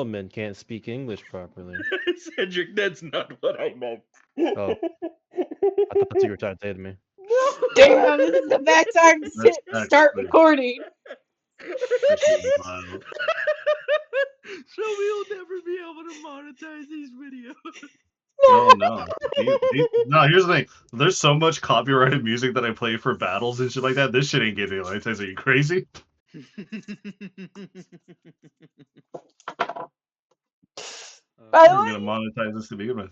Men can't speak English properly. Cedric, that's not what I meant. Oh, I thought that's what you were trying to say to me. Damn, this is the bad time to That's start actually recording. wild. So we'll never be able to monetize these videos. Oh no. No, here's the thing. There's so much copyrighted music that I play for battles and shit like that. This shit ain't getting monetized. Are you crazy? By the We're way, gonna monetize this to begin with.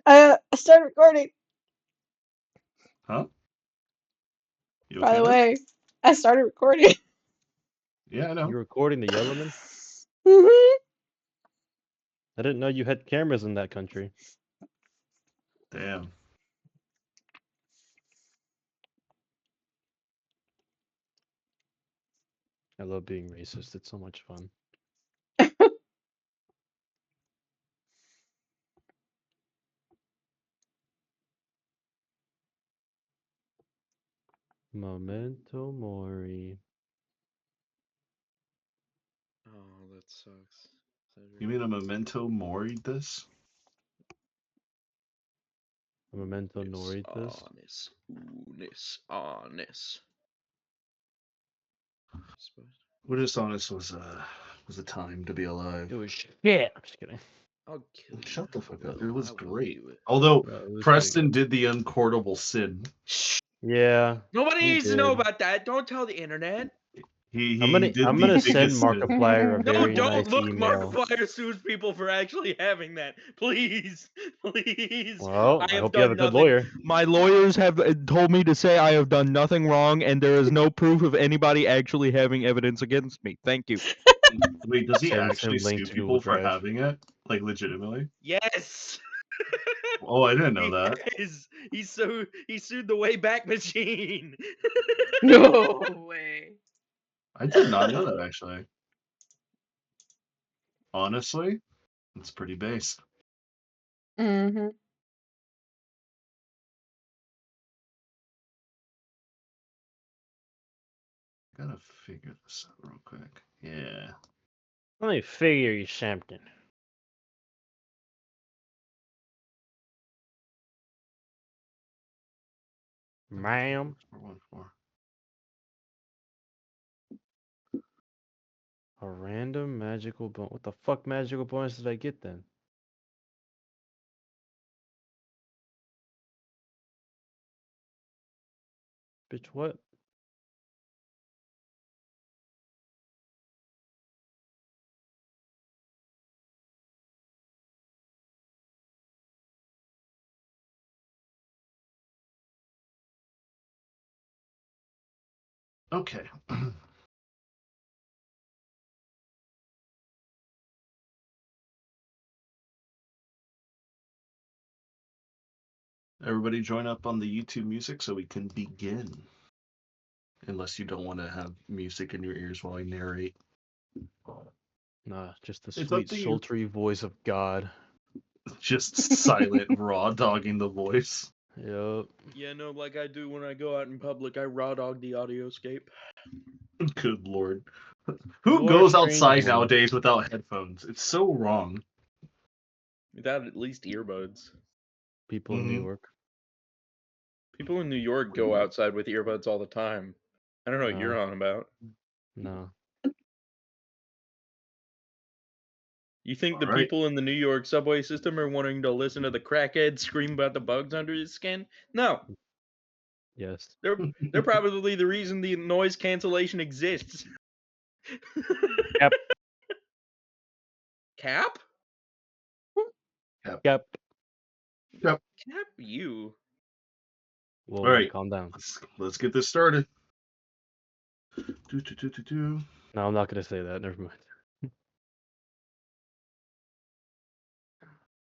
I started recording. Huh? You By okay the there? way, I started recording. Yeah, I know. You're recording the Yellowman? Mhm. I didn't know you had cameras in that country. Damn. I love being racist. It's so much fun. Memento mori. Oh, that sucks. You mean a memento mori this? Memento noritas. Honest. What is honest was a time to be alive. It was shit. I'm just kidding. I'll kill you. Shut the fuck up. Will. It was I will great. do it. Although No, it was Preston did the uncourtable sin. Yeah. Nobody he needs to know did. about that. Don't tell the internet. He I'm gonna did I'm the gonna biggest send sin. Markiplier a No, very don't nice look. email. Markiplier sues people for actually having that. Please. Well, I have hope you have a done good nothing. lawyer. My lawyers have told me to say I have done nothing wrong, and there is no proof of anybody actually having evidence against me. Thank you. Wait, does he Sends actually him link sue to Google people for Drive. having it? Like legitimately? Yes. Oh, I didn't know that. Yes. He sued the Wayback Machine. No way. I did not know that actually. Honestly, it's pretty base. Mm-hmm. Gotta figure this out real quick. Yeah. Let me figure you something. Ma'am. 414. A random magical bonus. What the fuck magical bonus did I get then? Bitch, what? Okay. Everybody join up on the YouTube music so we can begin. Unless you don't want to have music in your ears while I narrate. Nah, just the It's up sweet, to you. sultry voice of God. Just silent raw dogging the voice. Yup. Yeah, no, like I do when I go out in public, I raw dog the audioscape. Good lord. Who You are a goes strange outside one. nowadays without headphones? It's so wrong. Without at least earbuds. People in New York. People in New York go outside with earbuds all the time. I don't know what you're on about. No. You think the All right. people in the New York subway system are wanting to listen to the crackhead scream about the bugs under his skin? No. Yes. They're probably the reason the noise cancellation exists. Cap. Cap? Cap. Yep. Cap you. Whoa, All right. calm down. Let's get this started. No, I'm not gonna say that. Never mind.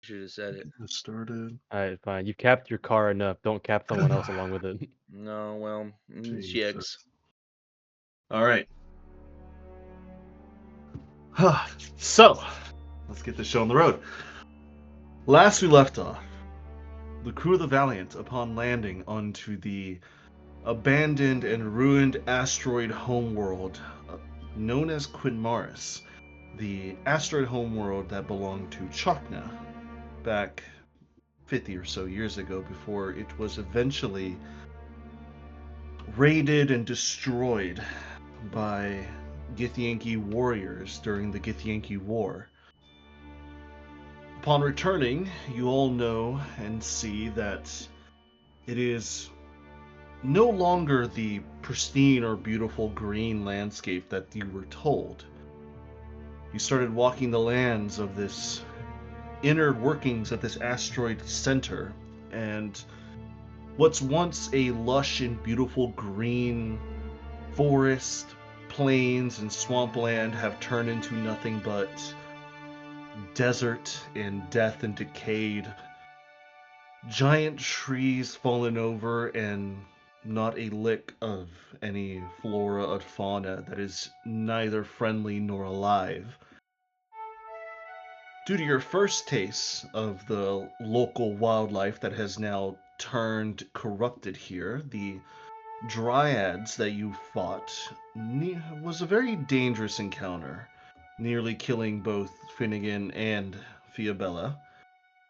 Should have said it. Started. Alright, fine. You capped your car enough. Don't cap someone else along with it. No, well, Jesus. shigs. All right. So, let's get this show on the road. Last we left off, the crew of the Valiant, upon landing onto the abandoned and ruined asteroid homeworld known as Quinmaris, the asteroid homeworld that belonged to Chakna back 50 or so years ago, before it was eventually raided and destroyed by Githyanki warriors during the Githyanki War. Upon returning, you all know and see that it is no longer the pristine or beautiful green landscape that you were told. You started walking the lands of this inner workings of this asteroid center, and what's once a lush and beautiful green forest, plains, and swampland have turned into nothing but desert and death and decayed. Giant trees fallen over, and not a lick of any flora or fauna that is neither friendly nor alive. Due to your first taste of the local wildlife that has now turned corrupted here, the dryads that you fought was a very dangerous encounter, nearly killing both Finnegan and Fiabella.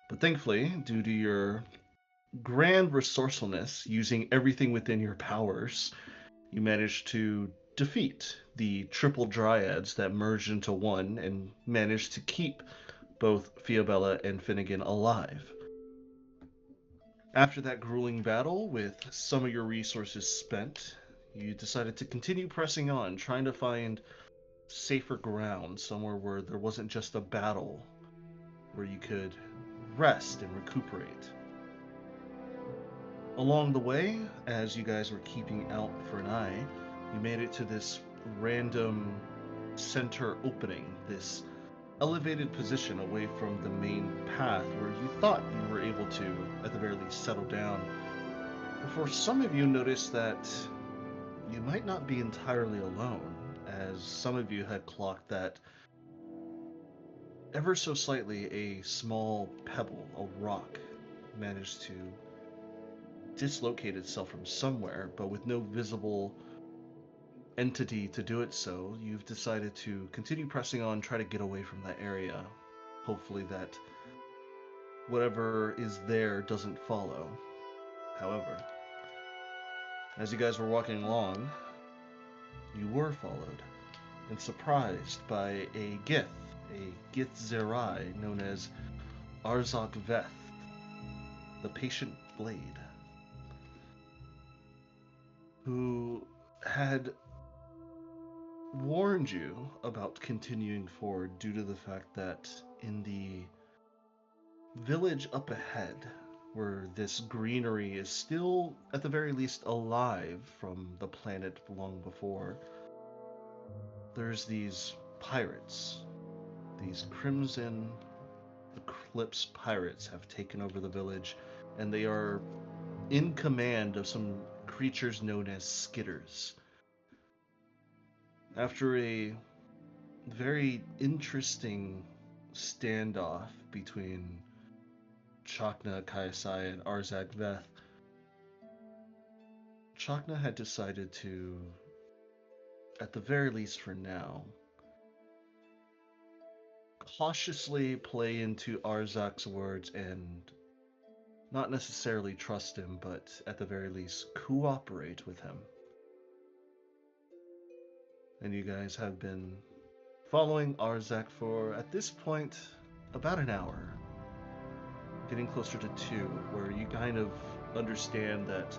But thankfully, due to your grand resourcefulness, using everything within your powers, you managed to defeat the triple dryads that merged into one and managed to keep both Fiabella and Finnegan alive. After that grueling battle, with some of your resources spent, you decided to continue pressing on, trying to find safer ground, somewhere where there wasn't just a battle, where you could rest and recuperate. Along the way, as you guys were keeping out for an eye, you made it to this random center opening, this elevated position away from the main path where you thought you were able to, at the very least, settle down. Before some of you noticed that you might not be entirely alone, as some of you had clocked that ever so slightly a small pebble, a rock, managed to dislocate itself from somewhere, but with no visible entity to do it so, you've decided to continue pressing on, try to get away from that area. Hopefully that whatever is there doesn't follow. However, as you guys were walking along, you were followed and surprised by a Gith Zerai known as Arzak Veth, the Patient Blade, who had warned you about continuing forward due to the fact that in the village up ahead, where this greenery is still at the very least alive from the planet long before, there's these pirates. These Crimson Eclipse pirates have taken over the village, and they are in command of some creatures known as skitters. After a very interesting standoff between Chakna Kaisai and Arzak Veth, Chakna had decided to, at the very least for now, cautiously play into Arzak's words and not necessarily trust him, but at the very least cooperate with him. And you guys have been following Arzak for, at this point, about an hour. Getting closer to 2, where you kind of understand that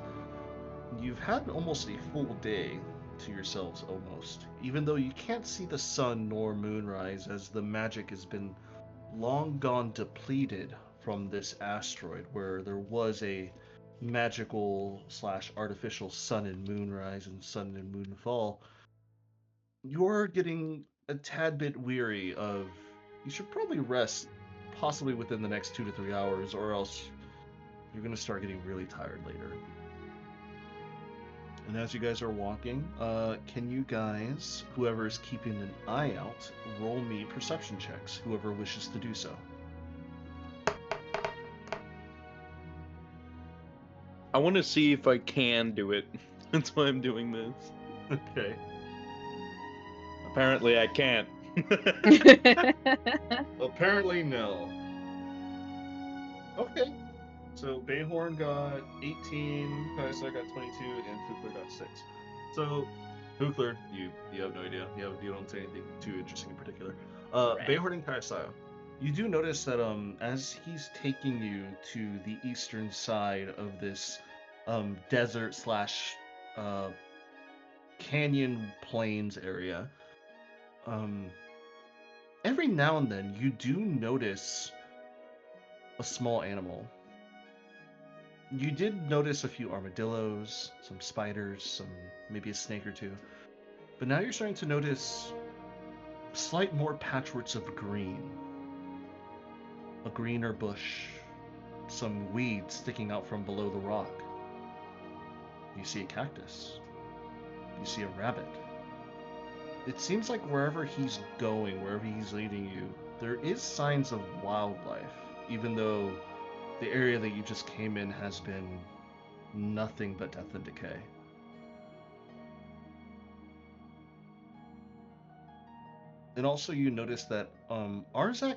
you've had almost a full day to yourselves almost, even though you can't see the sun nor moonrise, as the magic has been long gone depleted from this asteroid, where there was a magical / artificial sun and moonrise and sun and moonfall. You're getting a tad bit weary of, you should probably rest possibly within the next 2 to 3 hours, or else you're going to start getting really tired later. And as you guys are walking, can you guys, whoever is keeping an eye out, roll me perception checks, whoever wishes to do so. I want to see if I can do it. That's why I'm doing this. Okay. Apparently I can't. Apparently, no. Okay. So Bayhorn got 18, Kaiser got 22, and Fukler got 6. So, Fukler, you have no idea. You don't say anything too interesting in particular. Right. Bayhorn and Kaiser, you do notice that as he's taking you to the eastern side of this desert slash canyon plains area, every now and then you do notice a small animal. You did notice a few armadillos, some spiders, maybe a snake or two. But now you're starting to notice slight more patchworks of green. A greener bush, some weeds sticking out from below the rock. You see a cactus. You see a rabbit. It seems like wherever he's going, wherever he's leading you, there is signs of wildlife, even though the area that you just came in has been nothing but death and decay. And also you notice that Arzak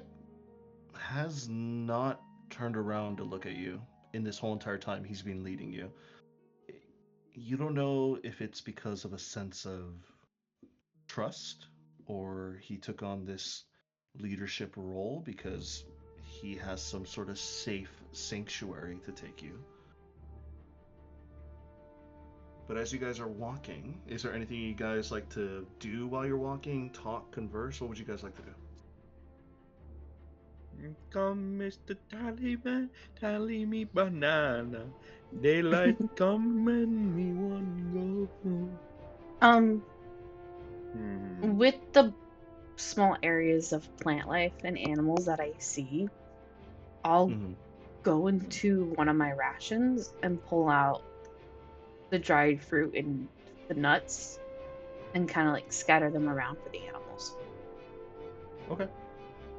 has not turned around to look at you in this whole entire time he's been leading you. You don't know if it's because of a sense of trust or he took on this leadership role because he has some sort of safe sanctuary to take you. But as you guys are walking, is there anything you guys like to do while you're walking? Talk, converse? What would you guys like to do? Come, Mr. Tallyman, tally me banana. Daylight come and me one go. With the small areas of plant life and animals that I see, I'll go into one of my rations and pull out the dried fruit and the nuts and kind of like scatter them around for the animals. Okay.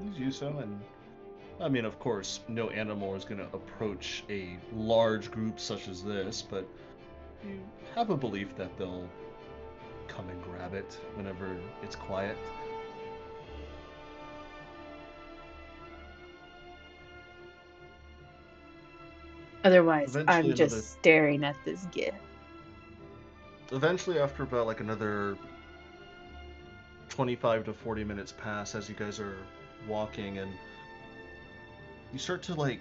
You do so, and I mean, of course, no animal is going to approach a large group such as this, but you have a belief that they'll come and grab it whenever it's quiet. Otherwise, Eventually I'm just another- staring at this gift. Eventually, after about like another 25 to 40 minutes pass as you guys are walking, and you start to like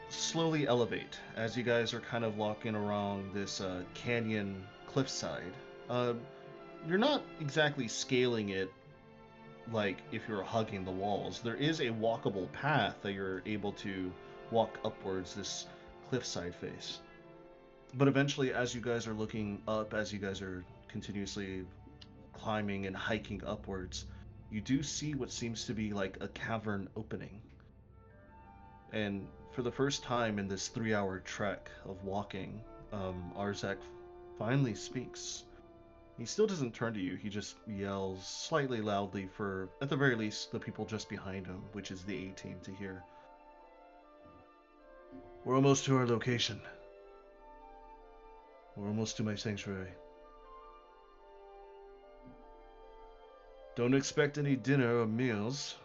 slowly elevate as you guys are kind of walking around this canyon cliffside. You're not exactly scaling it like if you're hugging the walls. There is a walkable path that you're able to walk upwards this cliffside face. But eventually, as you guys are looking up, as you guys are continuously climbing and hiking upwards, you do see what seems to be like a cavern opening. And for the first time in this 3-hour trek of walking, Arzak finally speaks. He still doesn't turn to you, he just yells slightly loudly for, at the very least, the people just behind him, which is the A-team, to hear. We're almost to our location. We're almost to my sanctuary. Don't expect any dinner or meals.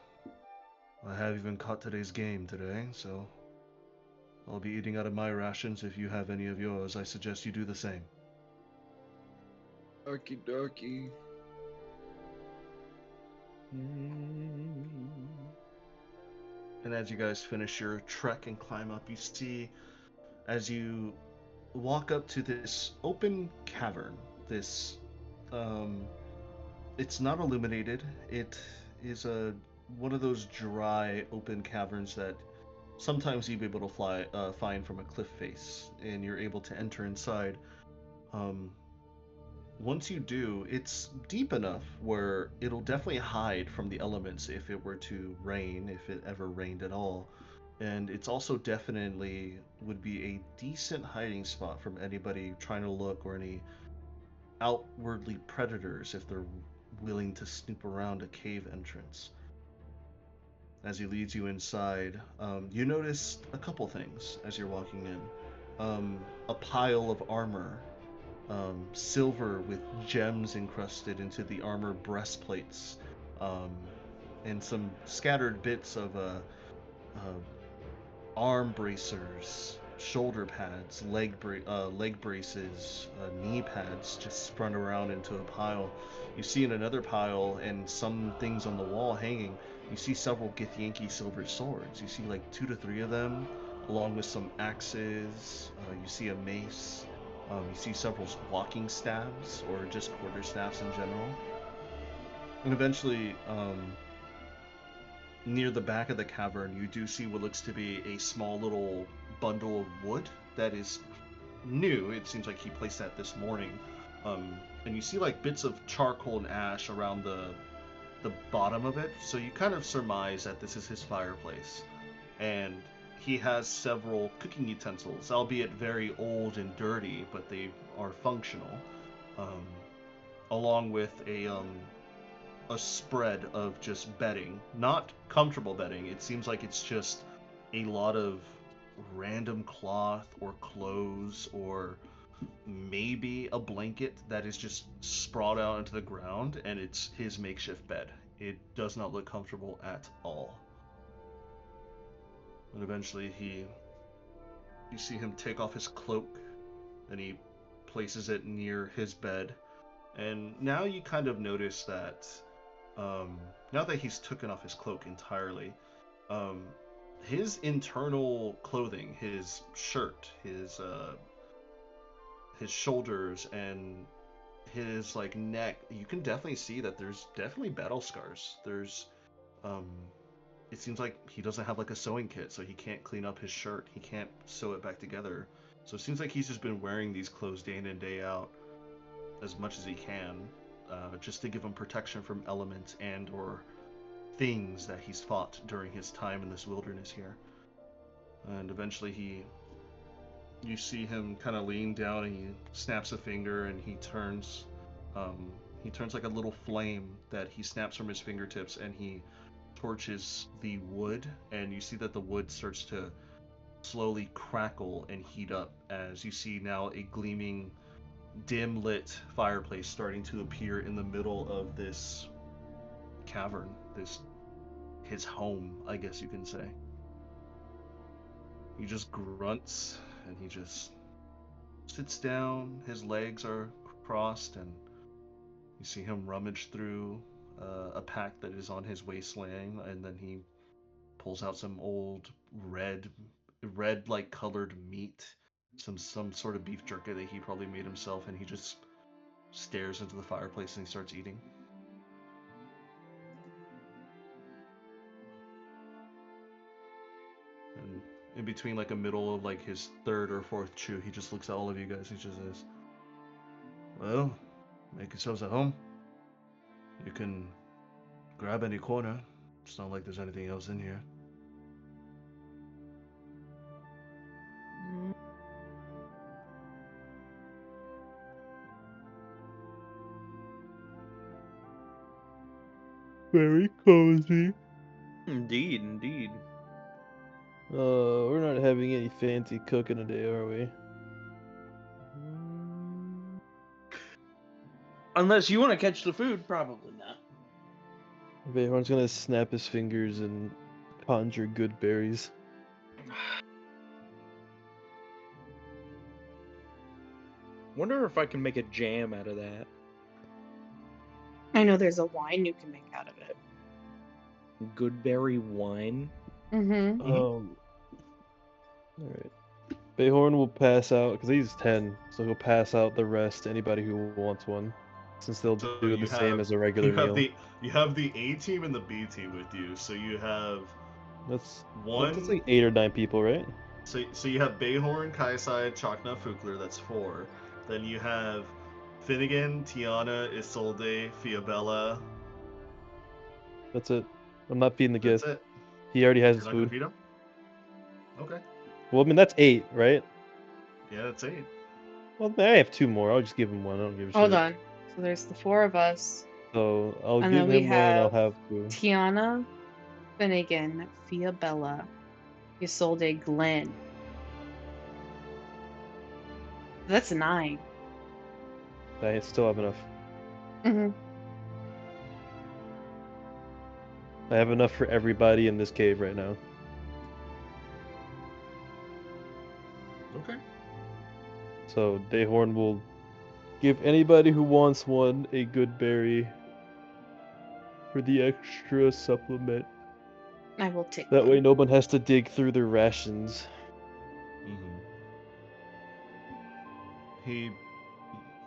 I haven't even caught today's game today, so I'll be eating out of my rations. If you have any of yours, I suggest you do the same. Okie dokie. And as you guys finish your trek and climb up, you see, as you walk up to this open cavern, this, it's not illuminated. It is one of those dry, open caverns that sometimes you'll be able to find from a cliff face, and you're able to enter inside. Once you do, it's deep enough where it'll definitely hide from the elements if it were to rain, if it ever rained at all. And it's also definitely would be a decent hiding spot from anybody trying to look, or any outwardly predators if they're willing to snoop around a cave entrance. As he leads you inside, you notice a couple things as you're walking in. A pile of armor, silver with gems encrusted into the armor breastplates, and some scattered bits of arm bracers, shoulder pads, leg braces, knee pads just sprung around into a pile. You see in another pile and some things on the wall hanging, you see several Githyanki silver swords. You see like 2 to 3 of them, along with some axes. You see a mace. You see several walking staves or just quarter staffs in general. And eventually, near the back of the cavern, you do see what looks to be a small little bundle of wood that is new. It seems like he placed that this morning. And you see like bits of charcoal and ash around the bottom of it. So you kind of surmise that this is his fireplace. And he has several cooking utensils, albeit very old and dirty, but they are functional. Along with a spread of just bedding. Not comfortable bedding. It seems like it's just a lot of random cloth or clothes or maybe a blanket that is just sprawled out into the ground, and it's his makeshift bed. It does not look comfortable at all. And eventually you see him take off his cloak, and he places it near his bed. And now you kind of notice that now that he's taken off his cloak entirely, his internal clothing, his shirt, his shoulders, and his like neck, you can definitely see that there's definitely battle scars. There's it seems like he doesn't have like a sewing kit, so he can't clean up his shirt. He can't sew it back together. So it seems like he's just been wearing these clothes day in and day out as much as he can, just to give him protection from elements and or things that he's fought during his time in this wilderness here. And eventually you see him kind of lean down, and he snaps a finger, and he turns like a little flame that he snaps from his fingertips, and he torches the wood, and you see that the wood starts to slowly crackle and heat up as you see now a gleaming, dim lit fireplace starting to appear in the middle of this cavern, his home, I guess you can say. He just grunts, and he just sits down. His legs are crossed, and you see him rummage through a pack that is on his waistline, and then he pulls out some old red like colored meat, some sort of beef jerky that he probably made himself, and he just stares into the fireplace and he starts eating. And in between like a middle of like his third or fourth chew, he just looks at all of you guys. He just says, "Well, make yourselves at home. You can grab any corner. It's not like there's anything else in here." Very cozy. Indeed, indeed. We're not having any fancy cooking today, are we? Unless you want to catch the food, probably not. Everyone's gonna snap his fingers and conjure good berries. Wonder if I can make a jam out of that. I know there's a wine you can make out of it. Goodberry wine. Mm-hmm. Alright. Bayhorn will pass out, because he's 10, so he'll pass out the rest to anybody who wants one. Since they'll So do you the same as a regular meal. You have the A team and the B team with you. So you have That's one. like 8 or 9 people, right? So you have Bayhorn, Kaisai, Chakna, Fukler. That's 4. Then you have Finnegan, Tiana, Isolde, Fiabella. That's it. I'm not feeding the That's gift. it. He already has You're his not gonna food. feed him? Okay. Well, I mean, that's 8, right? Yeah, that's 8. Well, I have 2 more. I'll just give him one. I don't give a Hold shit. on. So there's the 4 of us. So I'll And give then we him one and I'll have have 2. Tiana, Finnegan, Fiabella, Isolde, Glenn. That's 9. I still have enough. Mm-hmm. I have enough for everybody in this cave right now. Okay. So Dayhorn will give anybody who wants one a good berry for the extra supplement. I will take That way one. no one has to dig through their rations. Mm-hmm. He,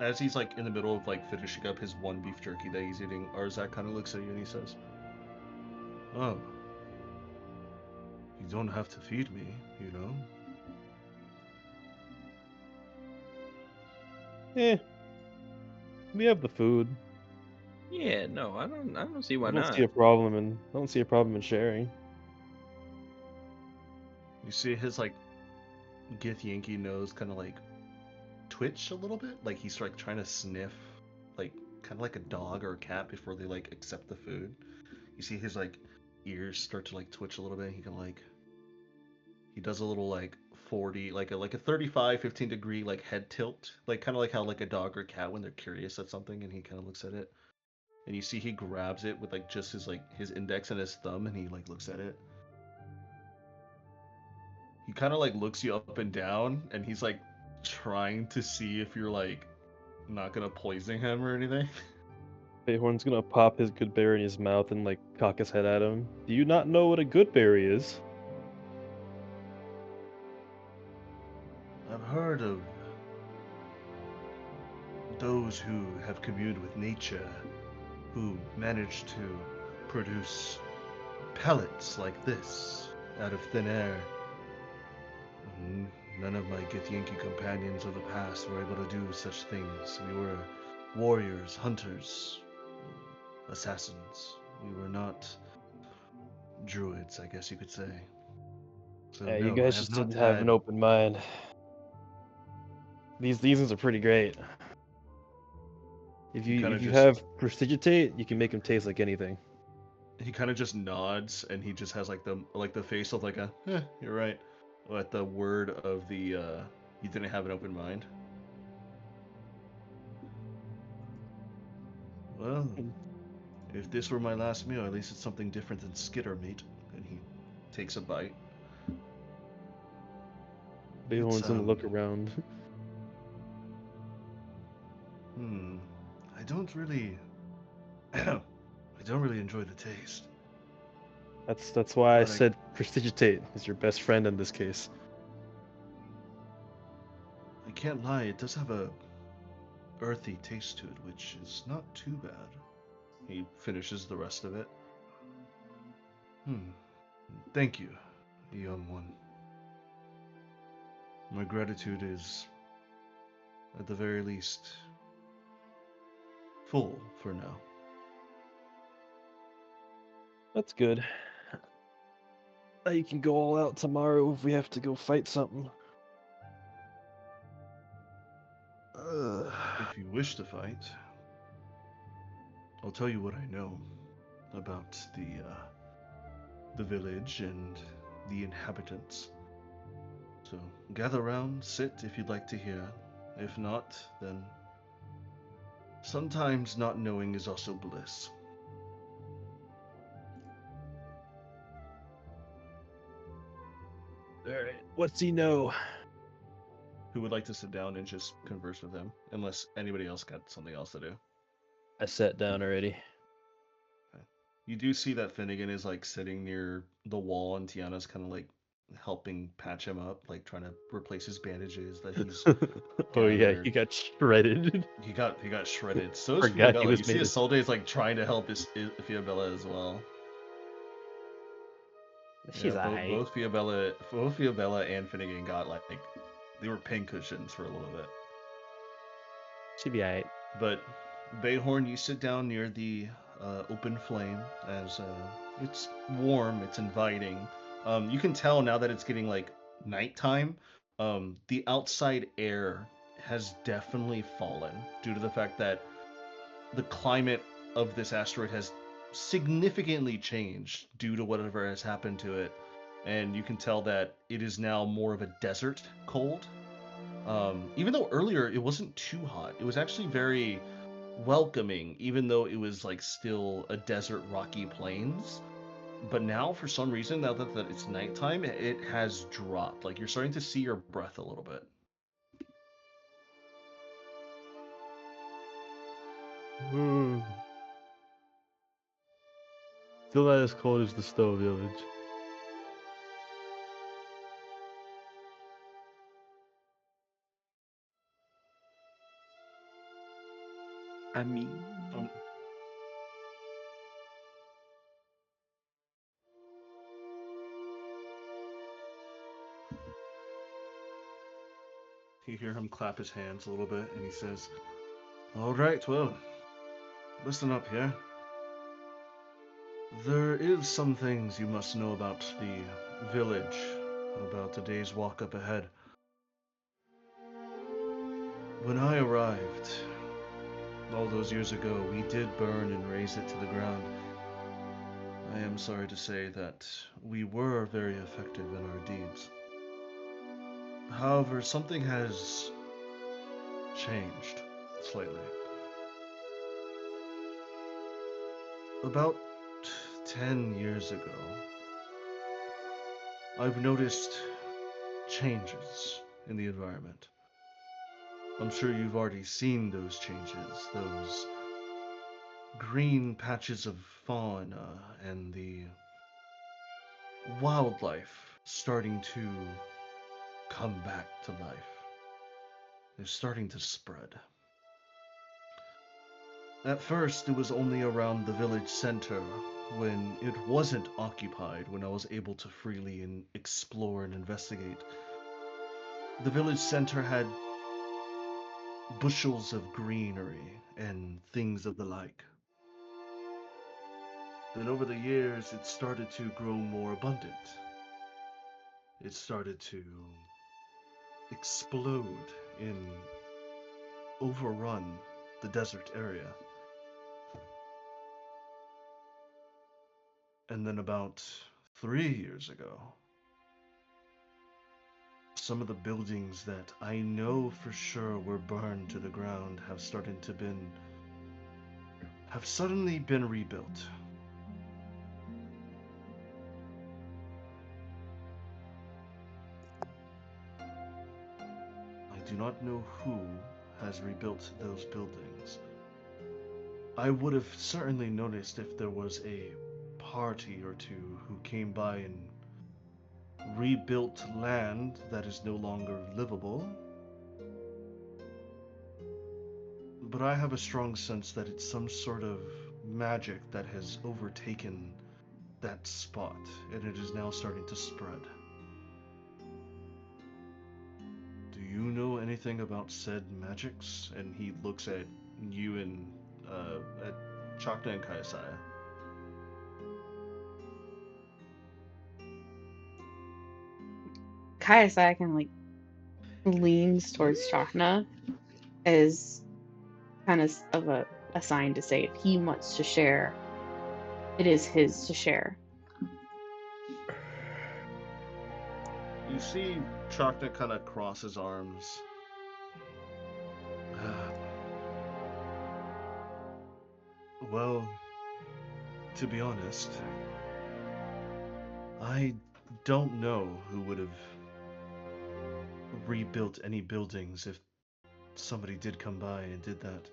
as he's like in the middle of like finishing up his one beef jerky that he's eating, Arzak kind of looks at you and he says, "Oh, you don't have to feed me, you know." Eh, we have the food. Yeah, no, I don't see why I don't not. see a problem in sharing. You see his like Githyanki nose kind of like twitch a little bit, like he's like trying to sniff, like kind of like a dog or a cat before they like accept the food. You see his like ears start to like twitch a little bit. He can like he does a little like 40 like a 35 15 degree like head tilt, like kind of like how like a dog or cat when they're curious at something, and he kind of looks at it, and you see he grabs it with like just his index and his thumb, and he like looks at it. He kind of like looks you up and down, and he's like trying to see if you're like not gonna poison him or anything. Dayhorn's gonna pop his good berry in his mouth and like cock his head at him. Do you not know what a good berry is? I've heard of those who have communed with nature, who manage to produce pellets like this out of thin air. None of my Githyanki companions of the past were able to do such things. We were warriors, hunters, assassins. We were not druids, I guess you could say. So Yeah, no, you I guys have just not didn't have had. an open mind. These ones are pretty great. If He you kind if of you just have prestigitate, you can make them taste like anything. he kind of just nods, and he just has like the face of like a you're right, at the word of the you didn't have an open mind. Well, if this were my last meal, at least it's something different than skitter meat. And he takes a bite. Dayhorn's gonna look around. I don't really I don't really enjoy the taste. That's why I But said prestigitate is your best friend in this case. I can't lie, it does have a earthy taste to it, which is not too bad. He finishes the rest of it. Thank you, young one. My gratitude is, at the very least, full for now. That's good. Now you can go all out tomorrow if we have to go fight something. If you wish to fight, I'll tell you what I know about the village and the inhabitants. So gather round, sit if you'd like to hear. If not, then sometimes not knowing is also bliss. Alright, what's he know? Who would like to sit down and just converse with him? Unless anybody else got something else to do. I sat down already. You do see that Finnegan is like sitting near the wall, and Tiana's kind of like helping patch him up, like trying to replace his bandages that he's Oh yeah, gathered. he got shredded. He got shredded. So is Forgot he Fiabella. was You see made of- Isolde is like trying to help his Fiabella as well. She's Yeah, alright. both Fiabella and Finnegan got like they were pincushions for a little bit. She'd be alright. But Bayhorn, you sit down near the open flame as it's warm, it's inviting. You can tell now that it's getting like nighttime. The outside air has definitely fallen due to the fact that the climate of this asteroid has significantly changed due to whatever has happened to it. And you can tell that it is now more of a desert cold. Even though earlier it wasn't too hot, it was actually very welcoming, even though it was like still a desert rocky plains. But now, for some reason, now that it's nighttime, it has dropped. Like, you're starting to see your breath a little bit. Still not as cold as the Stowe Village. I mean, You hear him clap his hands a little bit, and he says, "All right, well, listen up here. There is some things you must know about the village, about the day's walk up ahead. When I arrived, all those years ago, we did burn and raze it to the ground. I am sorry to say that we were very effective in our deeds. However, something has changed slightly. About 10 years ago, I've noticed changes in the environment. I'm sure you've already seen those changes, those green patches of fauna and the wildlife starting to come back to life. They're starting to spread. At first, it was only around the village center when it wasn't occupied, when I was able to freely explore and investigate. The village center had bushels of greenery and things of the like. Then over the years, it started to grow more abundant. It started to explode and overrun the desert area. And then about 3 years ago, some of the buildings that I know for sure were burned to the ground have suddenly been rebuilt. I do not know who has rebuilt those buildings. I would have certainly noticed if there was a party or two who came by and rebuilt land that is no longer livable. But I have a strong sense that it's some sort of magic that has overtaken that spot, and it is now starting to spread. Do you know anything about said magics? And he looks at you and at Chakna and Kayasaya. Kayasai kind of like leans towards Chakna as kind of a sign to say if he wants to share, it is his to share. You see Chakna kind of cross his arms. Well, to be honest, I don't know who would have rebuilt any buildings if somebody did come by and did that.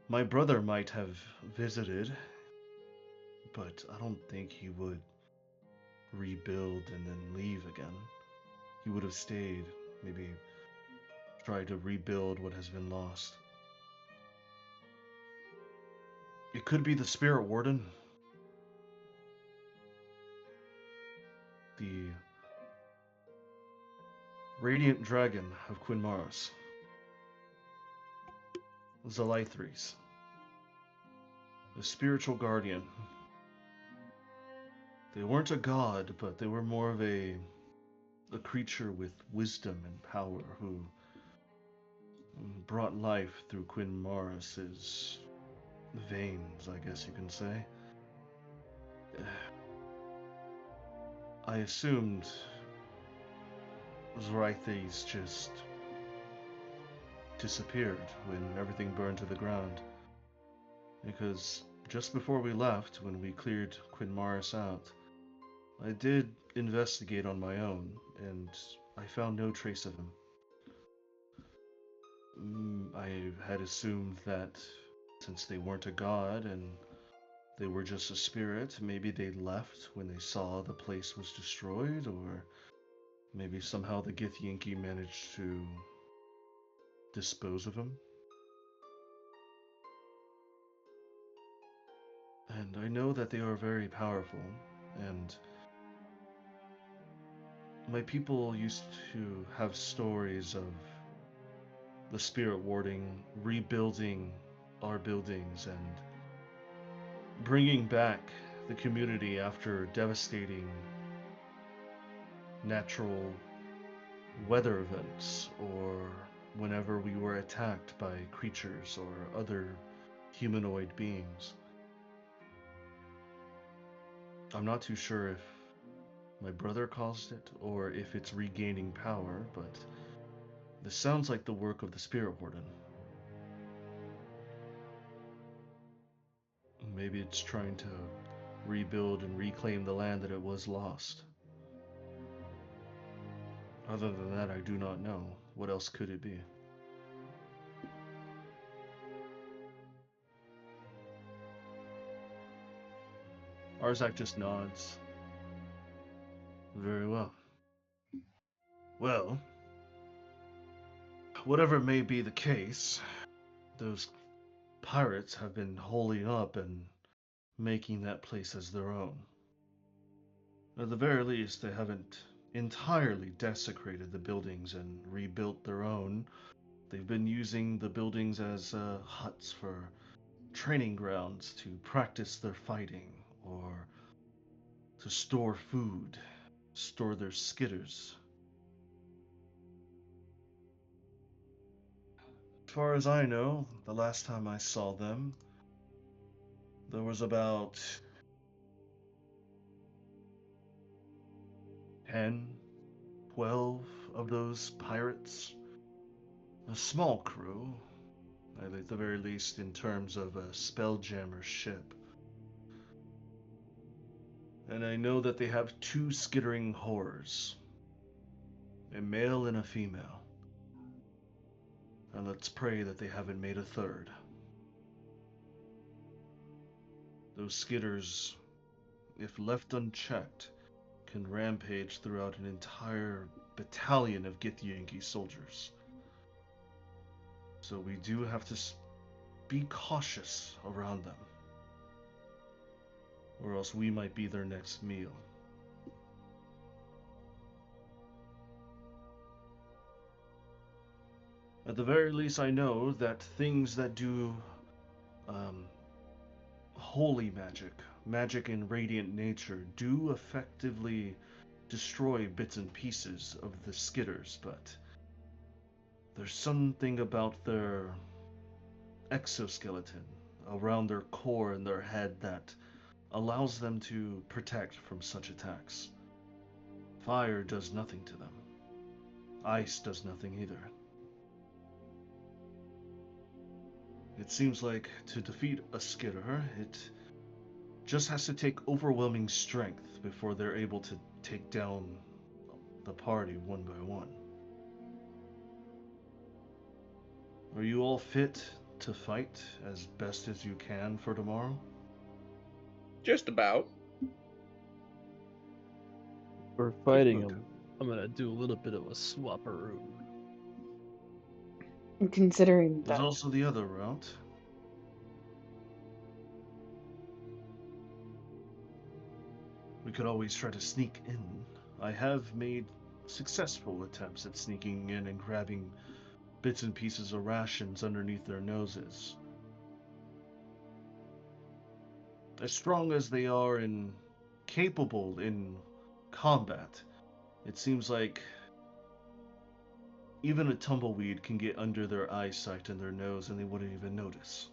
My brother might have visited, but I don't think he would rebuild and then leave again. He would have stayed, maybe try to rebuild what has been lost. It could be the Spirit Warden. The Radiant Dragon of Quinmaris. Zalaithres. The spiritual guardian. They weren't a god, but they were more of a creature with wisdom and power who brought life through Quinmaris's veins, I guess you can say. I assumed Zalaithres just disappeared when everything burned to the ground, because just before we left, when we cleared Quinn Morris out, I did investigate on my own, and I found no trace of him. I had assumed that since they weren't a god and they were just a spirit, maybe they left when they saw the place was destroyed, or maybe somehow the Githyanki managed to dispose of him. And I know that they are very powerful, and my people used to have stories of the spirit warding rebuilding our buildings and bringing back the community after devastating natural weather events, or whenever we were attacked by creatures or other humanoid beings. I'm not too sure if my brother caused it or if it's regaining power, but this sounds like the work of the Spirit Warden. Maybe it's trying to rebuild and reclaim the land that it was lost. Other than that, I do not know. What else could it be? Arzak just nods. Very well. Well, whatever may be the case, those pirates have been holing up and making that place as their own. At the very least, they haven't entirely desecrated the buildings and rebuilt their own. They've been using the buildings as huts for training grounds to practice their fighting, or to store food, store their skitters. As far as I know, the last time I saw them, there was about 10, 12 of those pirates. A small crew, at the very least in terms of a spelljammer ship. And I know that they have 2 skittering horrors, a male and a female. And let's pray that they haven't made a third. Those skitters, if left unchecked, can rampage throughout an entire battalion of Githyanki soldiers. So we do have to be cautious around them, or else we might be their next meal. At the very least, I know that things that do holy magic, magic in radiant nature, do effectively destroy bits and pieces of the skitters, but there's something about their exoskeleton around their core and their head that allows them to protect from such attacks. Fire does nothing to them. Ice does nothing either. It seems like to defeat a skitter, it just has to take overwhelming strength before they're able to take down the party one by one. Are you all fit to fight as best as you can for tomorrow? Just about. For fighting Look. him, I'm gonna do a little bit of a swapperoo. And considering There's that also the other route. We could always try to sneak in. I have made successful attempts at sneaking in and grabbing bits and pieces of rations underneath their noses. As strong as they are and capable in combat, it seems like even a tumbleweed can get under their eyesight and their nose and they wouldn't even notice.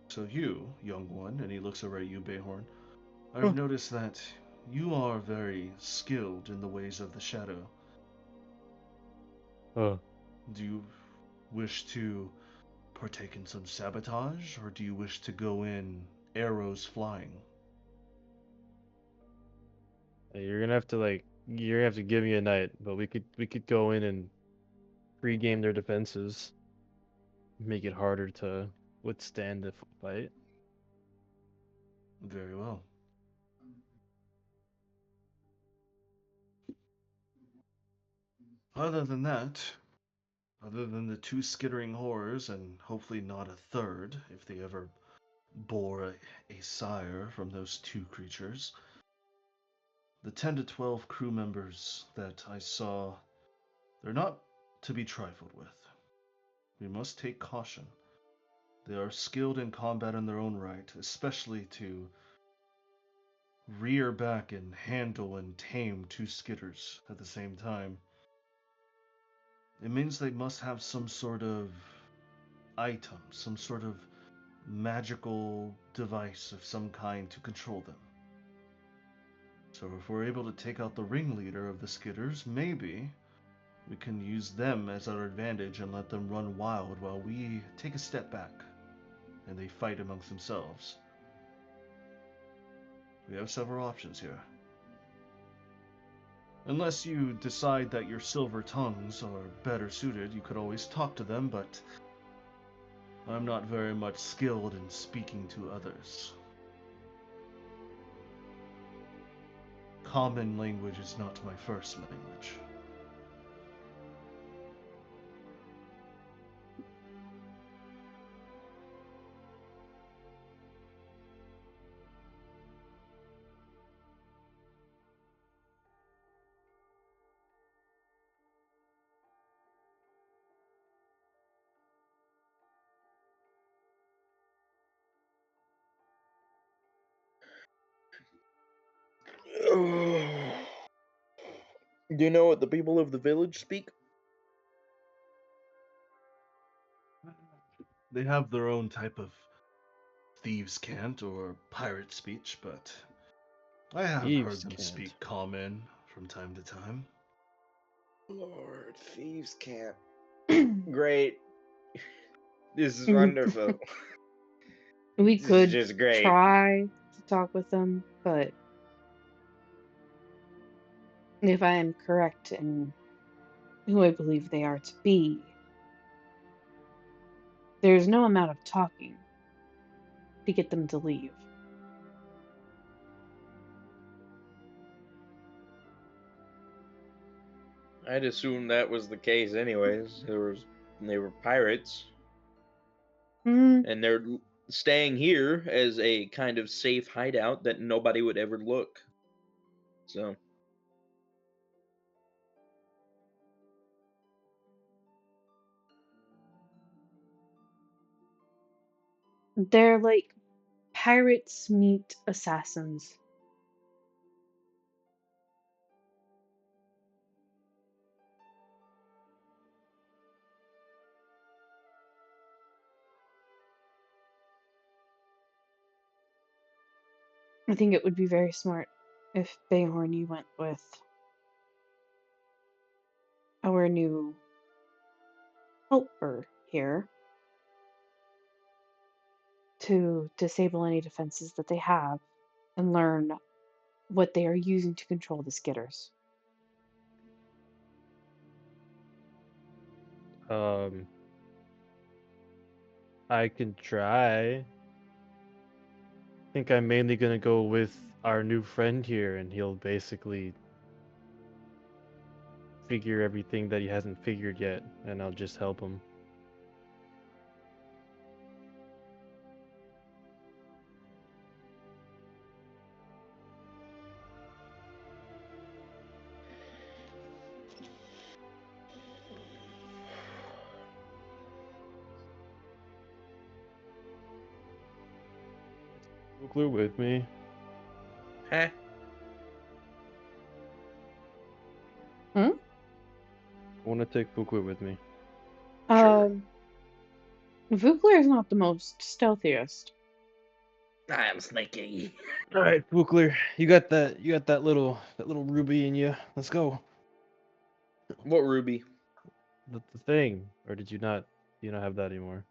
So you, young one, and he looks over at you, Bayhorn, I've noticed that you are very skilled in the ways of the shadow. Oh, Do you wish to partake in some sabotage, or do you wish to go in arrows flying? You're gonna have to give me a night, but we could go in and pregame their defenses, make it harder to withstand the fight. Very well. Other than that, other than the two skittering horrors, and hopefully not a third, if they ever bore a sire from those two creatures, the 10 to 12 crew members that I saw, they're not to be trifled with. We must take caution. They are skilled in combat in their own right, especially to rear back and handle and tame two skitters at the same time. It means they must have some sort of item, some sort of magical device of some kind to control them. So if we're able to take out the ringleader of the skitters, maybe we can use them as our advantage and let them run wild while we take a step back and they fight amongst themselves. We have several options here. Unless you decide that your silver tongues are better suited, you could always talk to them, but I'm not very much skilled in speaking to others. Common language is not my first language. Do you know what the people of the village speak? They have their own type of thieves' cant or pirate speech, but I have heard Thieves them can't. speak common from time to time. Lord, thieves can't. Great. This is We- wonderful. We This is could just great. try to talk with them, but if I am correct in who I believe they are to be, there's no amount of talking to get them to leave. I'd assume that was the case anyways. They were pirates, Hmm. and they're staying here as a kind of safe hideout that nobody would ever look. So They're like pirates meet assassins. I think it would be very smart if Bayhorn you went with our new helper here to disable any defenses that they have and learn what they are using to control the skitters. I can try. I think I'm mainly gonna go with our new friend here, and he'll basically figure everything that he hasn't figured yet, and I'll just help him. Fugler with me. Huh? I want to take Fugler with me. Sure. Vukler is not the most stealthiest. I am sneaky. All right, Fugler, you got that little ruby in you. Let's go. What ruby? The thing, or did you not? You don't have that anymore.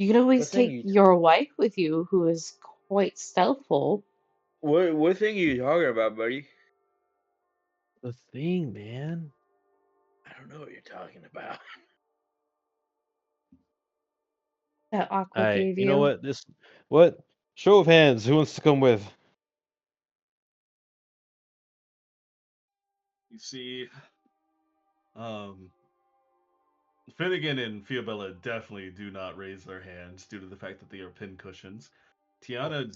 You could always What thing take you your wife with you, who is quite stealthful. what thing are you talking about, buddy? The thing, man. I don't know what you're talking about. That Aqua Alright, gave you know you. what? Show of hands, who wants to come with? You see, Finnegan and Fiabella definitely do not raise their hands due to the fact that they are pincushions. Tiana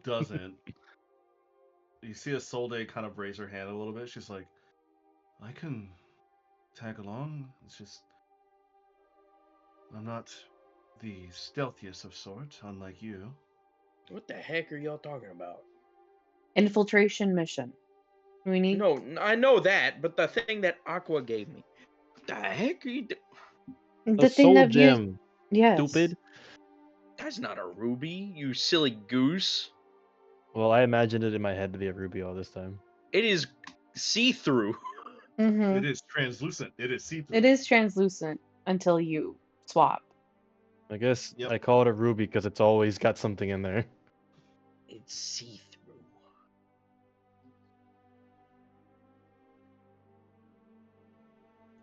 doesn't. You see Isolde kind of raise her hand a little bit. She's like, I can tag along. It's just I'm not the stealthiest of sort, unlike you. What the heck are y'all talking about? Infiltration mission. We need. No, I know that, but the thing that Aqua gave me. What the heck are you The A thing soul that you. gem, Yes. stupid. That's not a ruby, you silly goose. Well, I imagined it in my head to be a ruby all this time. It is see-through. Mm-hmm. It is translucent. It is see-through. It is translucent until you swap. I guess Yep. I call it a ruby because it's always got something in there. It's see-through.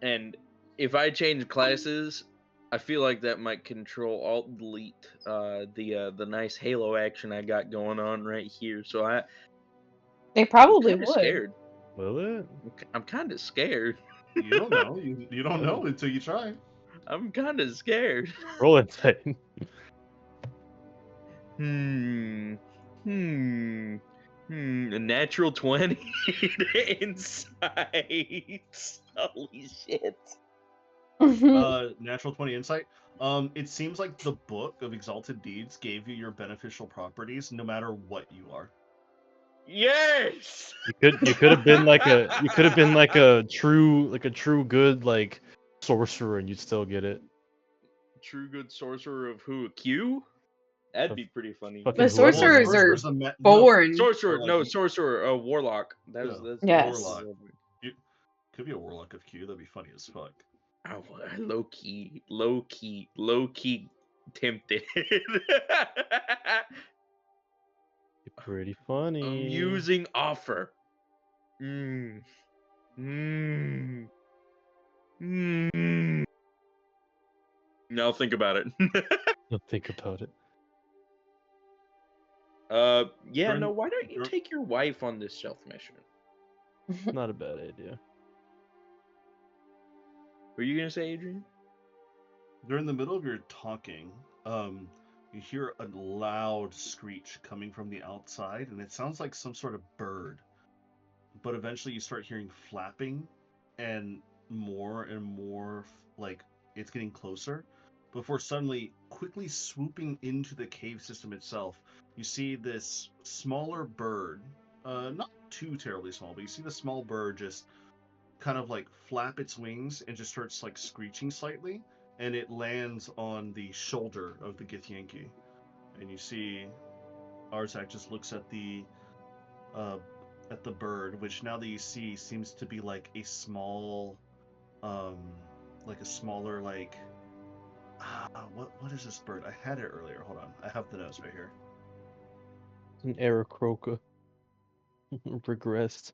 And if I change classes, I feel like that might control alt delete the nice Halo action I got going on right here. So I'm They probably kind of would. scared. Will it? I'm kind of scared. You don't know. You don't know until you try. I'm kind of scared. Roll insight. A natural 20 insights. Holy shit. Natural 20 insight. It seems like the book of Exalted Deeds gave you your beneficial properties no matter what you are. Yes. You could have been like a true good like sorcerer and you'd still get it. True good sorcerer of who? A Q? That'd be pretty funny. Fucking The whoever sorcerers knows. are Sorcerer's born. Sorcerer, or like- no, sorcerer, a warlock. That's Yeah, Yes. warlock. Could be a warlock of Q. That'd be funny as fuck. I low key tempted. Pretty funny. Amusing offer. Now think about it. Don't think about it. Yeah, Turn- no, why don't you turn- take your wife on this stealth mission? Not a bad idea. Were you gonna say, Adrian? During the middle of your talking, you hear a loud screech coming from the outside, and it sounds like some sort of bird. But eventually you start hearing flapping, and more, like, it's getting closer, before suddenly, quickly swooping into the cave system itself, you see this smaller bird, not too terribly small, but you see the small bird just kind of like flap its wings and just starts like screeching slightly, and it lands on the shoulder of the Githyanki. And you see Arzak just looks at the bird, which now that you see seems to be like a small, like a smaller like what is this bird? I had it earlier. Hold on, I have the notes right here. It's an Aarakocra. Regressed.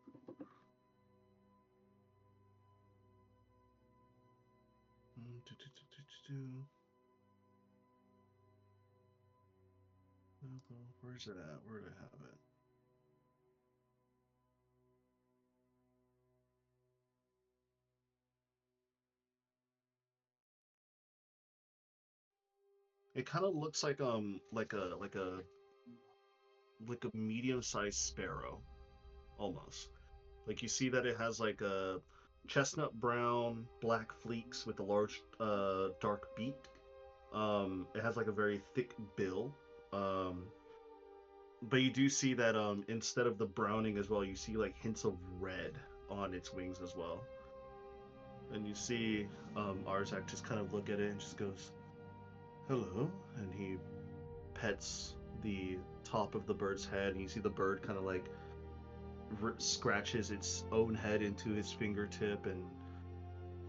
Where's it at? Where do I have it? It kind of looks like a medium-sized sparrow, almost. Like you see that it has like a chestnut brown, black fleeks with a large, dark beak. It has like a very thick bill. But you do see that instead of the browning as well, you see like hints of red on its wings as well. And you see Arzak just kind of look at it and just goes, "Hello," and he pets the top of the bird's head, and you see the bird kind of like scratches its own head into his fingertip, and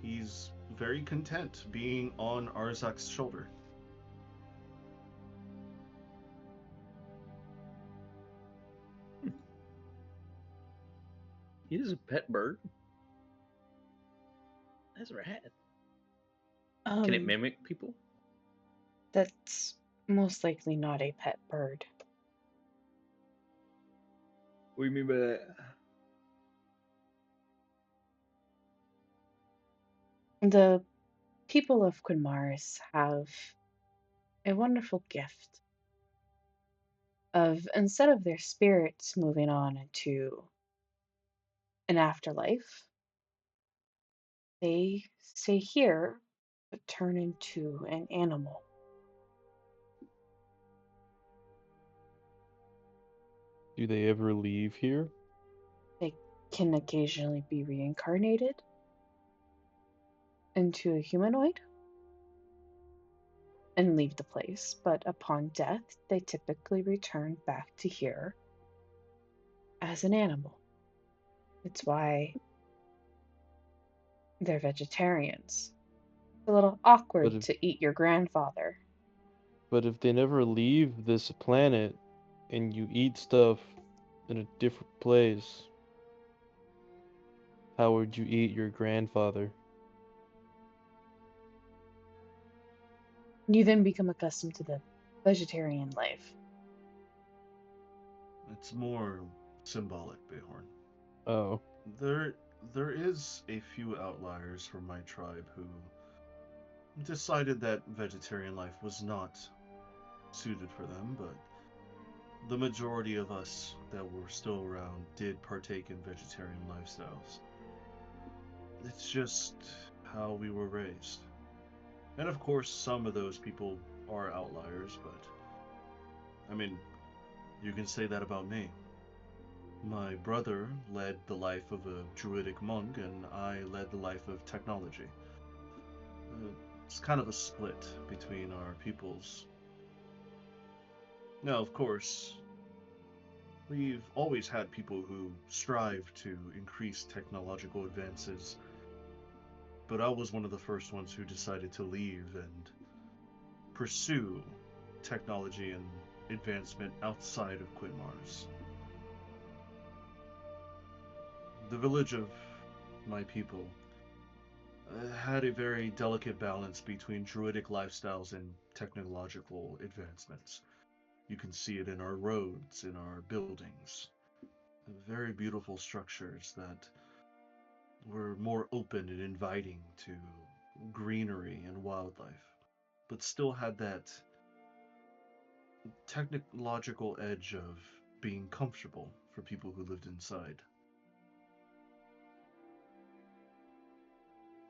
he's very content being on Arzak's shoulder. He is a pet bird. That's a rat. Can it mimic people? That's most likely not a pet bird. What do you mean by that? The people of Quinmaris have a wonderful gift of, instead of their spirits moving on into an afterlife, they stay here but turn into an animal. Do they ever leave here? They can occasionally be reincarnated into a humanoid and leave the place, but upon death, they typically return back to here as an animal. It's why they're vegetarians. It's a little awkward to eat your grandfather. But if they never leave this planet and you eat stuff in a different place, how would you eat your grandfather? You then become accustomed to the vegetarian life. It's more symbolic, Behorn. Oh. There is a few outliers from my tribe who decided that vegetarian life was not suited for them, but the majority of us that were still around did partake in vegetarian lifestyles. It's just how we were raised. And of course, some of those people are outliers, but I mean, you can say that about me. My brother led the life of a druidic monk, and I led the life of technology. It's kind of a split between our peoples. Now, of course, we've always had people who strive to increase technological advances, but I was one of the first ones who decided to leave and pursue technology and advancement outside of Quinmars. The village of my people had a very delicate balance between druidic lifestyles and technological advancements. You can see it in our roads, in our buildings. Very beautiful structures that were more open and inviting to greenery and wildlife, but still had that technological edge of being comfortable for people who lived inside.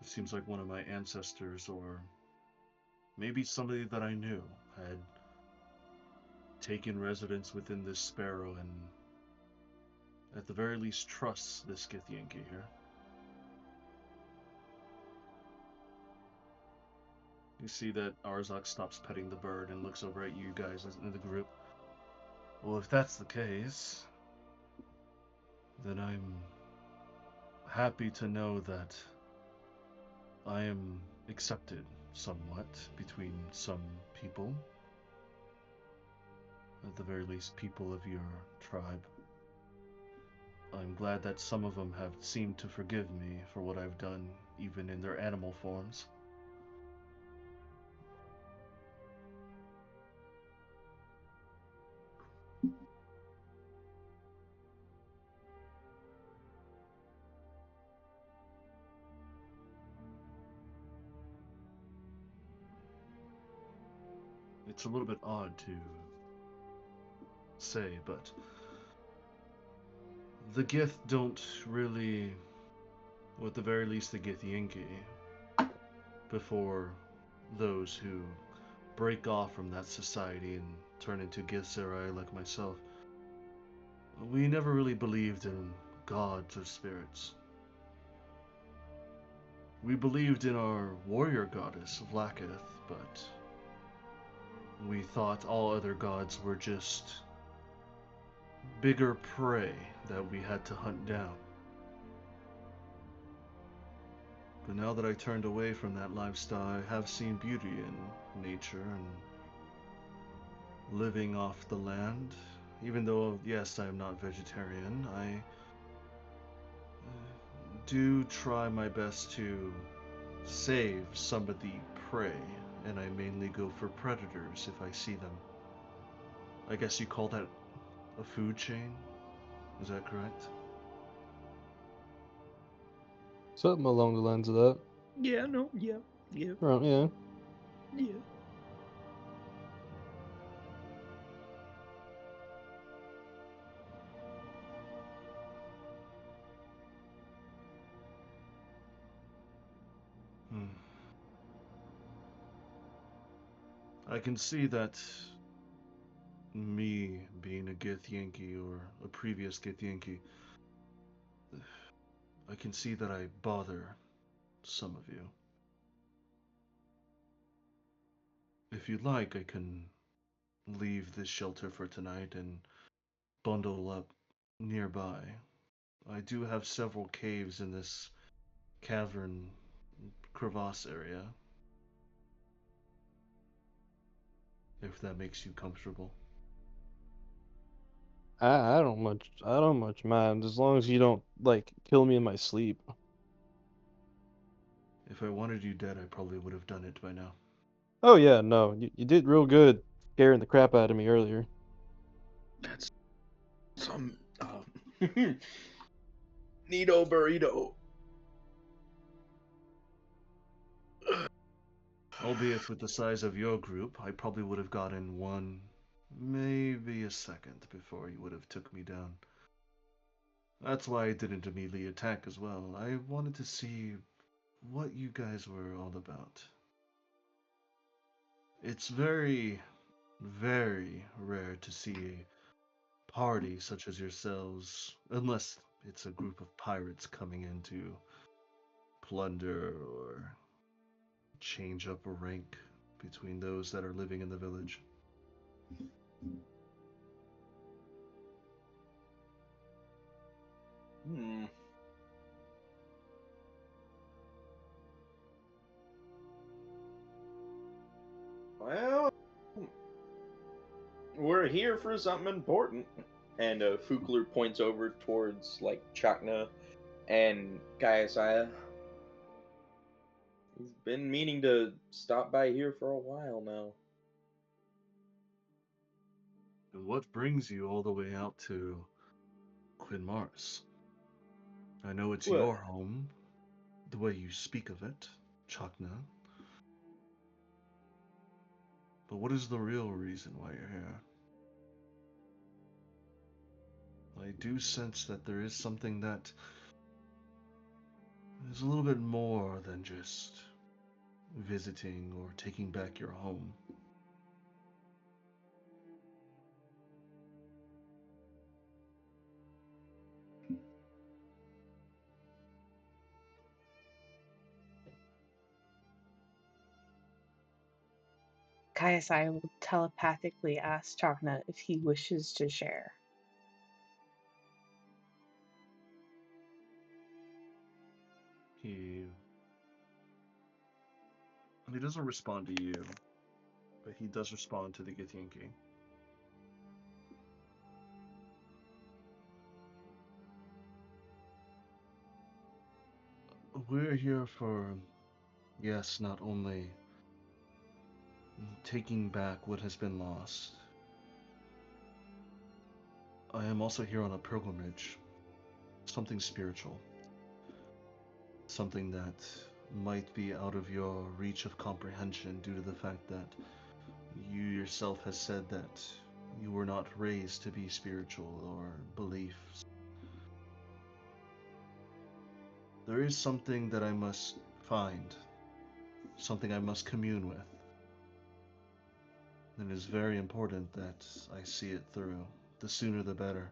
It seems like one of my ancestors, or maybe somebody that I knew, had taken residence within this sparrow and at the very least trusts this Githyanki here. You see that Arzak stops petting the bird and looks over at you guys in the group. Well, if that's the case, then I'm happy to know that I am accepted somewhat between some people. At the very least, people of your tribe. I'm glad that some of them have seemed to forgive me for what I've done, even in their animal forms. It's a little bit odd to say, but the Gith don't really, or at the very least the Githyanki, before those who break off from that society and turn into Githzerai like myself, we never really believed in gods or spirits. We believed in our warrior goddess, Vlakith, but we thought all other gods were just bigger prey that we had to hunt down. But now that I turned away from that lifestyle, I have seen beauty in nature and living off the land. Even though, yes, I am not vegetarian, I do try my best to save some of the prey, and I mainly go for predators if I see them. I guess you call that a food chain? Is that correct? Something along the lines of that. Yeah, no, yeah. Right, yeah. Yeah. Hmm. I can see that me being a Githyanki or a previous Githyanki, I can see that I bother some of you. If you'd like, I can leave this shelter for tonight and bundle up nearby. I do have several caves in this cavern crevasse area, if that makes you comfortable. I don't much mind as long as you don't like kill me in my sleep. If I wanted you dead, I probably would have done it by now. Oh yeah, no, you did real good scaring the crap out of me earlier. That's some Neato burrito. Albeit with the size of your group, I probably would have gotten one, maybe a second before you would have took me down. That's why I didn't immediately attack as well. I wanted to see what you guys were all about. It's very, very rare to see a party such as yourselves, unless it's a group of pirates coming in to plunder or change up a rank between those that are living in the village. Hmm. Well, we're here for something important. And Fukler points over towards like Chakna and Kayasaya. He's been meaning to stop by here for a while now. And what brings you all the way out to Quinn Mars? I know it's Well, your home, the way you speak of it, Chakna. But what is the real reason why you're here? I do sense that there is something that is a little bit more than just visiting or taking back your home. Kayasai will telepathically ask Chakna if he wishes to share. He doesn't respond to you, but he does respond to the Githyanki. We're here for, yes, not only taking back what has been lost. I am also here on a pilgrimage, something spiritual, something that might be out of your reach of comprehension due to the fact that you yourself has said that you were not raised to be spiritual or beliefs. There is something that I must find, something I must commune with. And it is very important that I see it through. The sooner the better.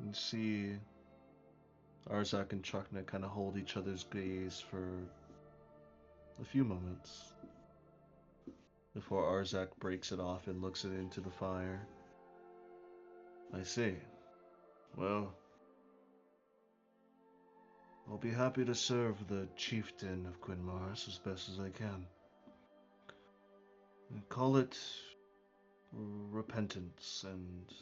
You see Arzak and Chakna kind of hold each other's gaze for a few moments before Arzak breaks it off and looks it into the fire. I see. Well, I'll be happy to serve the chieftain of Quinn Mars as best as I can. And call it repentance and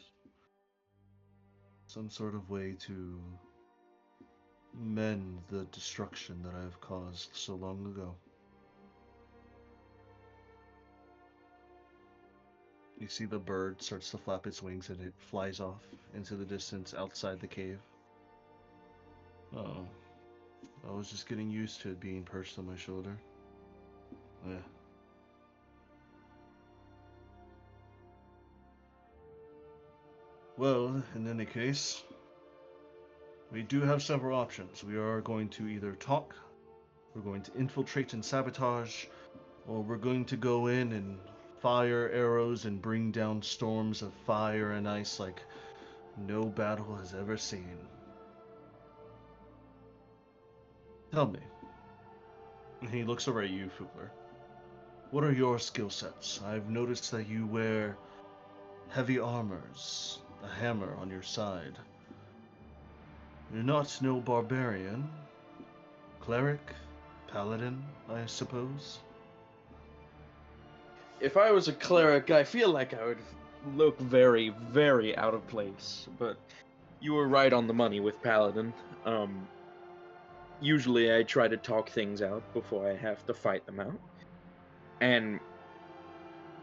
some sort of way to mend the destruction that I have caused so long ago. You see the bird starts to flap its wings and it flies off into the distance outside the cave. Oh, I was just getting used to it being perched on my shoulder. Yeah. Well, in any case, we do have several options. We are going to either talk, we're going to infiltrate and sabotage, or we're going to go in and fire arrows and bring down storms of fire and ice like no battle has ever seen. Tell me. And he looks over at you, Fugler. What are your skill sets? I've noticed that you wear heavy armors, a hammer on your side. You're not no barbarian. Cleric? Paladin, I suppose? If I was a cleric, I feel like I would look very, very out of place. But you were right on the money with Paladin. Usually I try to talk things out before I have to fight them out. And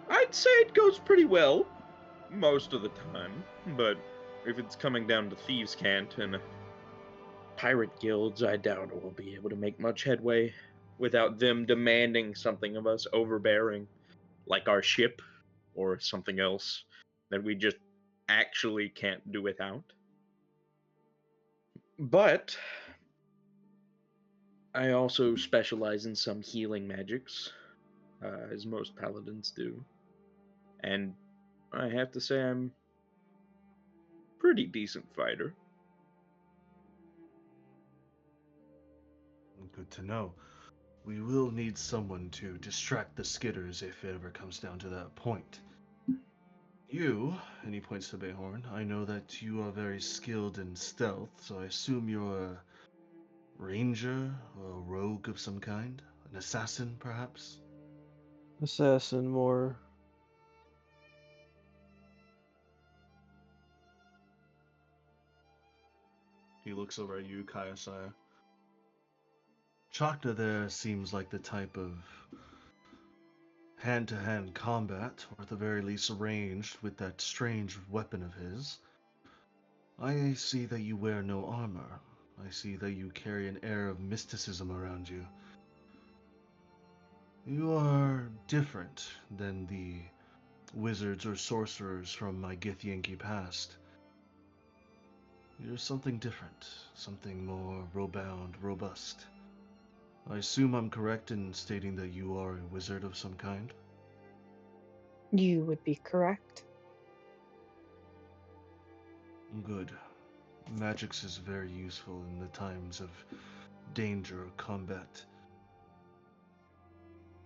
I'd say it goes pretty well most of the time. But if it's coming down to Thieves' Cant and pirate guilds, I doubt we'll be able to make much headway without them demanding something of us overbearing, like our ship or something else that we just actually can't do without. But I also specialize in some healing magics, as most paladins do. And I have to say I'm a pretty decent fighter. Good to know. We will need someone to distract the skitters if it ever comes down to that point. You, and he points to Bayhorn, I know that you are very skilled in stealth, so I assume you're a ranger or a rogue of some kind? An assassin, perhaps? Assassin more. He looks over at you, Kayasaya. Chakna there seems like the type of hand-to-hand combat, or at the very least ranged, with that strange weapon of his. I see that you wear no armor. I see that you carry an air of mysticism around you. You are different than the wizards or sorcerers from my Githyanki past. You're something different, something more robust. I assume I'm correct in stating that you are a wizard of some kind? You would be correct. Good. Magix is very useful in the times of danger or combat.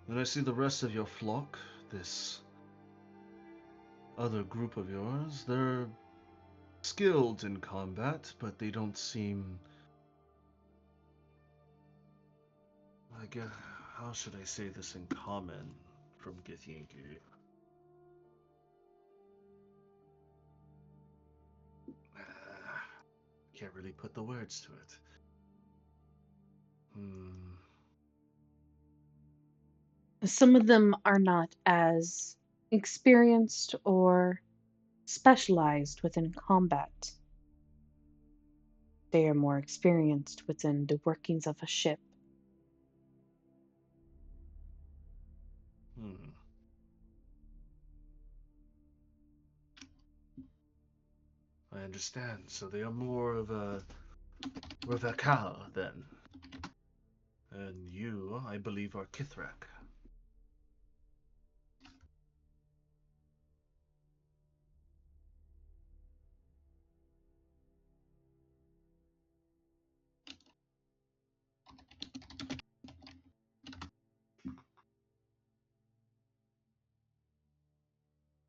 And I see the rest of your flock, this other group of yours, they're skilled in combat, but they don't seem... I guess, how should I say this in common from Githyanki? Can't really put the words to it. Some of them are not as experienced or specialized within combat. They are more experienced within the workings of a ship. I understand. So they are more of a Ravakal, then. And you, I believe, are Kithrak.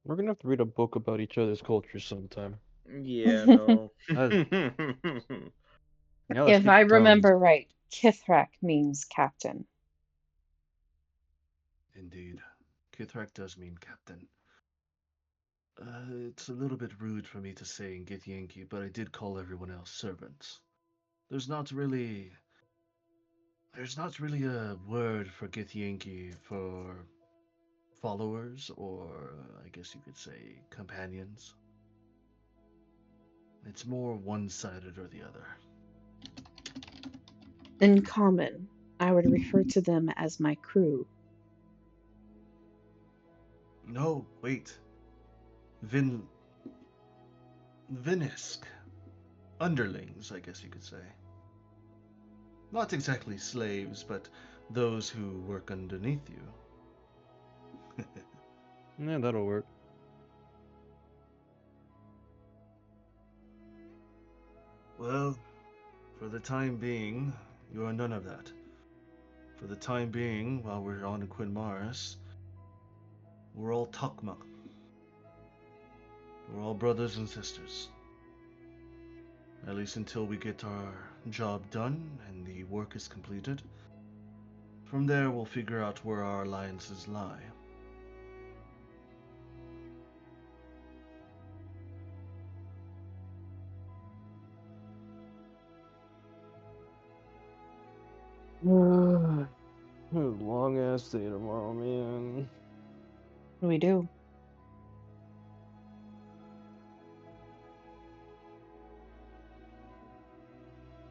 We're gonna have to read a book about each other's cultures sometime. Yeah, no. Now let's If I speak tongues. remember right, Kithrak means captain. Indeed. Kithrak does mean captain. It's a little bit rude for me to say in Githyanki, but I did call everyone else servants. There's not really a word for Githyanki for followers, or I guess you could say companions. It's more one-sided or the other. In common, I would refer to them as my crew. No, wait. Vinisk. Underlings, I guess you could say. Not exactly slaves, but those who work underneath you. Yeah, that'll work. Well, for the time being, you are none of that. For the time being, while we're on Quinn Mars, we're all Takma. We're all brothers and sisters. At least until we get our job done and the work is completed. From there, we'll figure out where our alliances lie. Long ass day tomorrow, man. We do.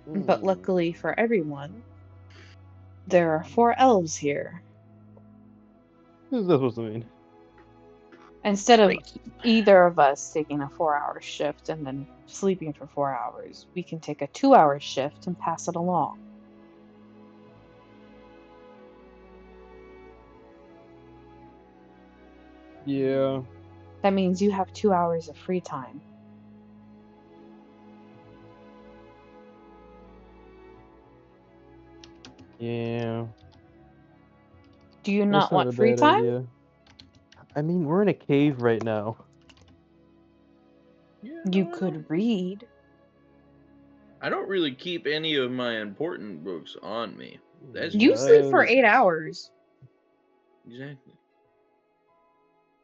But luckily for everyone, there are 4 elves here. What is that supposed to mean? Instead of Great. either of us taking a 4-hour shift and then sleeping for 4 hours, we can take a 2-hour shift and pass it along. Yeah. That means you have 2 hours of free time. Yeah. Do you That's not not want a free bad time? idea. I mean, we're in a cave right now. Yeah, You no, could read. I don't really keep any of my important books on me. That's You just sleep bad for business. 8 hours. Exactly.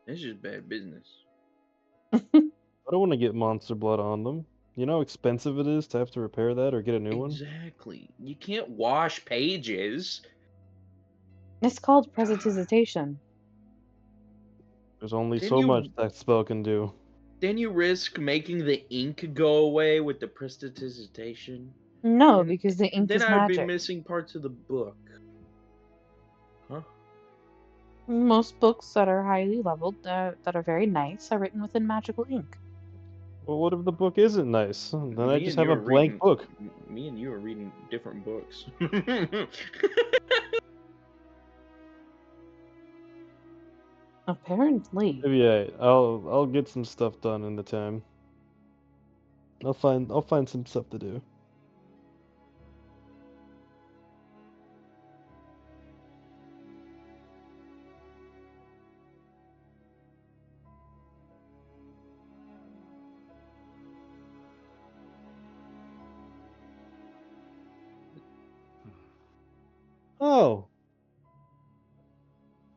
That's just bad business. I don't want to get monster blood on them. You know how expensive it is to have to repair that or get a new one? Exactly. You can't wash pages. It's called prestidigitation. There's only Then so you- much that spell can do. Then you risk making the ink go away with the prestidigitation. No, And- because the ink Then is I'd be magic. missing parts of the book. Huh? Most books that are highly leveled, that are very nice, are written within magical ink. Well, what if the book isn't nice? Then I Me just and have you a are blank reading- book. Me and you are reading different books. Apparently. Maybe I'll get some stuff done in the time. I'll find some stuff to do. Oh.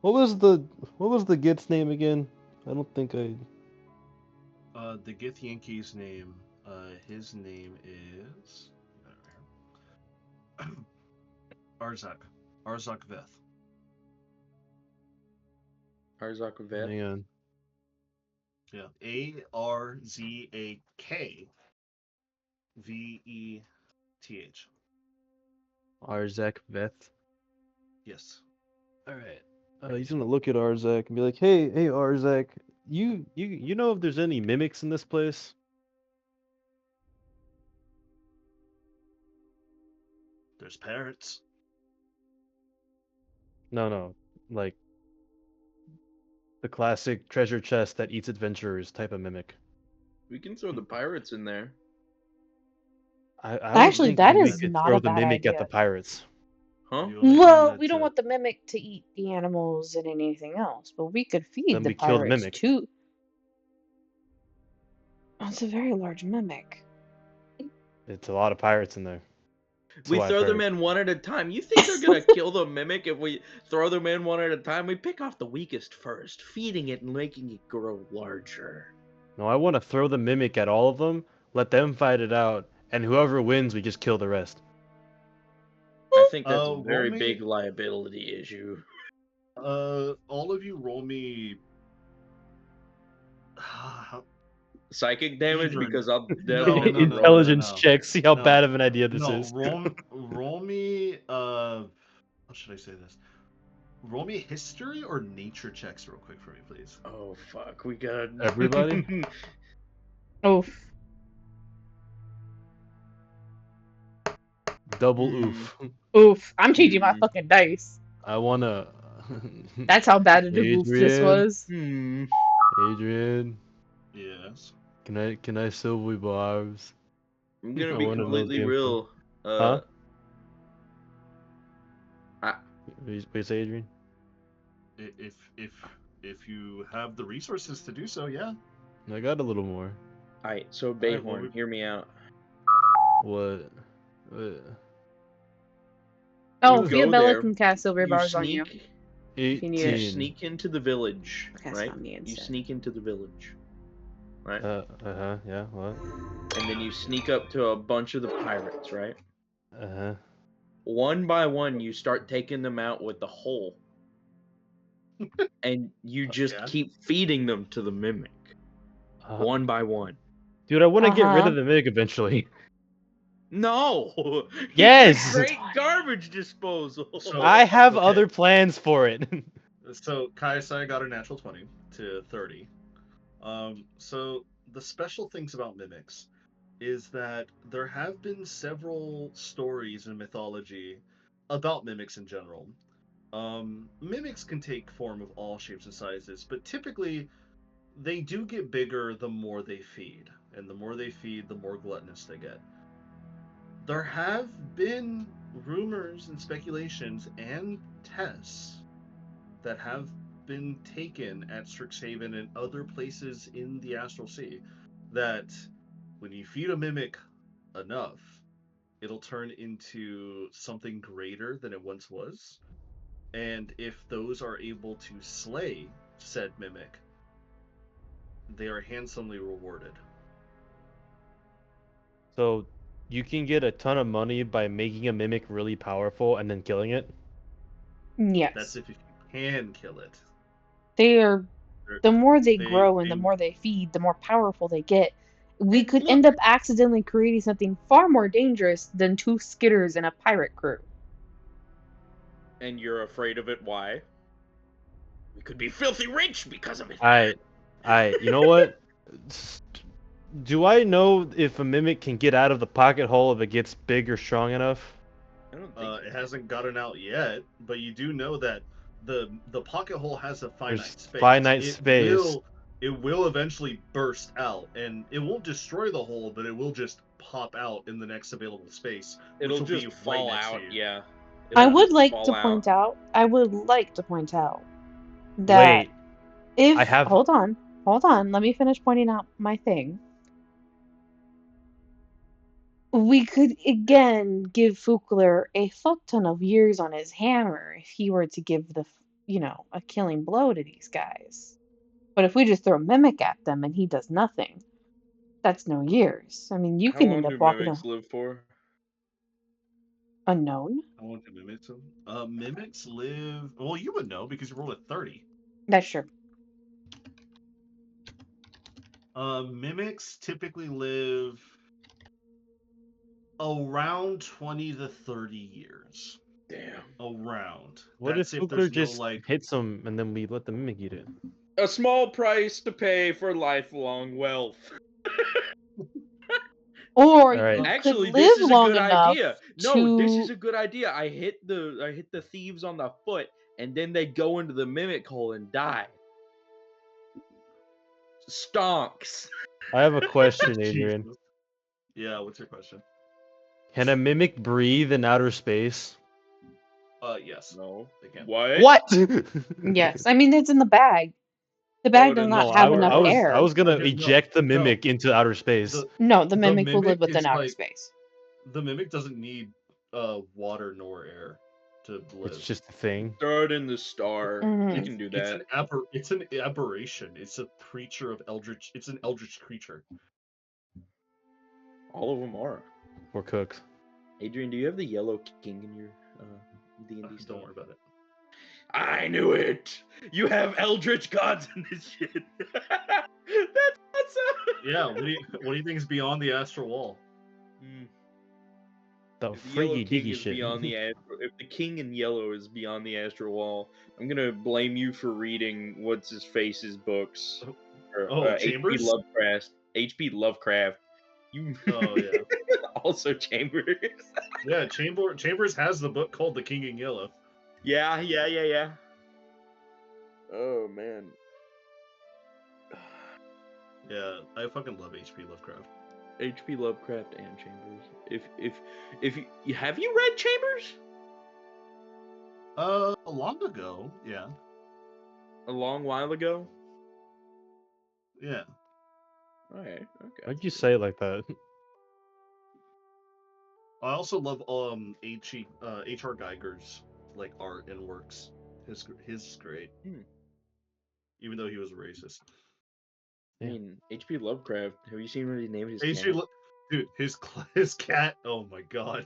What was the Git's name again? I don't think I The Githyanki's name, his name is Arzak. Arzak Veth. Arzak Vet. hang on. Yeah, Arzak Veth. Arzak Veth. Yes. Alright. He's gonna look at Arzak and be like, hey Arzak, you know if there's any mimics in this place? There's parrots. No. Like the classic treasure chest that eats adventurers type of mimic. We can throw the pirates in there. I would Actually, think that we is could not throw a the bad mimic at the idea. pirates. Huh? The only thing Well, that, we don't want the mimic to eat the animals and anything else, but we could feed Then the we kill the pirates mimic. too. Oh, it's a very large mimic. It's a lot of pirates in there. We So I've throw them heard. in one at a time. You think they're gonna kill the mimic if we throw them in one at a time? We pick off the weakest first, feeding it and making it grow larger. No, I want to throw the mimic at all of them, let them fight it out, and whoever wins, we just kill the rest. I think that's a roll very me- big liability issue. All of you roll me. Psychic damage Either- because I'll No, definitely no, no, roll. Intelligence check. See how No. bad of an idea this No, is. roll me. How should I say this? Roll me history or nature checks real quick for me, please. Oh fuck, we got Everybody? Oof. Double Hmm. oof. Oof. I'm changing my Hmm. fucking dice. I wanna. That's how bad of a oof this Adrian. was. Adrian, Yes. can I silver barbs? I'm gonna I be wanna know completely the info. real. Huh? I, Please, Adrian. If you have the resources to do so, yeah. I got a little more. Alright, so well, Bayhorn, we- hear me out. What? Oh, You Via go Bella there, can cast silver You bars on you. sneak, you need you it. 18. sneak into the village, Cast right? on me You instead. sneak into the village, right? Yeah, what? And then you sneak up to a bunch of the pirates, right? Uh-huh. One by one, you start taking them out with the hole. And you just Yeah. keep feeding them to the mimic. One by one. Dude, I want to get rid Uh-huh. of the mimic eventually. No! Yes! Great garbage disposal! So- I have okay. other plans for it. So Kaisai got a natural 20 to 30. So the special things about mimics is that there have been several stories in mythology about mimics in general. Mimics can take form of all shapes and sizes, but typically they do get bigger the more they feed, and the more they feed, the more gluttonous they get. There have been rumors and speculations and tests that have been taken at Strixhaven and other places in the Astral Sea that when you feed a mimic enough, it'll turn into something greater than it once was. And if those are able to slay said mimic, they are handsomely rewarded. So, you can get a ton of money by making a mimic really powerful and then killing it? Yes. That's if you can kill it. They are. They're- The more they they- grow and the they- more they feed, the more powerful they get. We And could look- end up accidentally creating something far more dangerous than two skitters and a pirate crew. And you're afraid of it, why? We could be filthy rich because of it. Alright, you know what? Do I know if a mimic can get out of the pocket hole if it gets big or strong enough? I don't think It hasn't gotten out yet, but you do know that the pocket hole has a finite There's space. finite space. It will eventually burst out, and it won't destroy the hole, but it will just pop out in the next available space. which it'll will be just right fall next to out, you. yeah. I It'll would just like fall to point out. I would like to point out that Wait, if I have- hold on, let me finish pointing out my thing. We could again give Fukler a fuck ton of years on his hammer if he were to give a killing blow to these guys. But if we just throw a mimic at them and he does nothing, that's no years. I mean, you How can long end up do walking mimics live for? unknown. I want to mimic them. Mimics live. Well, you would know because you rolled a 30. That's true. Mimics typically live around 20 to 30 years. Damn. Around. What That's if if Fukler there's just no like. hits him and then we let the mimic eat it? A small price to pay for lifelong wealth. Or Alright. you Actually, could this live is a long good enough idea. No, this to- is a good idea. I hit the thieves on the foot, and then they go into the mimic hole and die. Stonks. I have a question, Adrian. Jesus. Yeah, what's your question? Can a mimic breathe in outer space? Yes. No. They can. What? What? Yes, I mean it's in the bag. The bag does not No, have I enough was air. I was gonna Okay, no, eject the no. mimic into outer space. No, the the mimic will live mimic within is outer like- space. The mimic doesn't need water nor air to live. It's just a thing. Start in the star. We Mhm. can do It's that. it's an aberration. It's a creature of eldritch. It's an eldritch creature. All of them are. We're cooked. Adrian, do you have the Yellow King in your D&D Don't stuff? worry about it. I knew it! You have Eldritch gods in this shit. That's awesome! Yeah, what do you think is beyond the astral wall? The If the Yellow freaky King deaky is shit. beyond the if the King in Yellow is beyond the astral wall, I'm gonna blame you for reading what's his face's books. Or, Chambers? H.P. Lovecraft. You. Oh yeah. Also Chambers. Yeah, Chambers has the book called The King in Yellow. Yeah. Oh man. Yeah, I fucking love H.P. Lovecraft. H.P. Lovecraft and Chambers. If you have you read Chambers? Long ago, yeah. A long while ago. Yeah. Okay. Why'd you say it like that? I also love H.R. Geiger's like art and works. His is great. Even though he was a racist. I mean, H.P. Lovecraft. Have you seen what he named his H.P. cat? Dude, his cat. Oh my god.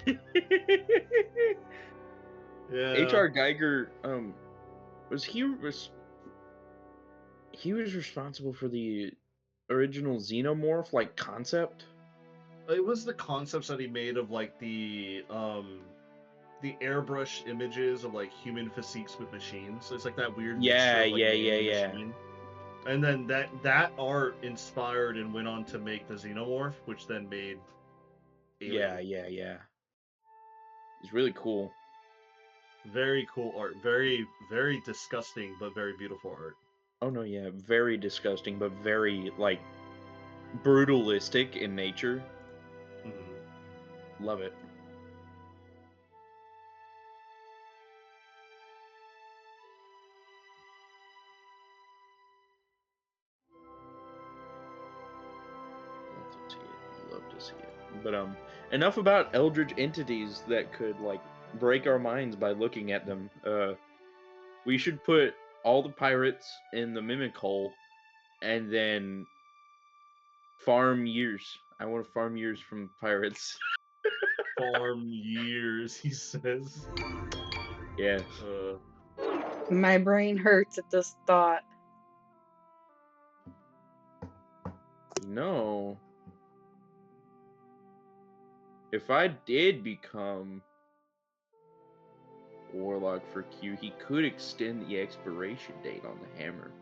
Yeah. H.R. Geiger. He was responsible for the original xenomorph like concept. It was the concepts that he made of like the airbrush images of like human physiques with machines. So it's like that weird mixture of, like, man and machine. And then that art inspired and went on to make the xenomorph, which then made Alien. Yeah. It's really cool. Very cool art. Very, very disgusting, but very beautiful art. Oh no, yeah, very disgusting, but very like brutalistic in nature. Love it. Love to see it. But enough about eldritch entities that could like break our minds by looking at them. We should put all the pirates in the mimic hole and then farm years. I want to farm years from pirates. Farm years, he says. Yeah. My brain hurts at this thought. No. If I did become Warlock for Q, he could extend the expiration date on the hammer.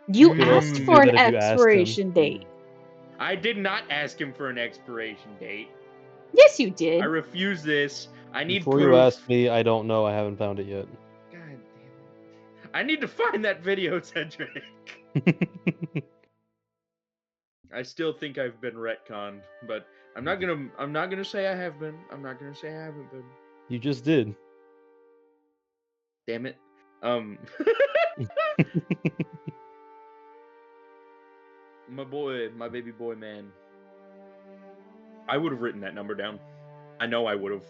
You could also asked do for that an if you asked him. expiration date. I did not ask him for an expiration date. Yes, you did. I refuse this. I need Before proof. you ask me, I don't know. I haven't found it yet. God damn it. I need to find that video, Cedric. I still think I've been retconned, but I'm not gonna say I have been. I'm not gonna say I haven't been. You just did. Damn it. My baby boy, man. I would have written that number down. I know I would have.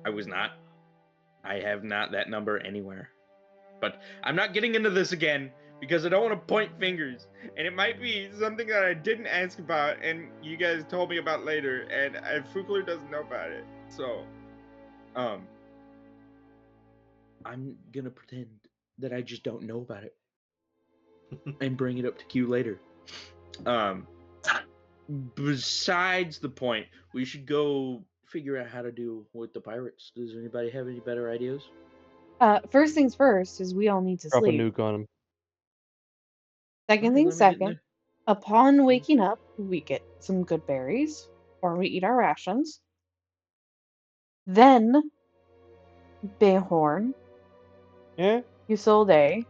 I was not. I have not that number anywhere. But I'm not getting into this again because I don't want to point fingers. And it might be something that I didn't ask about and you guys told me about later. And Fugler doesn't know about it. So, I'm going to pretend that I just don't know about it. And bring it up to Q later. Besides the point, we should go figure out how to deal with the pirates. Does anybody have any better ideas? First things first is we all need to Drop a sleep. nuke on him. Second Okay, things let me get in second, upon waking up, we get some good berries, or we eat our rations. Then, Bayhorn, Yeah. Usolde,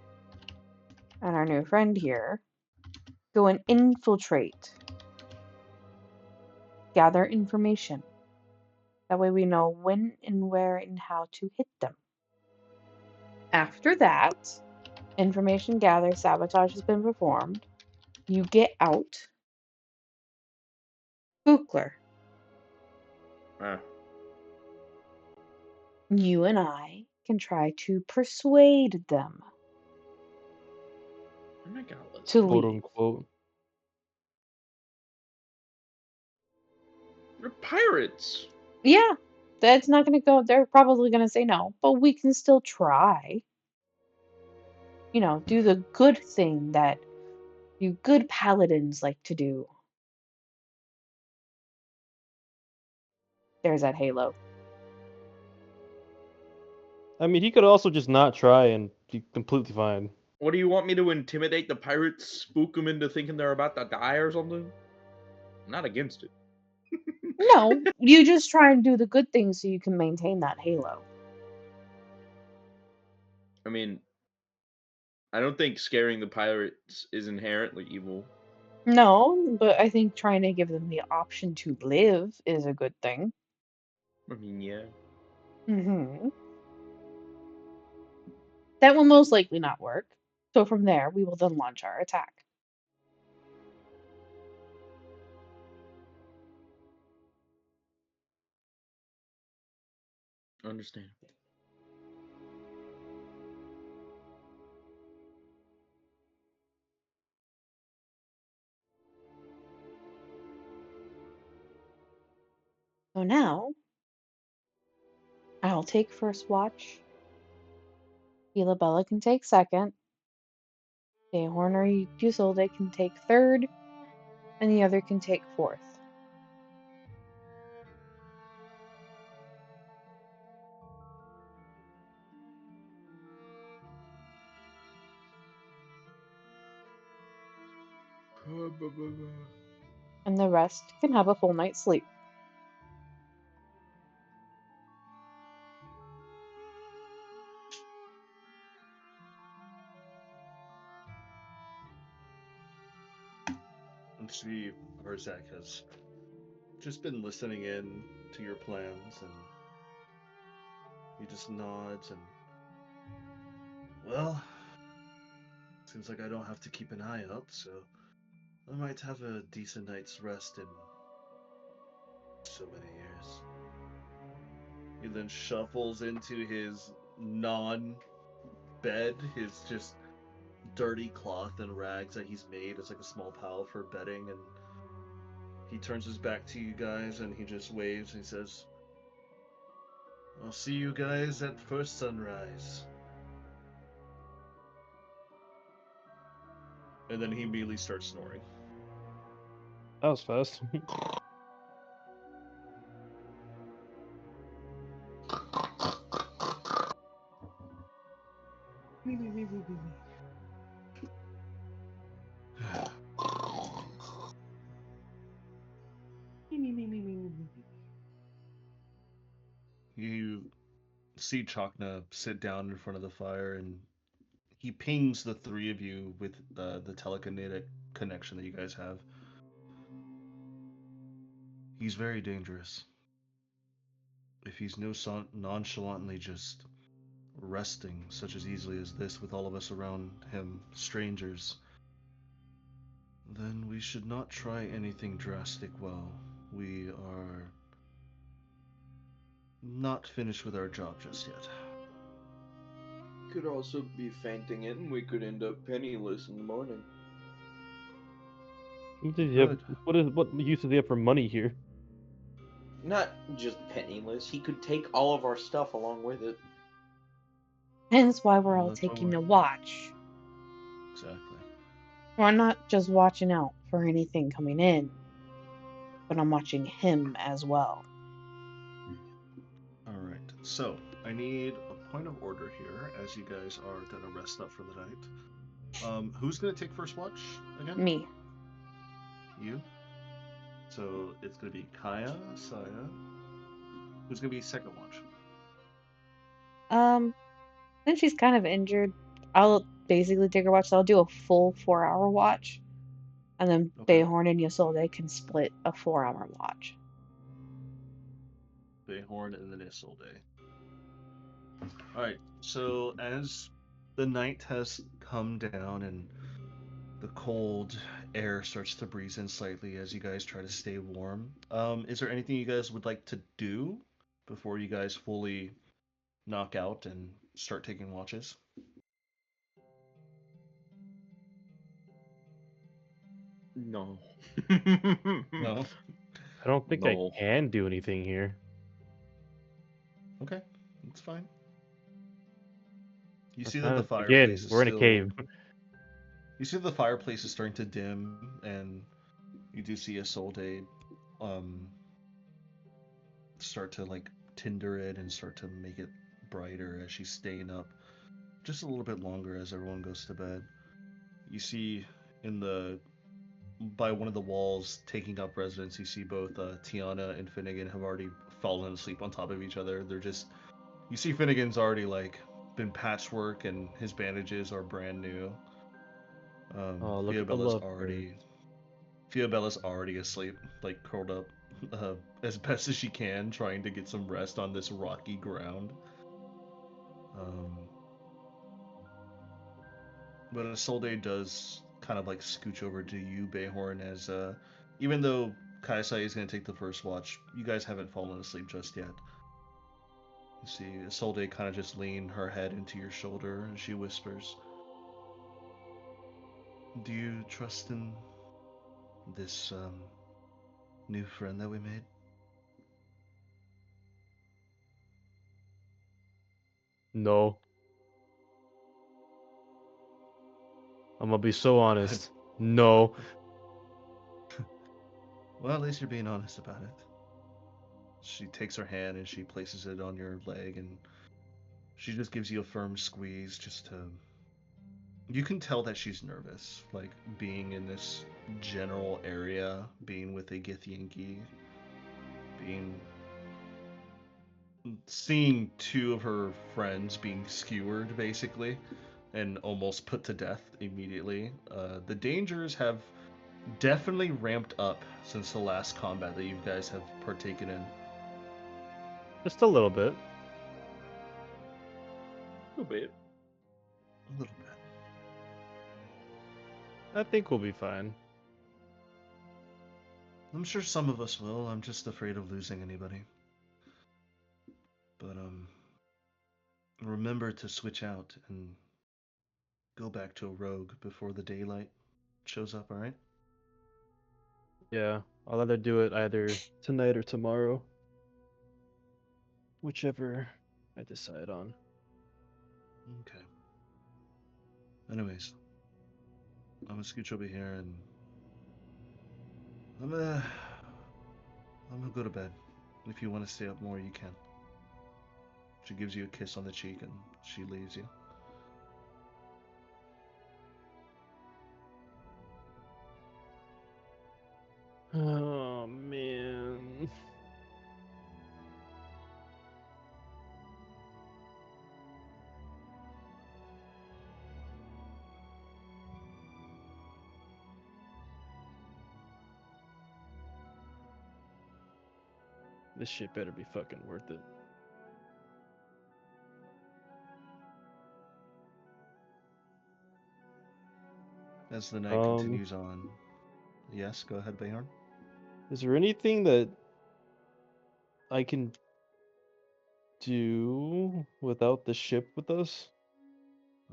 and our new friend here go and infiltrate. Gather information. That way we know when and where and how to hit them. After that, information gathered, sabotage has been performed. You get out. Buchler. You and I can try to persuade them Oh my god, let's to go. Quote leave. unquote. We're pirates. Yeah, that's not going to go. They're probably going to say no, but we can still try. You know, do the good thing that you good paladins like to do. There's that halo. I mean, he could also just not try and be completely fine. What do you want me to intimidate the pirates, spook them into thinking they're about to die or something? I'm not against it. No, you just try and do the good things so you can maintain that halo. I mean, I don't think scaring the pirates is inherently evil. No, but I think trying to give them the option to live is a good thing. I mean, yeah. Hmm. That will most likely not work. So from there, we will then launch our attack. Understand. So now, I'll take first watch. Bella can take second. Dayhorn or Usolde can take third, and the other can take fourth. And the rest can have a full night's sleep. And see, Arzak has just been listening in to your plans, and he just nods and, well, seems like I don't have to keep an eye out, so I might have a decent night's rest in so many years. He then shuffles into his non-bed, his just dirty cloth and rags that he's made as like a small pile for bedding, and he turns his back to you guys and he just waves and he says, I'll see you guys at first sunrise. And then he immediately starts snoring. That was fast. You see Chakna sit down in front of the fire and he pings the three of you with the telekinetic connection that you guys have. He's very dangerous. If he's nonchalantly just resting such as easily as this with all of us around him, strangers, then we should not try anything drastic while we are not finished with our job just yet. Could also be fainting it, and we could end up penniless in the morning. What use does he have for money here? Not just penniless. He could take all of our stuff along with it. Hence why we're all That's why taking we're- a watch. Exactly. We're not just watching out for anything coming in, but I'm watching him as well. Alright, so I need a point of order here as you guys are gonna rest up for the night. Who's gonna take first watch again? Me. You. So it's gonna be Kaya, Saya. Who's gonna be second watch? Since she's kind of injured, I'll basically take her watch. So I'll do a full 4-hour watch. And then Okay. Bayhorn and Yosolde can split a 4-hour watch. Bayhorn and then Isolde. Alright, so as the night has come down and the cold air starts to breeze in slightly as you guys try to stay warm, is there anything you guys would like to do before you guys fully knock out and start taking watches? No. No. I don't think No. I can do anything here. Okay, that's fine. You We're see that kind the of- fireplace again, is we're in a still. cave. You see the fireplace is starting to dim, and you do see Isolde start to like tinder it and start to make it brighter as she's staying up just a little bit longer as everyone goes to bed. You see in the by one of the walls taking up residence, you see both Tiana and Finnegan have already fallen asleep on top of each other. They're just you see Finnegan's already like been patchwork and his bandages are brand new. Oh, look at the love Fiobella's already asleep, like curled up as best as she can, trying to get some rest on this rocky ground. But Isolde does kind of like scooch over to you, Bayhorn, as even though Kaisai is going to take the first watch, you guys haven't fallen asleep just yet. You see Isolde kind of just lean her head into your shoulder and she whispers, "Do you trust in this new friend that we made?" No. I'm gonna be so honest. No. Well, at least you're being honest about it. She takes her hand and she places it on your leg and she just gives you a firm squeeze just to. You can tell that she's nervous, like being in this general area, being with a Githyanki, being. Seeing two of her friends being skewered, basically, and almost put to death immediately. The dangers have definitely ramped up since the last combat that you guys have partaken in. Just a little bit. A little bit. A little bit. I think we'll be fine. I'm sure some of us will. I'm just afraid of losing anybody. But remember to switch out and go back to a rogue before the daylight shows up, all right? Yeah, I'll either do it either tonight or tomorrow. Whichever I decide on. Okay. Anyways, I'm gonna scooch over here and I'm gonna go to bed. If you want to stay up more, you can. She gives you a kiss on the cheek and she leaves you. Oh man. This shit better be fucking worth it. As the night continues on. Yes, go ahead, Bayhorn. Is there anything that I can do without the ship with us?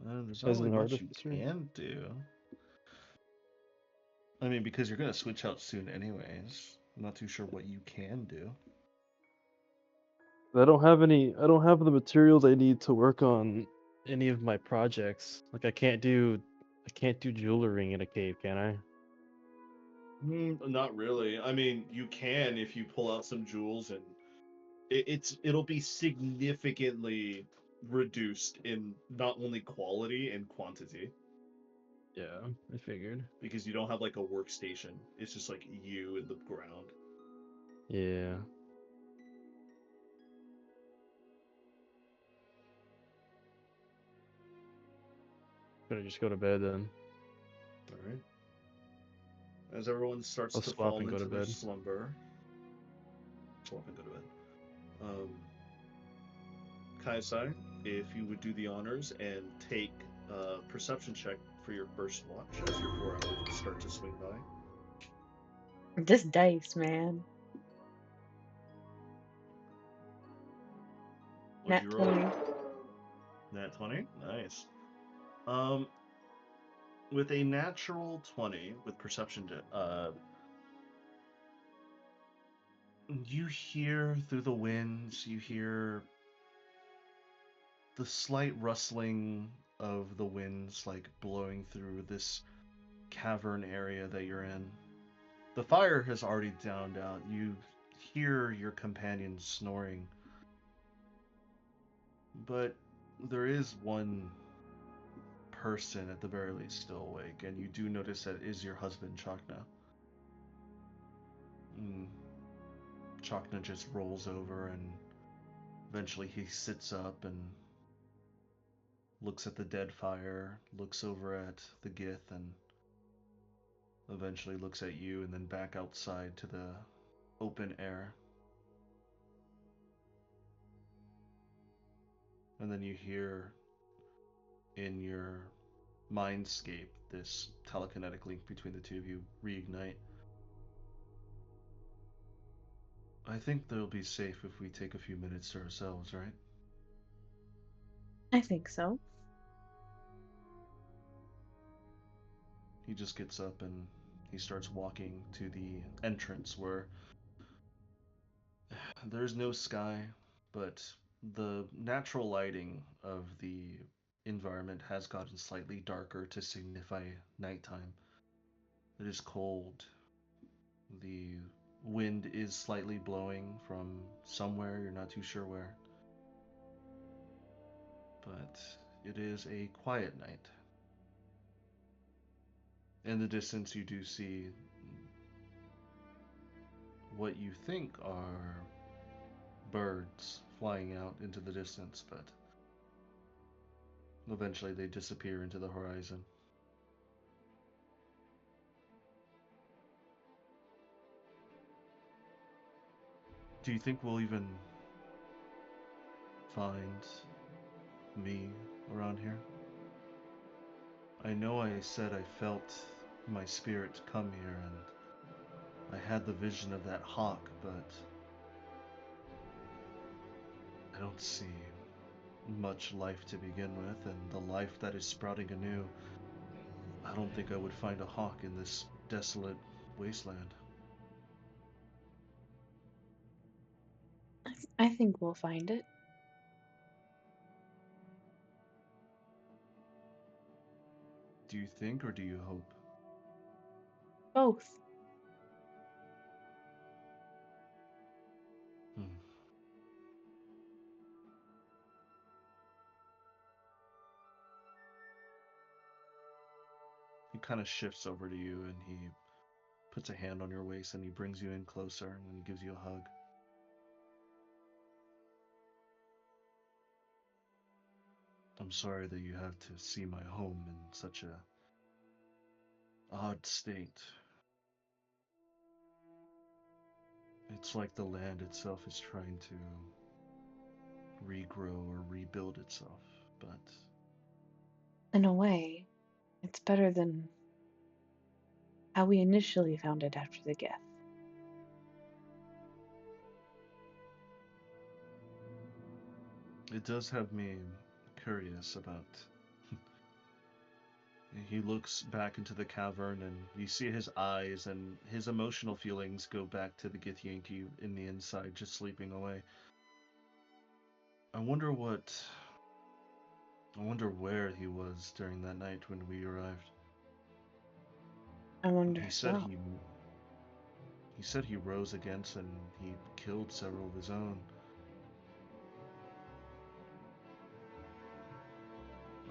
There's not As really an much you artificer? can do. I mean, because you're gonna switch out soon anyways. I'm not too sure what you can do. I don't have the materials I need to work on any of my projects. Like I can't do jewelry in a cave, can I? Not really. I mean, you can if you pull out some jewels, and it'll be significantly reduced in not only quality and quantity Yeah, I figured. because you don't have like a workstation. It's just like you in the ground. Yeah. Gonna just go to bed then. All right. As everyone starts I'll to swap fall and go into to their bed. slumber, swap and go to bed. Kaisai, if you would do the honors and take a perception check for your first watch as your 4 hours start to swing by. This dice, man. What'd Nat you roll? 20. Nat 20? Nice. With a natural 20 with perception, you hear through the winds, you hear the slight rustling of the winds like blowing through this cavern area that you're in. The fire has already downed out. You hear your companions snoring. But there is one person at the very least still awake, and you do notice that it is your husband, Chakna. Chakna just rolls over and eventually he sits up and looks at the dead fire, looks over at the Gith, and eventually looks at you and then back outside to the open air. And then you hear in your mindscape this telekinetic link between the two of you reignite. I think they'll be safe if we take a few minutes to ourselves, right? I think so. He just gets up and he starts walking to the entrance where there's no sky, but the natural lighting of the environment has gotten slightly darker to signify nighttime. It is cold. The wind is slightly blowing from somewhere, you're not too sure where. But it is a quiet night. In the distance, you do see what you think are birds flying out into the distance, but eventually they disappear into the horizon. Do you think we'll even find me around here? I know I said I felt my spirit come here and I had the vision of that hawk, but I don't see much life to begin with, and the life that is sprouting anew, I don't think I would find a hawk in this desolate wasteland. I think we'll find it. Do you think, or do you hope? Both. Hmm. He kind of shifts over to you and he puts a hand on your waist and he brings you in closer and then he gives you a hug. I'm sorry that you have to see my home in such a odd state. It's like the land itself is trying to regrow or rebuild itself, but In a way, it's better than how we initially found it after the gift. it does have me curious about. He looks back into the cavern and you see his eyes and his emotional feelings go back to the Githyanki in the inside just sleeping away. I wonder where he was during that night when we arrived. I wonder He as said well. he said he rose against and he killed several of his own.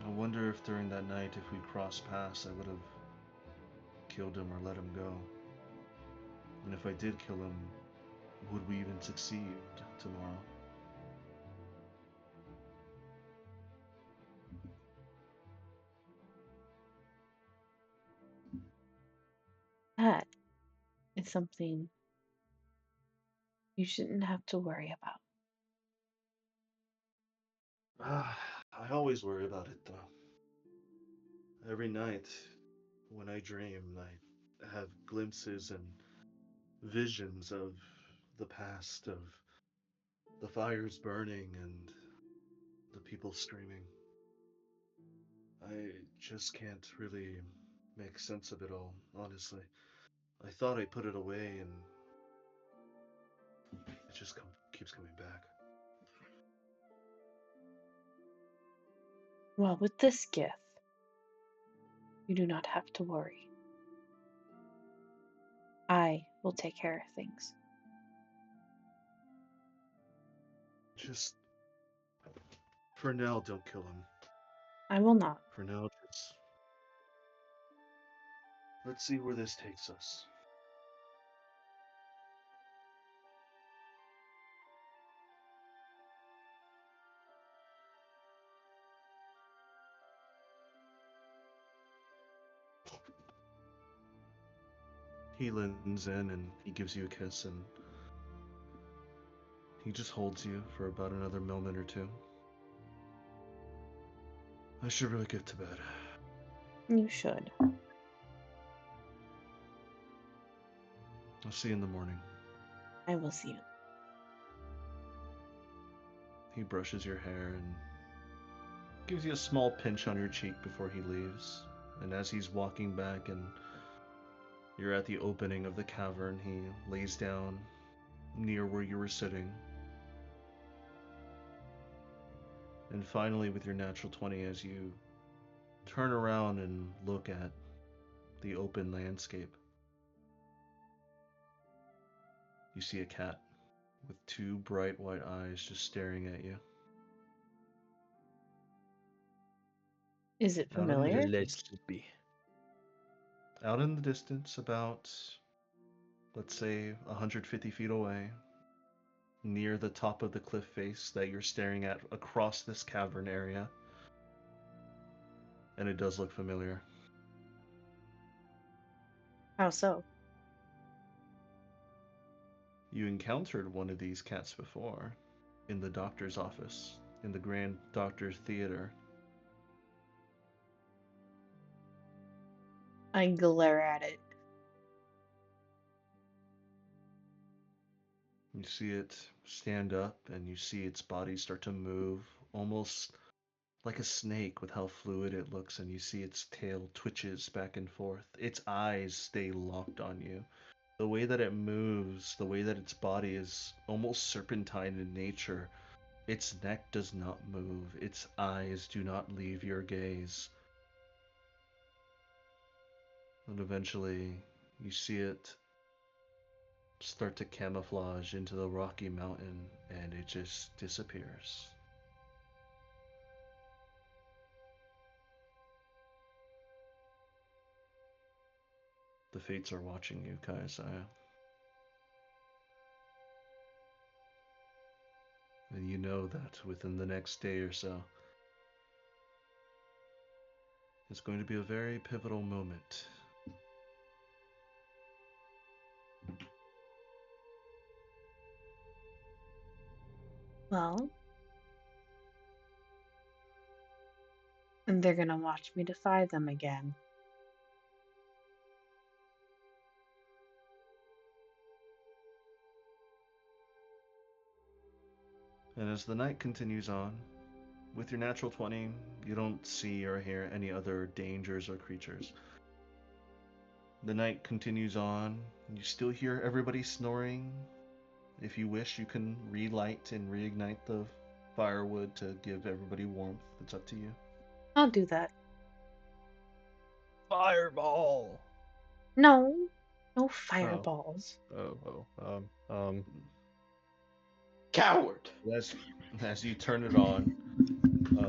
I wonder if during that night, if we crossed paths, I would have killed him or let him go. And if I did kill him, would we even succeed tomorrow? That is something you shouldn't have to worry about. I always worry about it though. Every night when I dream, I have glimpses and visions of the past, of the fires burning and the people screaming. I just can't really make sense of it all, honestly. I thought I put it away and it just keeps coming back. Well, with this gift, you do not have to worry. I will take care of things. Just, for now, don't kill him. I will not. For now, just... Let's see where this takes us. He leans in and he gives you a kiss and he just holds you for about another moment or two. I should really get to bed. You should. I'll see you in the morning. I will see you. He brushes your hair and gives you a small pinch on your cheek before he leaves. And as he's walking back and you're at the opening of the cavern, he lays down near where you were sitting. And finally, with your natural 20, as you turn around and look at the open landscape, you see a cat with two bright white eyes just staring at you. Is it Out in the familiar? distance- Out in the distance, about, let's say, 150 feet away, near the top of the cliff face that you're staring at across this cavern area. And it does look familiar. How so? You encountered one of these cats before, in the doctor's office, in the Grand Doctor's Theater. I glare at it. You see it stand up, and you see its body start to move, almost like a snake with how fluid it looks, and you see its tail twitches back and forth. Its eyes stay locked on you. The way that it moves, the way that its body is almost serpentine in nature, its neck does not move, its eyes do not leave your gaze. And eventually, you see it start to camouflage into the rocky mountain, and it just disappears. The fates are watching you, Kaiasaya. And you know that within the next day or so, it's going to be a very pivotal moment. Well, and they're gonna watch me defy them again. And as the night continues on, with your natural 20, you don't see or hear any other dangers or creatures. The night continues on. You still hear everybody snoring. If you wish, you can relight and reignite the firewood to give everybody warmth. It's up to you. I'll do that. Fireball. No, no fireballs. Coward! As you turn it on,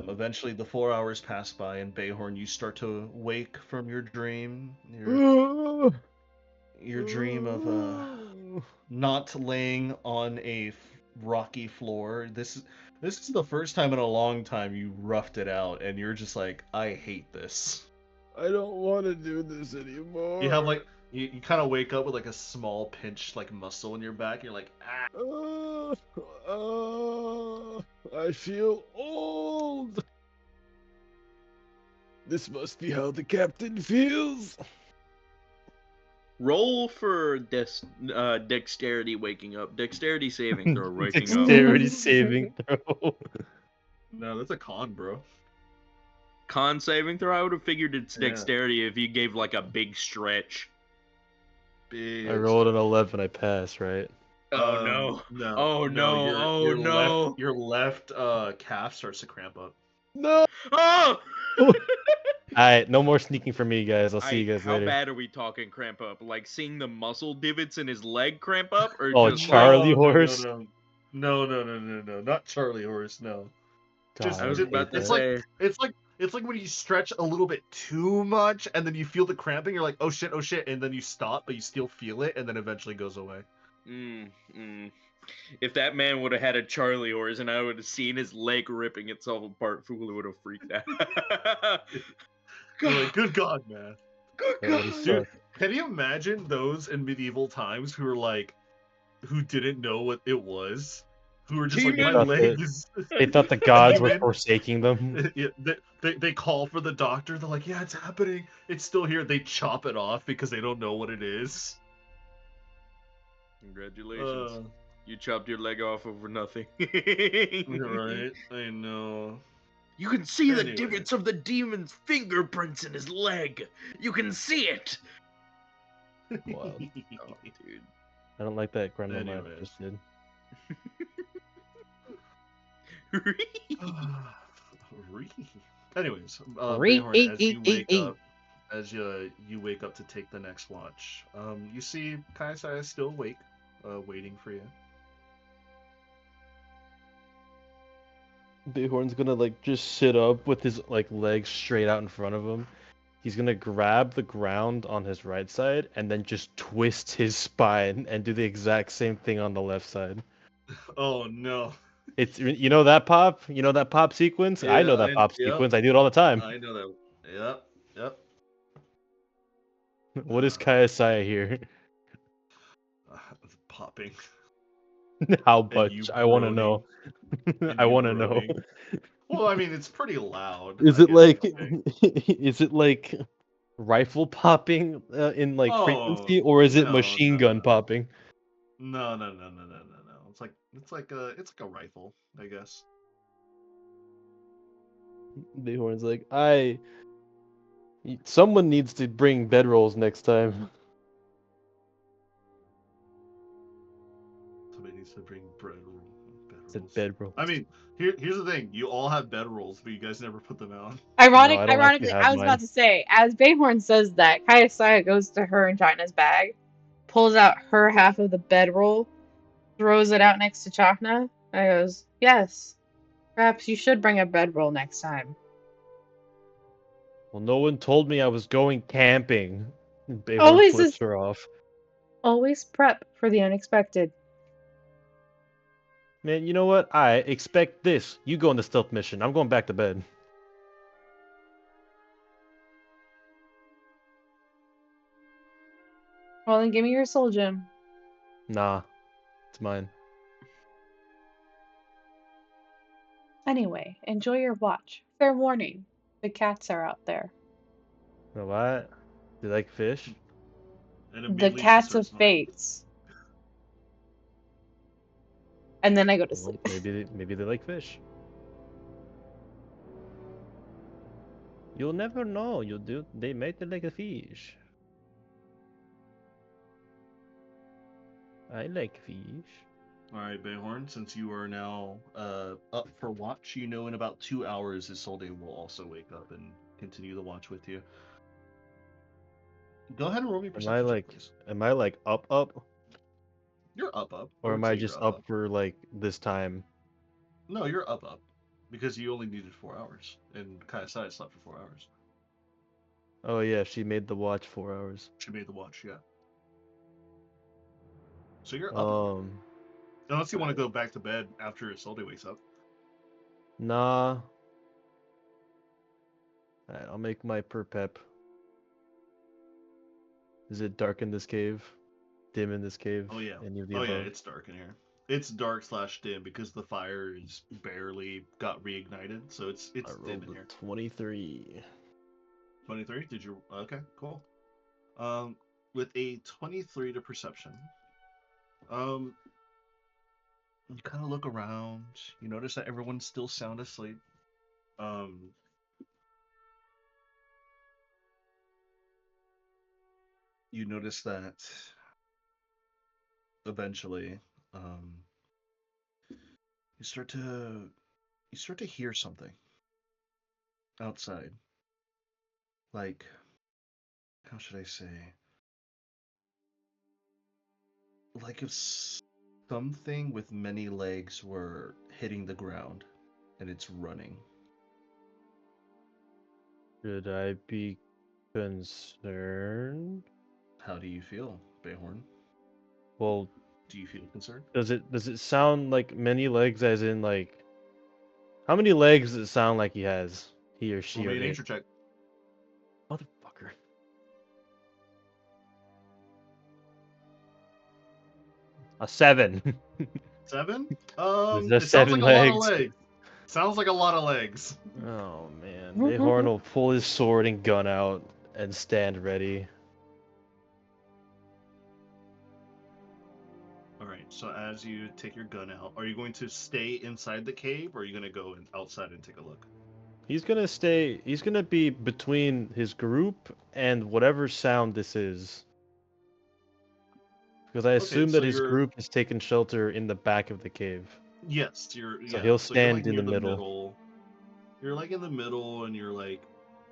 eventually the 4 hours pass by, and Bayhorn, you start to wake from your dream. Your dream of not laying on a rocky floor. This is the first time in a long time you roughed it out, and you're just like, I hate this. I don't want to do this anymore. You have like you kind of wake up with like a small pinched like muscle in your back. And you're like, I feel old. This must be how the captain feels. Roll for dexterity waking up. Dexterity saving throw waking up. Dexterity saving throw. No, that's a con, bro. Con saving throw. I would have figured it's Yeah. dexterity if you gave like a big stretch. Big I rolled an stretch. 11. I passed, right? Oh no! No, Oh no! Oh no! your left calf starts to cramp up. No. Oh! All right, no more sneaking for me, guys. I'll see you guys How later. bad are we talking cramp up? Like seeing the muscle divots in his leg cramp up, or Oh, just Charlie like horse. No, not Charlie horse. No. God, I was I about hate to that. say. It's like when you stretch a little bit too much and then you feel the cramping. You're like, oh shit, and then you stop, but you still feel it, and then eventually goes away. If that man would have had a Charlie horse and I would have seen his leg ripping itself apart, Fulu would have freaked out. You're like, good God, man. Good That would've God. Dude, sucked. can you imagine those in medieval times who were like, who didn't know what it was? Who were just like, They my thought that legs. they thought the gods were Demon. forsaking them. Yeah, they call for the doctor. They're like, yeah, it's happening. It's still here. They chop it off because they don't know what it is. Congratulations. You chopped your leg off over nothing. Right? I know. You can see the Anyway. divots of the demon's fingerprints in his leg. You can see it. Wild. Oh, dude. I don't like that Grandma Anyways. just did. Anyways, Re- Bayhorn, as you wake up to take the next watch, you see Kaisai is still awake, waiting for you. Bighorn's gonna like just sit up with his like legs straight out in front of him. He's gonna grab the ground on his right side and then just twist his spine and do the exact same thing on the left side. Oh no! It's you know that pop? You know that pop sequence? I know that pop sequence. I do it all the time. I know that. Yep. What is Kayasaya here? Popping. How And you much? I want to groaning. know. And I you want to know. groaning. Well, I mean, it's pretty loud. Is I it guess, like in a way. is it like rifle popping in like Oh, frequency, or is it no, machine no, gun no. popping? No. It's like a rifle, I guess. Bighorn's like, someone needs to bring bedrolls next time. Somebody needs to bring Said bedrolls. bedrolls. I mean, here's the thing: you all have bedrolls, but you guys never put them out. No, I don't actually Ironically, have I was mine. about to say, as Bayhorn says that, Kayasaya goes to her and China's bag, pulls out her half of the bedroll, throws it out next to Chakna, and goes, yes, perhaps you should bring a bedroll next time. Well, no one told me I was going camping. Bighorn Always flips is- her off. Always prep for the unexpected. Man, you know what? I expect this. You go on the stealth mission. I'm going back to bed. Well, then give me your soul gem. Nah, it's mine. Anyway, enjoy your watch. Fair warning, the cats are out there. You know what? Do you like fish? And The immediately she cats of starts smiling. fates. And then I go to Well, sleep. maybe they like fish. You'll never know. They might like a fish. I like fish. All right, Bayhorn. Since you are now up for watch, you know in about 2 hours Isolde will also wake up and continue the watch with you. Go ahead and roll me a perception check, please. Am I like up? You're up. Or I am would I say just you're up for like this time? No, you're up. Because you only needed 4 hours, and Kayasai slept for 4 hours. Oh yeah, she made the watch 4 hours. She made the watch, yeah. So you're up. Unless you want to go back to bed after Isolde wakes up. Nah. Alright, I'll make my perpep. Is it dark in this cave? Dim in this cave? Oh yeah. Any of the Oh above? yeah, it's dark in here. It's dark / dim because the fire is barely got reignited, so it's I dim rolled in a here. 23. 23? Did you? Okay, cool. With a 23 to perception, You kind of look around. You notice that everyone's still sound asleep. You notice that eventually, you start to hear something outside. Like, how should I say? Like if something with many legs were hitting the ground and it's running. Should I be concerned? How do you feel, Bayhorn? Well, Do you feel concerned? does it sound like many legs as in like how many legs does it sound like he has? He or she Roll or me a it? nature check. Motherfucker. A 7. 7? Is that It sounds like 7 a lot of legs? legs. Sounds like a lot of legs. Oh man. Bayhorn will pull his sword and gun out and stand ready. All right. So as you take your gun out, are you going to stay inside the cave, or are you going to go outside and take a look? He's gonna be between his group and whatever sound this is. Because I assume so that his you're group has taken shelter in the back of the cave. yes, So he'll So you're like stand in near the the middle. middle. You're like in the middle, and you're like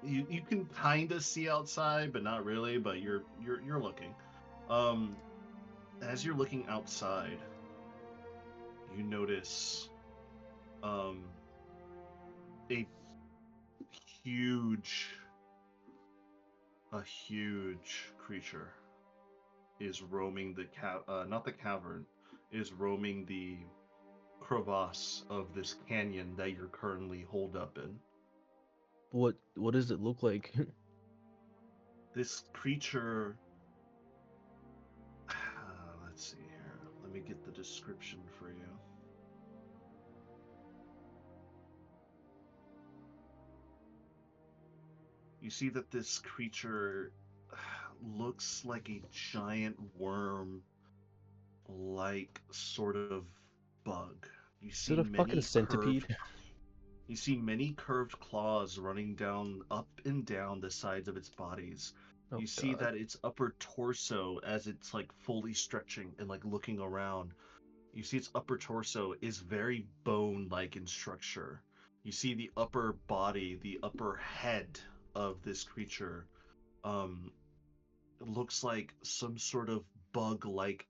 you can kind of see outside, but not really. But you're looking. As you're looking outside, you notice a huge a huge creature is roaming the not the cavern, is roaming the crevasse of this canyon that you're currently holed up in. What does it look like? This creature, let's see here. Let me get the description for you. You see that this creature looks like a giant worm, like sort of bug. You Is it see a fucking many centipede? you see many curved claws running down up and down the sides of its bodies. Oh, You see God. that its upper torso, as it's like fully stretching and like looking around, you see its upper torso is very bone-like in structure. You see the upper body, the upper head of this creature, um, looks like some sort of bug-like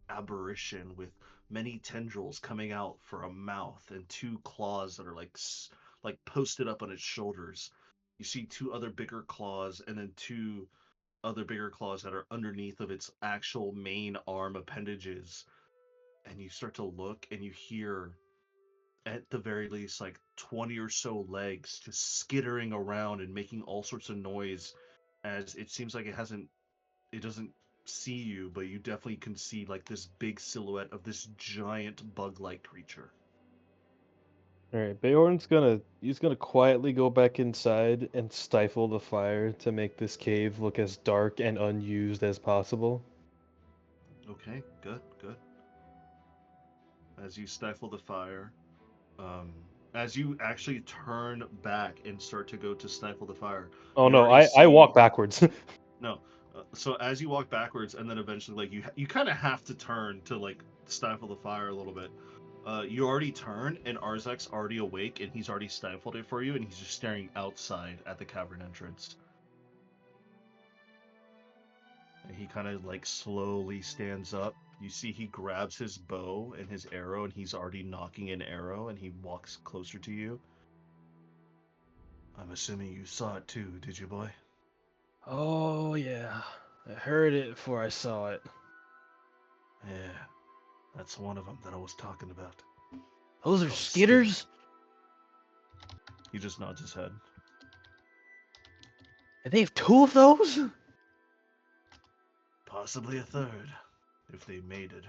aberration with many tendrils coming out for a mouth and two claws that are like posted up on its shoulders. You see two other bigger claws and then two other bigger claws that are underneath of its actual main arm appendages. And you start to look and you hear at the very least like 20 or so legs just skittering around and making all sorts of noise as it seems like it doesn't see you, but you definitely can see like this big silhouette of this giant bug-like creature. Alright, he's gonna quietly go back inside and stifle the fire to make this cave look as dark and unused as possible. Okay, good, good. As you stifle the fire, um, as you actually turn back and start to go to stifle the fire, Oh you no, already I see walk backwards. no. So as you walk backwards, and then eventually, like you kind of have to turn to like stifle the fire a little bit. You already turn, and Arzak's already awake, and he's already stifled it for you, and he's just staring outside at the cavern entrance. And he kind of like slowly stands up. You see he grabs his bow and his arrow, and he's already knocking an arrow, and he walks closer to you. I'm assuming you saw it too, did you, boy? Oh yeah, I heard it before I saw it. Yeah, that's one of them that I was talking about. Those are Called a skitter. skitters? He just nods his head. And they have 2 of those? Possibly a third, if they mated.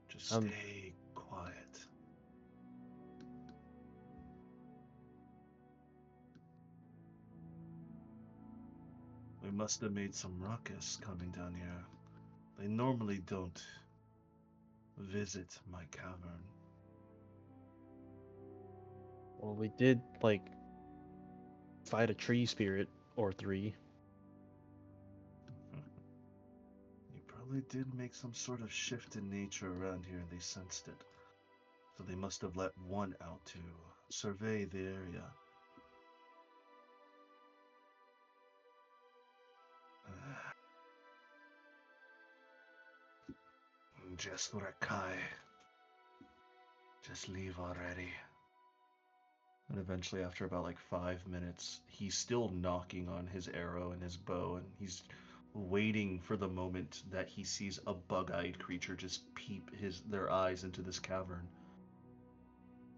Just stay quiet. We must have made some ruckus coming down here. They normally don't visit my cavern. Well, we did, like, fight a tree spirit or three. You probably did make some sort of shift in nature around here and they sensed it. So they must have let one out to survey the area. Just Rakai. Just leave already. And eventually, after about like 5 minutes, he's still knocking on his arrow and his bow, and he's waiting for the moment that he sees a bug-eyed creature just peep their eyes into this cavern.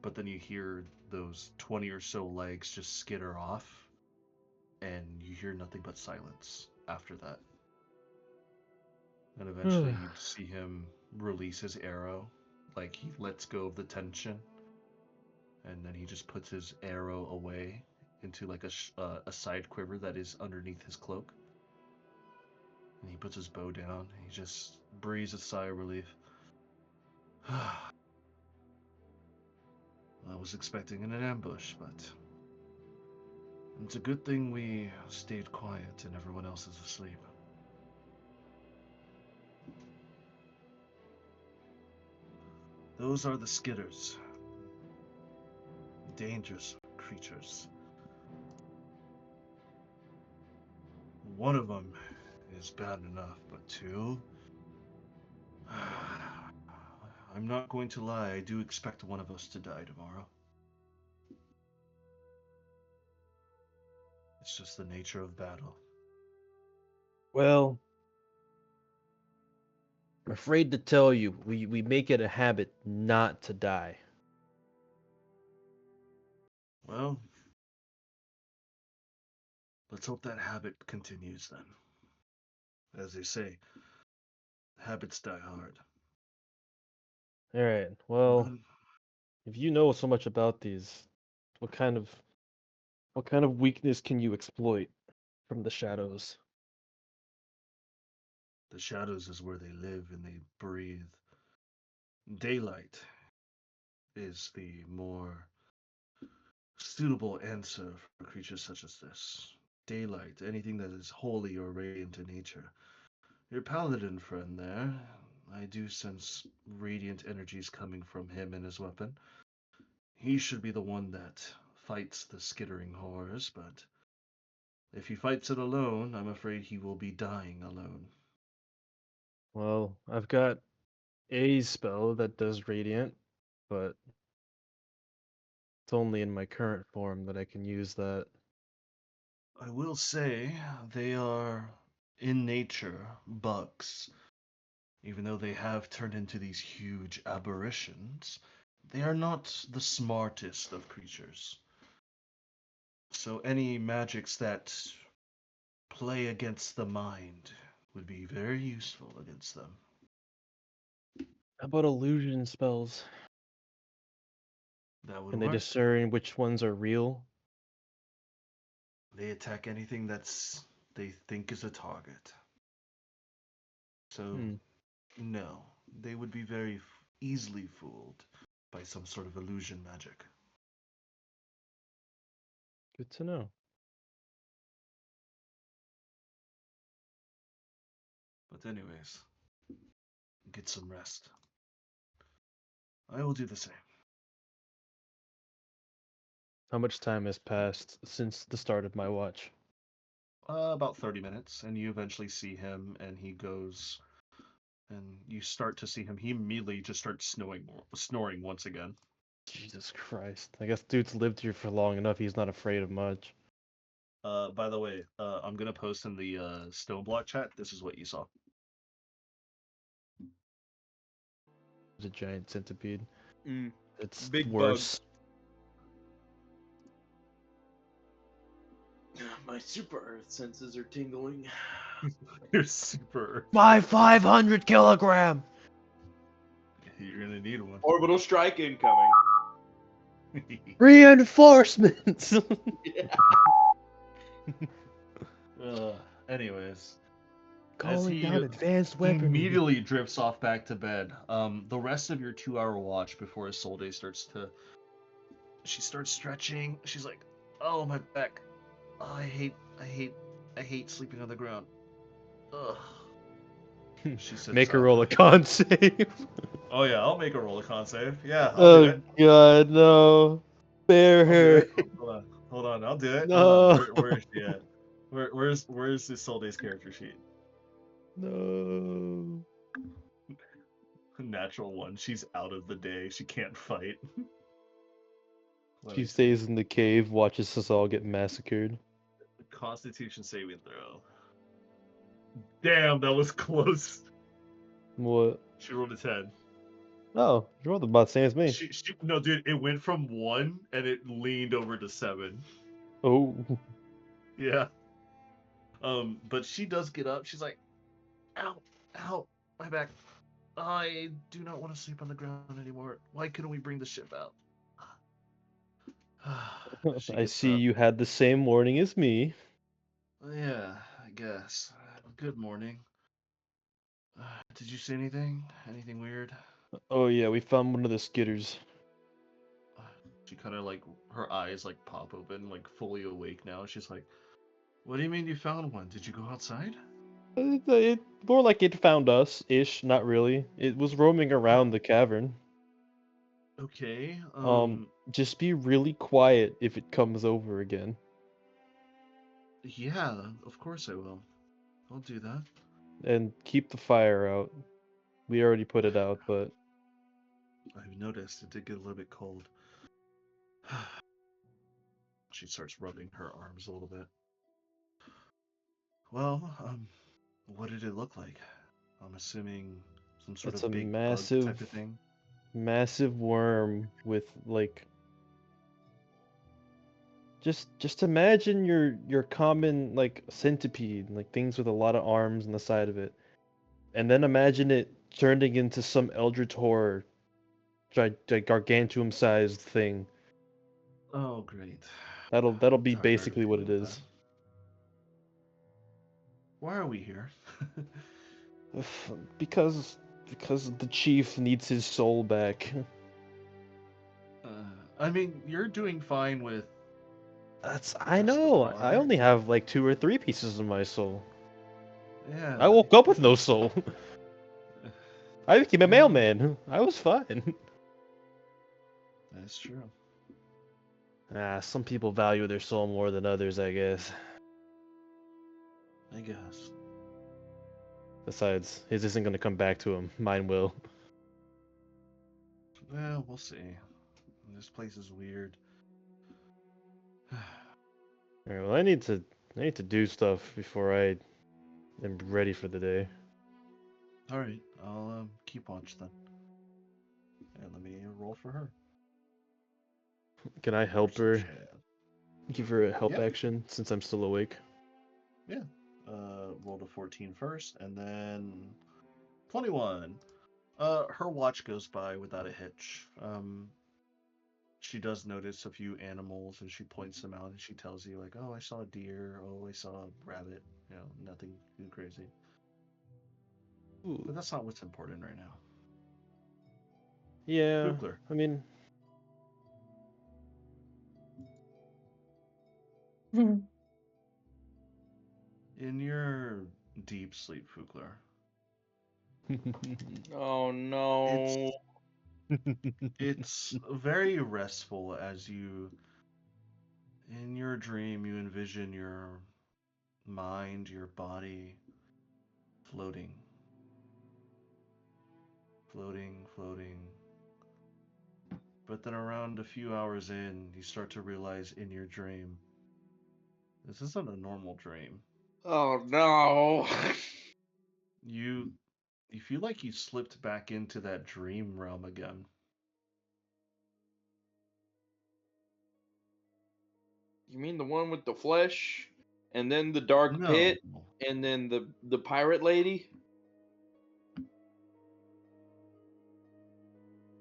But then you hear those 20 or so legs just skitter off, and you hear nothing but silence after that. And eventually you see him release his arrow, like he lets go of the tension, and then he just puts his arrow away into like a side quiver that is underneath his cloak. And he puts his bow down, and he just breathes a sigh of relief. I was expecting an ambush, but it's a good thing we stayed quiet and everyone else is asleep. Those are the skitters. Dangerous creatures. One of them is bad enough, but two? I'm not going to lie, I do expect one of us to die tomorrow. It's just the nature of battle. Well, I'm afraid to tell you, we make it a habit not to die. Well, let's hope that habit continues then. As they say, habits die hard. All right. Well, But if you know so much about these, what kind of weakness can you exploit from the shadows? the shadows is where they live and they breathe. Daylight is the more suitable answer for creatures such as this. Daylight, anything that is holy or radiant in nature. Your paladin friend there, I do sense radiant energies coming from him and his weapon. He should be the one that fights the skittering horrors, but if he fights it alone, I'm afraid he will be dying alone. Well, I've got a spell that does radiant, but it's only in my current form that I can use that. I will say they are, in nature, bugs. Even though they have turned into these huge aberrations, they are not the smartest of creatures. So any magics that play against the mind would be very useful against them. How about illusion spells? That would Can they work. discern which ones are real? They attack anything they think is a target. So, no, they would be very easily fooled by some sort of illusion magic. Good to know. But anyways, get some rest. I will do the same. How much time has passed since the start of my watch? About 30 minutes, and you eventually see him, and he goes, and you start to see him. He immediately just starts snoring once again. Jesus Christ. I guess dude's lived here for long enough, he's not afraid of much. By the way, I'm gonna post in the stone block chat. This is what you saw. It's a giant centipede. It's Big worse. My super earth senses are tingling. You're super. 500 kilogram! You're gonna need one. Orbital strike incoming. Reinforcements! Yeah. Anyways, Calling down advanced weaponry. immediately drifts off back to bed. The rest of your 2-hour watch before his soul day she starts stretching. She's like, "Oh, my back. Oh, I hate sleeping on the ground. Ugh." She sits Make her up. roll a con save. Oh yeah, I'll make a roll a con save. Yeah, I'll do it. God, no. Spare I'll do her. it. Hold on, I'll do it. Hold No. on. Where is she at? Where's this Soul Days character sheet? No. Natural 1. She's out of the day. She can't fight. Let She me see. stays in the cave, watches us all get massacred. Constitution saving throw. Damn, that was close. What? She rolled a 10. Oh, you rolled about the same as me. No, dude, it went from 1 and it leaned over to 7. Oh. Yeah. But she does get up. She's like, ow, my back. I do not want to sleep on the ground anymore. Why couldn't we bring the ship out? She I gets see up. you had the same morning as me. Yeah, I guess. Good morning. Did you see anything? Anything weird? Oh yeah, we found one of the skitters. She kind of like, her eyes like pop open, like fully awake now. She's like, "What do you mean you found one? Did you go outside?" It more like it found us ish, not really. It was roaming around the cavern. Okay. Just be really quiet if it comes over again. Yeah, of course I will. I'll do that. And keep the fire out. We already put it out, but I've noticed it did get a little bit cold. She starts rubbing her arms a little bit. Well, what did it look like? I'm assuming some sort it's of a big bug massive, type of thing. massive worm with like. Just imagine your common like centipede, like things with a lot of arms on the side of it, and then imagine it turning into some eldritch horror, gargantuan-sized thing. Oh, great. That'll I'm be tired of basically what it dealing with is. that. Why are we here? Because the chief needs his soul back. I mean, you're doing fine with I just the know. I water. only have like 2 or 3 pieces of my soul. Yeah. I woke up with no soul. I became a Yeah. mailman. I was fine. That's true. Some people value their soul more than others, I guess. I guess. Besides, his isn't gonna come back to him. Mine will. Well, we'll see. This place is weird. Alright, well, I need to do stuff before I am ready for the day. All right, I'll keep watch then. And let me roll for her. Can I help her? Give her a help Yeah. action since I'm still awake. Yeah. Rolled a 14 first, and then 21. Her watch goes by without a hitch. She does notice a few animals, and she points them out, and she tells you like, "Oh, I saw a deer. Oh, I saw a rabbit. You know, nothing too crazy." Ooh. But that's not what's important right now. Yeah, Kugler. I mean, In your deep sleep, Fugler, Oh no. it's very restful as you, in your dream, you envision your mind, your body floating. Floating. But then around a few hours in, you start to realize in your dream, this isn't a normal dream. Oh no. You feel like you slipped back into that dream realm again. You mean the one with the flesh, and then the dark No. pit, and then the pirate lady?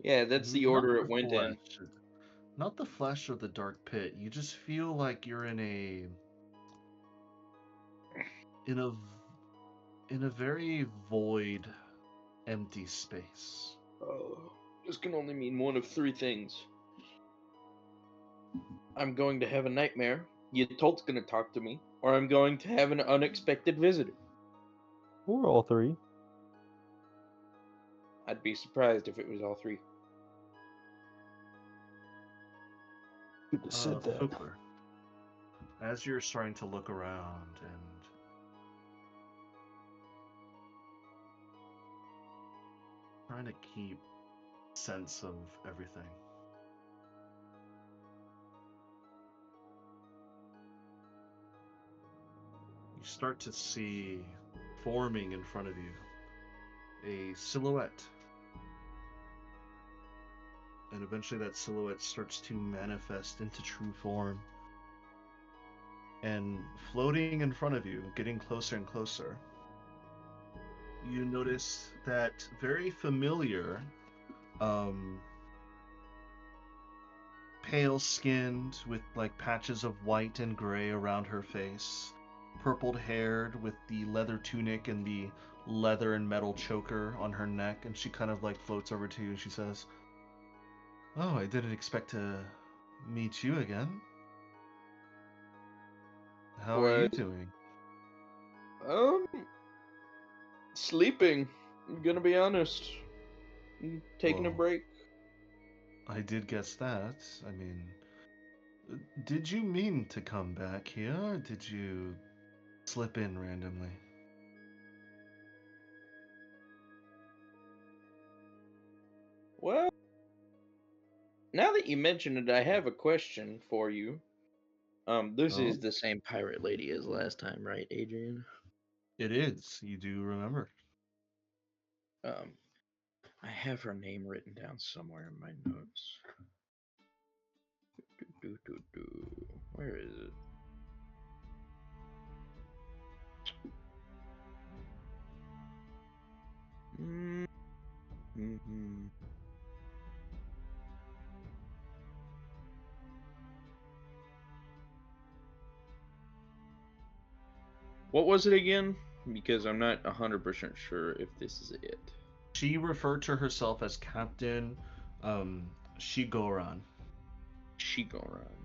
Yeah, that's the Not order the it went in. flesh. Not the flesh or the dark pit. You just feel like you're in a in a very void, empty space. Oh, this can only mean one of three things. I'm going to have a nightmare, Yatolt's gonna talk to me, or I'm going to have an unexpected visitor. Or all three. I'd be surprised if it was all three. You just said that. Fugler, as you're starting to look around and trying to keep sense of everything, you start to see forming in front of you a silhouette. And eventually that silhouette starts to manifest into true form. And floating in front of you, getting closer and closer, you notice that very familiar, pale-skinned with like patches of white and gray around her face, purpled-haired with the leather tunic and the leather and metal choker on her neck, and she kind of like floats over to you and she says, "Oh, I didn't expect to meet you again. How are you What? doing?" Sleeping. I'm gonna be honest. Taking a Well, break. I did guess that. I mean, did you mean to come back here, or did you slip in randomly? Well, now that you mention it, I have a question for you. This Oh? is the same pirate lady as last time, right, Adrian? It is. You do remember. I have her name written down somewhere in my notes. Where is it? Mm-hmm. What was it again? Because I'm not 100% sure if this is it. She referred to herself as Captain Shigoran. Shigoran.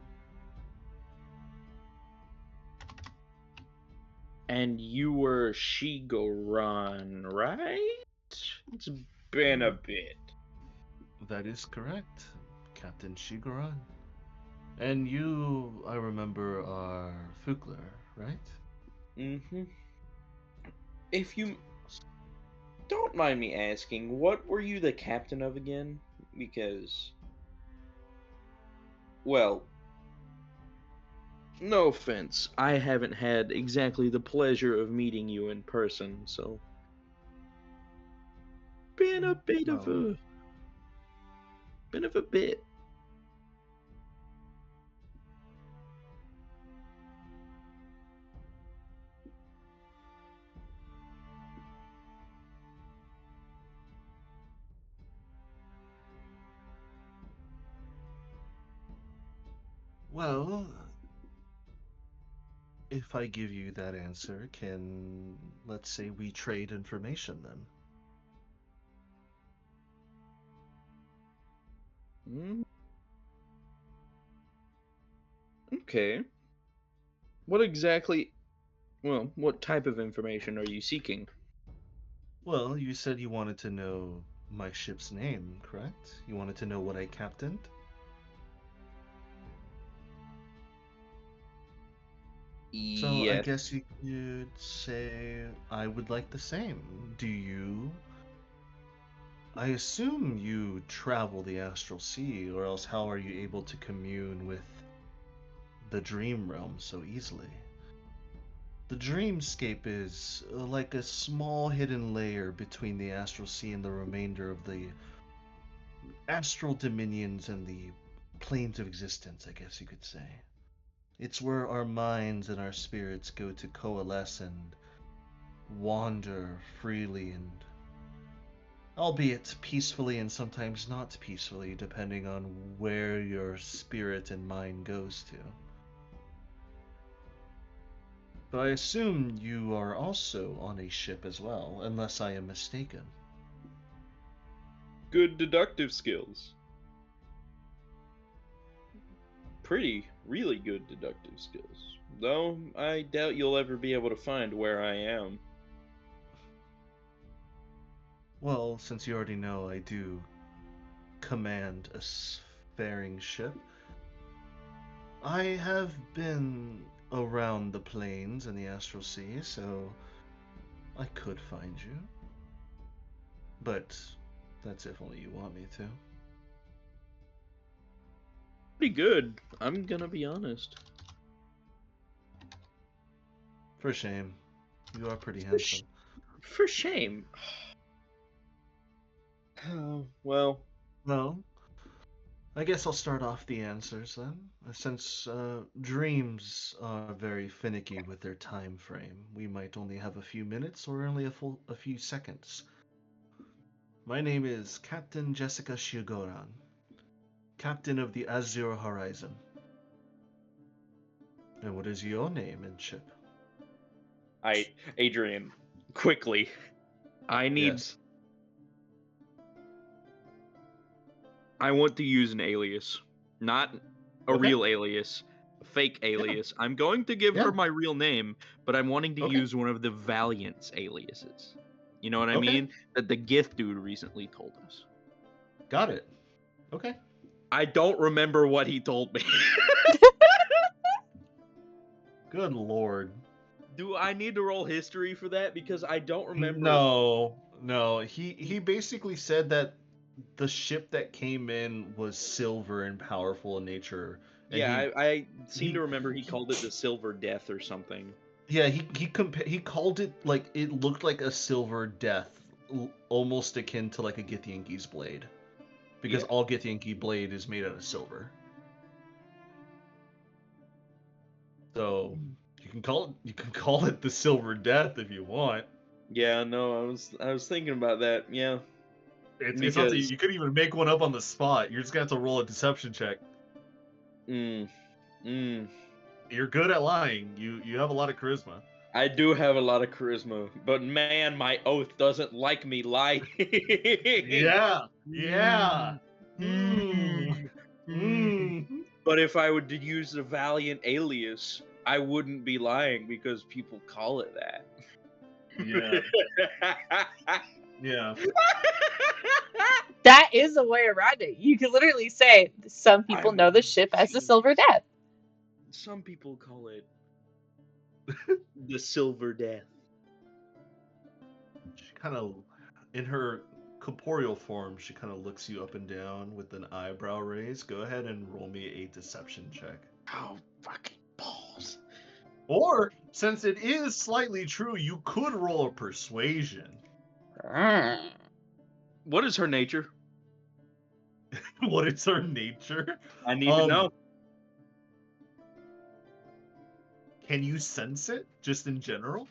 And you were Shigoran, right? It's been a bit. That is correct, Captain Shigoran. And you, I remember, are Fugler, right? Mm-hmm. If you don't mind me asking, what were you the captain of again? Because, well, no offense, I haven't had exactly the pleasure of meeting you in person, so been a bit of a bit. Well, if I give you that answer, can, let's say, we trade information then? Okay. What type of information are you seeking? Well, you said you wanted to know my ship's name, correct? You wanted to know what I captained? So I Yes. guess you could say I would like the same. Do you? I assume you travel the astral sea, or else how are you able to commune with the dream realm so easily? The dreamscape is like a small hidden layer between the astral sea and the remainder of the astral dominions and the planes of existence, I guess you could say. It's where our minds and our spirits go to coalesce and wander freely, and albeit peacefully and sometimes not peacefully, depending on where your spirit and mind goes to. But I assume you are also on a ship as well, unless I am mistaken. Good deductive skills. Really good deductive skills. Though, I doubt you'll ever be able to find where I am. Well, since you already know I do command a faring ship, I have been around the plains and the astral sea, so I could find you. But that's if only you want me to. Pretty good, I'm gonna be honest. For shame. You are pretty handsome. For shame. Oh, well. Well, I guess I'll start off the answers then. Since dreams are very finicky with their time frame, we might only have a few minutes or only a few seconds. My name is Captain Jessica Shigoran, Captain of the Azure Horizon. And what is your name and ship? Adrian, quickly. I need. Yes. I want to use an alias, not a Okay. real alias, a fake alias. I'm going to give her Yeah. my real name, but I'm wanting to Okay. use one of the Valiant's aliases. You know what I Okay. mean? That the Gith dude recently told us. Got it. Okay. I don't remember what he told me. Good lord. Do I need to roll history for that? Because I don't remember. No. He basically said that the ship that came in was silver and powerful in nature. And Yeah, I seem he- to remember he called it the Silver Death or something. Yeah, he called it like it looked like a silver death, almost akin to like a Githyanki's blade, because Yeah. all Githyanki blade is made out of silver. So you can call it the Silver Death if you want. Yeah, no, I was thinking about that. Yeah. It's not that you could even make one up on the spot. You're just gonna have to roll a deception check. You're good at lying. You have a lot of charisma. I do have a lot of charisma, but man, my oath doesn't like me lying. Yeah. But if I were to use the Valiant alias, I wouldn't be lying because people call it that. Yeah. That is a way around it. You could literally say some people I'm know the ship as the genius. Silver Death. Some people call it the Silver Death. She kind of, in her corporeal form, she kind of looks you up and down with an eyebrow raise. Go ahead and roll me a deception check. Oh, fucking balls. Or, since it is slightly true, you could roll a persuasion. What is her nature? What is her nature? I need to know. Can you sense it, just in general?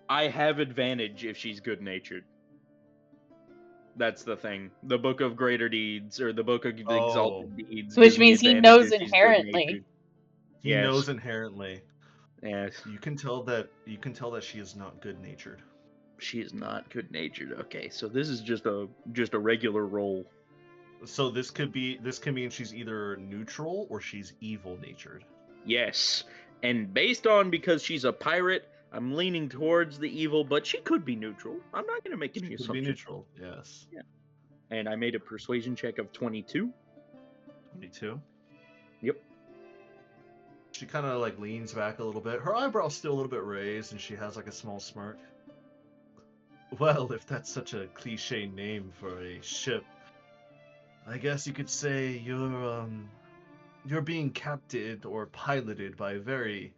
I have advantage if she's good-natured. That's the thing. The Book of Greater Deeds, or the Book of the Exalted Deeds. Which gives me means he advantage knows if she's inherently. good-natured. He Yes. knows inherently. Yes. You can tell that she is not good-natured. She is not good-natured. Okay, so this is just a regular roll. So this could mean she's either neutral or she's evil-natured. Yes. And based on because she's a pirate, I'm leaning towards the evil, but she could be neutral. I'm not going to make any She could assumptions. be neutral, yes. Yeah. And I made a persuasion check of 22. 22. Yep. She kind of like leans back a little bit. Her eyebrow's still a little bit raised, and she has like a small smirk. Well, if that's such a cliche name for a ship, I guess you could say you're being captained or piloted by a very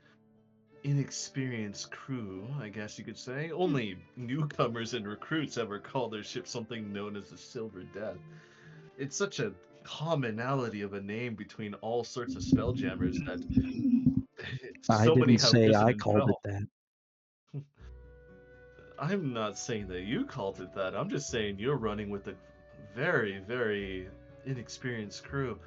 inexperienced crew, I guess you could say. Only newcomers and recruits ever call their ship something known as the Silver Death. It's such a commonality of a name between all sorts of spelljammers that I so many didn't have say risen I and called it fell. that. I'm not saying that you called it that. I'm just saying you're running with a very, very inexperienced crew.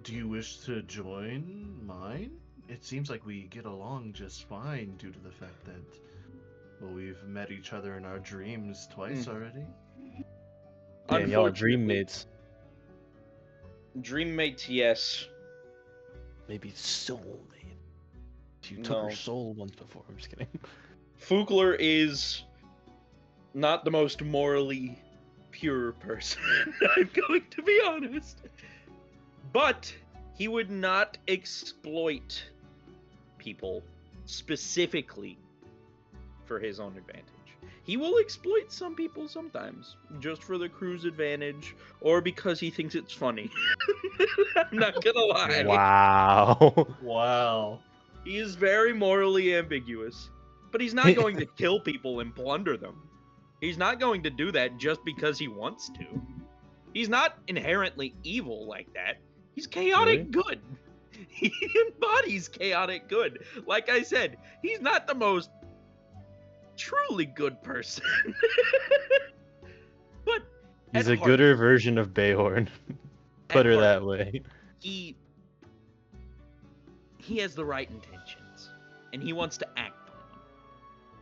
Do you wish to join mine? it seems like we get along just fine due to the fact that, well, we've met each other in our dreams twice already. Damn, y'all Unfortunately, dream mates. Dream mates, yes. Maybe soulmate. You took No. her soul once before. I'm just kidding. Fugler is not the most morally pure person. I'm going to be honest. But he would not exploit people specifically for his own advantage. He will exploit some people sometimes, just for the crew's advantage, or because he thinks it's funny. I'm not gonna lie. Wow. Wow. He is very morally ambiguous, but he's not going to kill people and plunder them. He's not going to do that just because he wants to. He's not inherently evil like that. He's chaotic good. He embodies chaotic good. Like I said, he's not the most truly good person. But He's at a heart, gooder version of Bayhorn. Put her heart, that way. he has the right intentions, and he wants to act on them.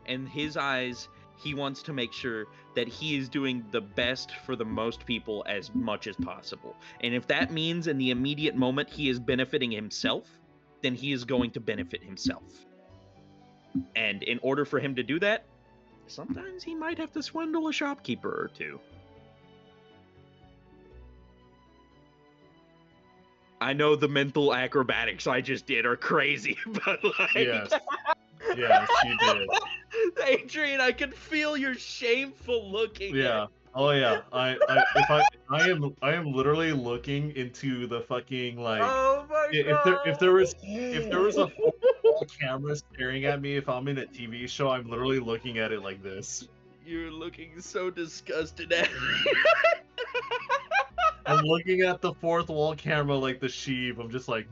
In his eyes, he wants to make sure that he is doing the best for the most people as much as possible. And if that means in the immediate moment he is benefiting himself, then he is going to benefit himself. And in order for him to do that, sometimes he might have to swindle a shopkeeper or two. I know the mental acrobatics I just did are crazy, but like... Yes. Yes, you did. Adrian, I can feel your shameful looking. Yeah. Oh yeah. I am literally looking into the fucking like. Oh my If there was a full camera staring at me, if I'm in a TV show, I'm literally looking at it like this. You're looking so disgusted at me. I'm looking at the fourth wall camera like the sheep. I'm just like,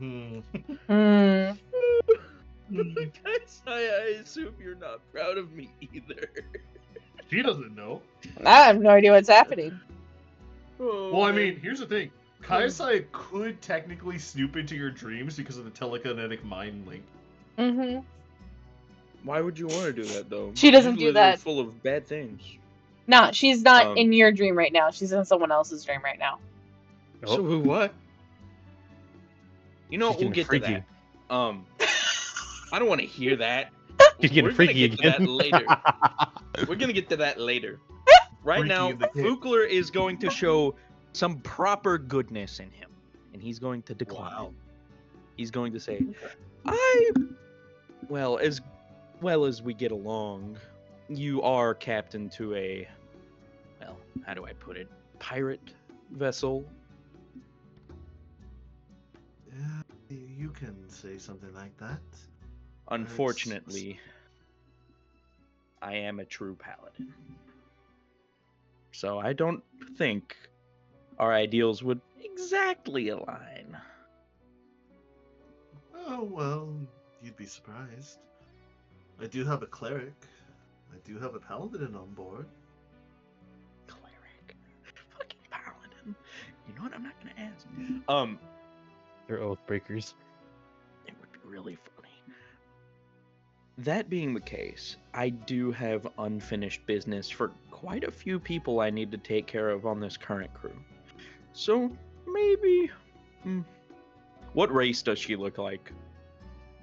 Guys, I assume you're not proud of me either. She doesn't know. I have no idea what's happening. Oh, Well, I man. mean, here's the thing. Kaisai could technically snoop into your dreams because of the telekinetic mind link. Mm-hmm. Why would you want to do that, though? She doesn't Usually do that. They're full of bad things. No, she's not in your dream right now. She's in someone else's dream right now. So what? You know, She's we'll getting get freaky. to that. I don't want to hear that. She's getting We're freaky gonna get again. to that later. We're gonna get to that later. Right Freaky now, in the pit. Fugler is going to show some proper goodness in him, and he's going to decline. Wow. He's going to say, well as we get along, you are captain to a, well, how do I put it, pirate vessel. Yeah, you can say something like that. Unfortunately, I am a true paladin. So I don't think our ideals would exactly align. Oh, well, you'd be surprised. I do have a cleric. I do have a paladin on board. Cleric. Fucking paladin. You know what? I'm not gonna ask. They're oath breakers. It would be really funny. That being the case, I do have unfinished business for quite a few people I need to take care of on this current crew. So, maybe... What race does she look like?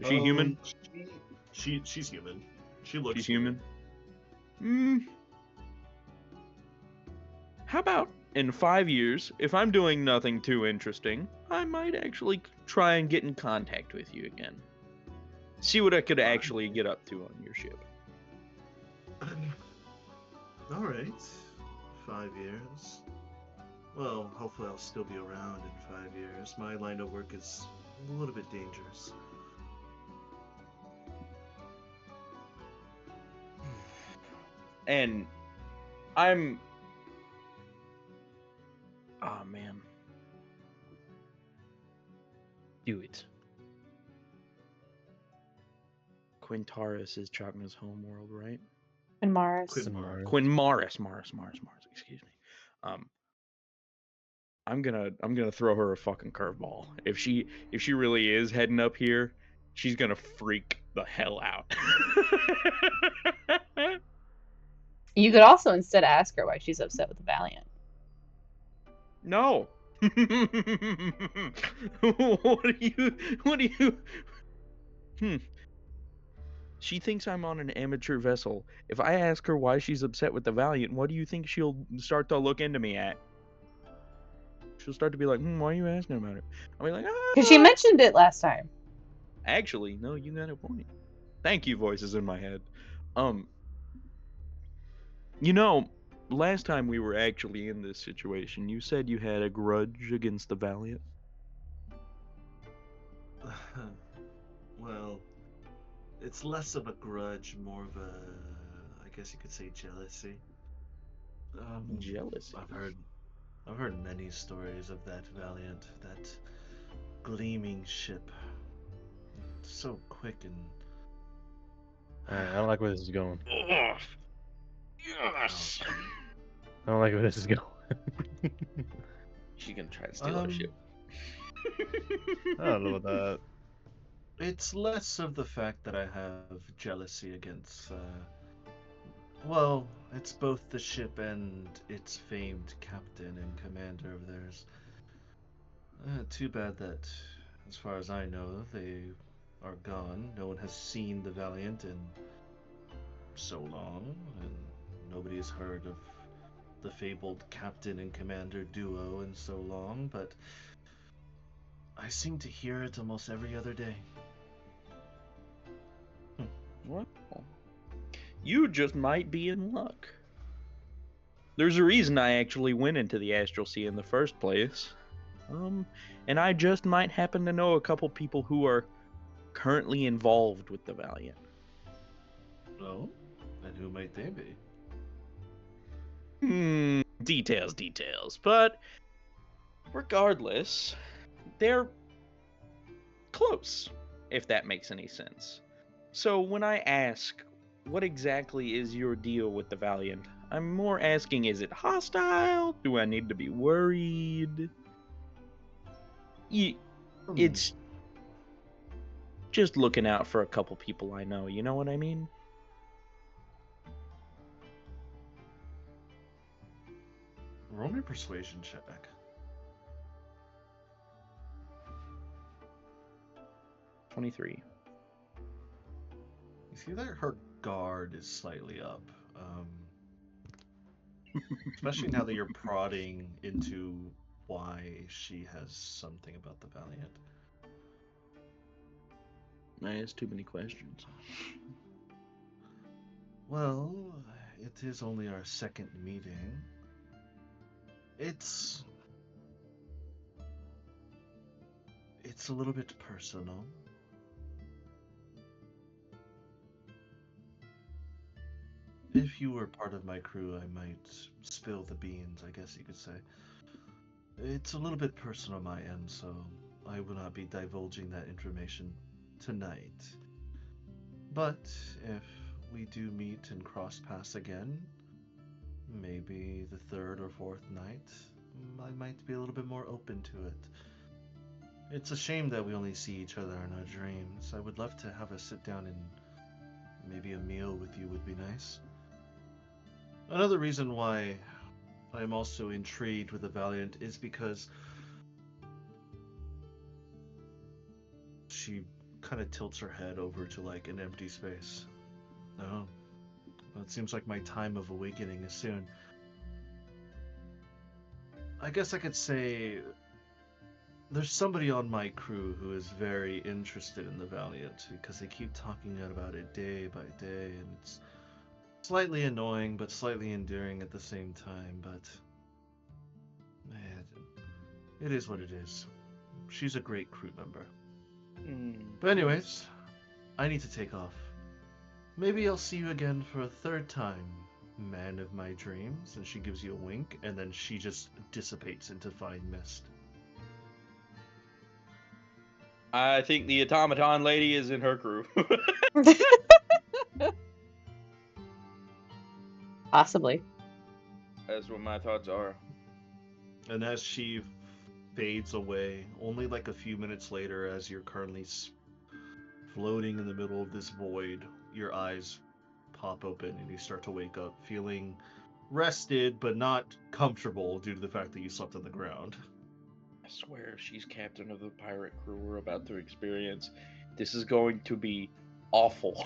Is she human? She's human. She looks She's human? How about, in 5 years, if I'm doing nothing too interesting, I might actually try and get in contact with you again. See what I could actually get up to on your ship. Alright. 5 years. Well, hopefully I'll still be around in 5 years. My line of work is a little bit dangerous. And I'm... Oh, man. Do it. Quintaris is Chakna's homeworld, right? And Mars. Quinmaris, Mars, excuse me. I'm gonna throw her a fucking curveball. If she really is heading up here, she's gonna freak the hell out. You could also instead ask her why she's upset with the Valiant. No. What do you She thinks I'm on an amateur vessel. If I ask her why she's upset with the Valiant, what do you think she'll start to look into me at? She'll start to be like, why are you asking about it? I'll be like, Because she mentioned it last time. Actually, no, you got a point. Thank you, voices in my head. Last time we were actually in this situation, you said you had a grudge against the Valiant. Well, it's less of a grudge, more of a, I guess you could say, jealousy. Jealousy. I've heard many stories of that Valiant, that gleaming ship. So quick and. Alright, I don't like where this is going. Ugh. Yes. I don't like where this is going. She's gonna try to steal our ship. I don't know about that. It's less of the fact that I have jealousy against, well, it's both the ship and its famed captain and commander of theirs. Too bad that, as far as I know, they are gone. No one has seen the Valiant in so long, and nobody has heard of the fabled captain and commander duo in so long, but I seem to hear it almost every other day. Well, you just might be in luck. There's a reason I actually went into the Astral Sea in the first place. And I just might happen to know a couple people who are currently involved with the Valiant. Oh? And who might they be? Details. But regardless, they're close, if that makes any sense. So when I ask, what exactly is your deal with the Valiant? I'm more asking, is it hostile? Do I need to be worried? It's just looking out for a couple people I know, you know what I mean? Roll me a persuasion check. 23. You see that her guard is slightly up. Especially now that you're prodding into why she has something about the Valiant. I asked too many questions. Well, it is only our second meeting. It's a little bit personal. If you were part of my crew, I might spill the beans, I guess you could say. It's a little bit personal on my end, so I will not be divulging that information tonight. But if we do meet and cross paths again, maybe the third or fourth night, I might be a little bit more open to it. It's a shame that we only see each other in our dreams. I would love to have us sit down and maybe a meal with you would be nice. Another reason why I'm also intrigued with the Valiant is because she kind of tilts her head over to like an empty space. Oh, well, it seems like my time of awakening is soon. I guess I could say there's somebody on my crew who is very interested in the Valiant because they keep talking about it day by day, and it's slightly annoying but slightly endearing at the same time. But man, it is what it is. She's a great crew member. But anyways, I need to take off. Maybe I'll see you again for a third time, man of my dreams. And she gives you a wink, and then she just dissipates into fine mist. I think the automaton lady is in her crew. Possibly. That's what my thoughts are. And as she fades away, only like a few minutes later, as you're currently floating in the middle of this void, your eyes pop open and you start to wake up feeling rested but not comfortable due to the fact that you slept on the ground. I swear, if she's captain of the pirate crew we're about to experience, this is going to be awful.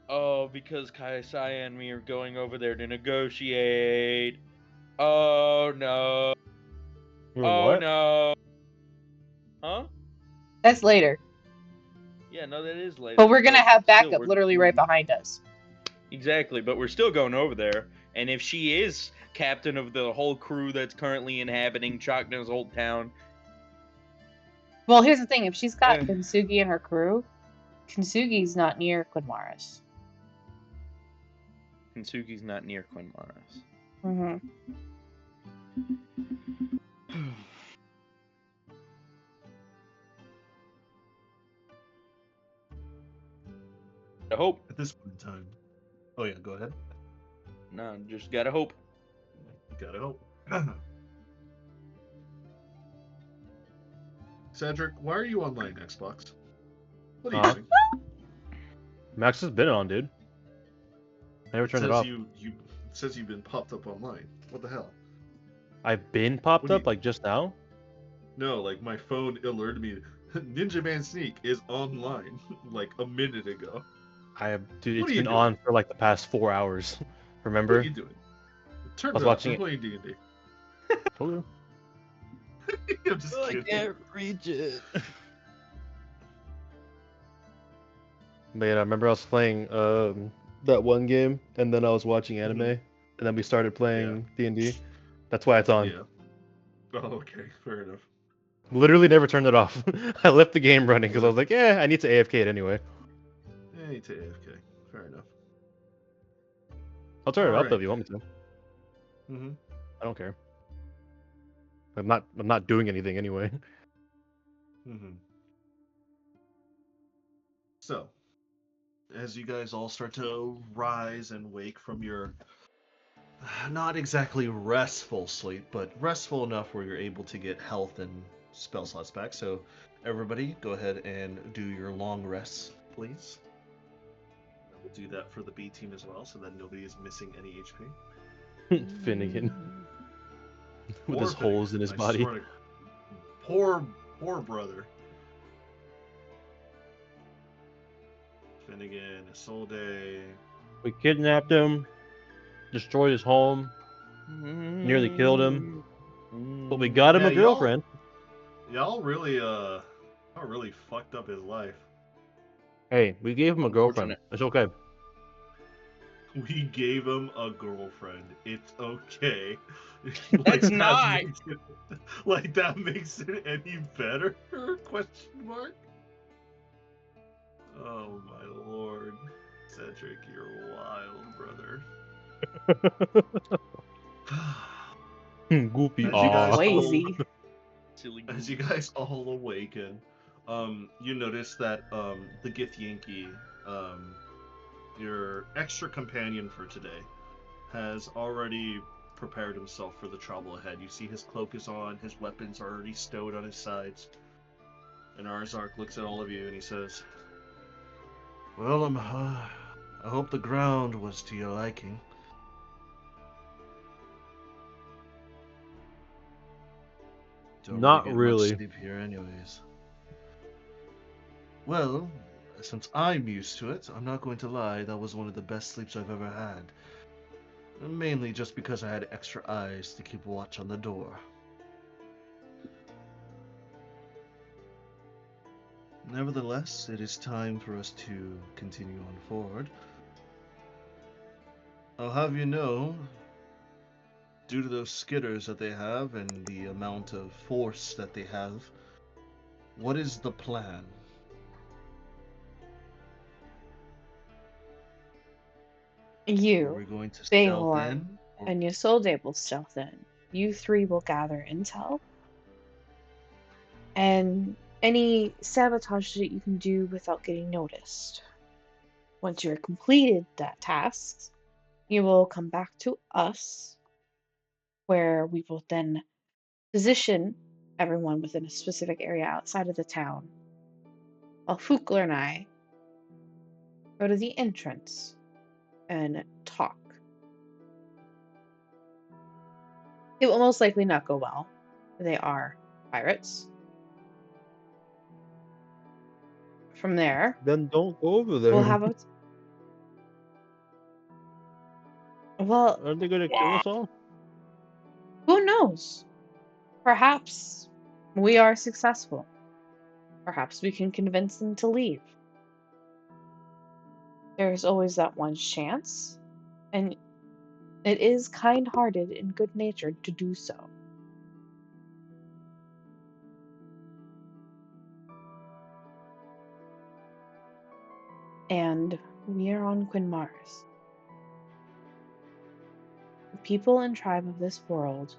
Oh, because Kaisai and me are going over there to negotiate. Oh no. Oh What? no. Huh? That's later. Yeah, no, that is later. But we're gonna have still, backup literally right behind us. Exactly, but we're still going over there. And if she is captain of the whole crew that's currently inhabiting Chakna's old town. Well, here's the thing: if she's got Eh. Kintsugi and her crew, Kintsugi's not near Quinmaris. Kintsugi's not near Quinmaris. Mm-hmm. I hope. At this point in time. Oh yeah, go ahead. No, just gotta hope. Gotta hope. Cedric, why are you online, Xbox? What are you doing? Max has been on, dude. Never turned it off. It says you've been popped up online. What the hell? I've been popped What do up you- like just now. No, like my phone alerted me. Ninja Man Sneak is online like a minute ago. Dude, What it's are you been doing? on for like the past 4 hours. What Remember? are you doing? Turn I was it off. watching We're it. playing D&D. Told you. I'm just kidding. reach it. Man, I remember I was playing that one game, and then I was watching anime, and then we started playing D&D. That's why it's on. Yeah. Oh, okay. Fair enough. Literally never turned it off. I left the game running because I was like, I need to AFK it anyway. Yeah, you take AFK. Fair enough. I'll turn it up Alright. though if you want me to. Mm-hmm. I don't care. I'm not doing anything anyway. Mm-hmm. So, as you guys all start to rise and wake from your not exactly restful sleep, but restful enough where you're able to get health and spell slots back. So, everybody, go ahead and do your long rests, please. We'll do that for the B team as well, so that nobody is missing any HP. Finnegan. With Poor his holes in his I body. swear to- Poor brother. Finnegan, Isolde. We kidnapped him, destroyed his home, nearly killed him, but we got him Yeah, a girlfriend. Y'all really fucked up his life. Hey, we gave him a girlfriend. Unfortunate. It's okay. We gave him a girlfriend. It's okay. That's that not. that makes it any better? Question mark. Oh my lord, Cedric, you're wild, brother. Goofy. As you guys Aw. Crazy. Silly As you guys all awaken, you notice that the Githyanki, your extra companion for today, has already prepared himself for the trouble ahead. You see his cloak is on, his weapons are already stowed on his sides. And Arzark looks at all of you and he says, "Well, I hope the ground was to your liking." Don't Not get really. much sleep here anyways. Well, since I'm used to it, I'm not going to lie, that was one of the best sleeps I've ever had. Mainly just because I had extra eyes to keep watch on the door. Nevertheless, it is time for us to continue on forward. I'll have you know, due to those skitters that they have and the amount of force that they have, what is the plan? Are we You going to Baylor, stealth in? Or... and Ysolde will stealth in. You three will gather intel. And any sabotage that you can do without getting noticed. Once you have completed that task, you will come back to us, where we will then position everyone within a specific area outside of the town, while Fukler and I go to the entrance and talk. It will most likely not go well. They are pirates. From there, Then don't go over there. we'll have a. Well, Aren't they gonna kill us all? who knows? Perhaps we are successful. Perhaps we can convince them to leave. There's always that one chance, and it is kind-hearted and good-natured to do so. And we are on Quinn Mars. The people and tribe of this world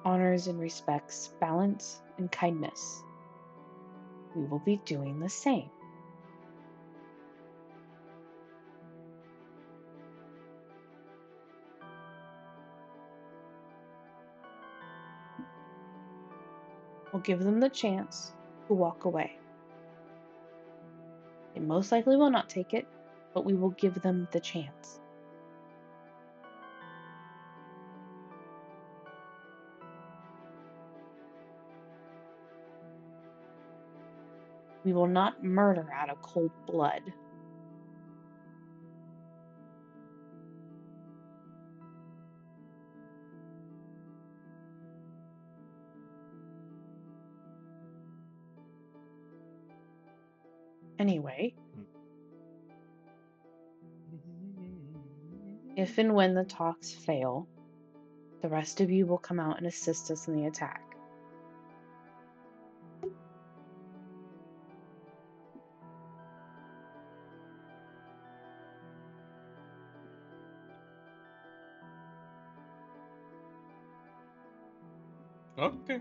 honors and respects balance and kindness. We will be doing the same. We'll give them the chance to walk away. They most likely will not take it, but we will give them the chance. We will not murder out of cold blood. Anyway, if and when the talks fail, the rest of you will come out and assist us in the attack. Okay.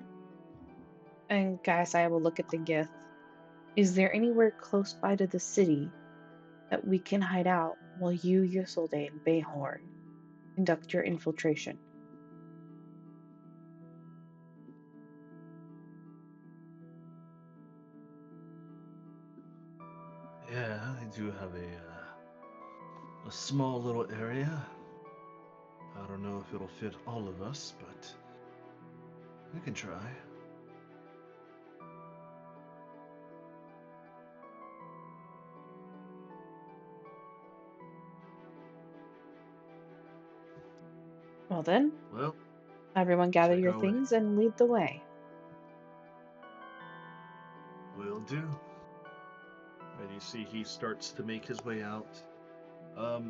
And guys, I will look at the gift. Is there anywhere close by to the city that we can hide out while you, Ysolde, and Bayhorn conduct your infiltration? Yeah, I do have a small little area. I don't know if it'll fit all of us, but we can try. Well then, Well, everyone gather Take your our way. things and lead the way. will do. And you see he starts to make his way out.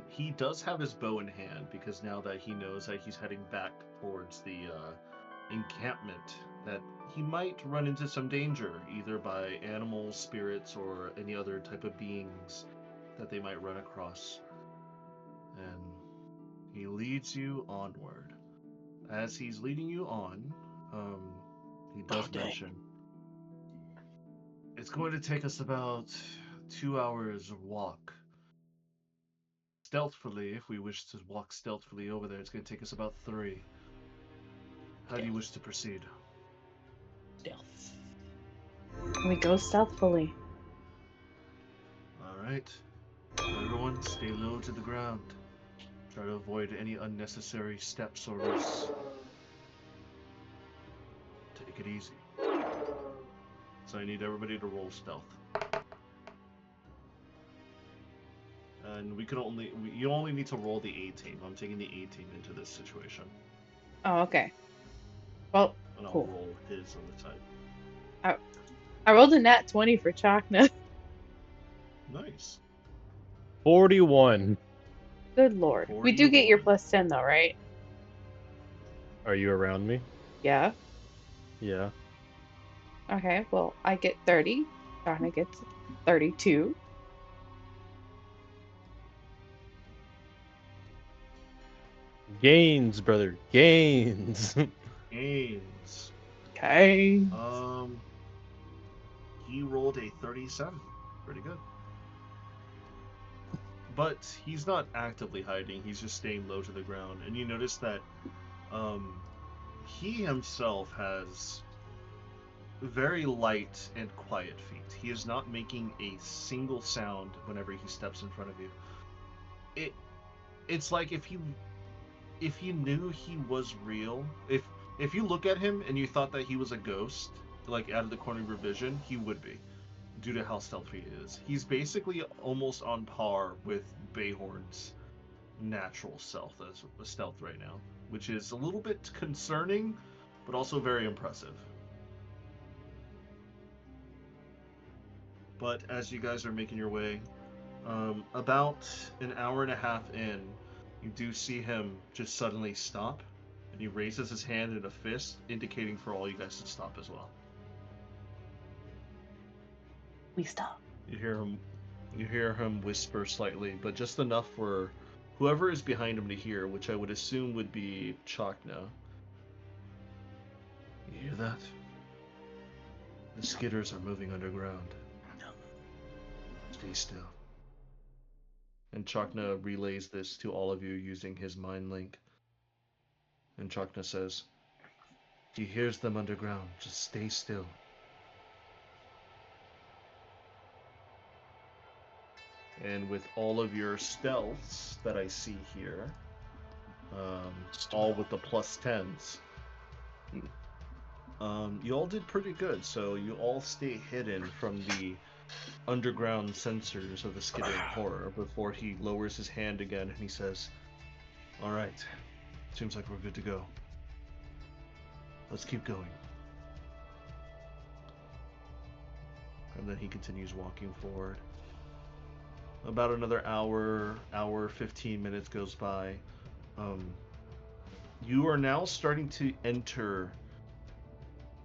He does have his bow in hand because now that he knows that he's heading back towards the encampment, that he might run into some danger, either by animals, spirits, or any other type of beings that they might run across. And he leads you onward. As he's leading you on, he does mention it's going to take us about 2 hours of walk. Stealthily, if we wish to walk stealthily over there, it's going to take us about 3. How do you wish to proceed? Stealth. We go stealthily. Alright. Everyone, stay low to the ground. Try to avoid any unnecessary steps or risks. Take it easy. So I need everybody to roll stealth. And you only need to roll the 18. I'm taking the 18 into this situation. Oh, okay. Well, And I'll cool. roll his on the side. I rolled a nat 20 for Chakna. Nice. 41. Good lord. We do get your 41. +10 though, right? Are you around me? Yeah. Yeah. Okay, well, I get 30. Chakna gets 32. Gains, brother. Gains. Gains. Okay. He rolled a 37. Pretty good. But he's not actively hiding, he's just staying low to the ground. And you notice that he himself has very light and quiet feet. He is not making a single sound whenever he steps in front of you. It's like if you knew he was real, if you look at him and you thought that he was a ghost, like out of the corner of your vision, he would be, due to how stealthy he is. He's basically almost on par with Bayhorn's natural stealth right now, which is a little bit concerning, but also very impressive. But as you guys are making your way, about an hour and a half in, you do see him just suddenly stop, and he raises his hand in a fist, indicating for all you guys to stop as well. We stop. You hear him whisper slightly, but just enough for whoever is behind him to hear, which I would assume would be Chakna. You hear that? The skitters are moving underground. Stay still. And Chakna relays this to all of you using his mind link. And Chakna says, he hears them underground. Just stay still. And with all of your stealths that I see here, all with the plus 10s, you all did pretty good. So you all stay hidden from the underground sensors of the skittering horror before he lowers his hand again and he says, all right, seems like we're good to go. Let's keep going. And then he continues walking forward. About another hour, 15 minutes goes by. You are now starting to enter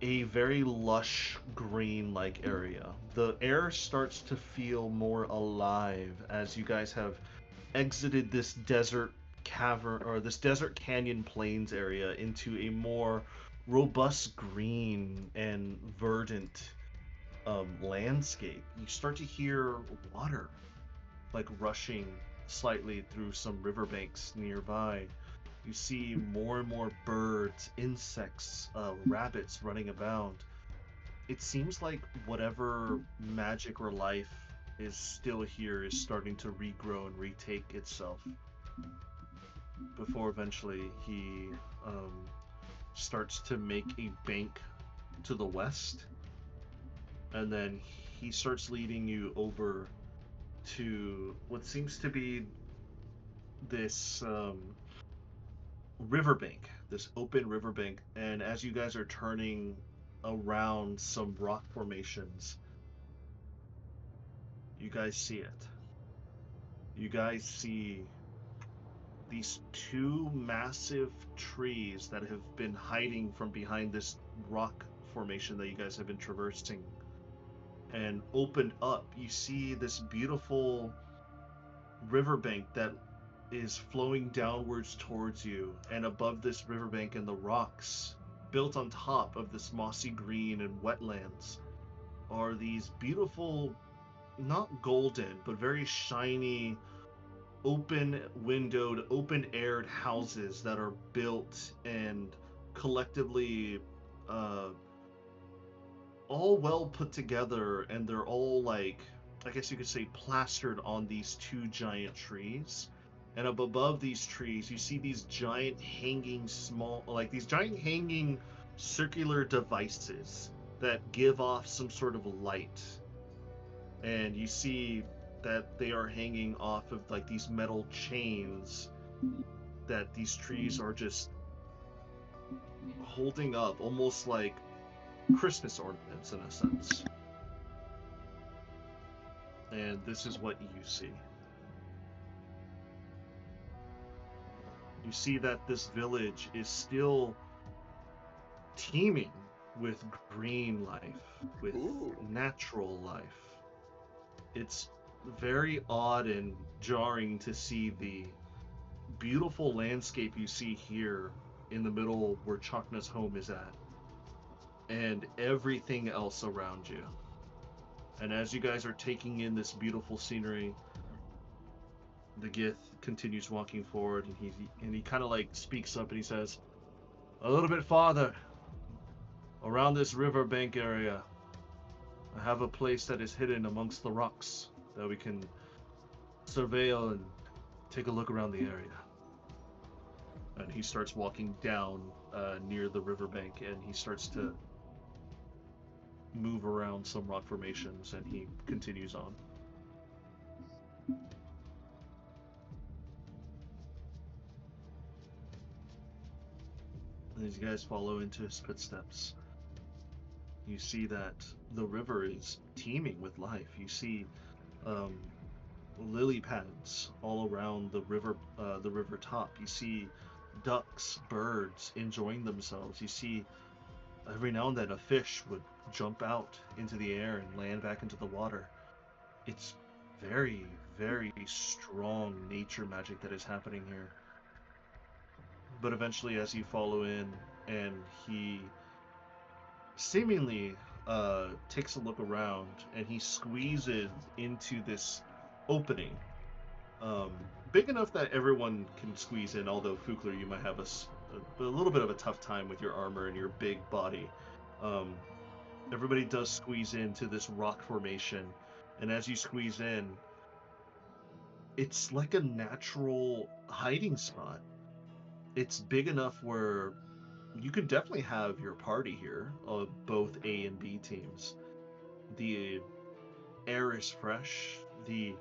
a very lush green-like area. The air starts to feel more alive as you guys have exited this desert cavern or this desert canyon plains area into a more robust green and verdant landscape. You start to hear water like rushing slightly through some riverbanks nearby. You see more and more birds, insects, rabbits running about. It seems like whatever magic or life is still here is starting to regrow and retake itself. Before eventually he starts to make a bank to the west. And then he starts leading you over to what seems to be this riverbank, this open riverbank, and as you guys are turning around some rock formations, you guys see it. You guys see these two massive trees that have been hiding from behind this rock formation that you guys have been traversing, and opened up. You see this beautiful riverbank that is flowing downwards towards you, and above this riverbank and the rocks built on top of this mossy green and wetlands are these beautiful, not golden, but very shiny, open-windowed, open-aired houses that are built and collectively all well put together, and they're all like, I guess you could say, plastered on these two giant trees. And up above these trees, you see these giant hanging circular devices that give off some sort of light. And you see that they are hanging off of like these metal chains that these trees are just holding up, almost like Christmas ornaments in a sense. And this is what you see. You see that this village is still teeming with green life, with natural life. It's very odd and jarring to see the beautiful landscape you see here in the middle where Chakna's home is at, and everything else around you. And as you guys are taking in this beautiful scenery, the Gith continues walking forward, and he kind of like speaks up and he says, A little bit farther, around this riverbank area, I have a place that is hidden amongst the rocks that we can surveil and take a look around the area. And he starts walking down near the riverbank, and he starts to move around some rock formations, and he continues on. And as you guys follow into his footsteps, you see that the river is teeming with life. You see lily pads all around the river top. You see ducks, birds enjoying themselves. You see every now and then a fish would jump out into the air and land back into the water. It's very, very strong nature magic that is happening here. But eventually, as you follow in, and he seemingly takes a look around, and he squeezes into this opening, big enough that everyone can squeeze in. Although Fukler, you might have a little bit of a tough time with your armor and your big body. Everybody does squeeze into this rock formation, and as you squeeze in, it's like a natural hiding spot. It's big enough where you could definitely have your party here, both A and B teams. The air is fresh. The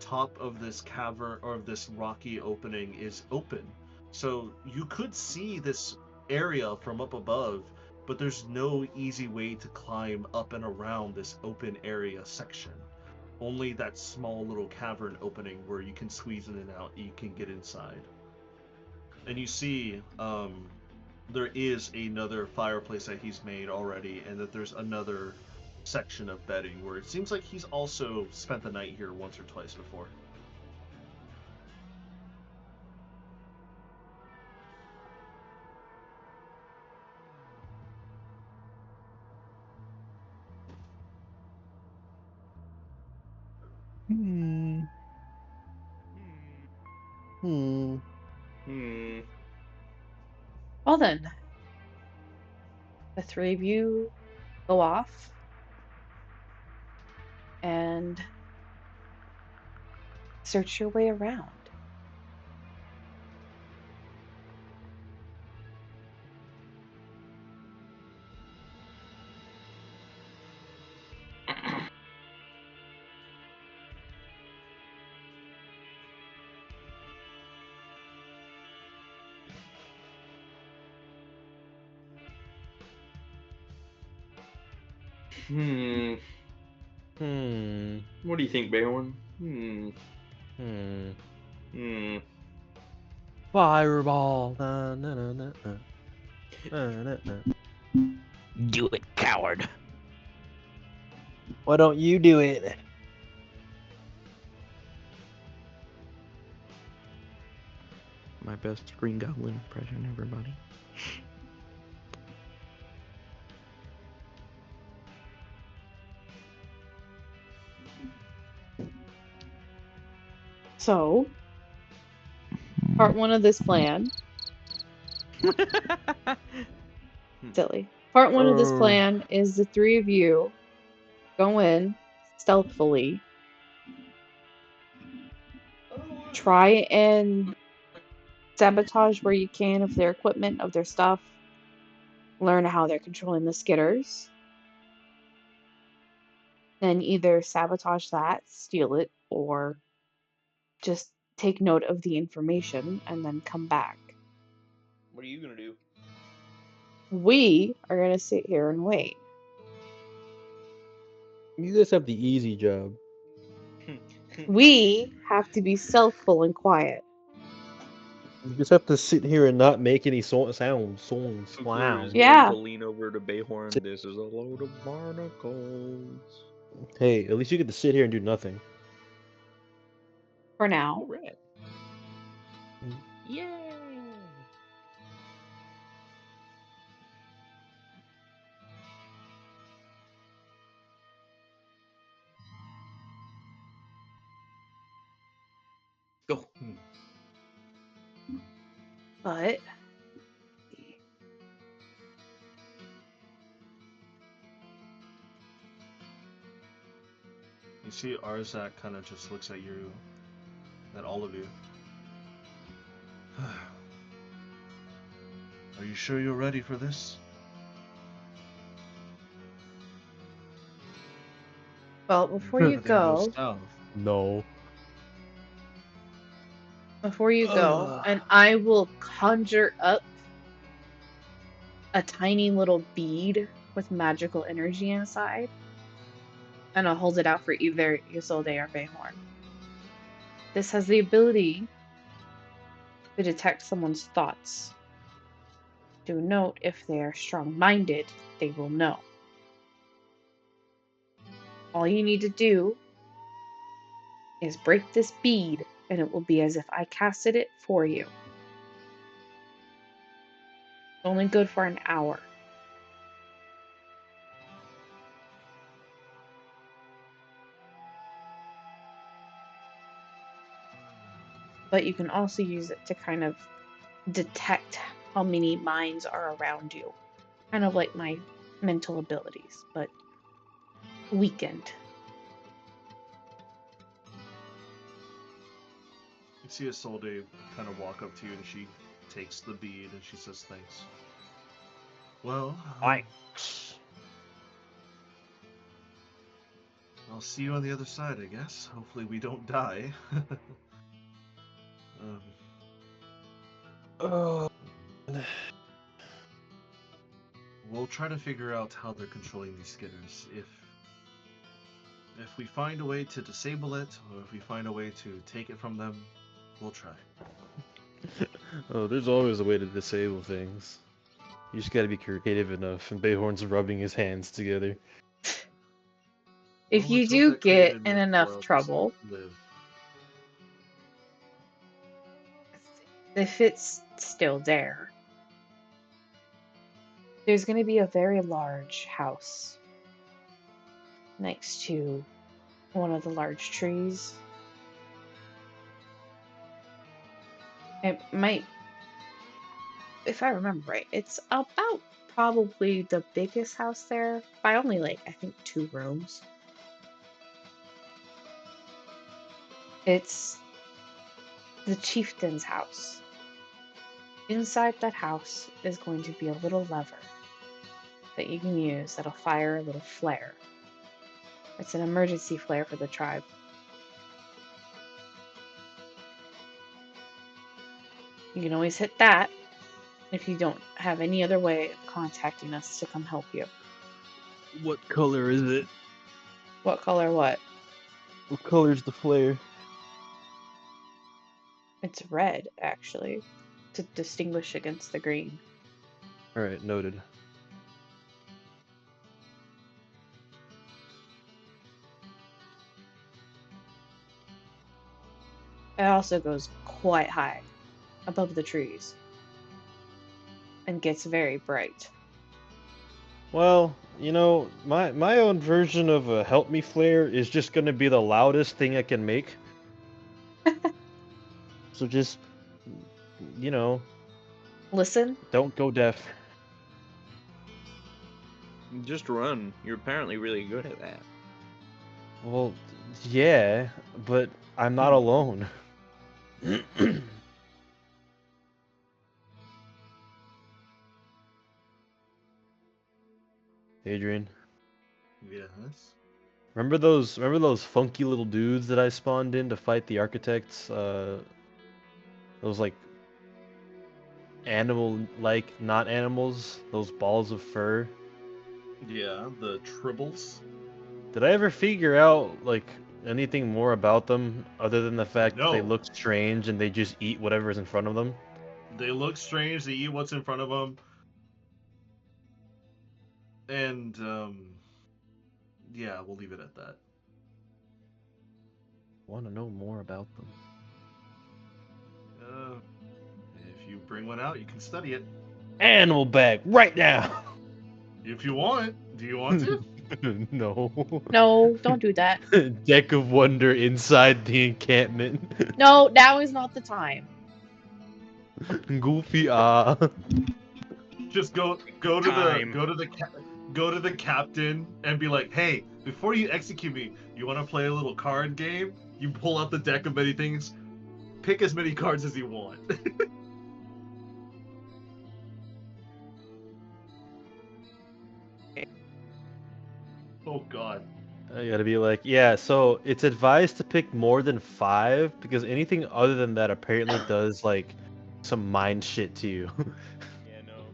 top of this cavern, or this rocky opening, is open, so you could see this area from up above, but there's no easy way to climb up and around this open area section. Only that small little cavern opening where you can squeeze in and out, you can get inside. And you see there is another fireplace that he's made already, and that there's another section of bedding where it seems like he's also spent the night here once or twice before. Hmm. Well then, the three of you go off and search your way around. What do you think, Bayon? Fireball. Na, na, na, na, na. Na, na, na. Do it, coward. Why don't you do it? My best Green Goblin impression, everybody. So, part one of this plan, silly. Part one of this plan is the three of you go in stealthily, try and sabotage where you can of their equipment, of their stuff, learn how they're controlling the skitters, then either sabotage that, steal it, or just take note of the information and then come back. What are you gonna do? We are going to sit here and wait. You guys have the easy job. We have to be stealthful and quiet. You just have to sit here and not make any songs. Fukler Wow. is Yeah. going to lean over to Bayhorn. This is a load of barnacles. Hey, at least you get to sit here and do nothing. For now. All right. Yeah. Go. But You see Arzak kind of just looks at you, at all of you. Are you sure you're ready for this? Well, before you Everything goes go, south. No. and I will conjure up a tiny little bead with magical energy inside, and I'll hold it out for either Isolde or Bayhorn. This has the ability to detect someone's thoughts. Do note, if they are strong-minded, they will know. All you need to do is break this bead, and it will be as if I casted it for you. Only good for an hour. But you can also use it to kind of detect how many minds are around you. Kind of like my mental abilities, but weakened. You see Isolde kind of walk up to you, and she takes the bead and she says thanks. Well, Thanks. I'll see you on the other side, I guess. Hopefully we don't die. Oh. We'll try to figure out how they're controlling these skitters. If we find a way to disable it, or if we find a way to take it from them, we'll try. Oh, there's always a way to disable things. You just gotta be creative enough, and Bayhorn's rubbing his hands together. If Well, you let's hope do that get in creativeness enough allows us trouble, to live. if it's still there, there's going to be a very large house next to one of the large trees. It might, if I remember right, it's about probably the biggest house there by only like, I think, 2 rooms. It's the chieftain's house. Inside that house is going to be a little lever that you can use that'll fire a little flare. It's an emergency flare for the tribe. You can always hit that if you don't have any other way of contacting us to come help you. What color is it? What color what? What color's the flare? It's red, actually, to distinguish against the green. Alright, noted. It also goes quite high above the trees and gets very bright. Well, you know, my own version of a help me flare is just gonna be the loudest thing I can make. So just, you know, Listen, don't go deaf. Just run. You're apparently really good at that. Well, yeah, but I'm not alone. Adrian, Yes. remember those funky little dudes that I spawned in to fight the architects? Those like animal-like, not animals, those balls of fur. Yeah, the tribbles. Did I ever figure out like anything more about them other than the fact that they No. look strange and they just eat whatever's in front of them? They look strange, they eat what's in front of them. And, yeah, we'll leave it at that. Want to know more about them? If you bring one out, you can study it. Animal bag right now. If you want. Do you want to? No. no, don't do that. Deck of Wonder inside the encampment. No, now is not the time. Goofy Just go to the captain and be like, hey, before you execute me, you want to play a little card game? You pull out the deck of many things. Pick as many cards as you want. Oh god. I gotta be like, yeah, so it's advised to pick more than 5 because anything other than that apparently does like some mind shit to you. Yeah, no.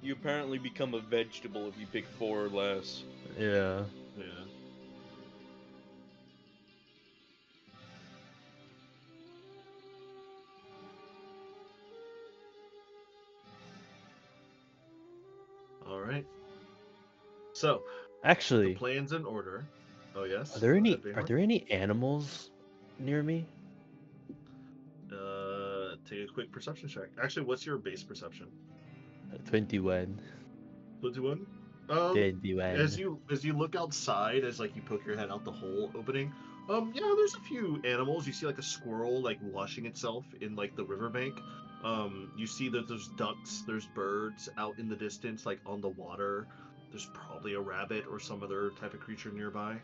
You apparently become a vegetable if you pick 4 or less. Yeah. Yeah. All right. So, the Actually, plan's in order. Oh yes. are there Go any ahead, are Baymar. there any animals near me? Take a quick perception check. Actually, what's your base perception? 21. 21. As 21. you look outside, as like you poke your head out the hole opening, yeah, there's a few animals. You see like a squirrel like washing itself in like the riverbank. You see that there's ducks, there's birds out in the distance, like on the water. There's probably a rabbit or some other type of creature nearby.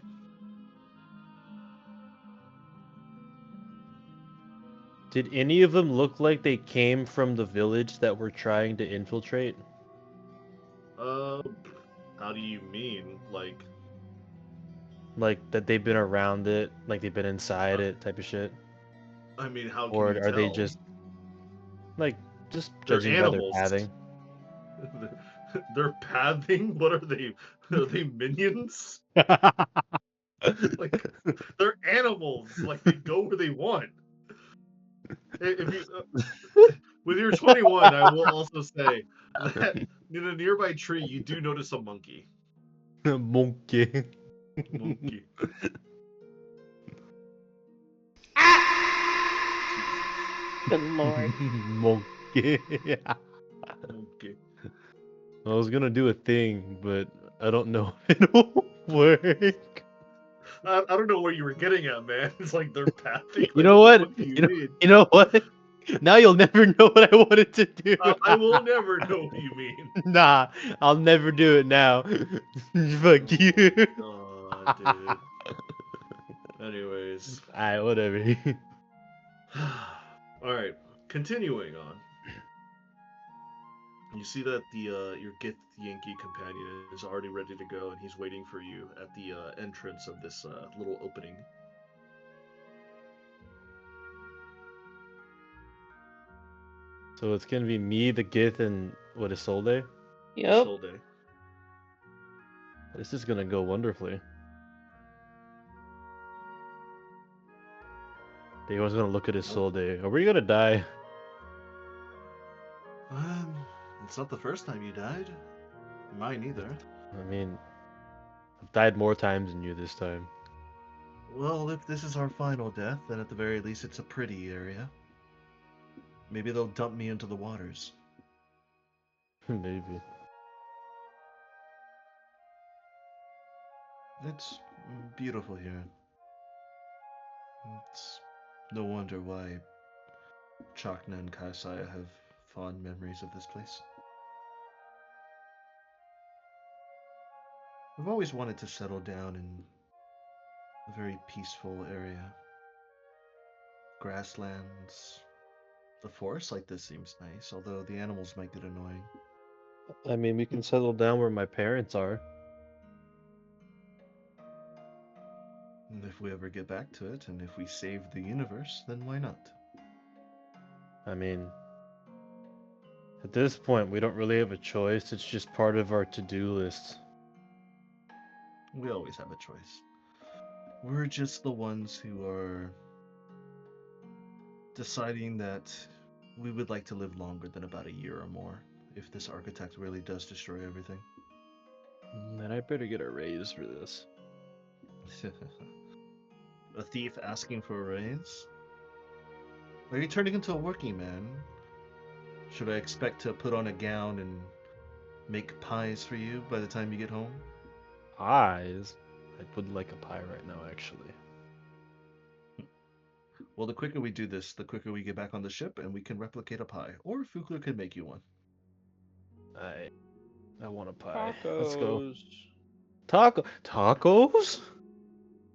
Did any of them look like they came from the village that we're trying to infiltrate? Uh, how do you mean? Like that they've been around it, like they've been inside Uh, it type of shit? I mean, how can Or you are they tell? just like just They're judging by their animals. pathing? They're pathing. What are they? Are they minions? Like they're animals. Like they go where they want. If you with your 21, I will also say that in a nearby tree you do notice a monkey. Monkey. Monkey. Good lord. Monkey. Monkey. I was gonna do a thing, but I don't know if it'll work. I don't know where you were getting at, man. It's like they're pathing. You know what? do you mean? You know what? Now you'll never know what I wanted to do. I will never know what you mean. Nah, I'll never do it now. Fuck you. Oh, dude. Anyways. Alright, whatever. Alright, continuing on. You see that your Gith Yankee companion is already ready to go, and he's waiting for you at the entrance of this little opening. So it's gonna be me, the Gith, and what is Solde? Yep. Solde. This is gonna go wonderfully. Dagon's gonna look at his Solde. Are we gonna die? It's not the first time you died. Mine either. I mean, I've died more times than you this time. Well, if this is our final death, then at the very least it's a pretty area. Maybe they'll dump me into the waters. Maybe. It's beautiful here. It's no wonder why Chakna and Kaisaya have fond memories of this place. I've always wanted to settle down in a very peaceful area. Grasslands. The forest like this seems nice, although the animals might get annoying. I mean, we can settle down where my parents are. And if we ever get back to it, and if we save the universe, then why not? I mean, at this point, we don't really have a choice. It's just part of our to-do list. We always have a choice. We're just the ones who are deciding that we would like to live longer than about a year or more, if this architect really does destroy everything. Then I better get a raise for this. A thief asking for a raise? Are you turning into a working man? Should I expect to put on a gown and make pies for you by the time you get home? Pies? I would like a pie right now, actually. Well, the quicker we do this, the quicker we get back on the ship and we can replicate a pie. Or Fukler could make you one. I want a pie. Let's go. Tacos. Tacos?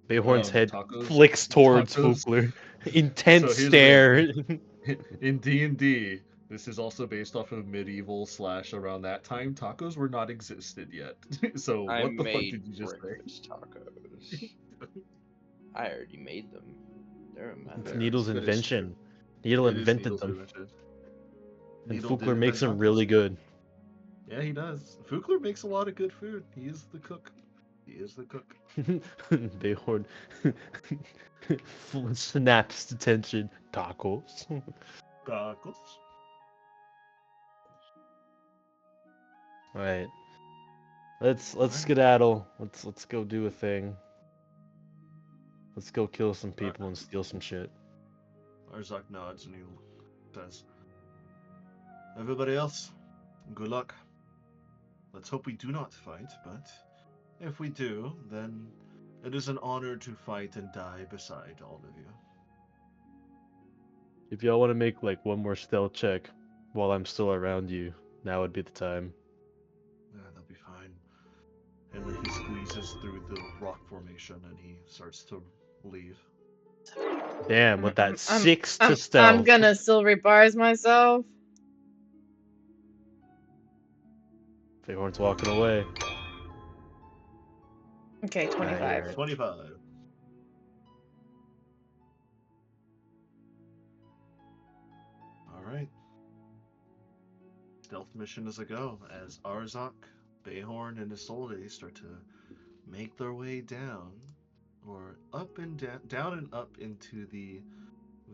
Bayhorn's head Tacos. flicks towards Tacos. Fukler. Intense So here's the stare. In D&D, this is also based off of medieval / around that time. Tacos were not existed yet. So I what the fuck made did you just say? breakfast tacos. I already made them. They're a It's matter. Needle's That is true. invention. Needle It is invented Needle's them, invention. and Needle did Fukler makes invent them tacos. really good. Yeah, he does. Fukler makes a lot of good food. He is the cook. He is the cook. Bayhorn snaps to tension. Tacos. Tacos. All right. Let's Alright. skedaddle. Let's go do a thing. Let's go kill some people and steal some shit. Arzak nods and he says, "Everybody else, good luck. Let's hope we do not fight, but if we do, then it is an honor to fight and die beside all of you." If y'all want to make like one more stealth check while I'm still around you, now would be the time. Yeah, that'll be fine. And then he squeezes through the rock formation and he starts to leave. Damn, with that I'm- 6 to I'm stealth. gonna silvery bars myself. Bayhorn's walking away. Okay, 25. Alright. 25. Alright. Stealth mission is a go as Arzak, Bayhorn, and Isolde start to make their way down, or up and down and up into the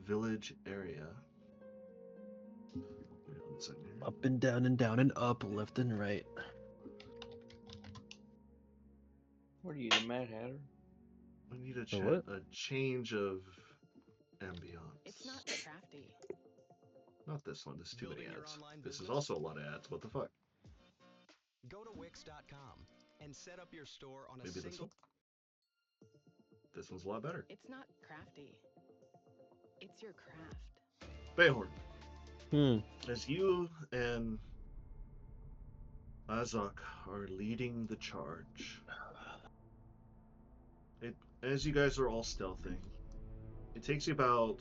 village area. Wait 1 second here. Up and down and up, left and right. What are you, the Mad Hatter? We need The what? a change of ambiance. It's not crafty. Not this one. There's too many Building your ads. online This is business? also a lot of ads. What the fuck? Go to Wix.com and set up your store on a Maybe this single. one. This one's a lot better. It's not crafty. It's your craft. Bayhorn, Hmm. as you and Azak are leading the charge, as you guys are all stealthing, it takes you about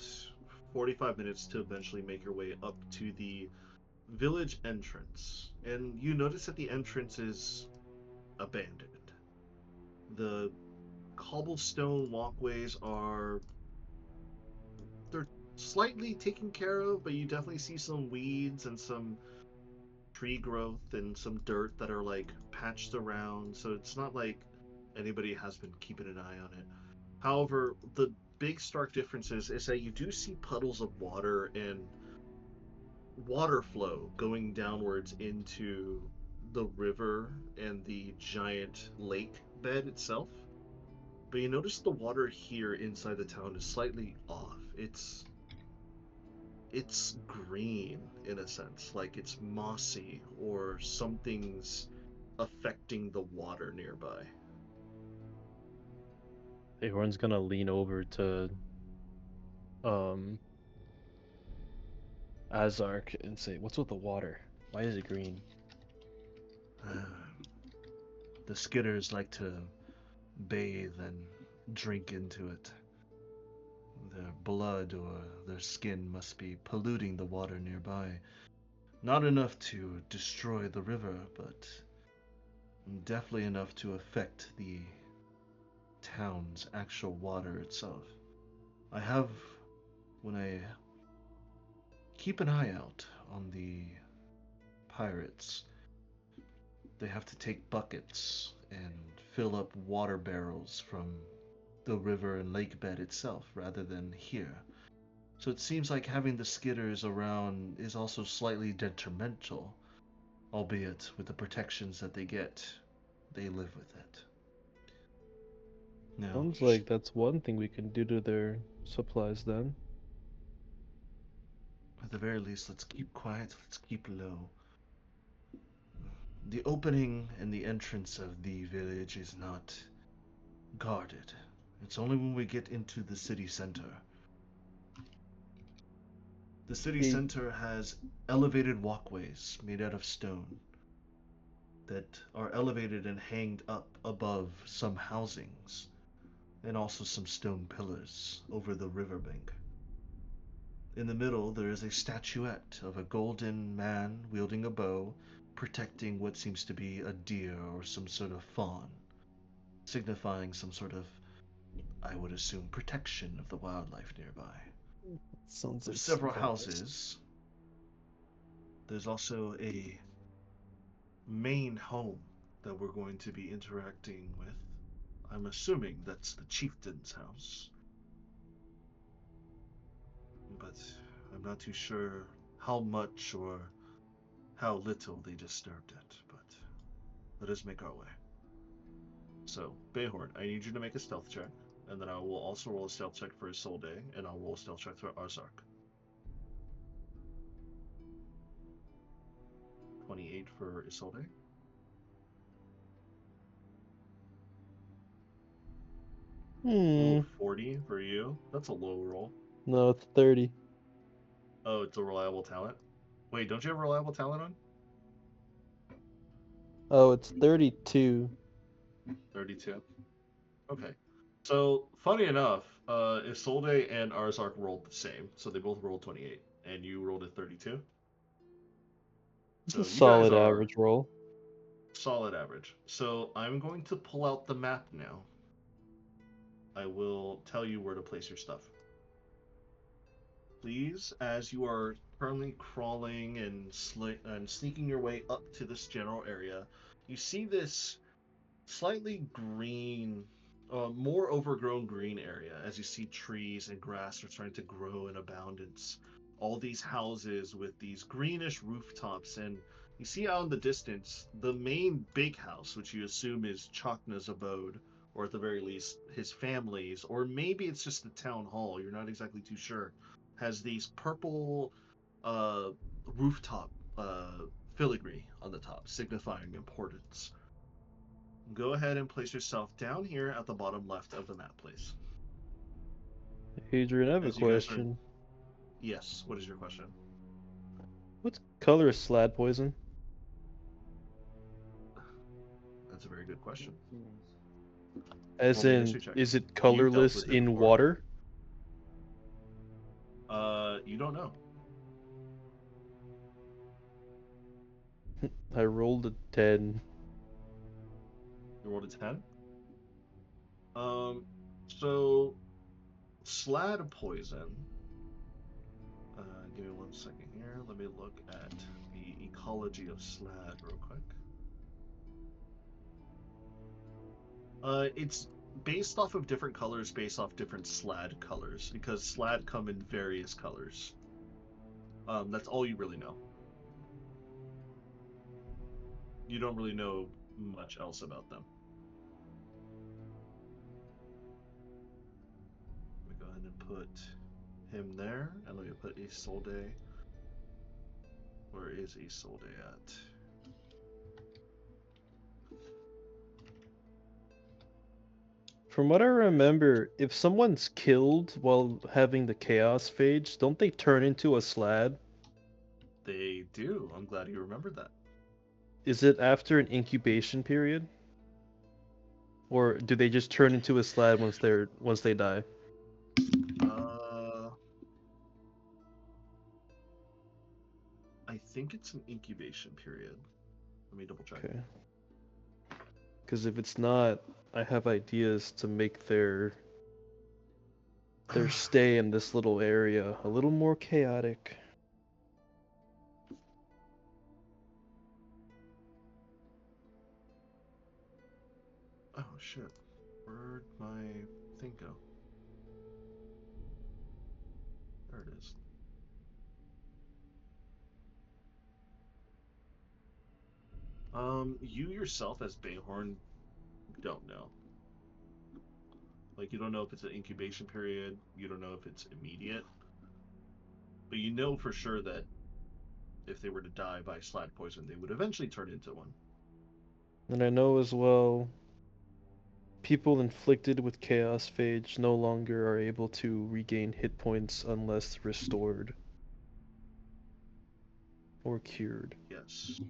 45 minutes to eventually make your way up to the village entrance. And you notice that the entrance is abandoned. The cobblestone walkways they're slightly taken care of, but you definitely see some weeds and some tree growth and some dirt that are like patched around, so it's not like anybody has been keeping an eye on it. However, the big stark difference is that you do see puddles of water and water flow going downwards into the river and the giant lake bed itself. But you notice the water here inside the town is slightly off. It's green in a sense, like it's mossy or something's affecting the water nearby. Bayhorn's gonna lean over to Azark and say, "What's with the water? Why is it green?" The skitters like to bathe and drink into it. Their blood or their skin must be polluting the water nearby. Not enough to destroy the river, but definitely enough to affect the town's actual water itself. When I keep an eye out on the pirates, they have to take buckets and fill up water barrels from the river and lake bed itself rather than here. So it seems like having the skitters around is also slightly detrimental, albeit with the protections that they get, they live with it. Now, Sounds like that's one thing we can do to their supplies then. at the very least, let's keep quiet, let's keep low. The opening and the entrance of the village is not guarded. It's only when we get into the city center. The city Hey. center has elevated walkways made out of stone. that are elevated and hanged up above some housings, and also some stone pillars over the riverbank. In the middle, there is a statuette of a golden man wielding a bow, protecting what seems to be a deer or some sort of fawn, signifying some sort of, I would assume, protection of the wildlife nearby. Sounds There's like several some houses. There's also a main home that we're going to be interacting with. I'm assuming that's the chieftain's house. But I'm not too sure how much or how little they disturbed it, but let us make our way. So, Bayhorn, I need you to make a stealth check, and then I will also roll a stealth check for Isolde, and I'll roll a stealth check for Arzark. 28 for Isolde. Ooh, 40 for you. That's a low roll. No, it's 30. Oh, it's a reliable talent? Wait, don't you have reliable talent on? Oh, it's 32. 32. Okay. So, funny enough, Isolde and Arzark rolled the same, so they both rolled 28, and you rolled a 32. It's So a you guys solid are average roll. solid average. So I'm going to pull out the map now. I will tell you where to place your stuff. Please, as you are currently crawling and sneaking your way up to this general area, you see this slightly green, more overgrown green area as you see trees and grass are starting to grow in abundance. All these houses with these greenish rooftops, and you see out in the distance the main big house, which you assume is Chakna's abode, or at the very least his family's, or maybe it's just the town hall. You're not exactly too sure. Has these purple rooftop filigree on the top, signifying importance. Go ahead and place yourself down here at the bottom left of the map, please. Adrian, I have a As you guys are- question. Yes, what is your question? What color is slad poison? That's a very good question. As Roll me a in, history check. is it You've colorless dealt with it in before. water? You don't know. I rolled a 10. You rolled a 10? So slad poison. Give me 1 second here. Let me look at the ecology of slad real quick. It's based off of different colors, based off different slad colors, because slad come in various colors. That's all you really know. You don't really know much else about them. Let me go ahead and put him there, and let me put Isolde. Where is Isolde at? From what I remember, if someone's killed while having the chaos phage, don't they turn into a slad? They do. I'm glad you remembered that. Is it after an incubation period? Or do they just turn into a slad once they die? I think it's an incubation period. Let me double check. Okay. Because if it's not, I have ideas to make their stay in this little area a little more chaotic. Oh shit. Where'd my thing go? There it is. You yourself as Bayhorn don't know. Like, you don't know if it's an incubation period, you don't know if it's immediate. But you know for sure that if they were to die by slad poison, they would eventually turn into one. And I know as well, people inflicted with chaos phage no longer are able to regain hit points unless restored or cured. Yes.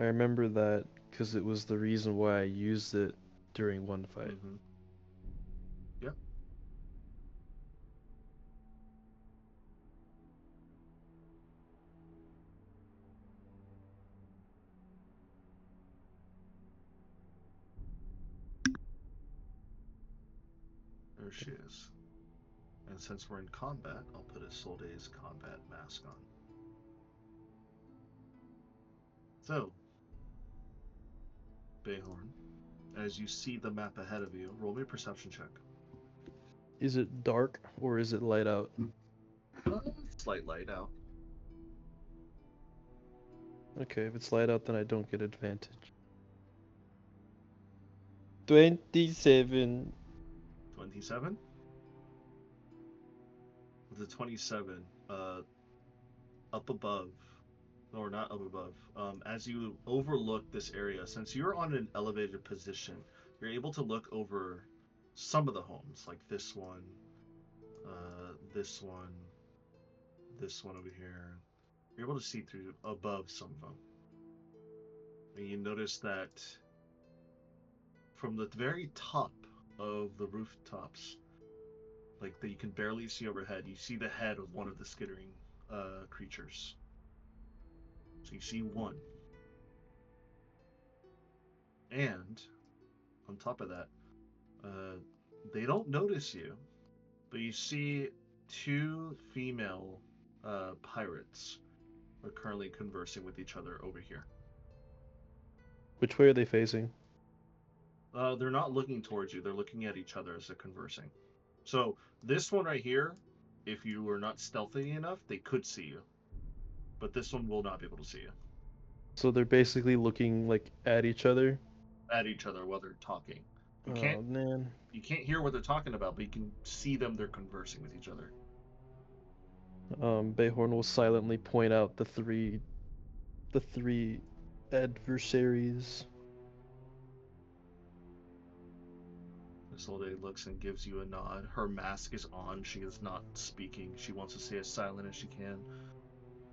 I remember that because it was the reason why I used it during one fight. Mm-hmm. Yep. There she is. And since we're in combat, I'll put a Solde's combat mask on. So, Bayhorn, as you see the map ahead of you, roll me a perception check. Is it dark or is it light out? Slight light out. Okay, if it's light out, then I don't get advantage. 27. 27? With a 27, up above, or not up above, as you overlook this area, since you're on an elevated position, you're able to look over some of the homes, like this one, this one, this one over here. You're able to see through above some of them. And you notice that from the very top of the rooftops, like that you can barely see overhead, you see the head of one of the skittering creatures. So you see one. And on top of that, they don't notice you, but you see two female pirates are currently conversing with each other over here. Which way are they facing? They're not looking towards you, they're looking at each other as they're conversing. So this one right here, if you were not stealthy enough, they could see you. But this one will not be able to see you. So they're basically looking like at each other? At each other while they're talking. You Oh man. can't hear what they're talking about, but you can see them, they're conversing with each other. Bayhorn will silently point out the three adversaries. Isolde looks and gives you a nod. Her mask is on. She is not speaking. She wants to stay as silent as she can.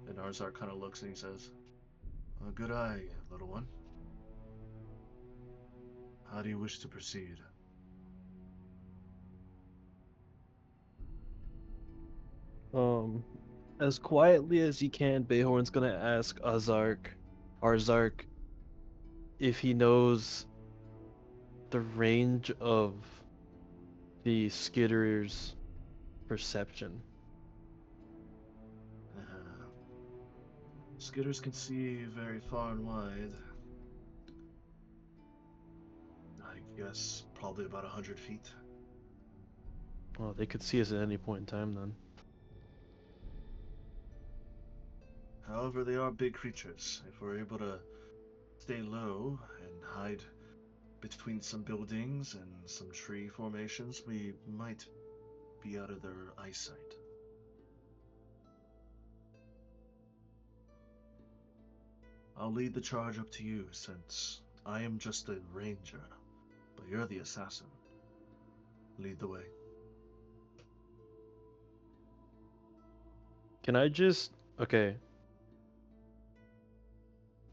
And Arzar kind of looks and he says, "Good eye, little one. How do you wish to proceed?" As quietly as he can, Bayhorn's gonna ask Arzark, if he knows the range of the skitterer's perception. Skitters can see very far and wide. I guess probably about 100 feet. Oh, they could see us at any point in time then. However, they are big creatures. If we're able to stay low and hide between some buildings and some tree formations, we might be out of their eyesight. I'll lead the charge up to you, since I am just a ranger, but you're the assassin. Lead the way. Can I just... Okay.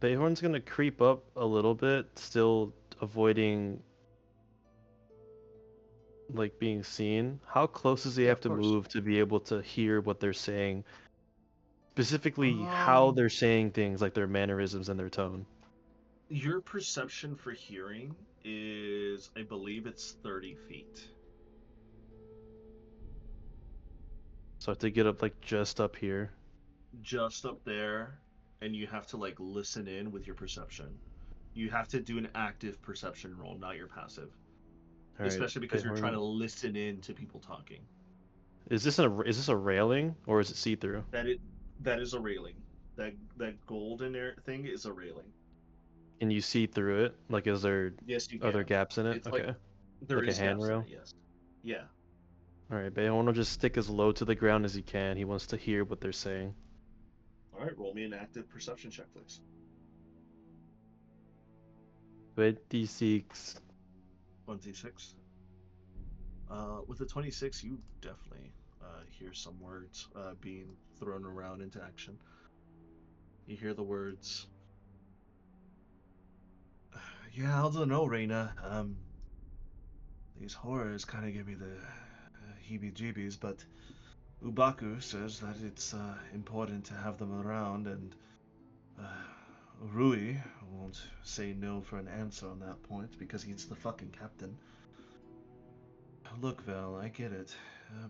Bayhorn's gonna creep up a little bit, still avoiding like being seen. How close does he Yeah, have of to course. move to be able to hear what they're saying? Specifically, how they're saying things, like their mannerisms and their tone. Your perception for hearing is, I believe it's 30 feet. So I have to get up like just up here. Just up there, and you have to like listen in with your perception. You have to do an active perception roll, not your passive. All right, Especially because you're Bayhorn- trying to listen in to people talking. Is this a railing or is it see through? That is a railing. That golden thing is a railing. Can you see through it? Like, is there Yes, you are there can. gaps in it? It's Okay. like there Like a is gaps in handrail? it, yes. Yeah. All right, Bayhorn will just stick as low to the ground as he can. He wants to hear what they're saying. All right, roll me an active perception check, please. 26. 26. With a 26, you definitely hear some words being thrown around into action. You hear the words, Yeah, I don't know, Reina. These horrors kind of give me the heebie-jeebies, but Ubaku says that it's important to have them around, and Rui won't say no for an answer on that point because he's the fucking captain. Look, Val, I get it,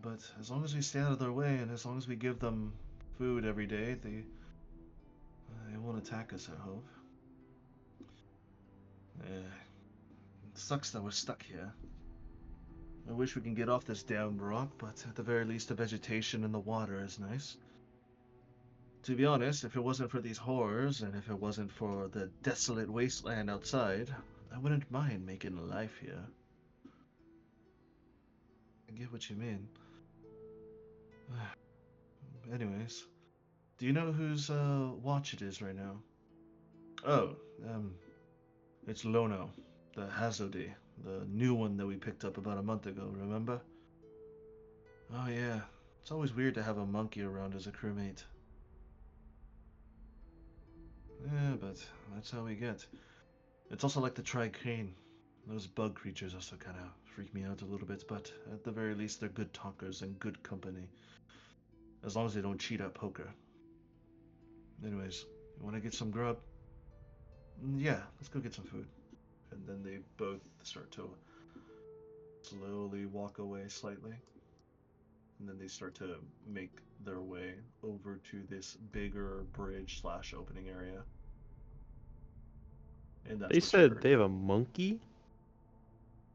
but as long as we stay out of their way and as long as we give them food every day, they won't attack us, I hope. It sucks that we're stuck here. I wish we can get off this damn rock, but at the very least the vegetation and the water is nice. To be honest, if it wasn't for these horrors, and if it wasn't for the desolate wasteland outside, I wouldn't mind making a life here. I get what you mean. Anyways, do you know whose watch it is right now? Oh, it's Lono, the Hazodi, the new one that we picked up about a month ago, remember? Oh yeah, it's always weird to have a monkey around as a crewmate. Yeah, but that's how we get. It's also like the Tri-Crane. Those bug creatures also kind of freak me out a little bit, but at the very least they're good talkers and good company. As long as they don't cheat at poker. Anyways, you want to get some grub? Yeah, let's go get some food. And then they both start to slowly walk away slightly. And then they start to make their way over to this bigger bridge / opening area. And that's They what said you're... they have a monkey?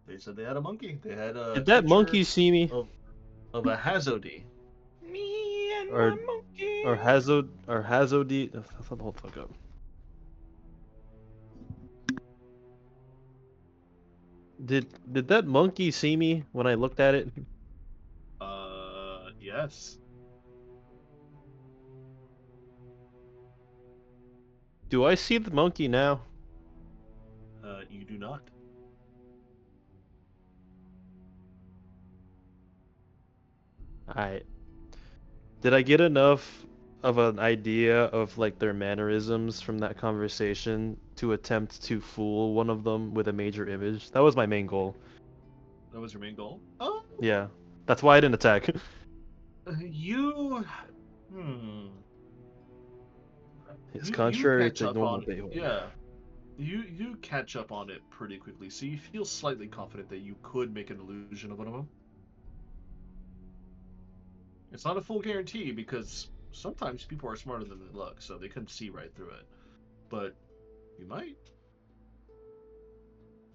They said they had a monkey. They had a Did that picture monkey see me? of a Hazodi. Me and Or- my monkey. Or Hazodi? Hold the fuck up. Did that monkey see me when I looked at it? Yes. Do I see the monkey now? You do not. Did I get enough of an idea of like their mannerisms from that conversation to attempt to fool one of them with a major image? That was my main goal. That was your main goal? Oh, Yeah. That's why I didn't attack. you... Hmm. It's You contrary catch to up normal on... behavior. Yeah. You catch up on it pretty quickly, so you feel slightly confident that you could make an illusion of one of them. It's not a full guarantee because sometimes people are smarter than they look, so they couldn't see right through it. But you might.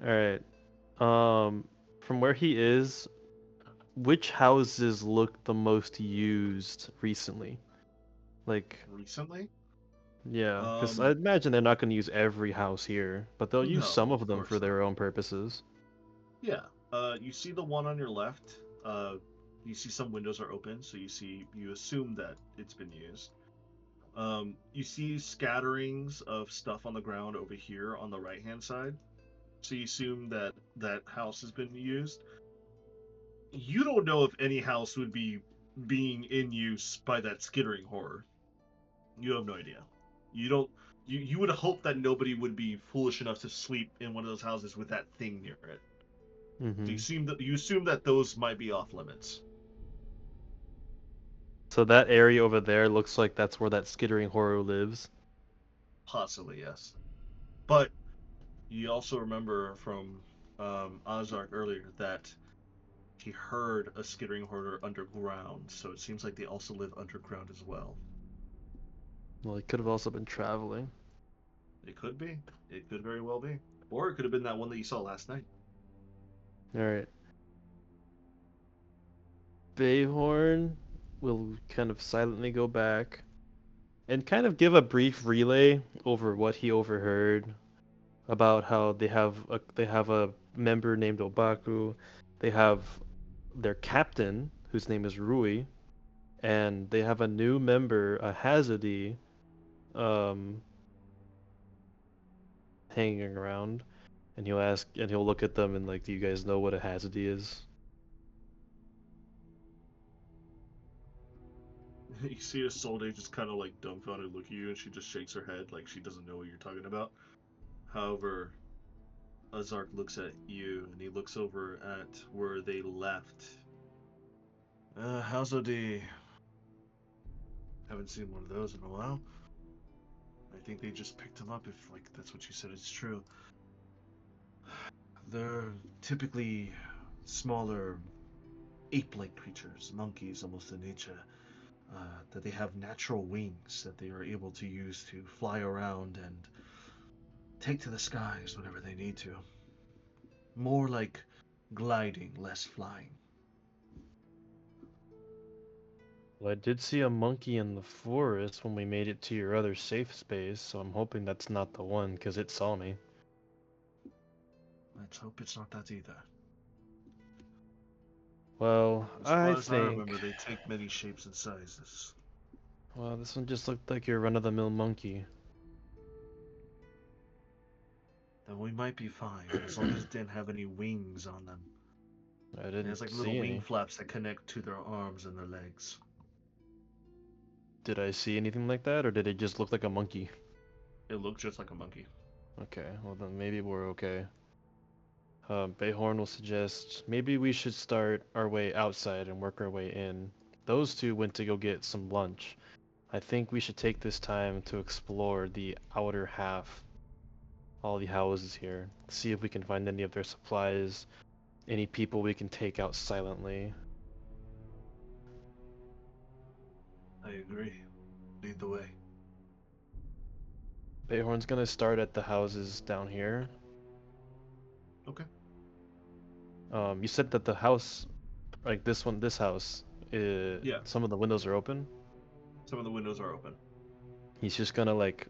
Alright. From where he is, which houses look the most used recently? Like, Recently? yeah, because I imagine they're not going to use every house here, but they'll use No, some of of them course for their not. own purposes. Yeah. You see the one on your left. You see some windows are open, so you assume that it's been used. You see scatterings of stuff on the ground over here on the right-hand side. So you assume that that house has been used. You don't know if any house would be being in use by that skittering horror. You have no idea. You don't. You would hope that nobody would be foolish enough to sleep in one of those houses with that thing near it. Mm-hmm. So you assume that those might be off limits. So that area over there looks like that's where that skittering horror lives. Possibly, yes. But you also remember from Ozark earlier that he heard a skittering horror underground, so it seems like they also live underground as well. Well, it could have also been traveling. It could be. It could very well be. Or it could have been that one that you saw last night. Alright. Bayhorn will kind of silently go back and kind of give a brief relay over what he overheard about how they have a member named Obaku, they have their captain whose name is Rui, and they have a new member, a Hazadi, hanging around, and he'll look at them and like, do you guys know what a Hazadi is? You see Isolde just kind of like dumbfounded look at you, and she just shakes her head like she doesn't know what you're talking about. However, Azark looks at you and he looks over at where they left. How's OD? Haven't seen one of those in a while. I think they just picked him up if, like, that's what you said is true. They're typically smaller ape-like creatures, monkeys almost in nature, that they have natural wings that they are able to use to fly around and take to the skies whenever they need to. More like gliding, less flying. Well, I did see a monkey in the forest when we made it to your other safe space, so I'm hoping that's not the one, because it saw me. Let's hope it's not that either. Well, As far I as I remember, think... they take many shapes and sizes. Well, this one just looked like your run-of-the-mill monkey. Then we might be fine, as long as it didn't have any wings on them. I It didn't has like see little wing any. flaps that connect to their arms and their legs. Did I see anything like that, or did it just look like a monkey? It looked just like a monkey. Okay, well then maybe we're okay. Bayhorn will suggest maybe we should start our way outside and work our way in. Those two went to go get some lunch. I think we should take this time to explore the outer half, all the houses here, see if we can find any of their supplies, any people we can take out silently. I agree. Lead the way. Bayhorn's gonna start at the houses down here. Okay. You said that the house, like this house, Yeah. some of the windows are open. Some of the windows are open. He's just gonna like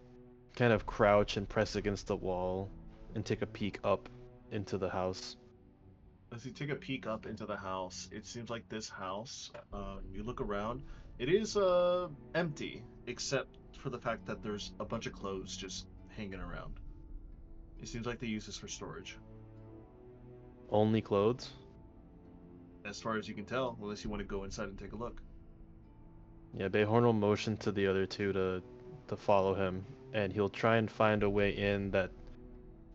kind of crouch and press against the wall and take a peek up into the house. As you take a peek up into the house, it seems like this house, you look around, it is empty, except for the fact that there's a bunch of clothes just hanging around. It seems like they use this for storage. Only clothes? As far as you can tell, unless you want to go inside and take a look. Yeah, Bayhorn will motion to the other two to follow him, and he'll try and find a way in that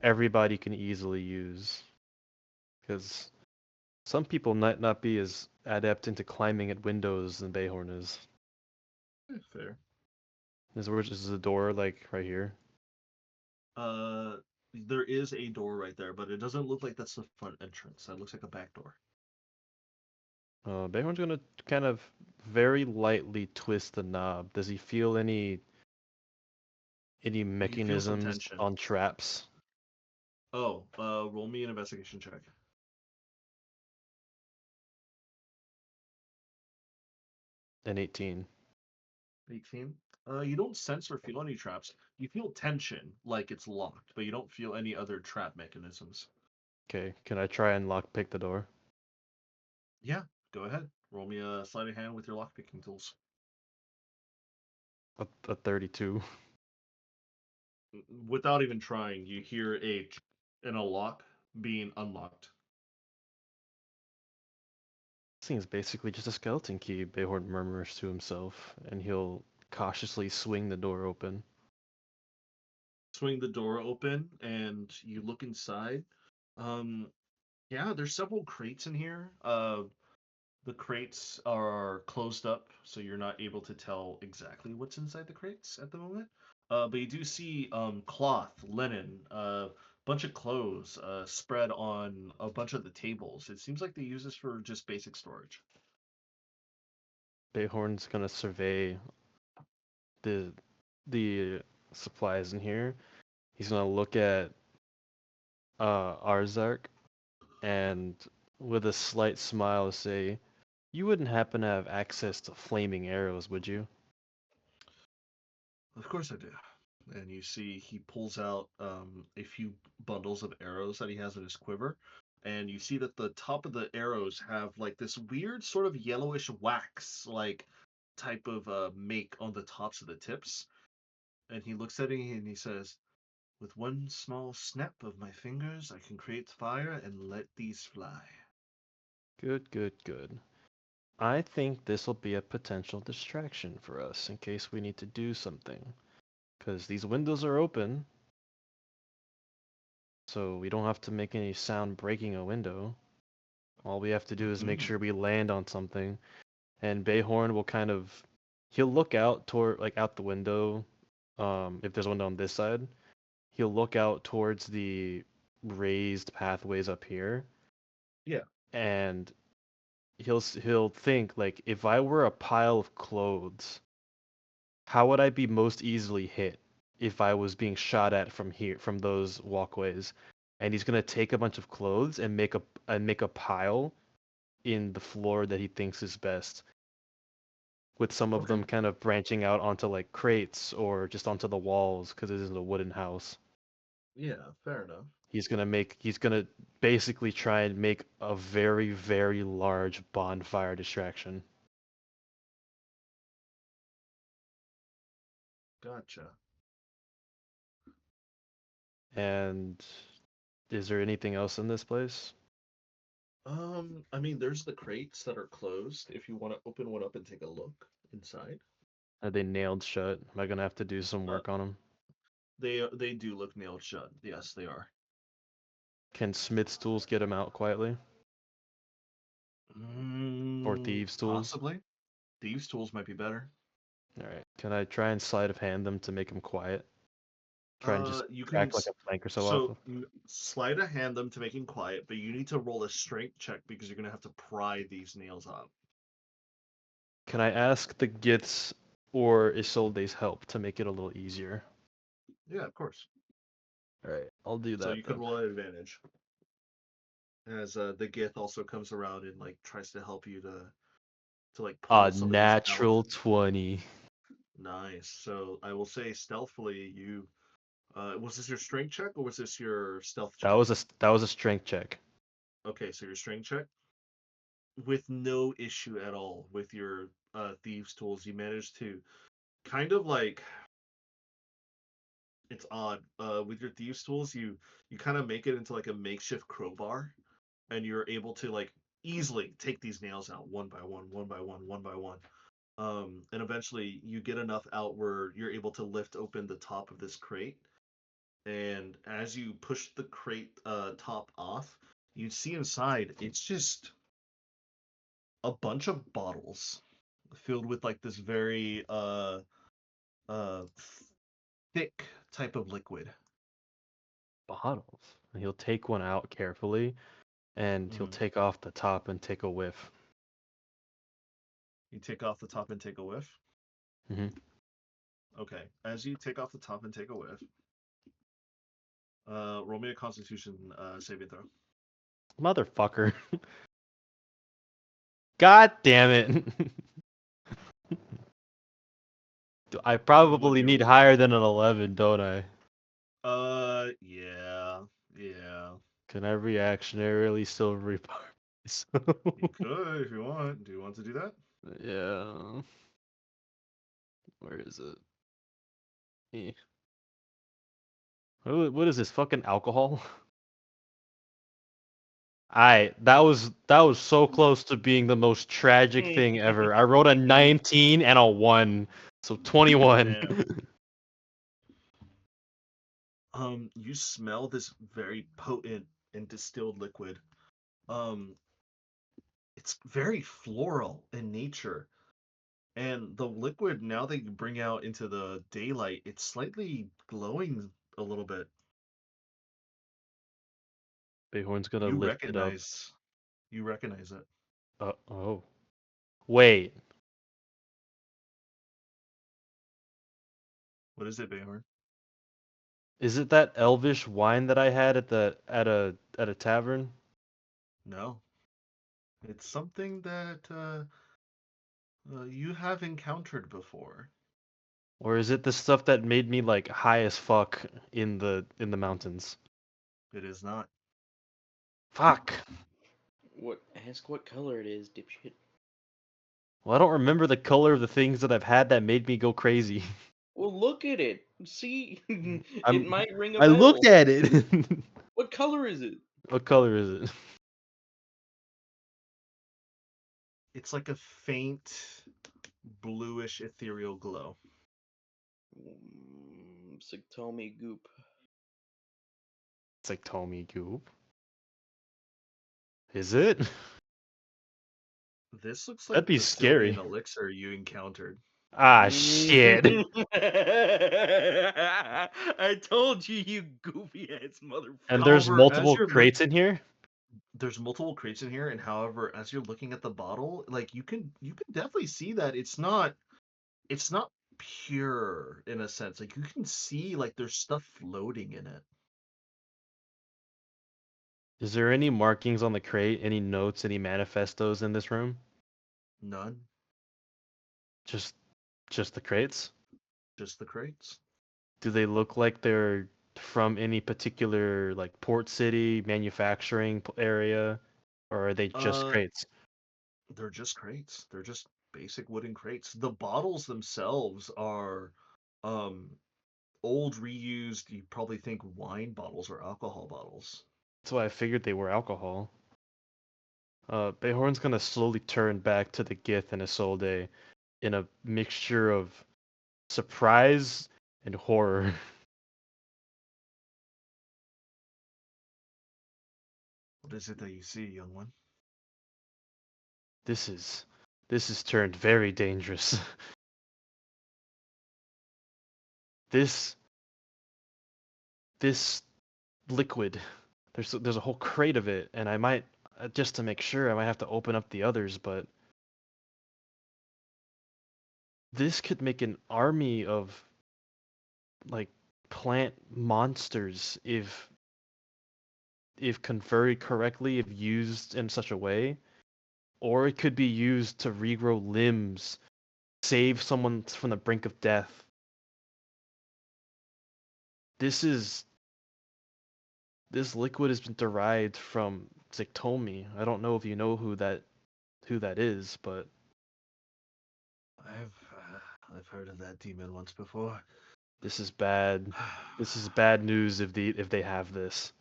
everybody can easily use. Because some people might not be as adept into climbing at windows than Bayhorn is. Fair. Is the door like right here? There is a door right there, but it doesn't look like that's the front entrance. That looks like a back door. Bayhorn's gonna kind of very lightly twist the knob. Does he feel any You feel some mechanisms tension. on traps? Oh, roll me an investigation check. An 18. 18. You don't sense or feel any traps. You feel tension, like it's locked, but you don't feel any other trap mechanisms. Okay, can I try and lockpick the door? Yeah, go ahead. Roll me a sleight of hand with your lockpicking tools. A 32. Without even trying, you hear a lock being unlocked. This thing's basically just a skeleton key, Bayhorn murmurs to himself, and he'll cautiously swing the door open. Swing the door open, and you look inside. Yeah, there's several crates in here. The crates are closed up, so you're not able to tell exactly what's inside the crates at the moment. But you do see cloth, linen, bunch of clothes spread on a bunch of the tables. It seems like they use this for just basic storage. Bayhorn's gonna survey the supplies in here. He's gonna look at Arzark and with a slight smile say, "You wouldn't happen to have access to flaming arrows, would you?" Of course I do. And you see he pulls out a few bundles of arrows that he has in his quiver. And you see that the top of the arrows have like this weird sort of yellowish wax like type of make on the tops of the tips. And he looks at it and he says, "With one small snap of my fingers, I can create fire and let these fly." Good, good, good. I think this will be a potential distraction for us in case we need to do something. Because these windows are open. so we don't have to make any sound breaking a window. All we have to do is make Mhm. sure we land on something, and Bayhorn will kind of he'll look out toward like out the window. If there's a window on this side, he'll look out towards the raised pathways up here. Yeah. And he'll think like, if I were a pile of clothes, how would I be most easily hit if I was being shot at from here, from those walkways? And he's gonna take a bunch of clothes and make a pile in the floor that he thinks is best, with some of Okay. them kind of branching out onto like crates or just onto the walls because it is a wooden house. Yeah, fair enough. He's gonna basically try and make a very, very large bonfire distraction. Gotcha. And is there anything else in this place? I mean, there's the crates that are closed. If you want to open one up and take a look inside, Are they nailed shut? Am I gonna have to do some uh, work on them? they do look nailed shut. Yes, they are. Can Smith's tools get them out quietly? Or thieves' tools? Possibly. Thieves' tools might be better. All right. Can I try and sleight of hand them to make them quiet? Try and just You can crack like a plank or so off so of. sleight of hand them to making quiet, but you need to roll a strength check because you're gonna have to pry these nails out. Can I ask the Giths or Isolde's help to make it a little easier? Yeah, of course. All right. I'll do So that you could then. roll an advantage. As the Gith also comes around and like tries to help you to like pull A some of these out. natural 20. Nice. So I will say stealthily, you was this your strength check or was this your stealth check? That was a strength check. Okay, so your strength check with no issue at all with your thieves tools, you managed to kind of like it's odd. With your thieves tools, you kind of make it into like a makeshift crowbar, and you're able to like easily take these nails out one by one, one by one, one by one. And eventually you get enough out where you're able to lift open the top of this crate. And as you push the crate top off, you see inside it's just a bunch of bottles filled with like this very uh thick type of liquid. Bottles. And he'll take one out carefully and he'll Mhm. take off the top and take a whiff. You take off the top and take a whiff. Hmm. Okay. As you take off the top and take a whiff, roll me a Constitution saving throw. Motherfucker. God damn it. I What probably do need higher than an 11, don't I? Yeah, yeah. Can I reactionarily still repower myself? You could if you want. Do you want to do that? Yeah. Where is it? Eh. What is this fucking alcohol? That was so close to being the most tragic thing ever. I rolled a 19 and a 1, so 21. Yeah. You smell this very potent and distilled liquid. Um, it's very floral in nature. And the liquid, now that you bring out into the daylight, it's slightly glowing a little bit. Bighorn's gonna You lift it up. recognize, you recognize it. Oh. Wait. What is it, Bayhorn? Is it that elvish wine that I had at a tavern? No, it's something that you have encountered before. Or is it the stuff that made me like high as fuck in the mountains? It is not. Fuck. What? Ask what color it is, dipshit. Well, I don't remember the color of the things that I've had that made me go crazy. Well, look at it. See, it I'm might ring a I bell. looked at it. What color is it? What color is it? It's like a faint bluish ethereal glow. Sigtomi goop. It's like Tommy Goop. Is it? This looks That'd like be the Sylvian scary. elixir you encountered. Ah, shit. I told you, you goofy ass motherfucker. And there's However, as multiple you're crates in here? there's multiple crates in here, and however, as you're looking at the bottle, like you can definitely see that it's not pure in a sense. Like you can see like there's stuff floating in it. Is there any markings on the crate? Any notes? Any manifestos in this room? None, Just the crates? just the crates. Do they look like they're from any particular like port city, manufacturing area, or are they just Uh, crates? they're just crates. They're just basic wooden crates. The bottles themselves are um old reused, you probably think wine bottles or alcohol bottles. That's why I figured they were alcohol. Behorn's gonna slowly turn back to the Gith and Isolde in a mixture of surprise and horror. What is it that you see, young one? This is turned very dangerous. This liquid. There's a whole crate of it, and I might just to make sure I might have to open up the others, but this could make an army of like plant monsters if converted correctly, if used in such a way, or it could be used to regrow limbs, save someone from the brink of death. This liquid has been derived from Ziktomi. I don't know if you know who that is, but I've heard of that demon once before. this is bad. This is bad news if they have this.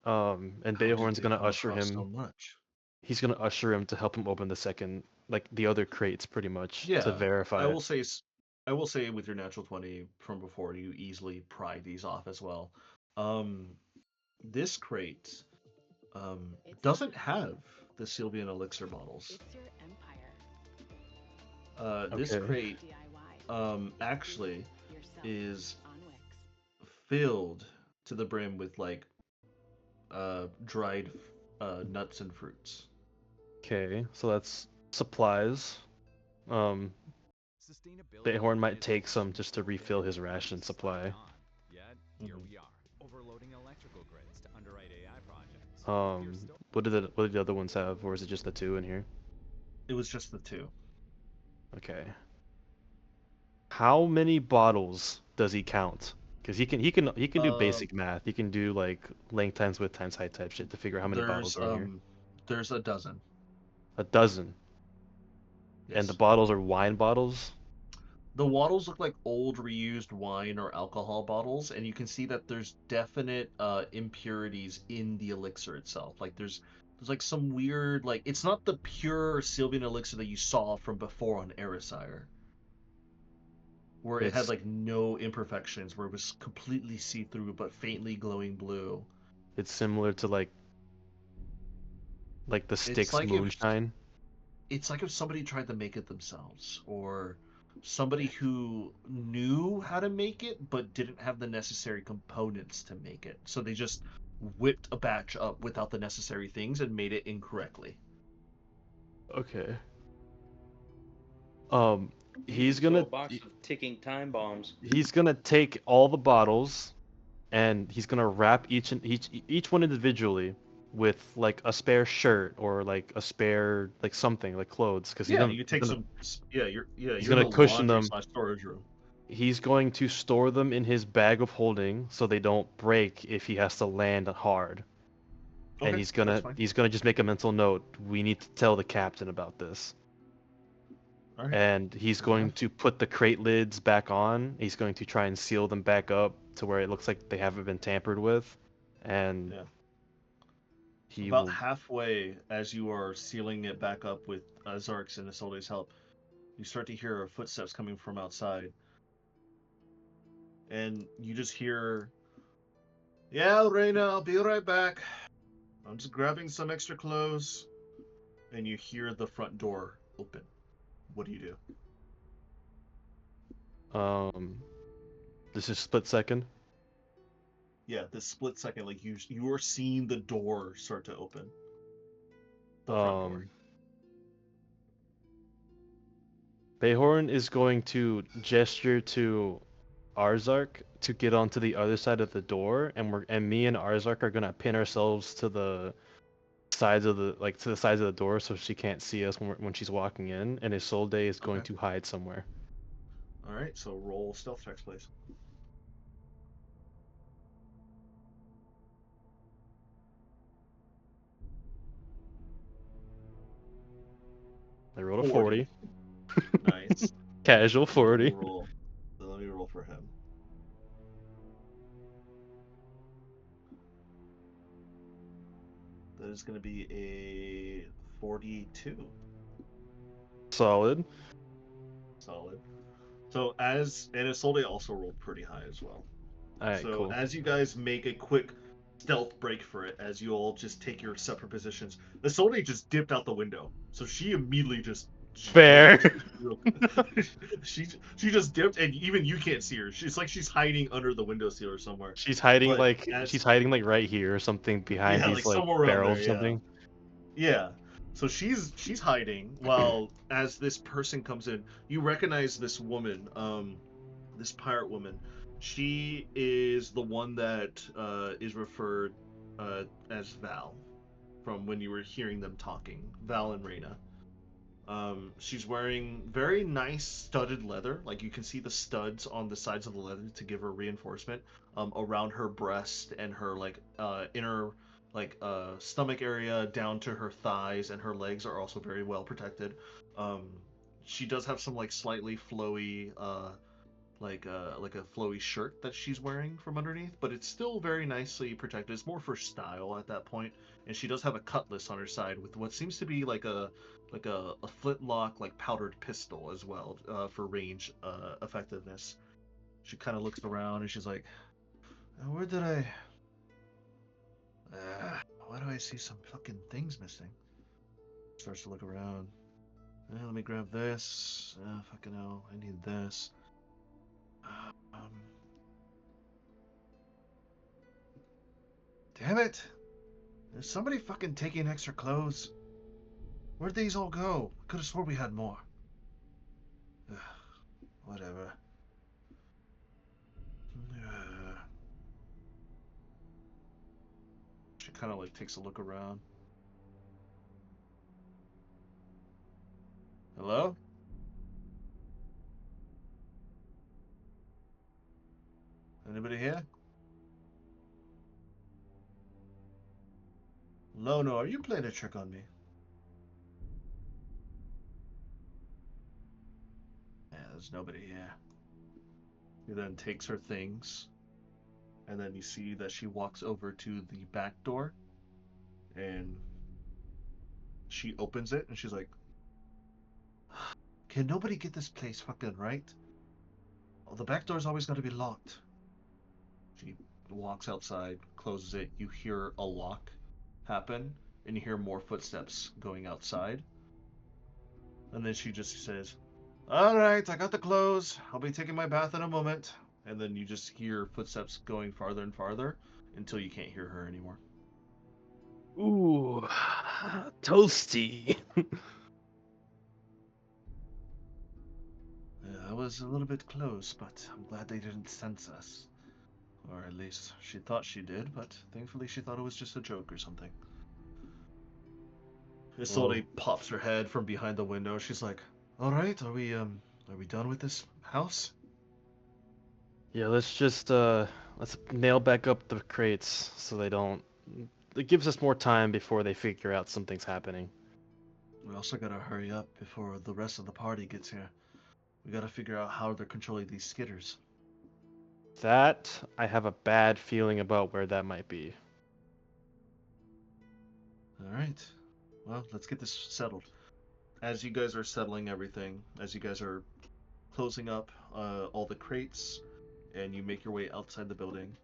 And How did Behorn's they gonna come usher across so him. much? He's gonna usher him to help him open the second, like the other crates, pretty much to Yeah, verify I it. will say I will say with your natural 20 from before, you easily pry these off as well. Um, this crate doesn't have the Sylvian elixir bottles. It's your empire. This Okay. crate DIY. actually Yourself is on Wix. filled to the brim with like dried nuts and fruits. Okay, so that's supplies. Um, Behorn might take some just to refill his ration supply. Yet, here we are, overloading electrical grids to underwrite AI projects. What did the other ones have, or is it just the two in here? It was just the two. Okay. How many bottles does he count? Because he can do basic math. He can do like length times width times height type shit to figure out how many bottles are in here. There's a dozen. A dozen. Yes. And the bottles are wine bottles. The bottles look like old reused wine or alcohol bottles, and you can see that there's definite impurities in the elixir itself. Like there's like some weird, like it's not the pure Sylvian elixir that you saw from before on Erisire, where it had It's like no imperfections, where it was completely see-through but faintly glowing blue. it's similar to like the It's Styx like moonshine. it's like if somebody tried to make it themselves, or somebody who knew how to make it but didn't have the necessary components to make it. So they just whipped a batch up without the necessary things and made it incorrectly. Okay. You He's saw gonna a box of ticking time bombs. he's gonna take all the bottles and he's gonna wrap each one individually with like a spare shirt or like a spare like something like clothes because Yeah, you could take some. Yeah, you're he's in gonna the cushion laundry them. slash storage room. He's going to store them in his bag of holding so they don't break if he has to land hard. And Okay, that's fine. he's gonna just make a mental note. We need to tell the captain about this. All right. And he's Fair going enough. to put the crate lids back on. He's going to try and seal them back up to where it looks like they haven't been tampered with. And Yeah. he About will. halfway, as you are sealing it back up with Zark's and Isolde's help, you start to hear footsteps coming from outside. And you just hear Yeah, Reina, I'll be right back. I'm just grabbing some extra clothes. And you hear the front door open. What do you do? This is split second. Yeah, this split second, like you are seeing the door start to open. The front door. Bayhorn is going to gesture to Arzark to get onto the other side of the door, and me and Arzark are gonna pin ourselves to the sides of the door so she can't see us when she's walking in, and Isolde is going to hide somewhere. All right, so roll stealth checks, please. I rolled a 40. Nice. Casual 40. Let me roll for him. That is going to be a 42. Solid. So and Isolde also rolled pretty high as well. Alright, so cool. As you guys make a quick stealth break for it, as you all just take your separate positions, Isolde just dipped out the window. So she immediately just Fair. she just dipped, and even you can't see her. It's like she's hiding under the windowsill or somewhere. She's hiding she's hiding like right here or something behind these like barrels or something. Yeah. So she's hiding while as this person comes in, you recognize this woman, this pirate woman. She is the one that is referred as Val from when you were hearing them talking, Val and Reina. She's wearing very nice studded leather. Like you can see the studs on the sides of the leather to give her reinforcement around her breast and her inner stomach area down to her thighs, and her legs are also very well protected. She does have some like slightly flowy like a flowy shirt that she's wearing from underneath, but it's still very nicely protected. It's more for style at that point, and she does have a cutlass on her side with what seems to be like a flintlock like powdered pistol as well for range effectiveness. She kind of looks around and she's like, "Where did I? Why do I see some fucking things missing?" Starts to look around. Let me grab this. Fucking hell, I need this. Damn it! There's somebody fucking taking extra clothes. Where'd these all go? Could have swore we had more. Whatever. She kind of like takes a look around. Hello? Anybody here? Lono, are you playing a trick on me? Yeah, there's nobody here. He then takes her things, and then you see that she walks over to the back door, and she opens it, and she's like, "Can nobody get this place fucking right? Oh, the back door's always got to be locked." She walks outside, closes it. You hear a lock happen, and you hear more footsteps going outside. And then she just says, "All right, I got the clothes. I'll be taking my bath in a moment." And then you just hear footsteps going farther and farther until you can't hear her anymore. Ooh, toasty. I was a little bit close, but I'm glad they didn't sense us. Or at least she thought she did, but thankfully she thought it was just a joke or something. Isolde pops her head from behind the window. She's like, "All right, are we done with this house?" Yeah, let's nail back up the crates so they don't. It gives us more time before they figure out something's happening. We also gotta hurry up before the rest of the party gets here. We gotta figure out how they're controlling these skitters. That I have a bad feeling about where that might be. All right. Well, let's get this settled. As you guys are settling everything, as you guys are closing up all the crates, and you make your way outside the building,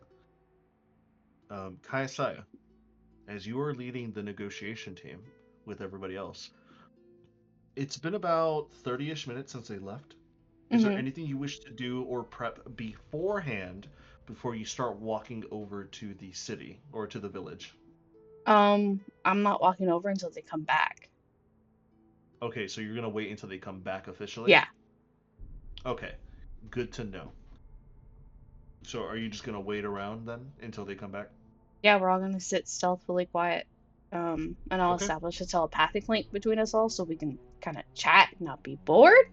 Kayasaya, as you are leading the negotiation team with everybody else, it's been about 30-ish minutes since they left. Is there Mhm. anything you wish to do or prep beforehand before you start walking over to the city or to the village? I'm not walking over until they come back. Okay, so you're gonna wait until they come back officially? Yeah. Okay, good to know. So are you just gonna wait around then until they come back? Yeah, we're all gonna sit stealthily quiet. And I'll Okay. establish a telepathic link between us all so we can kind of chat and not be bored,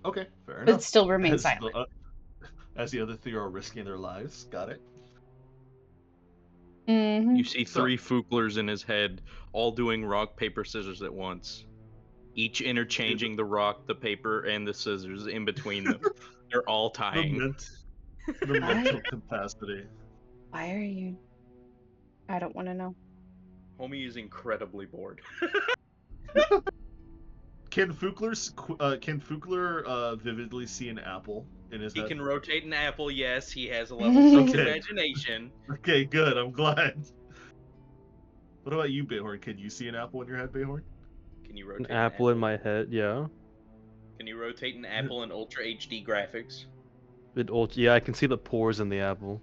Okay, fair but enough. still remain As silent. as the other three are risking their lives, got it. Mm-hmm. You see So- 3 Fuklers in his head, all doing rock, paper, scissors at once. Each interchanging the rock, the paper, and the scissors in between them. They're all The, tying. the mental capacity. Why are you? I don't want to know. Homie is incredibly bored. Can Fukler vividly see an apple in his He head? can rotate an apple, yes. He has a level 6 Okay. imagination. Okay, good. I'm glad. What about you, Bayhorn? Can you see an apple in your head, Bayhorn? Can you An rotate apple in my head, yeah. Can you rotate an apple in Ultra HD graphics? Yeah, I can see the pores in the apple.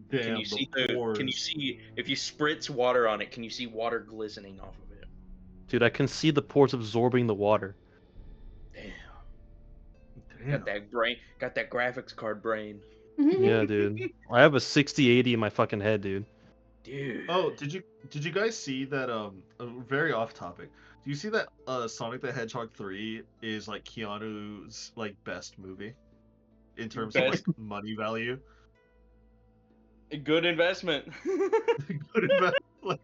Damn, Can you the see pores. Can you see if you spritz water on it? Can you see water glistening off of it? Dude, I can see the pores absorbing the water. Damn. Damn. Got that brain. Got that graphics card brain. Yeah, dude. I have a 6080 in my fucking head, dude. Dude. Oh, did you guys see that very off topic. Do you see that Sonic the Hedgehog 3 is like Keanu's like best movie in terms of like money value? Good investment. Good investment. Like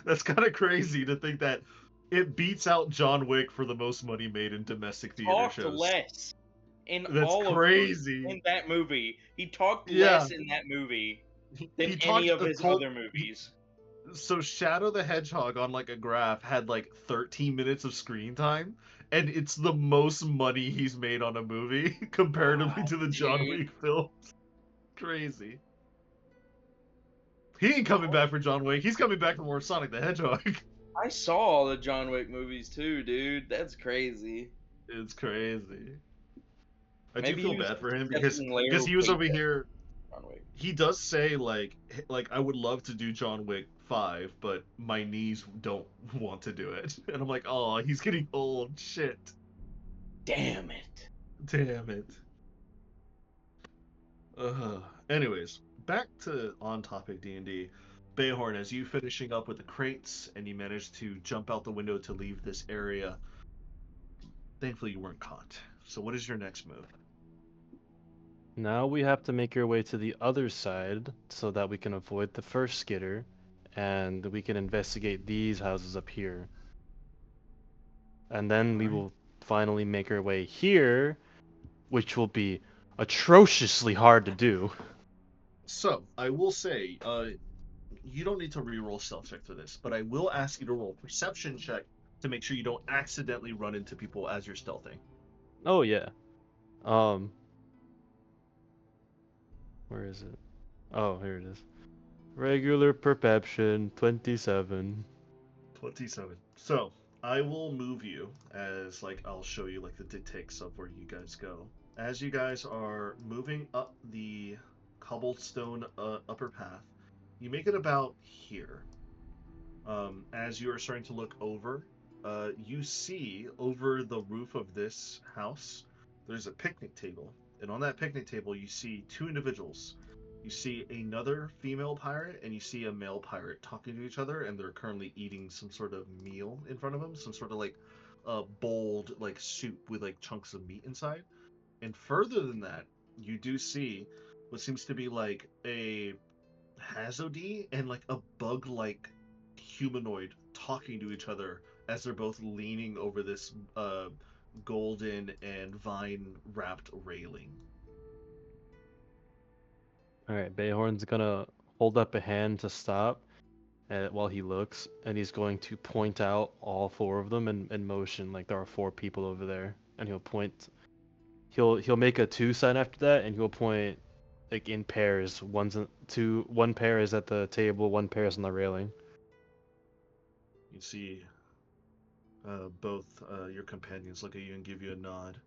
that's kind of crazy to think that it beats out John Wick for the most money made in domestic theater Talked shows. less in That's all crazy. of in that movie. He talked Yeah. less in that movie than any of his other movies. So Shadow the Hedgehog on like a graph had like 13 minutes of screen time, and it's the most money he's made on a movie comparatively to the John dude. Wick films. Crazy. He ain't coming back for John Wick. He's coming back for more Sonic the Hedgehog. I saw all the John Wick movies too, dude. That's crazy. It's crazy. I Maybe do feel he was bad for him accepting layer because he was over paycheck. here. John Wick. He does say like I would love to do John Wick 5, but my knees don't want to do it. And I'm like, oh, he's getting old. Shit. Damn it. Damn it. Anyways, back to on topic D&D. Bayhorn, as you finishing up with the crates and you managed to jump out the window to leave this area, thankfully you weren't caught. So what is your next move? Now we have to make our way to the other side so that we can avoid the first skitter and we can investigate these houses up here. And then we Alright. will finally make our way here, which will be atrociously hard to do. So, I will say, you don't need to re-roll stealth check for this, but I will ask you to roll perception check to make sure you don't accidentally run into people as you're stealthing. Oh yeah. Where is it? Oh, here it is. Regular perception 27. 27. So, I will move you as, like, I'll show you, like, the dictates of where you guys go. As you guys are moving up the cobblestone upper path, you make it about here. As you are starting to look over, you see over the roof of this house, there's a picnic table. And on that picnic table, you see two individuals. You see another female pirate and you see a male pirate talking to each other, and they're currently eating some sort of meal in front of them, some sort of like boiled like soup with like chunks of meat inside. And further than that, you do see what seems to be like a Hazodi and like a bug-like humanoid talking to each other as they're both leaning over this golden and vine-wrapped railing. Alright, Bayhorn's gonna hold up a hand to stop while he looks, and he's going to point out all four of them in motion, like there are four people over there. And he'll point. He'll make a 2 sign after that, and he'll point like in pairs. One pair is at the table, one pair is on the railing. You see both your companions look at you and give you a nod.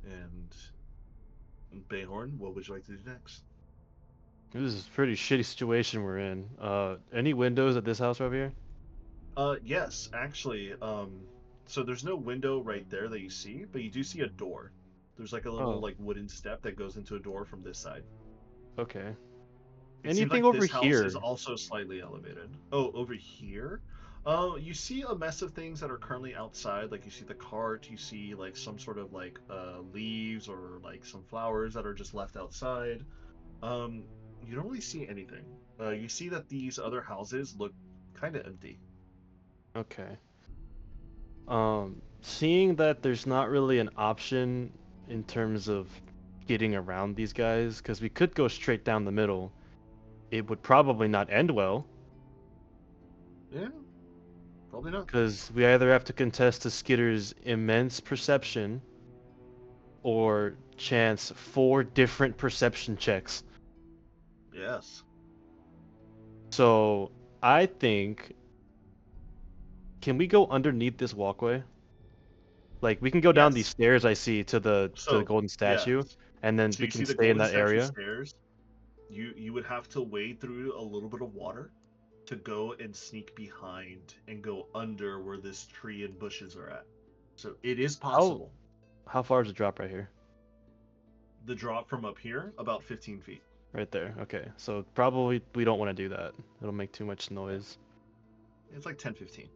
And Bayhorn, what would you like to do next? This is a pretty shitty situation we're in. Any windows at this house over here? Yes, actually. So there's no window right there that you see, but you do see a door. There's like a little Oh, wooden step that goes into a door from this side. okay. It seems Anything like over this house is here? also slightly elevated. Oh, over here? You see a mess of things that are currently outside. Like you see the cart, you see like some sort of like leaves or like some flowers that are just left outside. Um, you don't really see anything. You see that these other houses look kind of empty. Okay. Seeing that there's not really an option in terms of getting around these guys, because we could go straight down the middle. It would probably not end well, Yeah, probably not. because we either have to contest the Skitter's immense perception or chance 4 different perception checks. Yes. So I think, can we go underneath this walkway? Like we can go down these Yes. stairs I see to the So, golden yeah. statue, and then So we you can see the stay in golden that statue area. stairs. You would have to wade through a little bit of water to go and sneak behind and go under where this tree and bushes are at. So it is possible. How far is the drop right here? The drop from up here, about 15 feet. Right there. Okay. So probably we don't want to do that. It'll make too much noise. It's like 10, 15.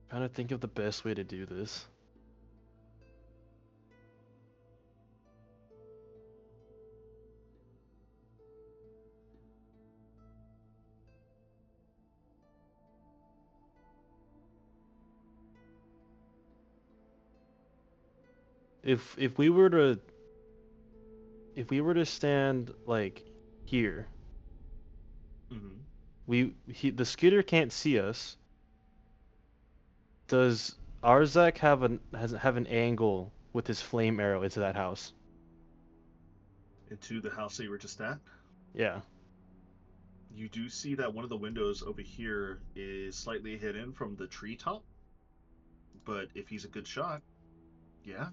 Trying to think of the best way to do this. If we were to stand like here, Mm-hmm. the Skitter can't see us. Does Arzak have an angle with his flame arrow into that house? Into the house that you were just at. Yeah. You do see that one of the windows over here is slightly hidden from the treetop. But if he's a good shot, yeah.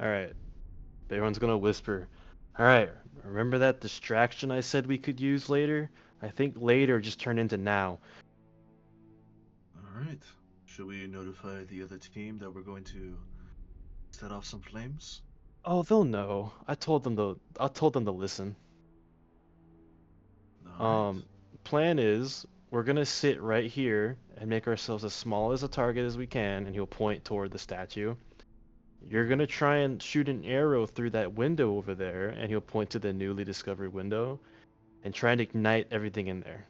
All right. Everyone's gonna whisper. All right. Remember that distraction I said we could use later? I think later just turned into now. All right. Should we notify the other team that we're going to set off some flames? Oh, they'll know. I told them to listen. All right. Plan is we're gonna sit right here and make ourselves as small as a target as we can, and he'll point toward the statue. You're gonna try and shoot an arrow through that window over there, and he'll point to the newly discovered window, and try and ignite everything in there.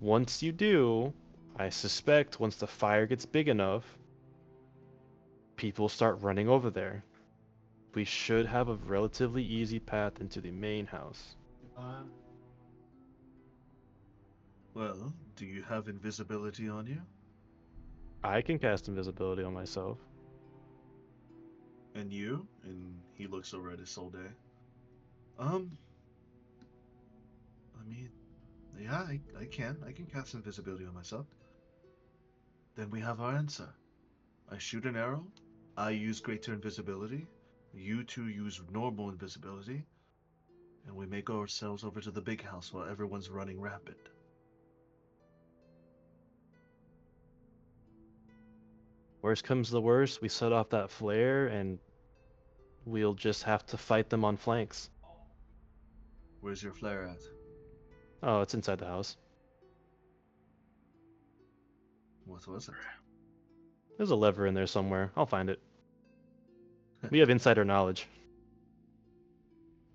Once you do, I suspect once the fire gets big enough, people start running over there. We should have a relatively easy path into the main house. Well, do you have invisibility on you? I can cast invisibility on myself. And you? And he looks over at his soul day. I mean, yeah, I can. I can cast invisibility on myself. Then we have our answer. I shoot an arrow. I use greater invisibility. You two use normal invisibility. And we make ourselves over to the big house while everyone's running rapid. Worst comes to the worst, we set off that flare and we'll just have to fight them on flanks. Where's your flare at? Oh, it's inside the house. What was it? There's a lever in there somewhere. I'll find it. We have insider knowledge.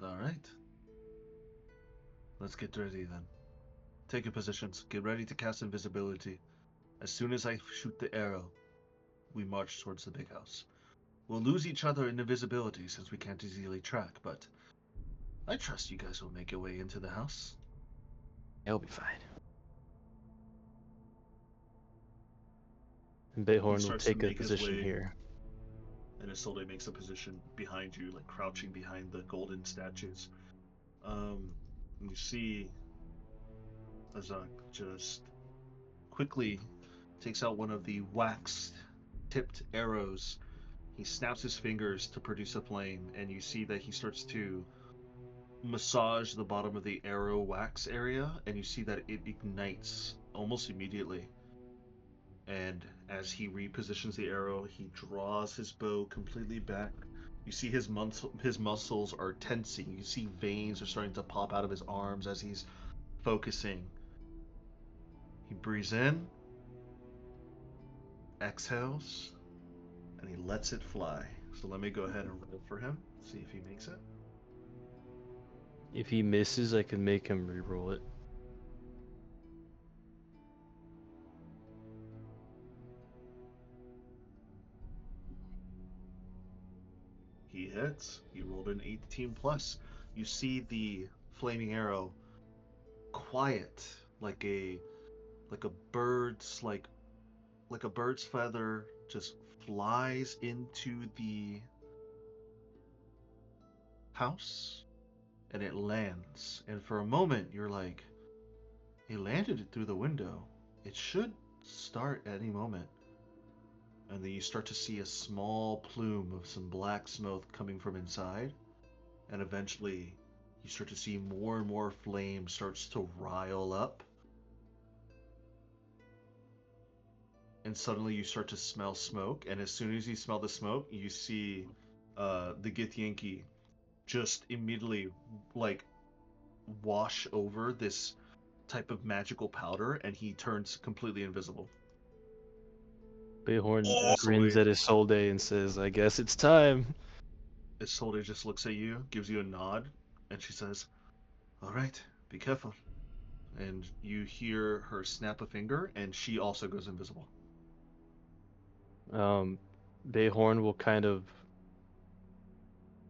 Alright. Let's get ready then. Take your positions. Get ready to cast invisibility. As soon as I shoot the arrow, we march towards the big house. We'll lose each other in invisibility since we can't easily track, but I trust you guys will make your way into the house. It'll be fine. And Bayhorn will starts to take a make his position way- here. And Isolde makes a position behind you, like crouching behind the golden statues. And you see Azak just quickly takes out one of the wax-tipped arrows. He snaps his fingers to produce a flame, and you see that he starts to massage the bottom of the arrow wax area, and you see that it ignites almost immediately. And as he repositions the arrow, he draws his bow completely back. You see his muscles are tensing. You see veins are starting to pop out of his arms as he's focusing. He breathes in, exhales, and he lets it fly. So let me go ahead and roll for him, see if he makes it. If he misses, I can make him re-roll it. He hits. He rolled an 18 plus. You see the flaming arrow quiet, like a bird's like a bird's feather just flies into the house, and it lands. And for a moment you're like, it landed it through the window. It should start at any moment. And then you start to see a small plume of some black smoke coming from inside, and eventually you start to see more and more flame starts to rile up, and suddenly you start to smell smoke. And as soon as you smell the smoke, you see the Githyanki just immediately like wash over this type of magical powder, and he turns completely invisible. Bayhorn Oh! grins at Isolde and says, I guess it's time. Isolde just looks at you, gives you a nod, and she says, all right, be careful. And you hear her snap a finger, and she also goes invisible. Bayhorn will kind of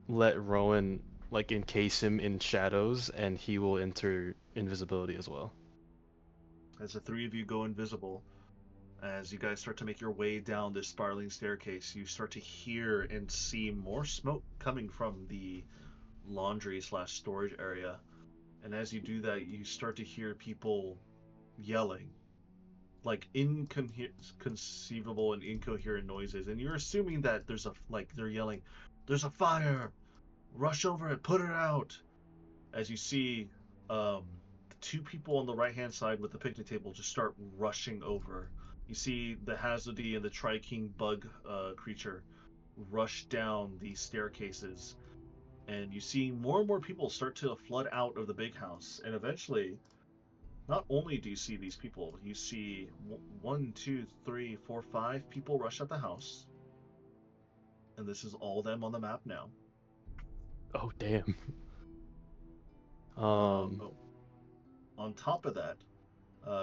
let Rowan like encase him in shadows, and he will enter invisibility as well. As the three of you go invisible, as you guys start to make your way down this spiraling staircase, you start to hear and see more smoke coming from the laundry/storage area. And as you do that, you start to hear people yelling, like inconceivable and incoherent noises. And you're assuming that they're yelling, there's a fire! Rush over it, put it out! As you see the two people on the right-hand side with the picnic table just start rushing over. You see the Hazadi and the Tri-King bug creature rush down these staircases, and you see more and more people start to flood out of the big house. And eventually, not only do you see these people, you see 1, 2, 3, 4, 5 people rush at the house, and this is all them on the map now. Oh damn. On top of that,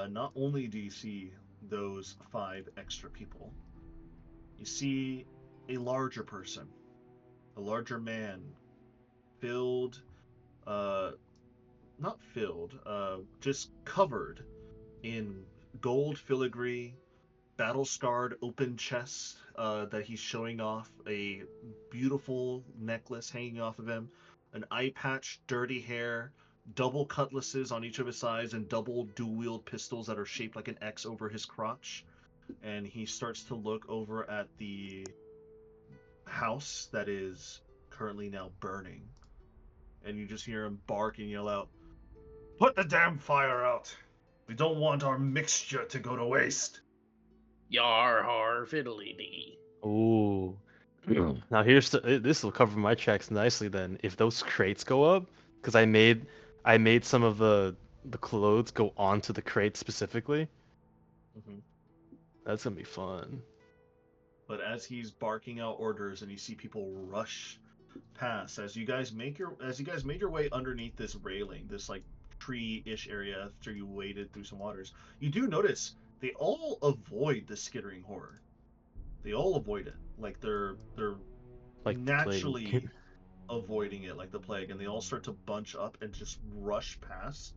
not only do you see those 5 extra people, you see a larger person, a larger man, just covered in gold filigree, battle-scarred open chest that he's showing off, a beautiful necklace hanging off of him, an eye patch, dirty hair, double cutlasses on each of his sides, and double dual-wield pistols that are shaped like an X over his crotch. And he starts to look over at the house that is currently now burning. And you just hear him bark and yell out, "Put the damn fire out! We don't want our mixture to go to waste!" Yar har fiddly dee. Ooh. Now this will cover my tracks nicely then. If those crates go up, because I made some of the clothes go onto the crates specifically. Mm-hmm. That's gonna be fun. But as he's barking out orders and you see people rush past, as you guys made your way underneath this railing, this like tree-ish area after you waded through some waters, you do notice they all avoid the skittering horror. They all avoid it. Like they're Like naturally avoiding it like the plague, and they all start to bunch up and just rush past.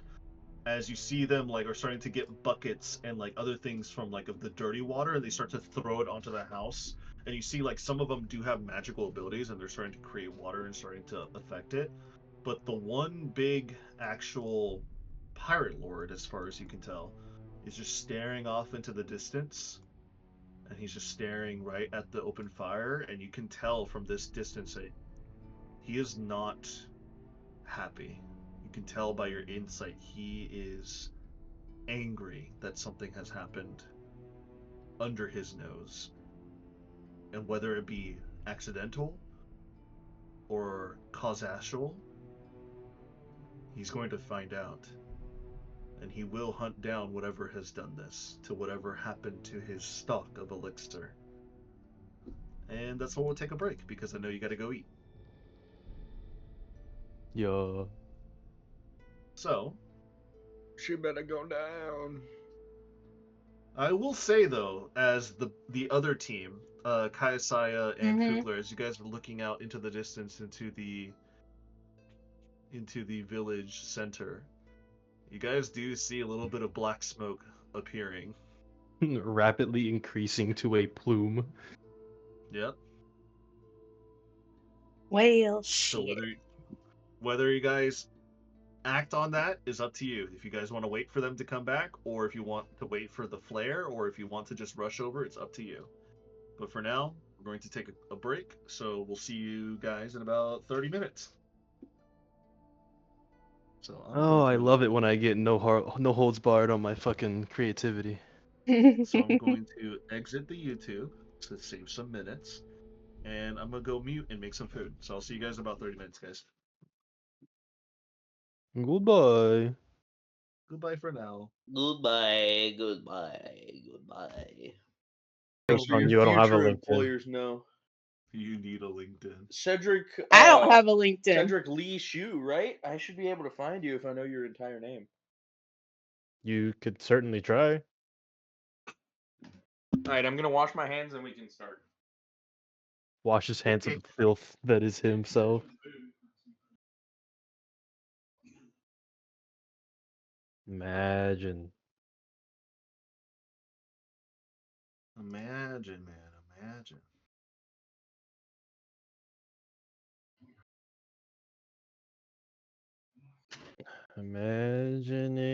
as you see them like are starting to get buckets and like other things from like of the dirty water, and they start to throw it onto the house. And you see like some of them do have magical abilities, and they're starting to create water and starting to affect it. But the one big actual pirate lord, as far as you can tell, is just staring off into the distance, and he's just staring right at the open fire, and you can tell from this distance that he is not happy. You can tell by your insight he is angry that something has happened under his nose. And whether it be accidental or causal, he's going to find out. And he will hunt down whatever has done this, to whatever happened to his stock of elixir. And that's where we'll take a break, because I know you gotta go eat. Yeah. So, She better go down. I will say though, as the other team, Kayasaya and Fugler, as you guys are looking out into the distance into the village center, you guys do see a little bit of black smoke appearing. Rapidly increasing to a plume. Yep. Well, So shit. whether you guys act on that is up to you. If you guys want to wait for them to come back, or if you want to wait for the flare, or if you want to just rush over, it's up to you. But for now, we're going to take a break, so we'll see you guys in about 30 minutes. So I love it when I get no holds barred on my fucking creativity. So I'm going to exit the YouTube to save some minutes, and I'm gonna go mute and make some food. So I'll see you guys in about 30 minutes, guys. Goodbye. Goodbye for now. Goodbye, goodbye, goodbye. Thanks So on your you. I don't have a future LinkedIn. employers know. You need a LinkedIn. Cedric. I don't have a LinkedIn. Cedric Lee Shu, right? I should be able to find you if I know your entire name. You could certainly try. All right, I'm gonna wash my hands and we can start. Wash his hands of the filth that is himself. Imagine. Imagine, man. Imagine.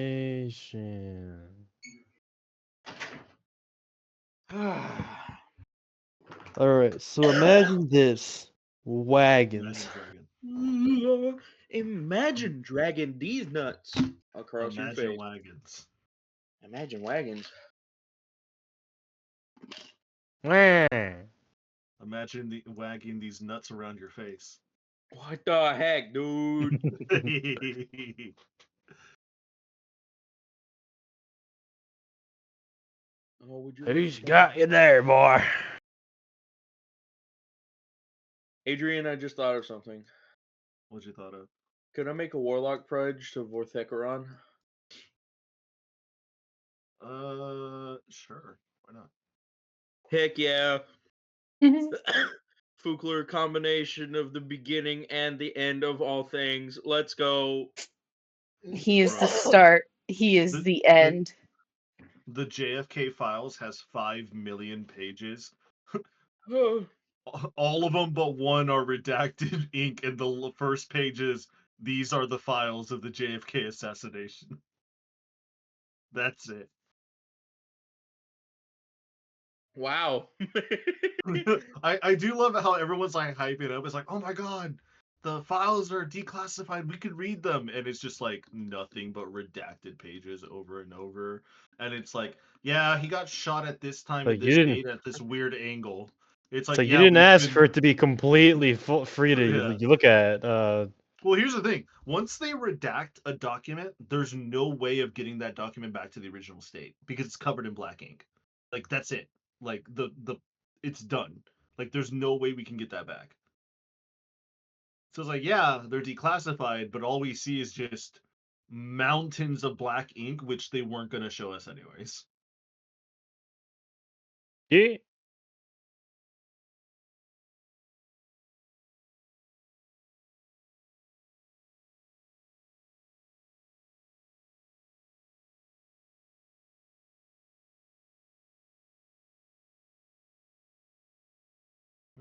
Imagination. Alright, so imagine this. Wagons. Imagine dragging these nuts across your Imagine face. wagons. Imagine wagons. Imagine wagging these nuts around your face. What the heck, dude? Oh, would you Who's look at got you there, boy? Adrian, I just thought of something. What'd you thought of? Could I make a warlock pledge to Vorthecaron? Sure. Why not? Heck yeah. Fugler, combination of the beginning and the end of all things. Let's go. He is the Bro. start. He is the end. The JFK files has 5 million pages. All of them but one are redacted ink, and the first page is, these are the files of the JFK assassination. That's it. Wow. I do love how everyone's like hyping up. It's like, oh my god, the files are declassified. We could read them, and it's just like nothing but redacted pages over and over. And it's like, yeah, he got shot at this time, But at you this didn't- date, at this weird angle. It's So like, you yeah, didn't we've ask been- for it to be completely free to Yeah. you look at. Well, here's the thing. Once they redact a document, there's no way of getting that document back to the original state because it's covered in black ink. Like, that's it. Like, it's done. Like, there's no way we can get that back. So it's like, yeah, they're declassified, but all we see is just mountains of black ink, which they weren't going to show us anyways. Yeah.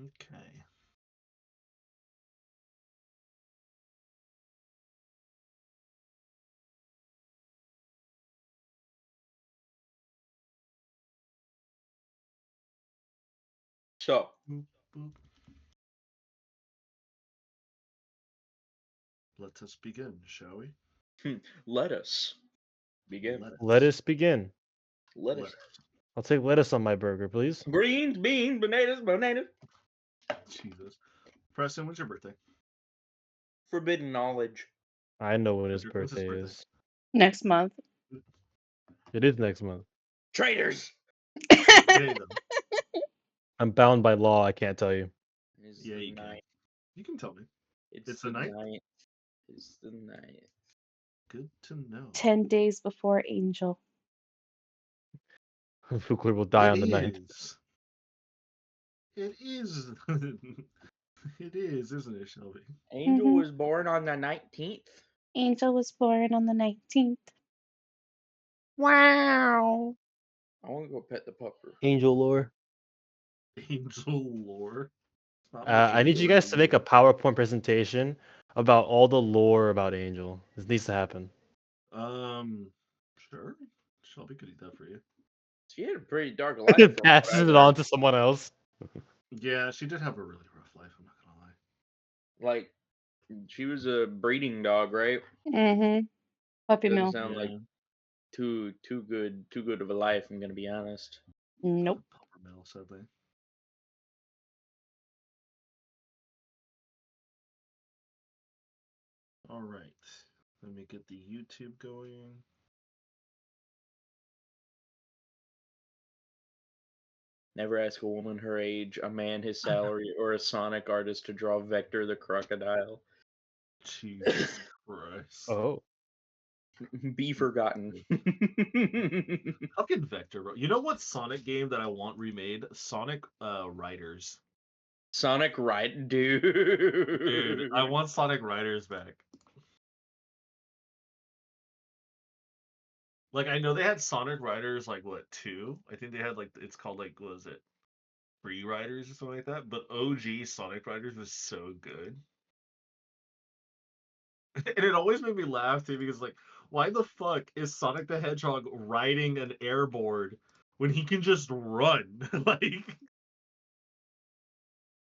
Okay. So, Boop, boop. Let us begin, shall we? let us begin. Let us begin. Let us. Lettuce. I'll take lettuce on my burger, please. Greens, beans, bananas. Jesus. Preston, when's your birthday? Forbidden knowledge. I know when his When's his birthday birthday? is. Next month. It is next month. Traitors. Yay, though. I'm bound by law. I can't tell you. It's Yeah, the you can. ninth. You can tell me. It's It's the the ninth? ninth. It's the ninth. Good to know. 10 days before Angel. Fuqua will die It on the 9th. is. It is. It is, isn't it, Shelby? Angel Mhm. was born on the 19th. Angel was born on the 19th. Wow. I want to go pet the pupper. Angel lore. Angel lore. Not much I need you lore guys to make a needed. PowerPoint presentation about all the lore about Angel. This needs to happen. Sure. Shelby could eat that for you. She had a pretty dark life. From what Passes I it heard. on to someone else. Yeah, she did have a really rough life, I'm not gonna lie. Like, she was a breeding dog, right? Mm-hmm. Puppy Doesn't mill. sound like too good of a life. I'm gonna be honest. Nope. Peppermill, sadly. All right. Let me get the YouTube going. Never ask a woman her age, a man his salary, or a Sonic artist to draw Vector the crocodile. Jesus Christ. Oh. Be forgotten. How can Vector? You know what Sonic game that I want remade? Sonic Riders. Sonic Ride, dude. Dude, I want Sonic Riders back. Like, I know they had Sonic Riders, like, what, 2? I think they had, like, it's called, like, what was it? Free Riders or something like that. But OG Sonic Riders was so good. And it always made me laugh, too, because, like, why the fuck is Sonic the Hedgehog riding an airboard when he can just run? Like,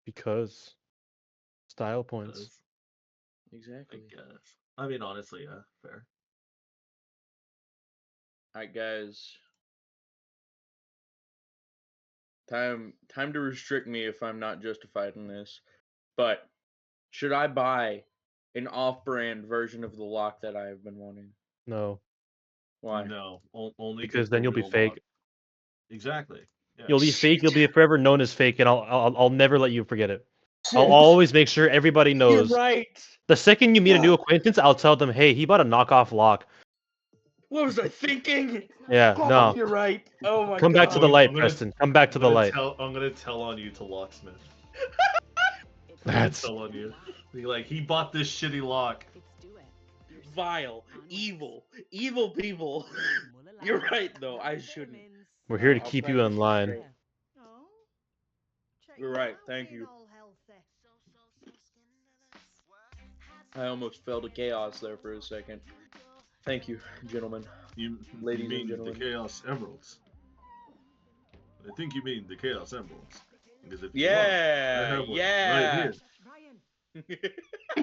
Because style points. I Exactly. guess. I mean, honestly, yeah, fair. Alright, guys. Time to restrict me if I'm not justified in this. But should I buy an off-brand version of the lock that I have been wanting? No. Why? No, only Because the then you'll be real fake. lock. Exactly. Yeah. You'll be fake. You'll be forever known as fake, and I'll never let you forget it. I'll always make sure everybody knows. You're right. The second you meet a new acquaintance, I'll tell them, "Hey, he bought a knockoff lock." What was I thinking? Yeah, Oh, no. you're right. Oh my Come god. back to the light, Preston. Come back to the light. I'm gonna tell on you to locksmith. I'm gonna That's tell on you. Be like, he bought this shitty lock. Vile, evil people. You're right though. I shouldn't. we're here to I'll keep you practice in line. restraint. You're right. Thank you. I almost fell to chaos there for a second. Thank you, gentlemen. You Ladies and mean the gentlemen. Chaos Emeralds? I think you mean the Chaos Emeralds. Because if you are, I Yeah, have one right yeah. here.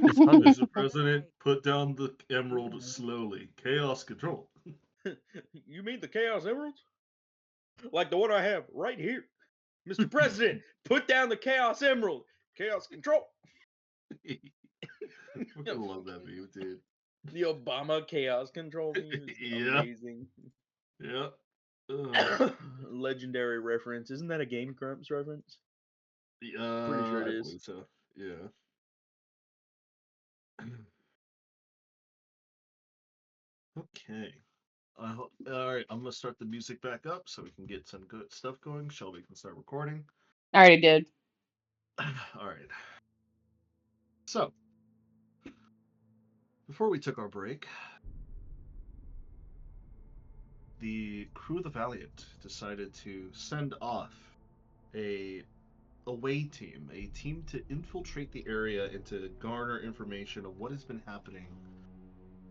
He's hungry. Mr. President, put down the emerald slowly. Chaos control. You mean the Chaos Emeralds? Like the one I have right here. Mr. President, put down the Chaos Emerald. Chaos control. I fucking love that meme, dude. The Obama Chaos Control meme is Yeah. amazing. Yeah. Legendary reference. Isn't that a Game Grumps reference? Pretty sure it I is. believe so. Yeah. Okay. All right, I'm gonna start the music back up so we can get some good stuff going. Shelby can start recording. I already did. All right. So, before we took our break, the crew of the Valiant decided to send off a away team, a team to infiltrate the area and to garner information of what has been happening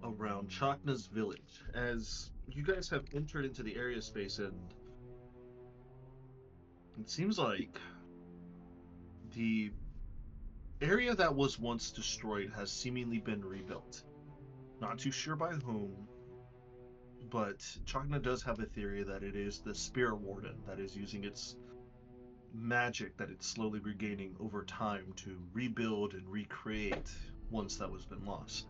around Chakna's village. As you guys have entered into the area space, and it seems like the area that was once destroyed has seemingly been rebuilt. Not too sure by whom, but Chakna does have a theory that it is the Spirit Warden that is using its magic that it's slowly regaining over time to rebuild and recreate once that was been lost.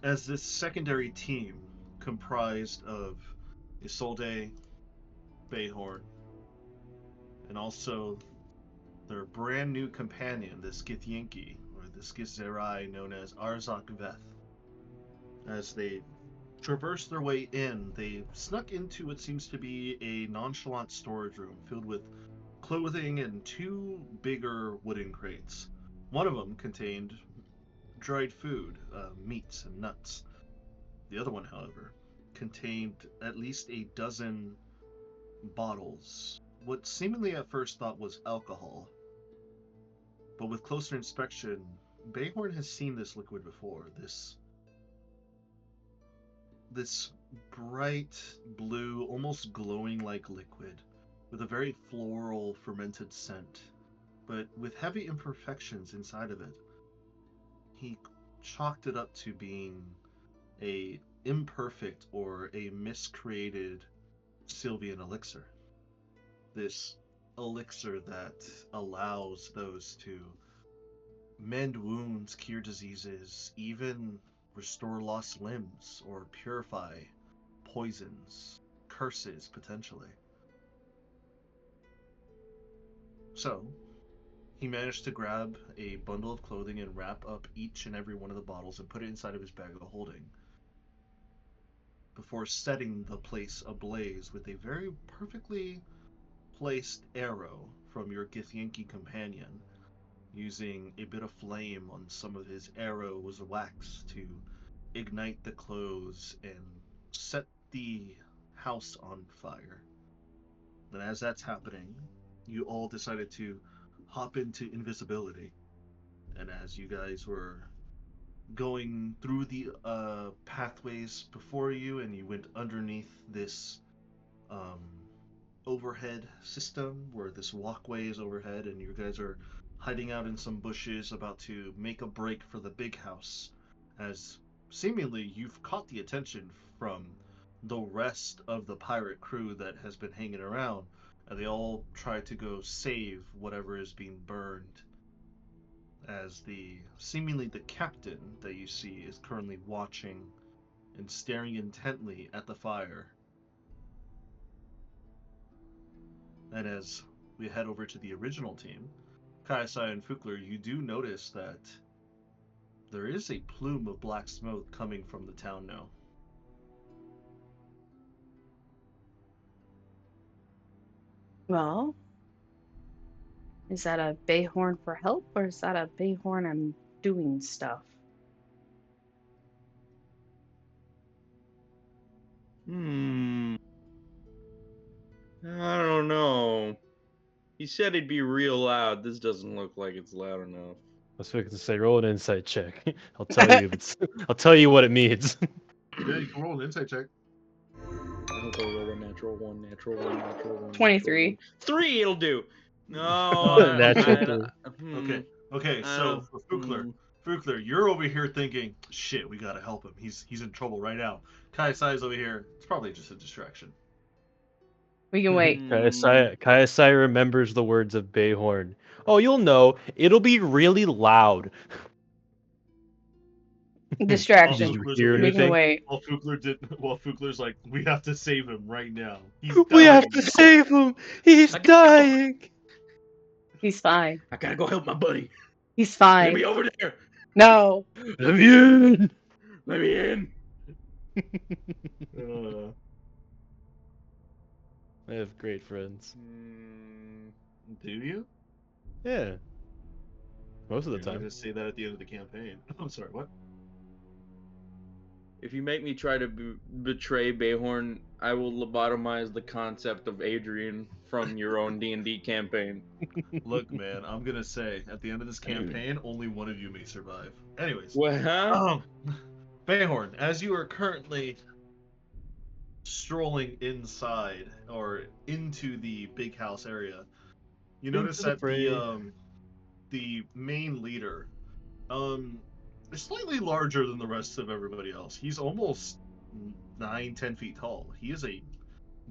As this secondary team comprised of Isolde, Bayhorn, and also their brand new companion, this Githyanki, or this Githzerai known as Arzak Veth. As they traverse their way in, they snuck into what seems to be a nonchalant storage room filled with clothing and two bigger wooden crates. One of them contained dried food, meats and nuts. The other one, however, contained at least a dozen bottles, what seemingly at first thought was alcohol. But with closer inspection, Bayhorn has seen this liquid before. This bright blue, almost glowing like liquid, with a very floral fermented scent, but with heavy imperfections inside of it. He chalked it up to being a imperfect or a miscreated Sylvian elixir. This elixir that allows those to mend wounds, cure diseases, even restore lost limbs or purify poisons, curses potentially. So, he managed to grab a bundle of clothing and wrap up each and every one of the bottles and put it inside of his bag of holding, before setting the place ablaze with a very perfectly placed arrow from your Githyanki companion, using a bit of flame on some of his arrow's wax to ignite the clothes and set the house on fire. Then as that's happening, you all decided to hop into invisibility. And as you guys were going through the pathways before you, and you went underneath this overhead system where this walkway is overhead, and you guys are hiding out in some bushes about to make a break for the big house, as seemingly you've caught the attention from the rest of the pirate crew that has been hanging around, and they all try to go save whatever is being burned, as seemingly the captain that you see is currently watching and staring intently at the fire. And as we head over to the original team, Kaisai and Fukler, you do notice that there is a plume of black smoke coming from the town now. Well, is that a Bayhorn for help, or is that a Bayhorn I'm doing stuff? I don't know. He said it'd be real loud. This doesn't look like it's loud enough. I was going to say, roll an insight check. I'll tell you if it's. I'll tell you what it means. Yeah, you can roll an insight check. I hope I roll a natural one, natural one, natural one. 23. Natural one. 3 it'll do. No, Natural 3. Okay. So for Fukler, you're over here thinking, shit, we gotta help him. He's in trouble right now. Kaisai's over here. It's probably just a distraction. We can wait. Kaisai remembers the words of Bayhorn. Oh, you'll know. It'll be really loud. Distraction. Did you hear We can anything? wait. While Fukler's like, we have to save him right now. He's We have dying." to save him. He's dying. He's fine. I gotta go help my buddy. He's Let fine. me over there. No. Let me in. Let me in. I have great friends. Do you? Yeah. Most of the You're not time. gonna say that at the end of the campaign. I'm sorry, what? If you make me try to betray Bayhorn, I will lobotomize the concept of Adrian from your own D&D campaign. Look, man, I'm gonna say at the end of this campaign, only one of you may survive. Anyways, Well, Bayhorn, as you are currently strolling inside or into the big house area, you notice Into the that fray. the main leader is slightly larger than the rest of everybody else. He's almost 9-10 feet tall. He is a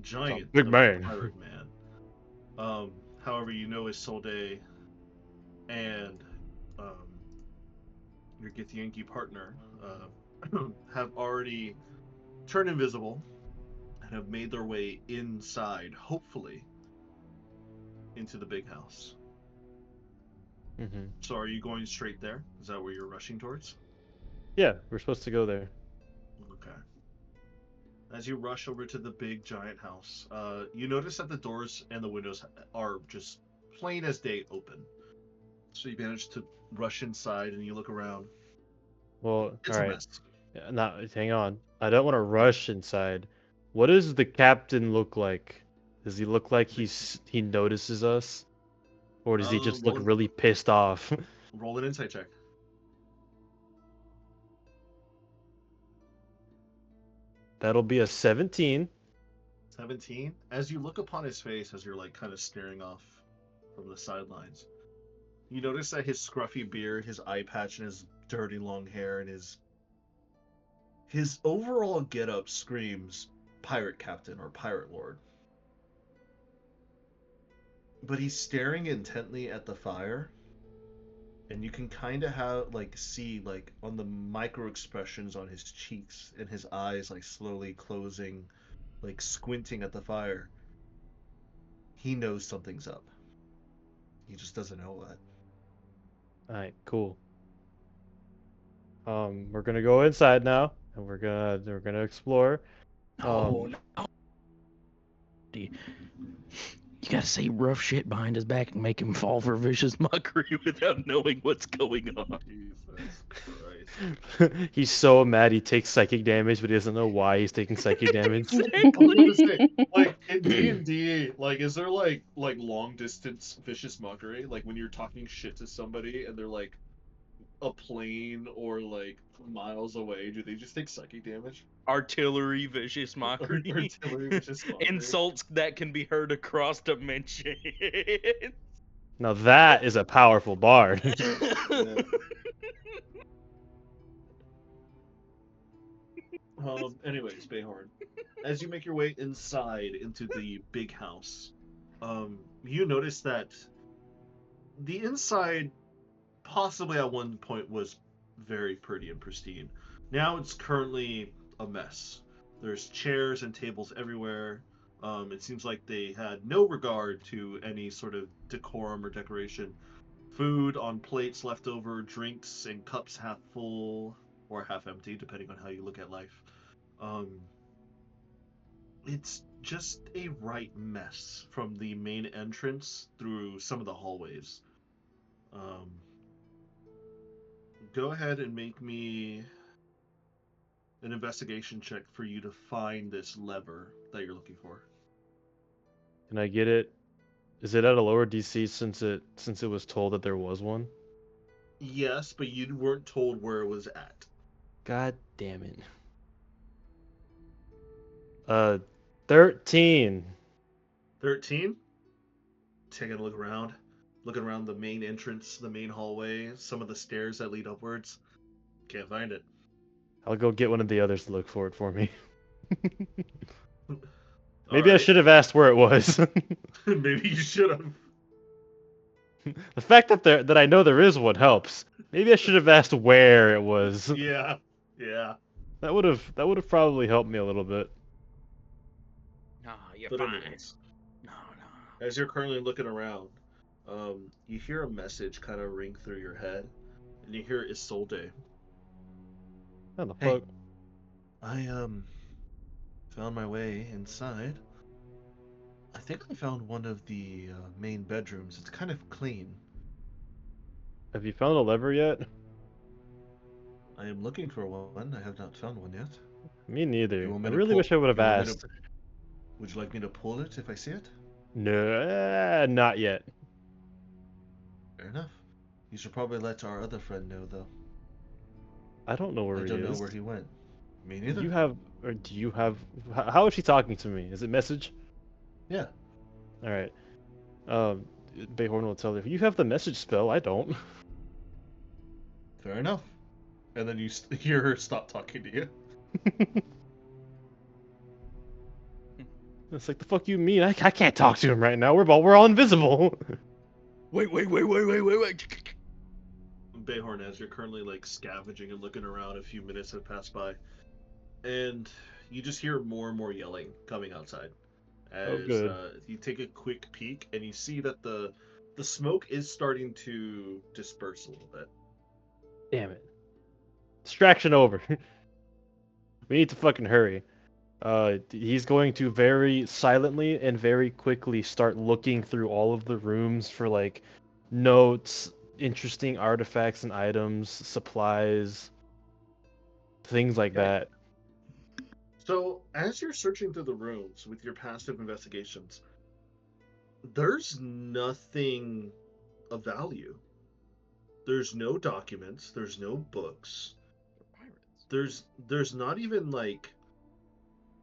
giant big of man. a pirate man. However, you know Isolde and your Githyanki partner have already turned invisible and have made their way inside, hopefully, into the big house. Mm-hmm. So are you going straight there? Is that where you're rushing towards? Yeah, we're supposed to go there. Okay. As you rush over to the big giant house, you notice that the doors and the windows are just plain as day open. So you manage to rush inside and you look around. Well, It's all a right. mess. Now, hang on. I don't want to rush inside. What does the captain look like? Does he look like he notices us, or does he just look really pissed off? Roll an insight check. That'll be a 17. 17. As you look upon his face, as you're like kind of staring off from the sidelines, you notice that his scruffy beard, his eye patch, and his dirty long hair, and his overall getup screams pirate captain or pirate lord. But he's staring intently at the fire, and you can kind of see on the micro expressions on his cheeks and his eyes like slowly closing, like squinting at the fire. He knows something's up. He just doesn't know what. All right, cool. We're gonna go inside now, and we're gonna explore. No. You gotta say rough shit behind his back and make him fall for vicious mockery without knowing what's going on. Jesus Christ. He's so mad he takes psychic damage, but he doesn't know why he's taking psychic damage. Exactly. Like in D&D, like is there like long distance vicious mockery? Like when you're talking shit to somebody and they're like a plane or like miles away, do they just take psychic damage? Artillery vicious mockery. Artillery vicious mockery. Insults that can be heard across dimensions. Now that is a powerful bard. Yeah. Anyways, Bayhorn, as you make your way inside into the big house, you notice that the inside possibly at one point was very pretty and pristine. Now it's currently a mess. There's chairs and tables everywhere. It seems like they had no regard to any sort of decorum or decoration. Food on plates left over, drinks and cups half full or half empty, depending on how you look at life. It's just a right mess from the main entrance through some of the hallways. Go ahead and make me an investigation check for you to find this lever that you're looking for. Can I get it? Is it at a lower DC since it was told that there was one? Yes, but you weren't told where it was at. God damn it. 13. 13? Taking a look around. Looking around the main entrance, the main hallway, some of the stairs that lead upwards. Can't find it. I'll go get one of the others to look for it for me. Maybe All right. I should have asked where it was. Maybe you should have. The fact that I know there is one helps. Maybe I should have asked where it was. Yeah. That would have probably helped me a little bit. No, you're But fine. anyways, No. as you're currently looking around, you hear a message kind of ring through your head, and you hear Isolde. How the Hey. fuck? I found my way inside. I think I found one of the main bedrooms. It's kind of clean. Have you found a lever yet? I am looking for one. I have not found one yet. Me neither. You want I me to really pull- wish I would have you want me to- asked. Would you like me to pull it if I see it? No, not yet. Fair enough. You should probably let our other friend know, though. I don't know where I he don't know is. where he went. Me neither. Do you have? How is she talking to me? Is it message? Yeah. All right. Bayhorn will tell her, you have the message spell. I don't. Fair enough. And then you hear her stop talking to you. It's like, the fuck you mean? I can't talk to him right now. We're all invisible. Wait. Bayhorn, as you're currently like scavenging and looking around, a few minutes have passed by, and you just hear more and more yelling coming outside. As good. You take a quick peek, and you see that the smoke is starting to disperse a little bit. Damn it. Distraction over. We need to fucking hurry. He's going to very silently and very quickly start looking through all of the rooms for like notes, interesting artifacts and items, supplies, things like that. So, as you're searching through the rooms with your passive investigations, there's nothing of value. There's no documents, there's no books. There's not even like,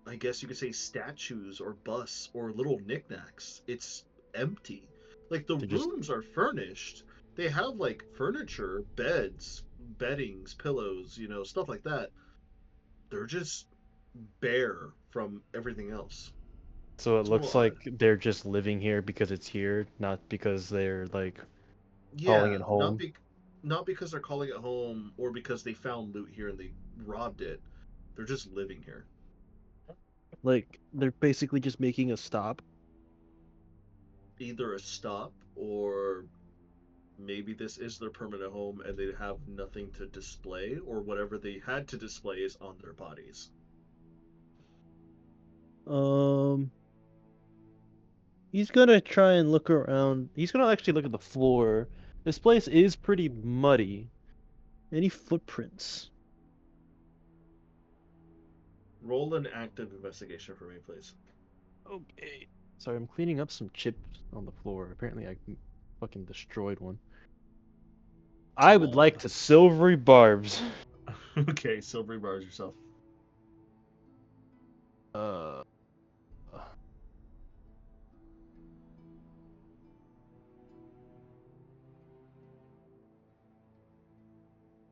I guess you could say, statues or busts or little knickknacks. It's empty. Like, the rooms are furnished. They have like furniture, beds, beddings, pillows, stuff like that. They're just bare from everything else. So it It's a looks little like they're just living here because it's here, not because they're like Yeah, calling it home. not because they're calling it home or because they found loot here and they robbed it. They're just living here. Like they're basically just making a stop. Either a stop or maybe this is their permanent home and they have nothing to display, or whatever they had to display is on their bodies. He's gonna try and look around. He's gonna actually look at the floor. This place is pretty muddy. Any footprints? Roll an active investigation for me, please. Okay. Sorry, I'm cleaning up some chips on the floor. Apparently I fucking destroyed one. I would like to silvery barbs. Okay, silvery bars yourself.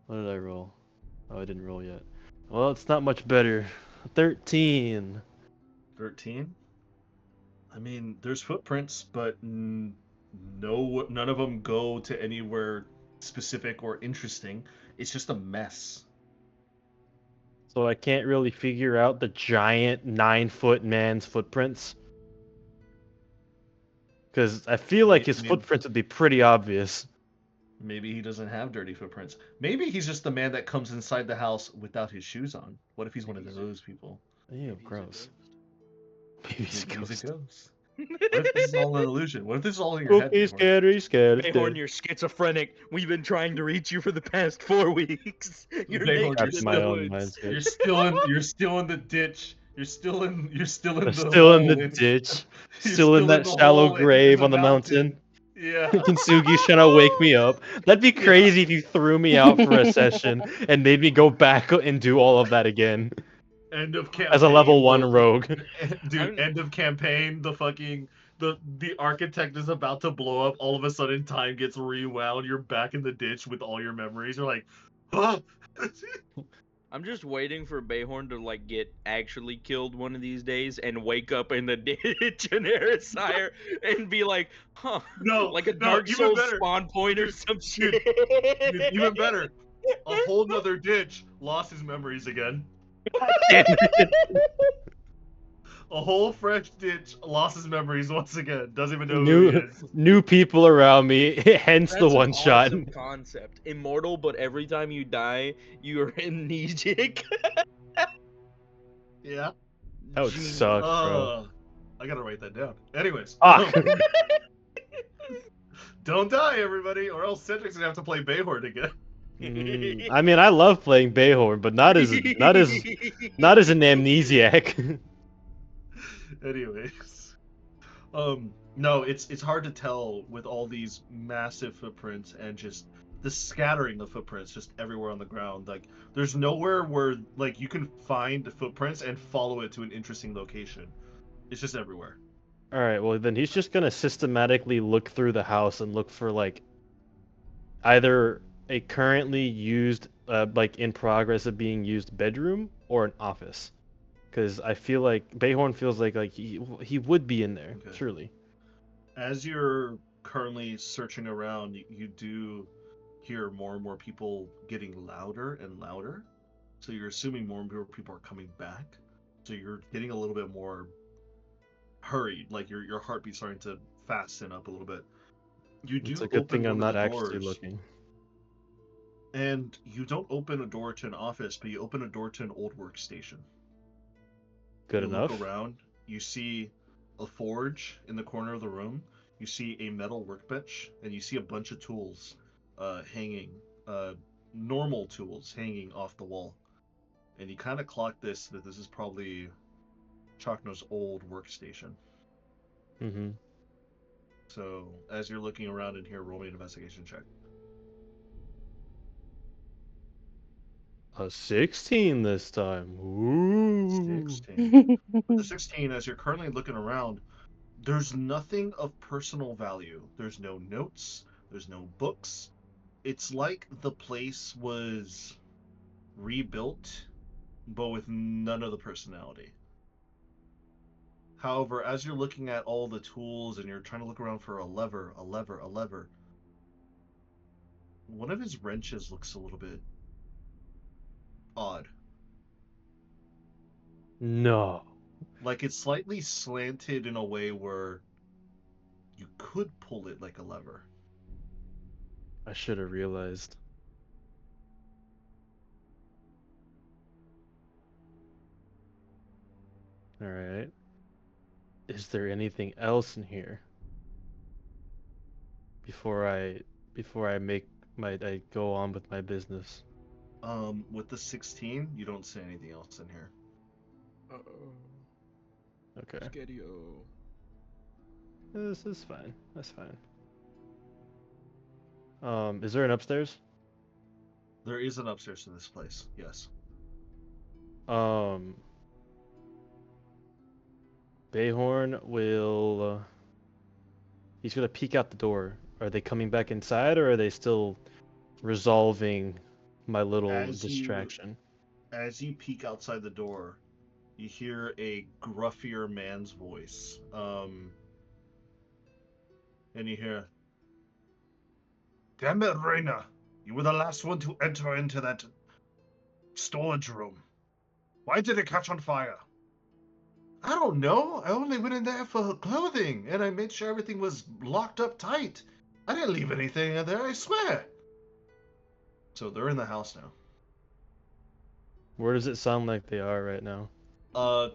What did I roll? Oh, I didn't roll yet. Well, it's not much better. 13. 13? I mean, there's footprints, but none of them go to anywhere specific or interesting. It's just a mess. So I can't really figure out the giant 9-foot man's footprints. Because I feel like his footprints would be pretty obvious. Maybe he doesn't have dirty footprints. Maybe he's just the man that comes inside the house without his shoes on. What if he's one of those people? Ew, gross. Maybe he's a ghost. What if this is all an illusion? What if this is all in your head? He's scared. Bayhorn, you're schizophrenic. We've been trying to reach you for the past 4 weeks. You're Bayhorn, naked in my the own woods. mindset. You're still in the ditch. You're still in the Still in hole the in- ditch. You're Still in that the shallow hole in grave the on the mountain. Yeah. Kintsugi's trying to wake me up. That'd be crazy if you threw me out for a session and made me go back and do all of that again. End of campaign. As a level 1 rogue. Dude, end of campaign, the architect is about to blow up, all of a sudden time gets rewound, you're back in the ditch with all your memories. You're like, huh? I'm just waiting for Bayhorn to like get actually killed one of these days and wake up in the ditch in Erisire and be like, huh, No, like a no, Dark even Souls better. spawn point or some Dude, shit. Dude, even better. A whole nother ditch, lost his memories again. A whole fresh ditch, lost his memories once again. Doesn't even know who he is. New people around me, hence That's the an one shot. awesome concept. Immortal, but every time you die, you are amnesic. Yeah. That would suck, bro. I gotta write that down. Anyways. Ah. Don't die, everybody, or else Cedric's gonna have to play Bayhorn again. I mean, I love playing Bayhorn, but not as an amnesiac. Anyways, no, it's hard to tell with all these massive footprints and just the scattering of footprints just everywhere on the ground. Like, there's nowhere where like you can find the footprints and follow it to an interesting location. It's just everywhere. All right, well then he's just gonna systematically look through the house and look for like either a currently used, like in progress of being used bedroom or an office, because I feel like Bayhorn feels like he would be in there, Okay. surely. As you're currently searching around, you do hear more and more people getting louder and louder. So you're assuming more and more people are coming back. So you're getting a little bit more hurried, like your heartbeat starting to fasten up a little bit. You It's do a good open thing I'm one of not the actually doors, looking. and you don't open a door to an office, but you open a door to an old workstation. Good You enough. look around, you see a forge in the corner of the room, you see a metal workbench, and you see a bunch of tools hanging, normal tools hanging off the wall. And you kind of clock that this is probably Chakno's old workstation. Mm-hmm. So as you're looking around in here, roll me an investigation check. A 16 this time. Ooh. 16. With the 16, as you're currently looking around, there's nothing of personal value. There's no notes, there's no books. It's like the place was rebuilt, but with none of the personality. However, as you're looking at all the tools and you're trying to look around for a lever, one of his wrenches looks a little bit odd. No. Like it's slightly slanted in a way where you could pull it like a lever. I should have realized. All right. Is there anything else in here before I I go on with my business? With the 16, you don't see anything else in here. Okay. Scario. This is fine. That's fine. Is there an upstairs? There is an upstairs to this place, yes. Bayhorn will. He's gonna peek out the door. Are they coming back inside, or are they still resolving my little distraction? As you peek outside the door, you hear a gruffier man's voice. And you hear, "Damn it, Reyna! You were the last one to enter into that storage room. Why did it catch on fire?" "I don't know. I only went in there for clothing, and I made sure everything was locked up tight. I didn't leave anything in there, I swear." So they're in the house now. Where does it sound like they are right now?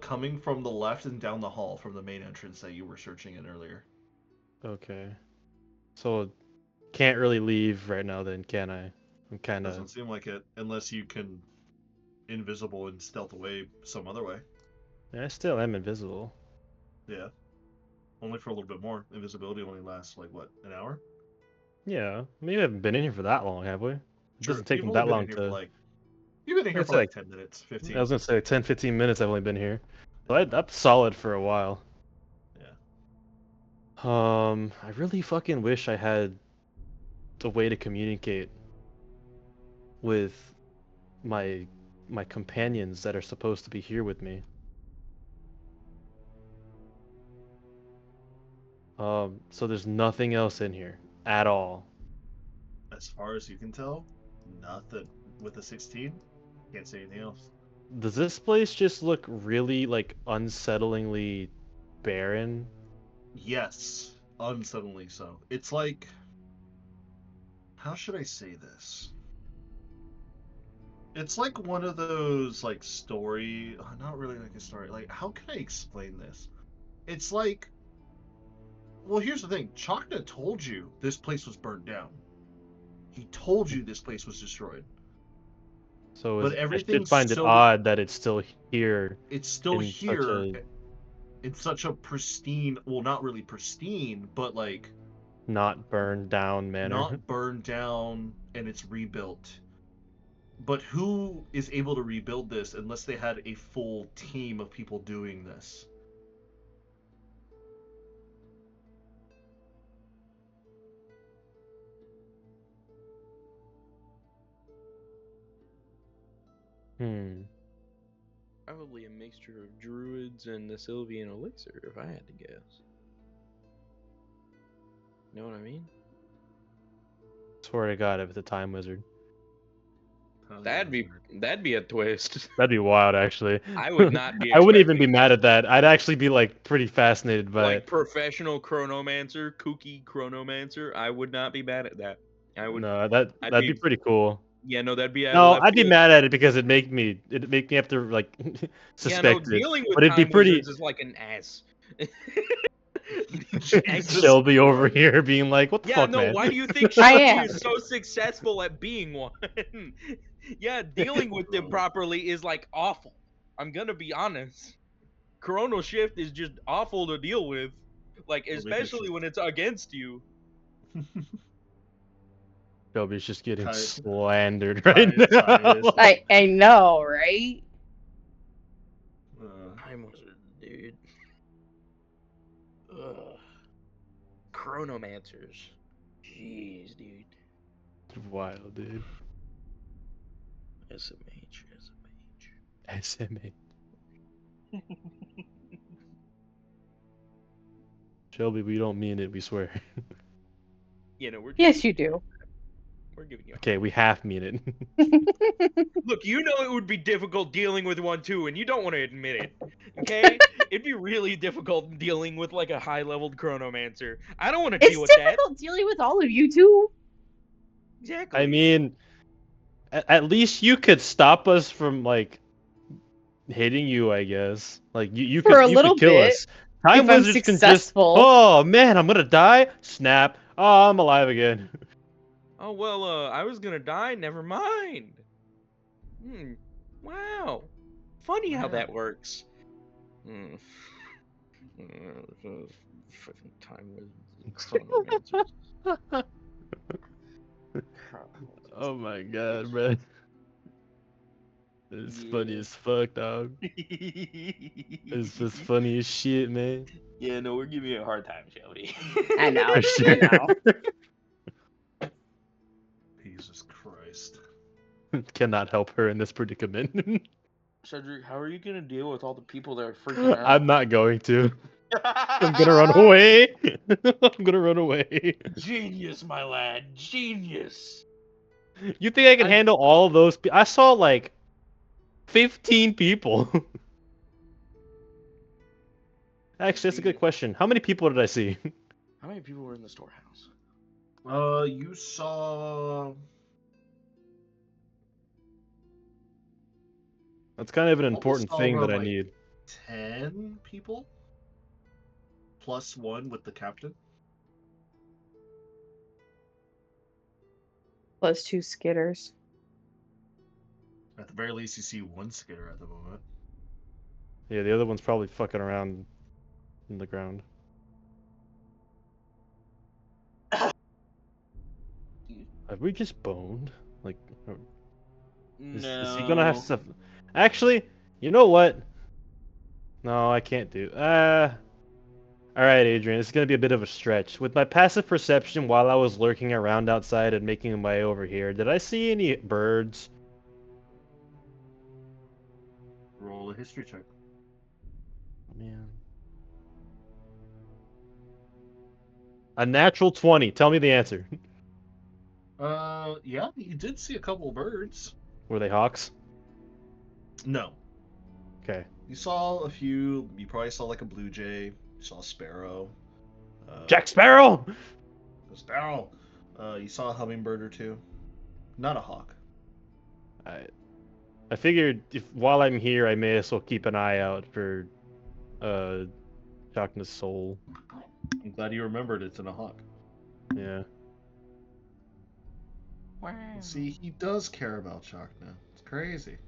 Coming from the left and down the hall from the main entrance that you were searching in earlier. Okay. So, can't really leave right now then, can I? I'm kind of... Doesn't seem like it, unless you can invisible and stealth away some other way. I still am invisible. Yeah. Only for a little bit more. Invisibility only lasts, like, what, an hour? Yeah. Maybe I haven't been in here for that long, have we? It Sure. doesn't take You've them only that been long in here to... for, like... You've been in here It's for, like, like 10 minutes, 15. I was gonna say 10, 15 minutes I've only been here. So that's solid for a while. Yeah. I really fucking wish I had a way to communicate with my companions that are supposed to be here with me. So there's nothing else in here at all. As far as you can tell, nothing. With the 16, can't say anything else. Does this place just look really like unsettlingly barren? Yes, unsettlingly so. It's like, how should I say this? It's like one of those like story, not really like a story. Like, how can I explain this? It's like, well, here's the thing. Chakna told you this place was burned down. He told you this place was destroyed. So But I everything's should find it so- odd that it's still here. It's still in such here a in such a pristine, well, not really pristine, but like not burned down manner. not burned down, and it's rebuilt. But who is able to rebuild this unless they had a full team of people doing this? Probably a mixture of druids and the Sylvian elixir, if I had to guess. Know what I mean? Swear to God, if it's a time wizard. That'd be a twist. That'd be wild, actually. I would not be. I wouldn't even be expecting mad at that. I'd actually be like pretty fascinated by like it. professional chronomancer, kooky chronomancer. I would not be mad at that. I would. No, I'd that'd be pretty cool. Yeah, no, that'd be. Out of No, left I'd be field. mad at it because it'd make me have to like Yeah, no, suspect it. dealing with But it'd be time pretty. wizards is like an ass. Shelby over here being like, "What the Yeah, fuck, no. man?" Why do you think I Shelby am. is so successful at being one? Yeah, dealing with them properly is like awful. I'm gonna be honest. Coronal shift is just awful to deal with, like especially when it's against you. Shelby's just getting Kai- slandered Kai right is- Kai now. is- I know, right? Time wizard, dude. Ugh. Chronomancers. Jeez, dude. Wild, dude. SMH. SMA. Shelby, we don't mean it. We swear. You know, we're Yes, you do. we're giving you. Okay, we half mean it. Look, you know it would be difficult dealing with one too, and you don't want to admit it. Okay? It'd be really difficult dealing with like a high-leveled chronomancer. I don't want to It's deal with that. difficult dealing with all of you two. Exactly. I mean, at least you could stop us from like hitting you, I guess. Like you For a could little kill bit, us. Time if I'm wizards can just, successful. oh man, I'm gonna die. Snap. Oh, I'm alive again. Oh well, I was gonna die. Never mind. Wow. Funny how that works. Fucking time wizards. Oh my god, man. It's funny as fuck, dog. It's just funny as shit, man. Yeah, no, we're giving you a hard time, Shelby. I know. For sure. I know. Jesus Christ. Cannot help her in this predicament. Cedric, how are you gonna deal with all the people that are freaking out? I'm not going to. I'm gonna run away. I'm gonna run away. Genius, my lad. Genius. You think I can handle all of those? I saw like 15 people. Actually, that's a good question. How many people did I see? How many people were in the storehouse? You saw That's kind of an Almost important all thing were, that I like, need. 10 people, plus one with the captain. Plus 2 skitters. At the very least, you see one skitter at the moment. Yeah, the other one's probably fucking around in the ground. Have we just boned? Like, is he gonna have stuff? Actually, you know what? No, I can't do. Alright, Adrian, it's gonna be a bit of a stretch. With my passive perception while I was lurking around outside and making my way over here, did I see any birds? Roll a history check. Man. A natural 20. Tell me the answer. Yeah, you did see a couple birds. Were they hawks? No. Okay. You saw a few. You probably saw like a blue jay. You saw a sparrow. Jack Sparrow! A sparrow. You saw a hummingbird or two. Not a hawk. I figured if while I'm here, I may as well keep an eye out for Darkness Soul. I'm glad you remembered it's in a hawk. Yeah. See, he does care about Chakna. It's crazy.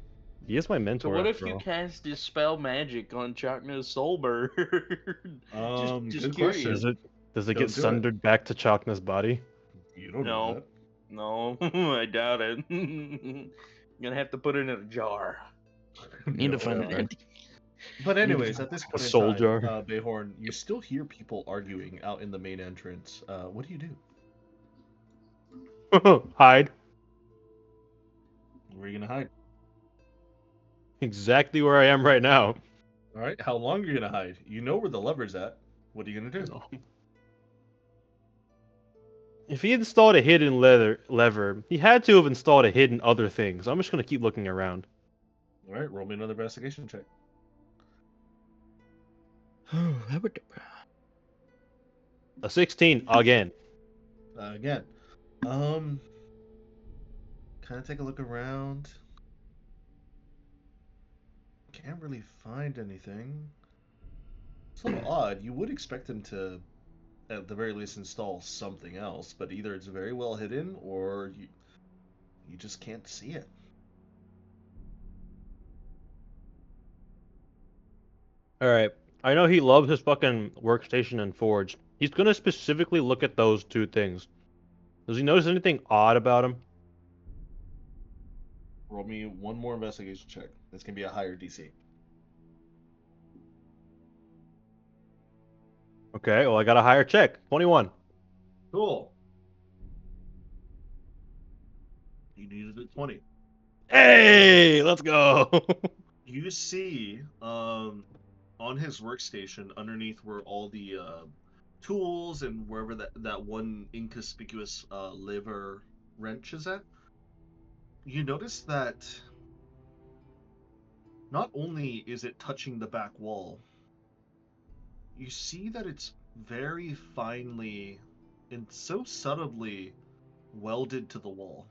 He is my So mentor what if after you all. cast dispel magic on Chakna's soul bird? just Good curious. question. Does it Don't get do it. sundered back to Chakna's body? You don't No. know that. No, I doubt it. Gonna have to put it in a jar. Need No, to find an no. empty. But anyways, at this point in soul time, jar. Bayhorn, you still hear people arguing out in the main entrance. What do you do? Hide. Where are you gonna hide? Exactly where I am right now. All right. How long are you gonna hide? You know where the lever's at. What are you gonna do? If he installed a hidden lever, he had to have installed a hidden other thing. So I'm just gonna keep looking around. All right. Roll me another investigation check. A 16 again. Again. Kind of take a look around. Can't really find anything. It's a little odd. You would expect him to, at the very least, install something else, but either it's very well hidden or you just can't see it. Alright. I know he loves his fucking workstation and forge. He's gonna specifically look at those two things. Does he notice anything odd about him? Roll me one more investigation check. This can be a higher DC. Okay, well I got a higher check. 21. Cool. You needed a 20. Hey, let's go. You see, on his workstation, underneath where all the tools and wherever that one inconspicuous lever wrench is at, you notice that not only is it touching the back wall, you see that it's very finely and so subtly welded to the wall.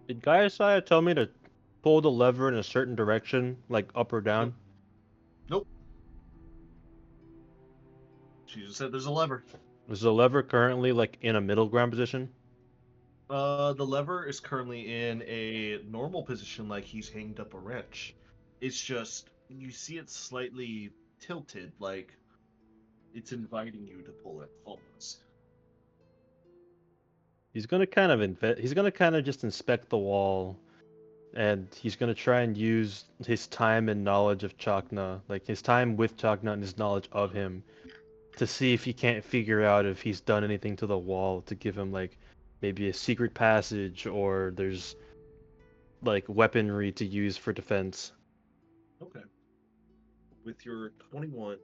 Did Gaiasaya tell me to pull the lever in a certain direction, like up or down? Nope. She just said there's a lever. Is the lever currently like in a middle ground position? The lever is currently in a normal position, like he's hanged up a wrench. It's just you see it slightly tilted, like it's inviting you to pull it almost. He's gonna kind of he's gonna kind of just inspect the wall, and he's gonna try and use his time and knowledge of Chakna, like his time with Chakna and his knowledge of him, to see if he can't figure out if he's done anything to the wall to give him like maybe a secret passage or there's like weaponry to use for defense. Okay. With your 21,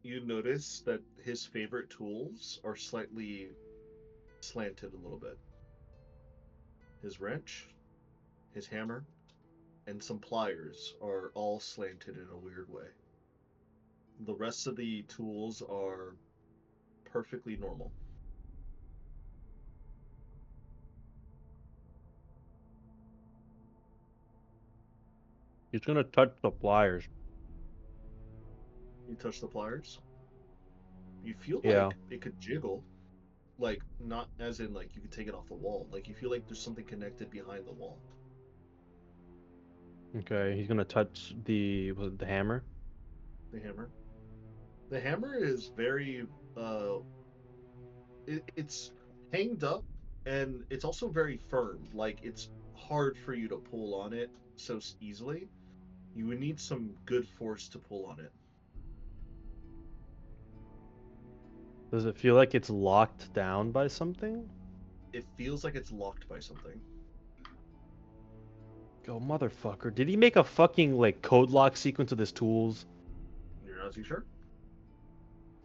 you notice that his favorite tools are slightly slanted a little bit. His wrench, his hammer, and some pliers are all slanted in a weird way. The rest of the tools are perfectly normal. He's gonna touch the pliers. You touch the pliers, you feel Yeah. like it could jiggle, like not as in like you could take it off the wall, like you feel like there's something connected behind the wall. Okay, he's gonna touch was it the hammer? The hammer. The hammer is very it's hanged up and it's also very firm. Like it's hard for you to pull on it so easily. You would need some good force to pull on it. Does it feel like it's locked down by something? It feels like it's locked by something. Go motherfucker. Did he make a fucking like code lock sequence of his tools? You're not too sure?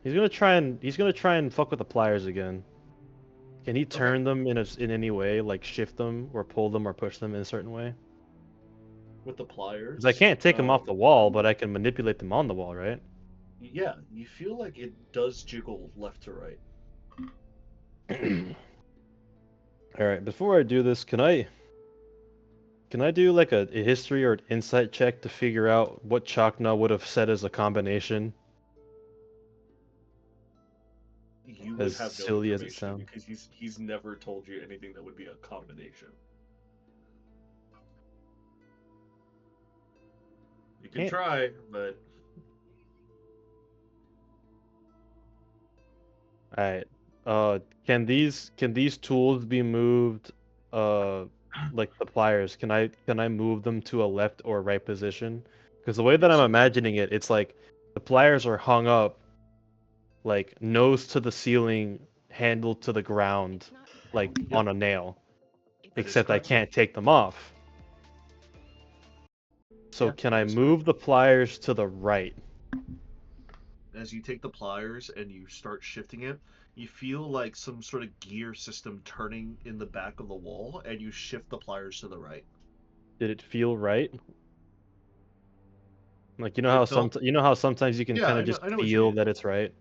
He's gonna try and fuck with the pliers again. Can he turn them in any way, like shift them or pull them or push them in a certain way? With the pliers. 'Cause I can't take them off the wall, but I can manipulate them on the wall, right? Yeah, you feel like it does jiggle left to right. All right, before I do this, can I Can I do like a history or an insight check to figure out what Chakna would have said as a combination? You As would have no silly as it information sounds. because he's never told you anything that would be a combination. You can Can't- try, but Alright. Can these tools be moved? Like the pliers. Can I move them to a left or right position? Because the way that Yes, I'm you can. imagining it, it's like the pliers are hung up, like nose to the ceiling, handle to the ground, like on a nail. That is Except I correct. can't take them off. So Yeah, can that I is move the pliers to the right? As you take the pliers and you start shifting it, you feel like some sort of gear system turning in the back of the wall, and you shift the pliers to the right. Did it feel right? Like It felt, you know how sometimes you can yeah, kind of just I know what you feel mean. that it's right.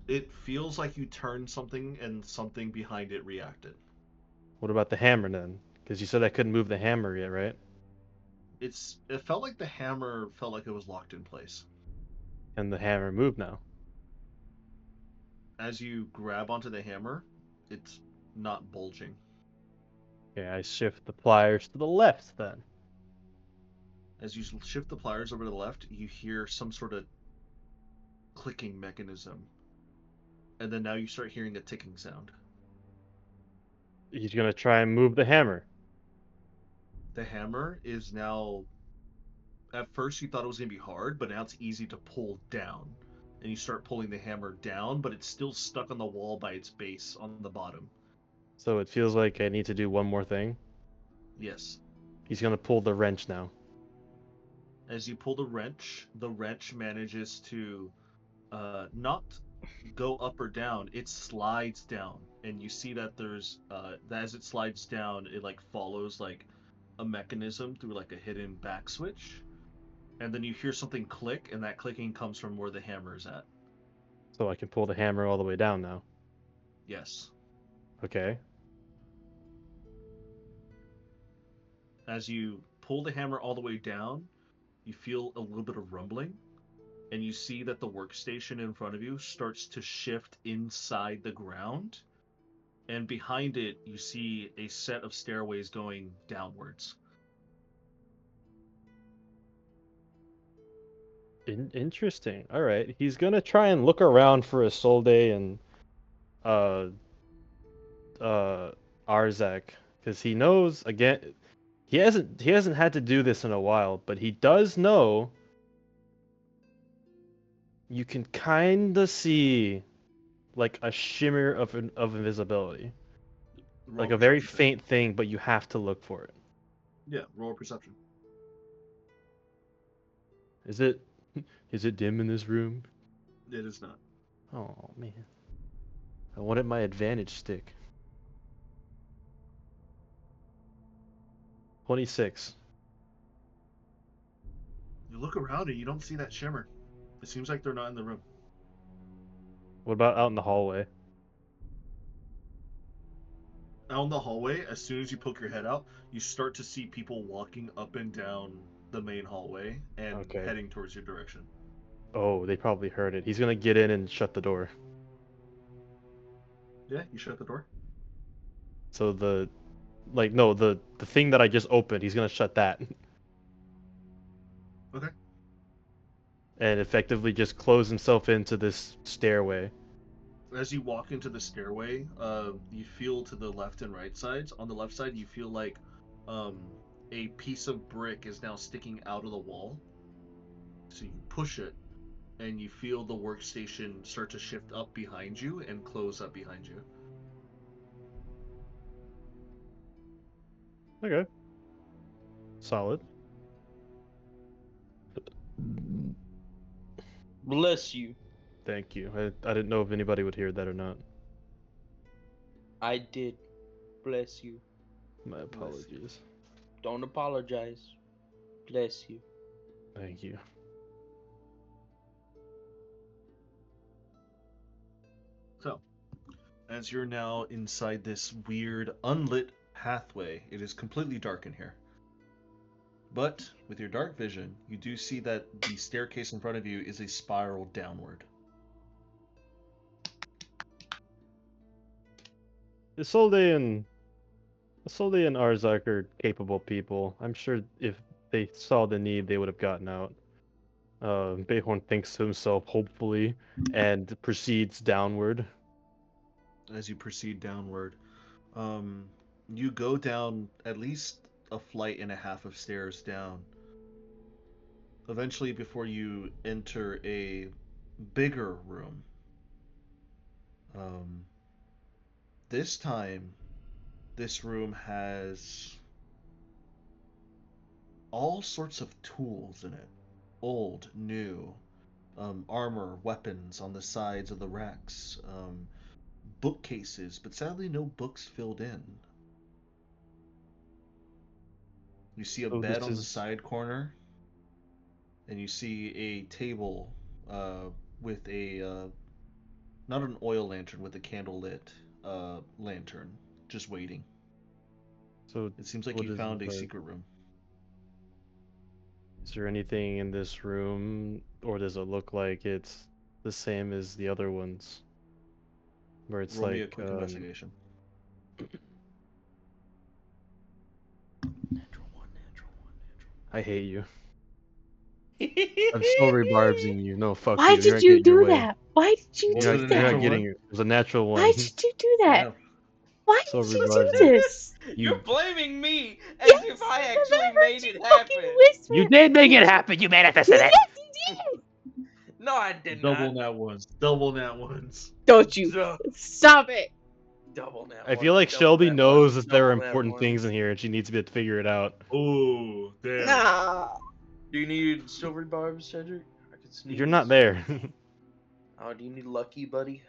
It feels like you turned something and something behind it reacted. What about the hammer then? Because you said I couldn't move the hammer yet, right? It felt like the hammer felt like it was locked in place. And the hammer moved now. As you grab onto the hammer, it's not bulging. Okay, I shift the pliers to the left then. As you shift the pliers over to the left, you hear some sort of clicking mechanism. And then now you start hearing a ticking sound. He's gonna try and move the hammer. The hammer is now. At first, you thought it was going to be hard, but now it's easy to pull down. And you start pulling the hammer down, but it's still stuck on the wall by its base on the bottom. So it feels like I need to do one more thing. Yes. He's gonna pull the wrench now. As you pull the wrench manages to not go up or down. It slides down, and you see that there's as it slides down, it like follows like a mechanism through like a hidden back switch, and then you hear something click, and that clicking comes from where the hammer is at. So I can pull the hammer all the way down now. Yes. Okay. As you pull the hammer all the way down, you feel a little bit of rumbling, and you see that the workstation in front of you starts to shift inside the ground, and behind it you see a set of stairways going downwards. Interesting. All right. He's gonna try and look around for Isolde and uh Arzak, because he knows again. He hasn't had to do this in a while, but he does know. You can kind of see like a shimmer of invisibility, like Roll a very perception check. faint thing, but you have to look for it. Yeah, roll perception. Is it is it dim in this room? It is not. Oh man, I wanted my advantage stick. 26. You look around and you don't see that shimmer. It seems like they're not in the room. What about out in the hallway? Out in the hallway, as soon as you poke your head out, you start to see people walking up and down the main hallway and Okay. heading towards your direction. Oh, they probably heard it. He's gonna get in and shut the door. Yeah, you shut the door. So the thing that I just opened, he's gonna shut that. Okay. And effectively just close himself into this stairway. As you walk into the stairway, you feel to the left and right sides. On the left side, you feel like a piece of brick is now sticking out of the wall. So you push it, and you feel the workstation start to shift up behind you and close up behind you. Okay. Solid. Bless you. Thank you. I didn't know if anybody would hear that or not. I did. Bless you. My apologies. Don't apologize. Bless you. Thank you. So, as you're now inside this weird unlit pathway, it is completely dark in here. But with your dark vision, you do see that the staircase in front of you is a spiral downward. Isolde and Arzak are capable people. I'm sure if they saw the need, they would have gotten out. Behorn thinks to himself, hopefully, and proceeds downward. As you proceed downward, um, you go down at least a flight and a half of stairs down. Eventually, before you enter a bigger room, um, this time, this room has all sorts of tools in it, old, new, armor, weapons on the sides of the racks, bookcases, but sadly no books filled in. You see a So bed this on the is side corner, and you see a table with a not an oil lantern, with a candle lit lantern, just waiting. so. It seems like What you is found a the? secret room. Is there anything in this room, or does it look like it's the same as the other ones, where it's Roll me a like quick investigation. I hate you. I'm so rebarbsing you. No, fuck Why you. You're did not you getting your do way. that? Why did you Was do it a You're not natural that? getting one? it. It was a natural Why one. did you do that? Yeah. Why So did you do rebarbsing. this? You're You blaming me as Yes, if I because actually I heard made you it fucking happen. you whisper. did make it happen. You manifested Yes, it. you did. No, I did Double not. nat ones. Double nat ones. Don't you Duh. stop it? Double net I one. feel like Double Shelby net knows one, that there are double net important one. things in here, and she needs to figure it out. Oh, damn. Nah. Do you need silver barbs, Cedric? I could sneeze. You're not there. Oh, do you need lucky, buddy?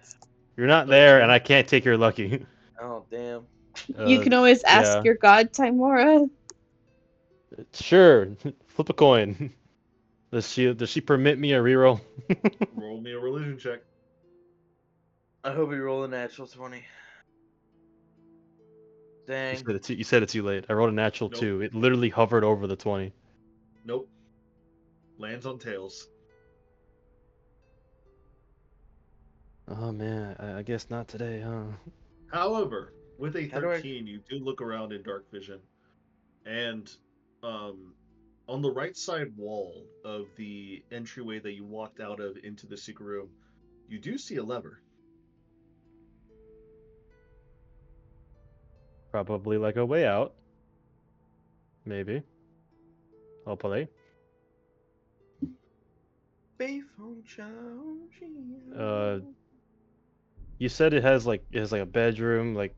You're not there, and I can't take your lucky. Oh, damn. You can always ask Yeah. your god, Timora. Sure. Flip a coin. Does she permit me a reroll? Roll me a religion check. I hope you roll a natural 20. Dang. You said it too late. I rolled a natural Nope. 2. It literally hovered over the 20. Nope. Lands on tails. Oh man, I guess not today, huh? However, with a How do I- 13, you do look around in dark vision, and on the right side wall of the entryway that you walked out of into the secret room, you do see a lever. Probably like a way out. Maybe. Hopefully. You said it has like a bedroom, like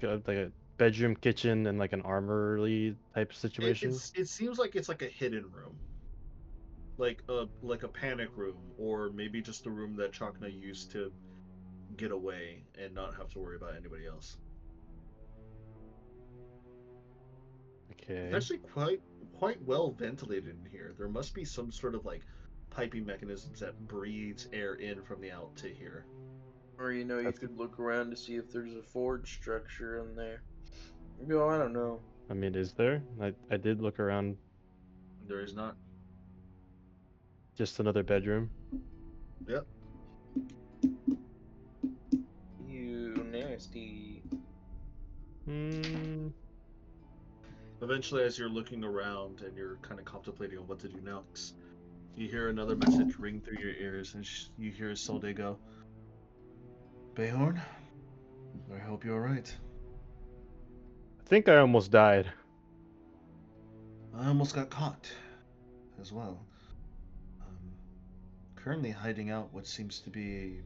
a bedroom, kitchen, and like an armory type situation. It seems like it's like a hidden room, like a panic room, or maybe just a room that Chakna used to get away and not have to worry about anybody else. Okay. It's actually quite well ventilated in here. There must be some sort of like piping mechanisms that breathes air in from the out to here. Or you could look around to see if there's a forge structure in there. No, I don't know. I mean, is there? I did look around. There is not. Just another bedroom. Yep. You nasty. Eventually, as you're looking around and you're kind of contemplating on what to do next, you hear another message ring through your ears, and you hear Solde go, "Behorn, I hope you're alright. I think I almost died. I almost got caught as well. Currently hiding out what seems to be,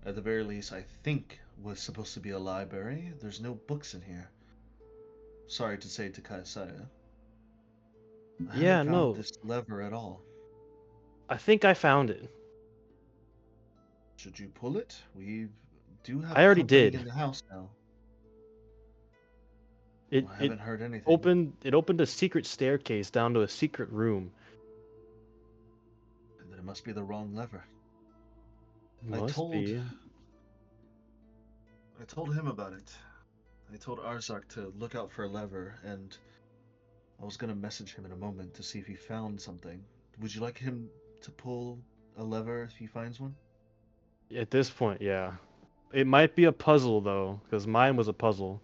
at the very least, I think was supposed to be a library. There's no books in here. Sorry to say to Kaisaya. I Yeah, haven't found no. this lever at all. I think I found it. Should you pull it? We do have I already company did. in the house now. It I haven't heard anything. opened a secret staircase down to a secret room. Then it must be the wrong lever. Must be. I told him about it. I told Arzak to look out for a lever, and I was gonna message him in a moment to see if he found something. Would you like him to pull a lever if he finds one? At this point, yeah. It might be a puzzle though, because mine was a puzzle.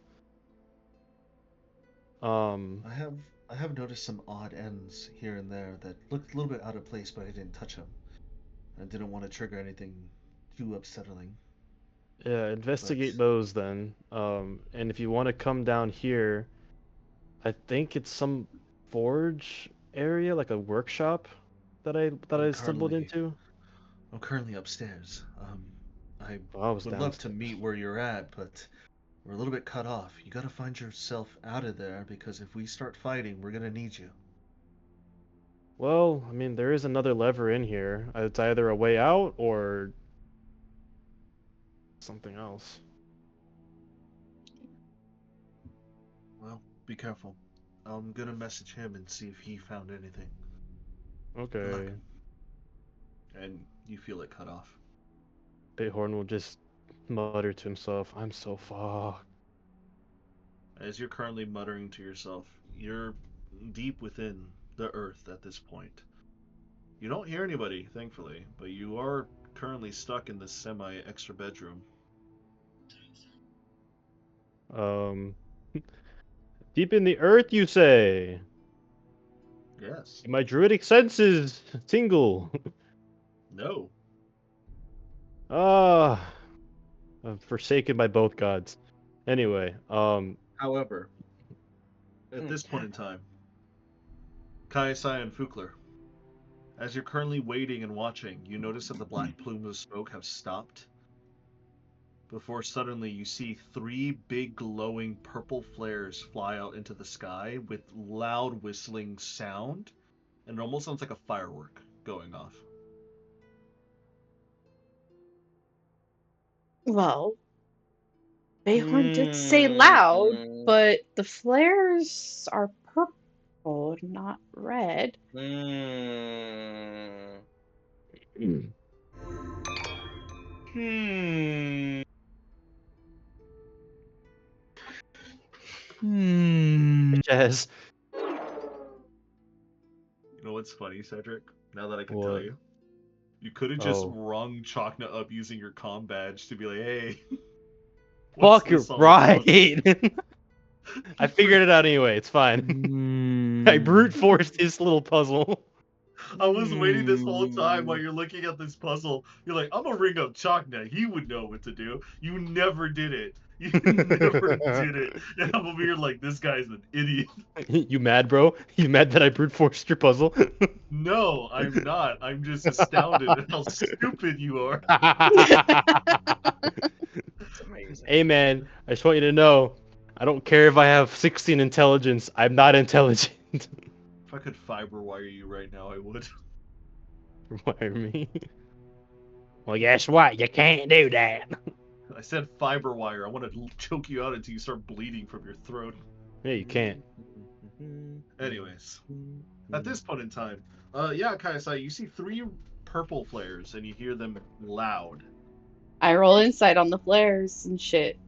I have noticed some odd ends here and there that looked a little bit out of place, but I didn't touch them. I didn't want to trigger anything too upsetting. Yeah, investigate But those then. And if you want to come down here, I think it's some forge area, like a workshop that I stumbled into. I'm currently upstairs. I Oh, I was would love to downstairs. meet where you're at, but we're a little bit cut off. You gotta find yourself out of there because if we start fighting, we're gonna need you. Well, I mean, there is another lever in here. It's either a way out or something else. Well, be careful. I'm gonna message him and see if he found anything. Good luck. Okay. And you feel it cut off. Bighorn will just mutter to himself, I'm so fucked. As you're currently muttering to yourself, you're deep within the earth at this point. You don't hear anybody, thankfully, but you are currently stuck in this semi-extra bedroom. Deep in the earth, you say? Yes. My druidic senses tingle. No. Ah, I'm forsaken by both gods. Anyway, However, at this point in time, Kaisai and Fukler, as you're currently waiting and watching, you notice that the black plumes of smoke have stopped. Before suddenly you see 3 big glowing purple flares fly out into the sky with loud whistling sound, and it almost sounds like a firework going off. Well, Bayhorn did say loud, but the flares are purple, not red. Jazz. You know what's funny, Cedric? Now that I can tell What? you. You could have just Oh. rung Chakna up using your comm badge to be like, hey. Fuck, you're right. I figured it out anyway. It's fine. I brute forced his little puzzle. I was waiting this whole time while you're looking at this puzzle. You're like, I'm gonna ring up Chakna. He would know what to do. You never did it. You never did it. And I'm over here like, this guy's an idiot. You mad, bro? You mad that I brute forced your puzzle? No, I'm not. I'm just astounded at how stupid you are. That's amazing. Hey, man, I just want you to know, I don't care if I have 16 intelligence. I'm not intelligent. If I could fiber wire you right now, I would. Wire me? Well, guess what? You can't do that. I said fiber wire. I want to choke you out until you start bleeding from your throat. Yeah, you can't. Anyways, at this point in time, yeah, Kaisai, you see 3 purple flares and you hear them loud. I roll insight on the flares and shit.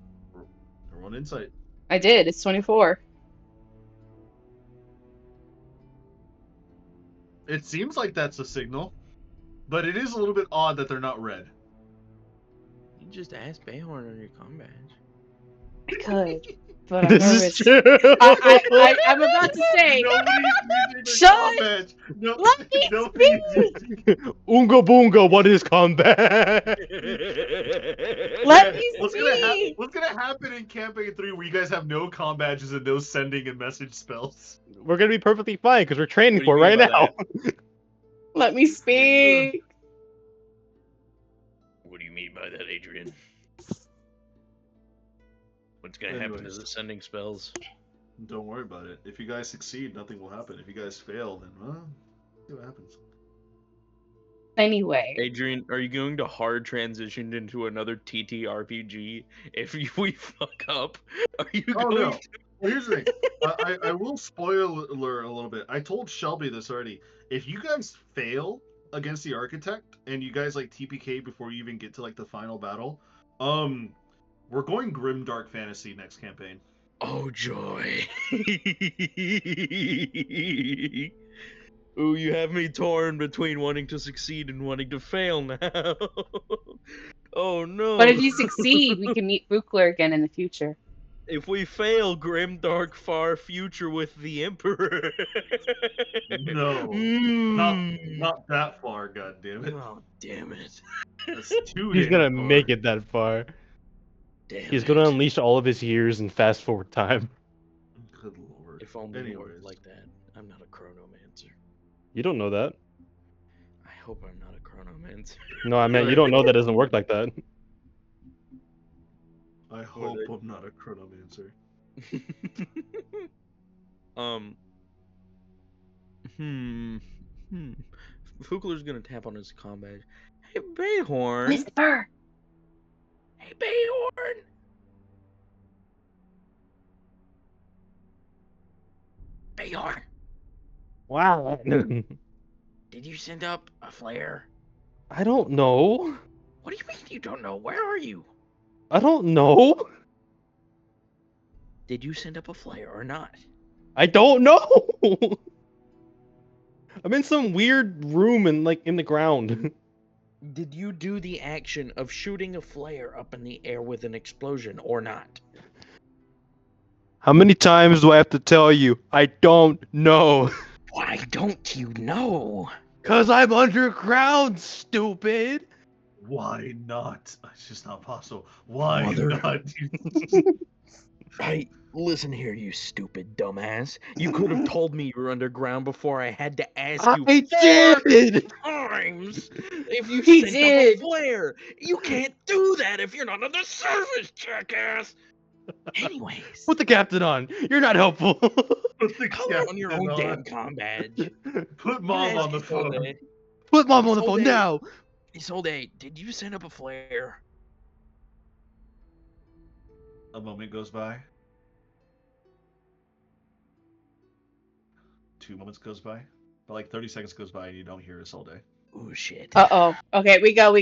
Everyone insight. I did. It's 24. It seems like that's a signal, but it is a little bit odd that they're not red. You just asked Bayhorn on your comm badge. I could, but I'm This nervous. is true. I'm about to say. Nobody's using their Shut- comm badge. No, Let me nobody's speak. using. Oonga boonga, what is combat? Let me What's speak. gonna happen in campaign 3 where you guys have no comm badges and no sending and message spells? We're gonna be perfectly fine because we're training What do you for it right mean by now. Let me speak. What do you mean by that, Adrian? What's gonna happen to Anyways. the sending spells? Don't worry about it. If you guys succeed, nothing will happen. If you guys fail, then well, see what happens. Anyway, Adrian, are you going to hard transition into another TTRPG if we fuck up? Are you Oh going no. to... Well, here's the thing. I will spoil alert a little bit. I told Shelby this already. If you guys fail against the architect and you guys like TPK before you even get to like the final battle, we're going grim dark fantasy next campaign. Oh joy. Ooh, you have me torn between wanting to succeed and wanting to fail now. Oh no. But if you succeed, we can meet Fukler again in the future. If we fail, grim, dark, far future with the Emperor. No, Mm. not that far. God damn it. Oh, damn it. That's too He's damn gonna far. make it that far. Damn He's it. gonna unleash all of his years and fast forward time. Good lord. If only more Anyways. like that. I'm not a chronomancer. You don't know that. I hope I'm not a chronomancer. No, I meant you don't know that doesn't work like that. I hope I'm not a chronomancer. Fugler's gonna tap on his comm badge. Hey, Bayhorn. Whisper! Hey, Bayhorn. Bayhorn, Wow. did you send up a flare? I don't know. What do you mean you don't know? Where are you? I don't know. Did you send up a flare or not? I don't know. I'm in some weird room in the ground. Did you do the action of shooting a flare up in the air with an explosion or not? How many times do I have to tell you? I don't know. Why don't you know? 'Cause I'm underground, stupid. Why not? It's just not possible. Why Mother- not? Hey, listen here, you stupid dumbass. You could have told me you were underground before I had to ask you I 4 did. times if you He sent did. up a flare. You can't do that if you're not on the surface, jackass. Anyways, Put the captain on. You're not helpful. Put the color on your own captain damn on. comm badge. Put mom on the phone. Put mom on the phone now. Isolde, did you send up a flare? A moment goes by. 2 moments goes by. But like 30 seconds goes by and you don't hear us all day. Oh shit. Uh-oh. Okay, we go.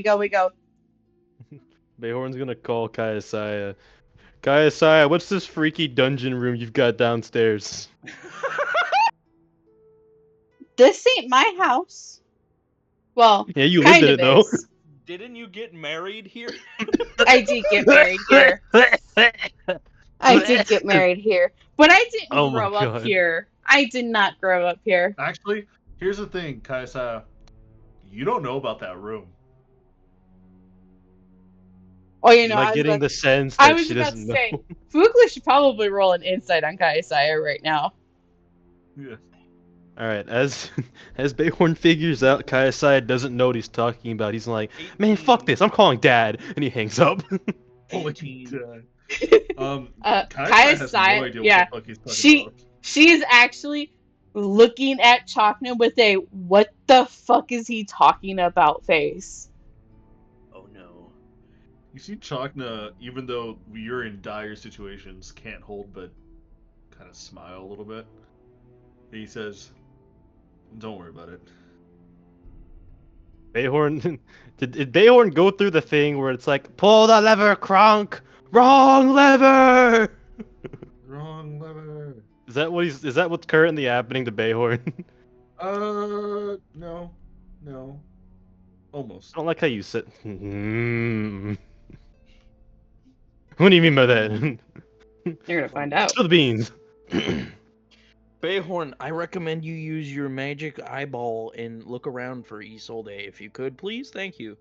Bayhorn's gonna call Kayasaya. Kayasaya, what's this freaky dungeon room you've got downstairs? This ain't my house. Well, Yeah, you lived kind in of it though. is. Didn't you get married here? I did get married here. I did get married here. But I didn't Oh my grow up God. here. I did not grow up here. Actually, here's the thing, Kaisa. You don't know about that room. Oh, you I'm know, not I was getting about, the sense I that was she about to doesn't know. say, Fugler should probably roll an insight on Kayasaya right now. Yeah. Alright, as Bayhorn figures out Kayasaya doesn't know what he's talking about, he's like, man, fuck this, I'm calling dad, and he hangs up. Holy 18. dad. Kaisa has no Kayasaya, idea yeah, what the fuck he's talking she about. she is actually looking at Chakna with a "what the fuck is he talking about" face. Oh no. You see Chakna, even though we're in dire situations, can't hold but kind of smile a little bit. He says, don't worry about it. Bayhorn, did Bayhorn go through the thing where it's like, pull the lever, Kronk, wrong lever? Wrong lever. Is that what's currently happening to Bayhorn? No. Almost. I don't like how you said. Hmm. What do you mean by that? You're gonna find out. Spill the beans. Bayhorn, I recommend you use your magic eyeball and look around for Isolde if you could, please. Thank you.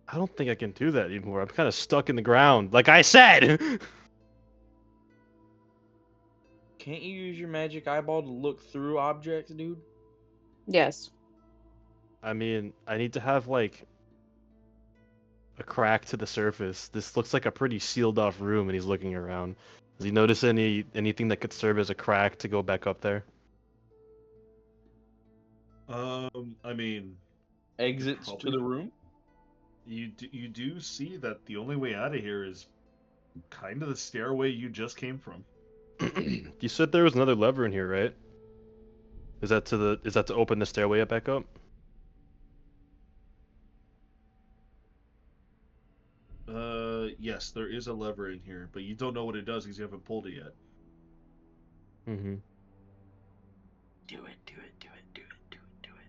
I don't think I can do that anymore. I'm kind of stuck in the ground, like I said. Can't you use your magic eyeball to look through objects, dude? Yes. I mean, I need to have like a crack to the surface. This looks like a pretty sealed off room, and he's looking around. Does he notice anything that could serve as a crack to go back up there? I mean, Exits to the room? you do see that the only way out of here is kind of the stairway you just came from. You said there was another lever in here, right? Is that to open the stairway up back up? yes, there is a lever in here, but you don't know what it does because you haven't pulled it yet. Mm-hmm. Do it, do it, do it, do it, do it, do it.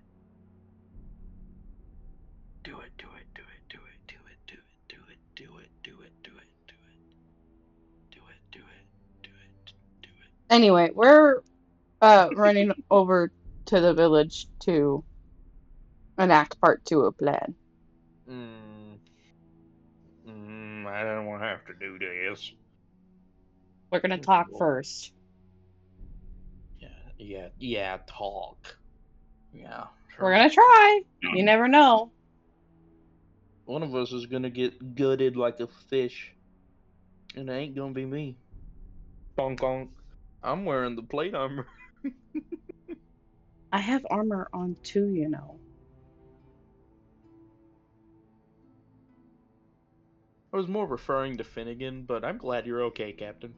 Do it, do it, do it, do it, do it, do it, do it, do it, do it, do it, do it. Do it, do it, do it, do it. Anyway, we're running over to the village to enact part 2 of plan. I don't want to have to do this. We're gonna talk first. Yeah, talk. Yeah, We're sure. gonna try. You never know. One of us is gonna get gutted like a fish. And it ain't gonna be me. Bonk bonk. I'm wearing the plate armor. I have armor on too, you know. I was more referring to Finnegan, but I'm glad you're okay, Captain.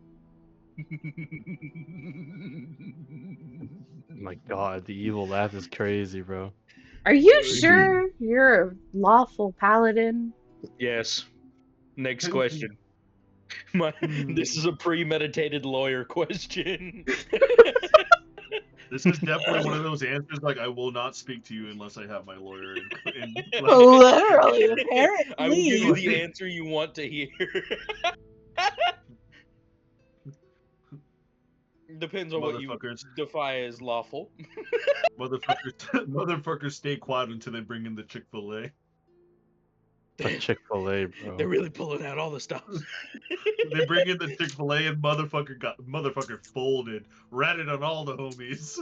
My God, the evil laugh is crazy, bro. Are you sure you're a lawful paladin? Yes. Next question. This is a premeditated lawyer question. This is definitely one of those answers like I will not speak to you unless I have my lawyer in Literally, I will give you apparently. the answer you want to hear. Depends on what you Motherfuckers. define as lawful. Motherfuckers stay quiet until they bring in the Chick-fil-A. Chick-fil-A, bro. They're really pulling out all the stops. They bring in the Chick-fil-A and motherfucker folded, ratted on all the homies.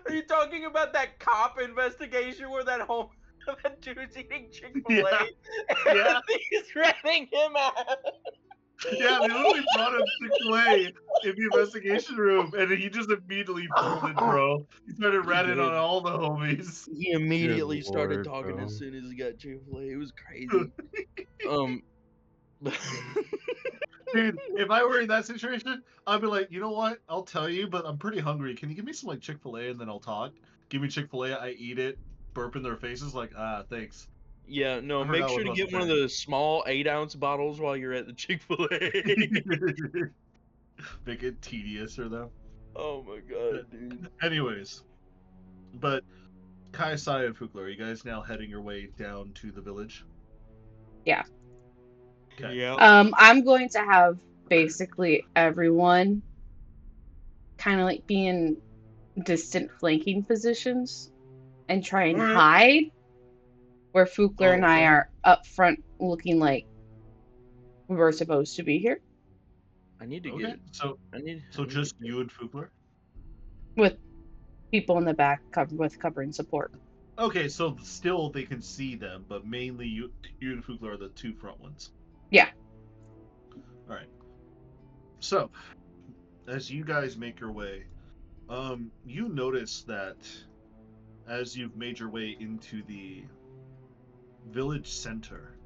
Are you talking about that cop investigation where that dude's eating Chick-fil-A? Yeah. He's ratting him out. Yeah, they literally brought him Chick-fil-A in the investigation room, and he just immediately folded, bro. He started ratting on all the homies. He immediately Good started lord, talking bro. as soon as he got Chick-fil-A. It was crazy. Dude, if I were in that situation, I'd be like, you know what? I'll tell you, but I'm pretty hungry. Can you give me some like Chick-fil-A and then I'll talk? Give me Chick-fil-A, I eat it, burp in their faces, like, thanks. Yeah, no, I make forgot sure what to was get one of saying. the small 8-ounce bottles while you're at the Chick-fil-A. Make it tedious for them. Oh my god, dude. Anyways, but Kaisai and Fukla, are you guys now heading your way down to the village? Yeah. Okay. Yeah. I'm going to have basically everyone kind of like be in distant flanking positions and try and Alright. hide, where Fukler Oh, and I okay. are up front looking like we're supposed to be here I need to Okay, get. so I need just to get- you and Fukler? with people in the back with covering support. Okay, so still they can see them, but mainly you and Fukler are the two front ones. Yeah. Alright. So, as you guys make your way, you notice that as you've made your way into the village center,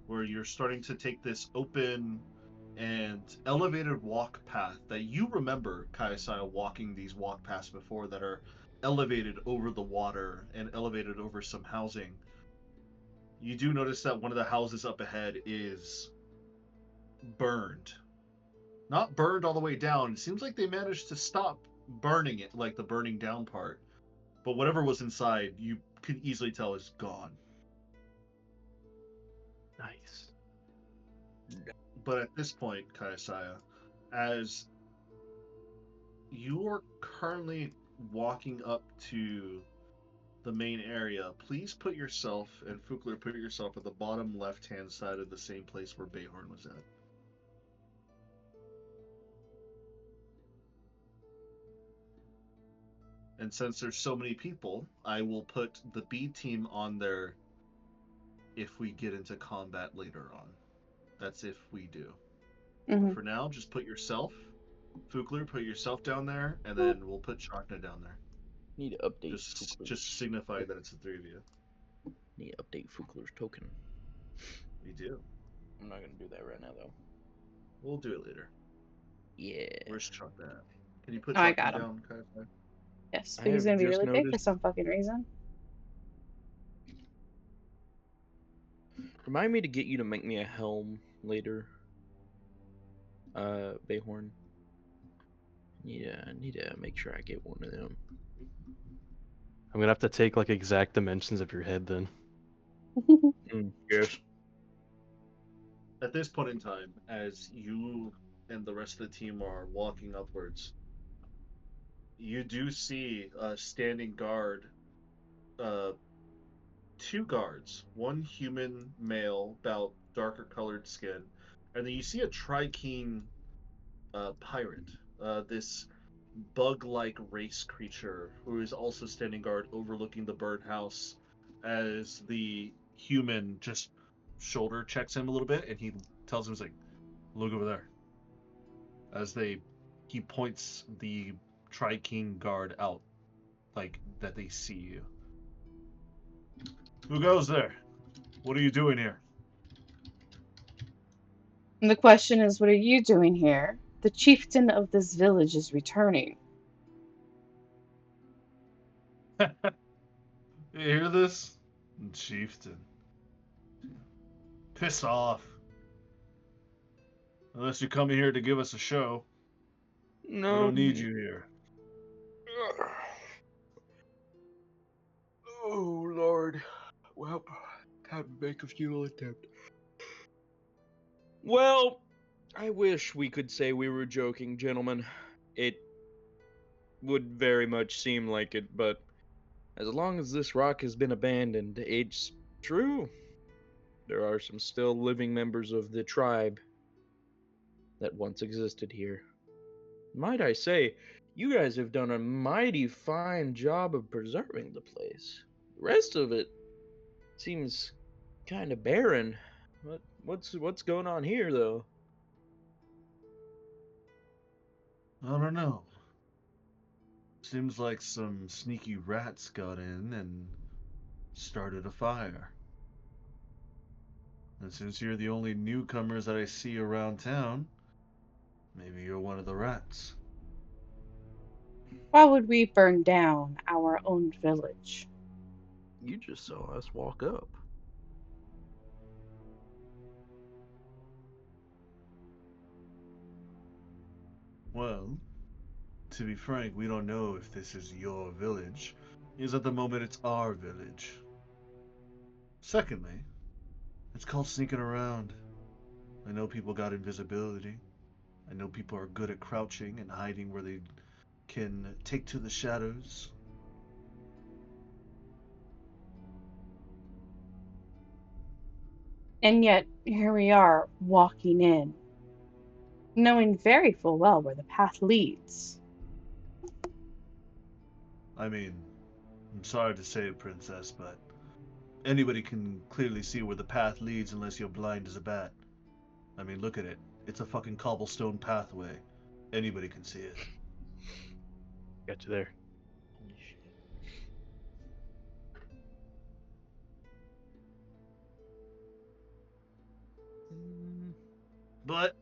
where you're starting to take this open and elevated walk path that you remember, Kaisai, walking these walk paths before that are elevated over the water and elevated over some housing. You do notice that one of the houses up ahead is burned. Not burned all the way down. It seems like they managed to stop burning it, like the burning down part. But whatever was inside, you can easily tell is gone. Nice. But at this point, Kaisaya, as you are currently walking up to the main area, please put yourself, and Fukler, put yourself at the bottom left-hand side of the same place where Bayhorn was at. And since there's so many people, I will put the B team on there if we get into combat later on. That's if we do. Mhm. For now, just put yourself, Fukler, put yourself down there, and then we'll put Chakna down there. Need to update. Just signify that it's the three of you. Need to update Fukler's token. We do. I'm not gonna do that right now though. We'll do it later. Yeah. Where's Chakna at? Can you put Oh, I Chakna got him. down, Kai? Yes, I but he's have gonna be just really big for noticed- some fucking reason. Remind me to get you to make me a helm later. Bayhorn. Yeah, I need to make sure I get one of them. I'm gonna have to take like exact dimensions of your head then. Yes. At this point in time, as you and the rest of the team are walking upwards, you do see a standing guard, two guards, one human male, about darker colored skin, and then you see a Trikeen pirate, this bug-like race creature who is also standing guard overlooking the birdhouse as the human just shoulder checks him a little bit and he tells him, he's like, look over there. As he points the Trikeen guard out, like that they see you. Who goes there? What are you doing here? And the question is, what are you doing here? The chieftain of this village is returning. You hear this? Chieftain. Piss off. Unless you're coming here to give us a show. No. We don't need you here. Oh, Lord. Well, time to make a futile attempt. Well, I wish we could say we were joking, gentlemen. It would very much seem like it, but as long as this rock has been abandoned, it's true. There are some still living members of the tribe that once existed here. Might I say, you guys have done a mighty fine job of preserving the place. The rest of it seems kind of barren. What's going on here, though? I don't know. Seems like some sneaky rats got in and started a fire. And since you're the only newcomers that I see around town, maybe you're one of the rats. Why would we burn down our own village? You just saw us walk up. Well, to be frank, we don't know if this is your village, because at the moment it's our village. Secondly, it's called sneaking around. I know people got invisibility. I know people are good at crouching and hiding where they can take to the shadows. And yet, here we are, walking in, knowing very full well where the path leads. I mean, I'm sorry to say it, Princess, but anybody can clearly see where the path leads unless you're blind as a bat. I mean, look at it. It's a fucking cobblestone pathway. Anybody can see it. Got you there. But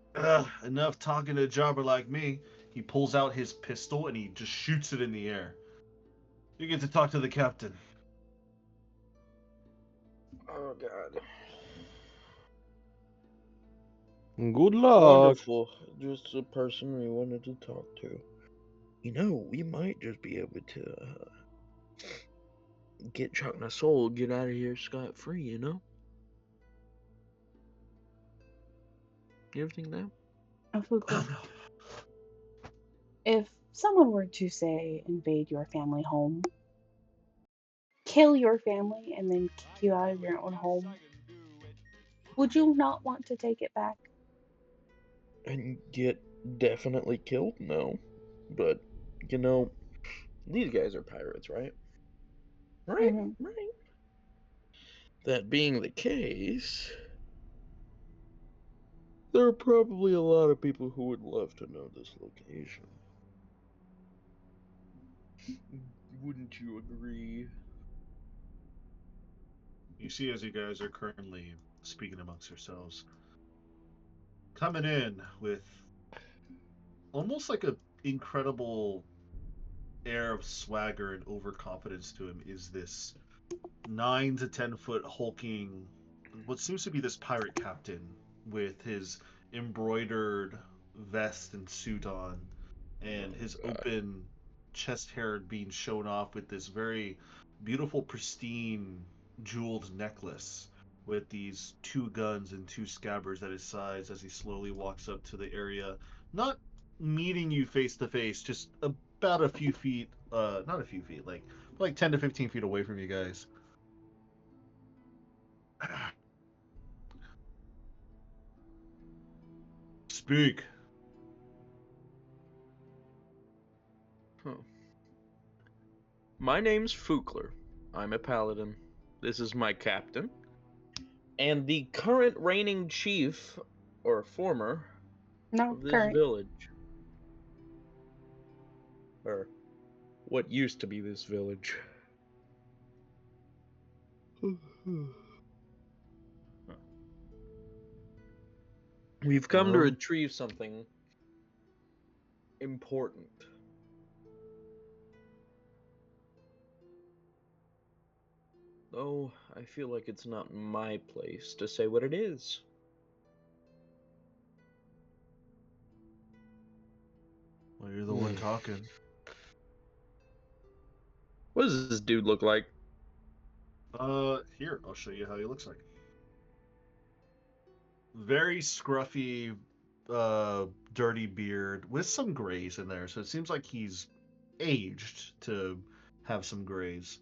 enough talking to a jobber like me. He pulls out his pistol and he just shoots it in the air. You get to talk to the captain. Oh, God. Good luck. Wonderful. Just the person we wanted to talk to. You know, we might just be able to get Chuck and Soul, get out of here scot-free, you know? You ever think that? If someone were to, say, invade your family home, kill your family, and then kick you out of your own home, would you not want to take it back? And get definitely killed? No. But, you know, these guys are pirates, right? Right? Mm-hmm. Right. That being the case, there are probably a lot of people who would love to know this location. Wouldn't you agree? You see, as you guys are currently speaking amongst yourselves, coming in with almost like an incredible air of swagger and overconfidence to him is this 9 to 10 foot hulking what seems to be this pirate captain with his embroidered vest and suit on, and his open chest hair being shown off with this very beautiful, pristine, jeweled necklace with these two guns and two scabbards at his sides as he slowly walks up to the area, not meeting you face to face, just about a few feet, not a few feet, like 10 to 15 feet away from you guys. Speak. Huh. My name's Fukler. I'm a paladin. This is my captain. And the current reigning chief, or former, No, of this current. village. Or what used to be this village. We've come to Well, retrieve something important. Though I feel like it's not my place to say what it is. well, you're the one talking. What does this dude look like? Here, I'll show you how he looks like. Very scruffy, dirty beard with some grays in there, so it seems like he's aged to have some grays.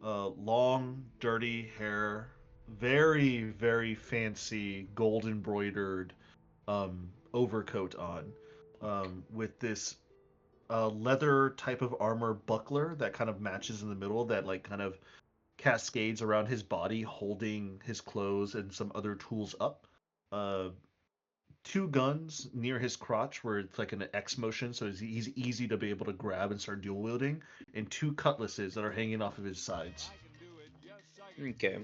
Long, dirty hair, very, very fancy gold embroidered overcoat on, with this leather type of armor buckler that kind of matches in the middle, that like kind of cascades around his body, holding his clothes and some other tools up. Uh, Two guns near his crotch where it's like an X motion, so he's easy to be able to grab and start dual wielding, and two cutlasses that are hanging off of his sides. Okay,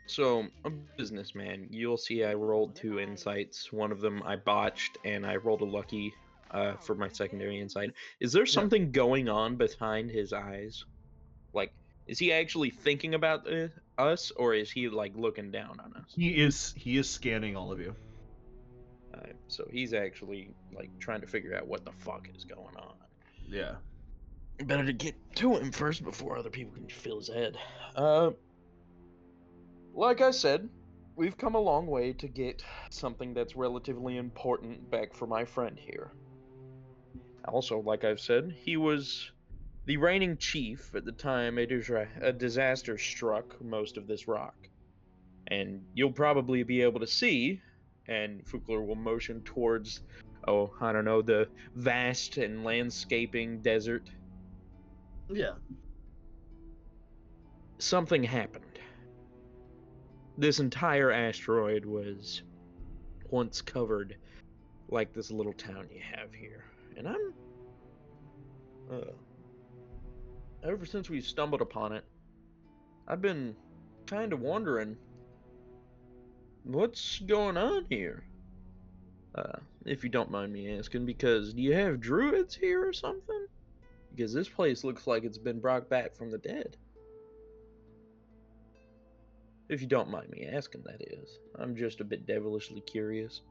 so a businessman. You'll see I rolled 2 insights. One of them I botched, and I rolled a lucky for my secondary insight. Is there something going on behind his eyes? Like, is he actually thinking about us, or is he like looking down on us? He is scanning all of you. So he's actually like trying to figure out what the fuck is going on. Yeah. Better to get to him first before other people can fill his head. Like I said, we've come a long way to get something that's relatively important back for my friend here. Also, like I've said, he was the reigning chief at the time a disaster struck most of this rock. And you'll probably be able to see, and Fukler will motion towards, I don't know, the vast and landscaping desert. Yeah. Something happened. This entire asteroid was once covered like this little town you have here. And I'm... ever since we stumbled upon it, I've been kind of wondering, what's going on here? If you don't mind me asking, because do you have druids here or something? Because this place looks like it's been brought back from the dead. If you don't mind me asking, that is. I'm just a bit devilishly curious.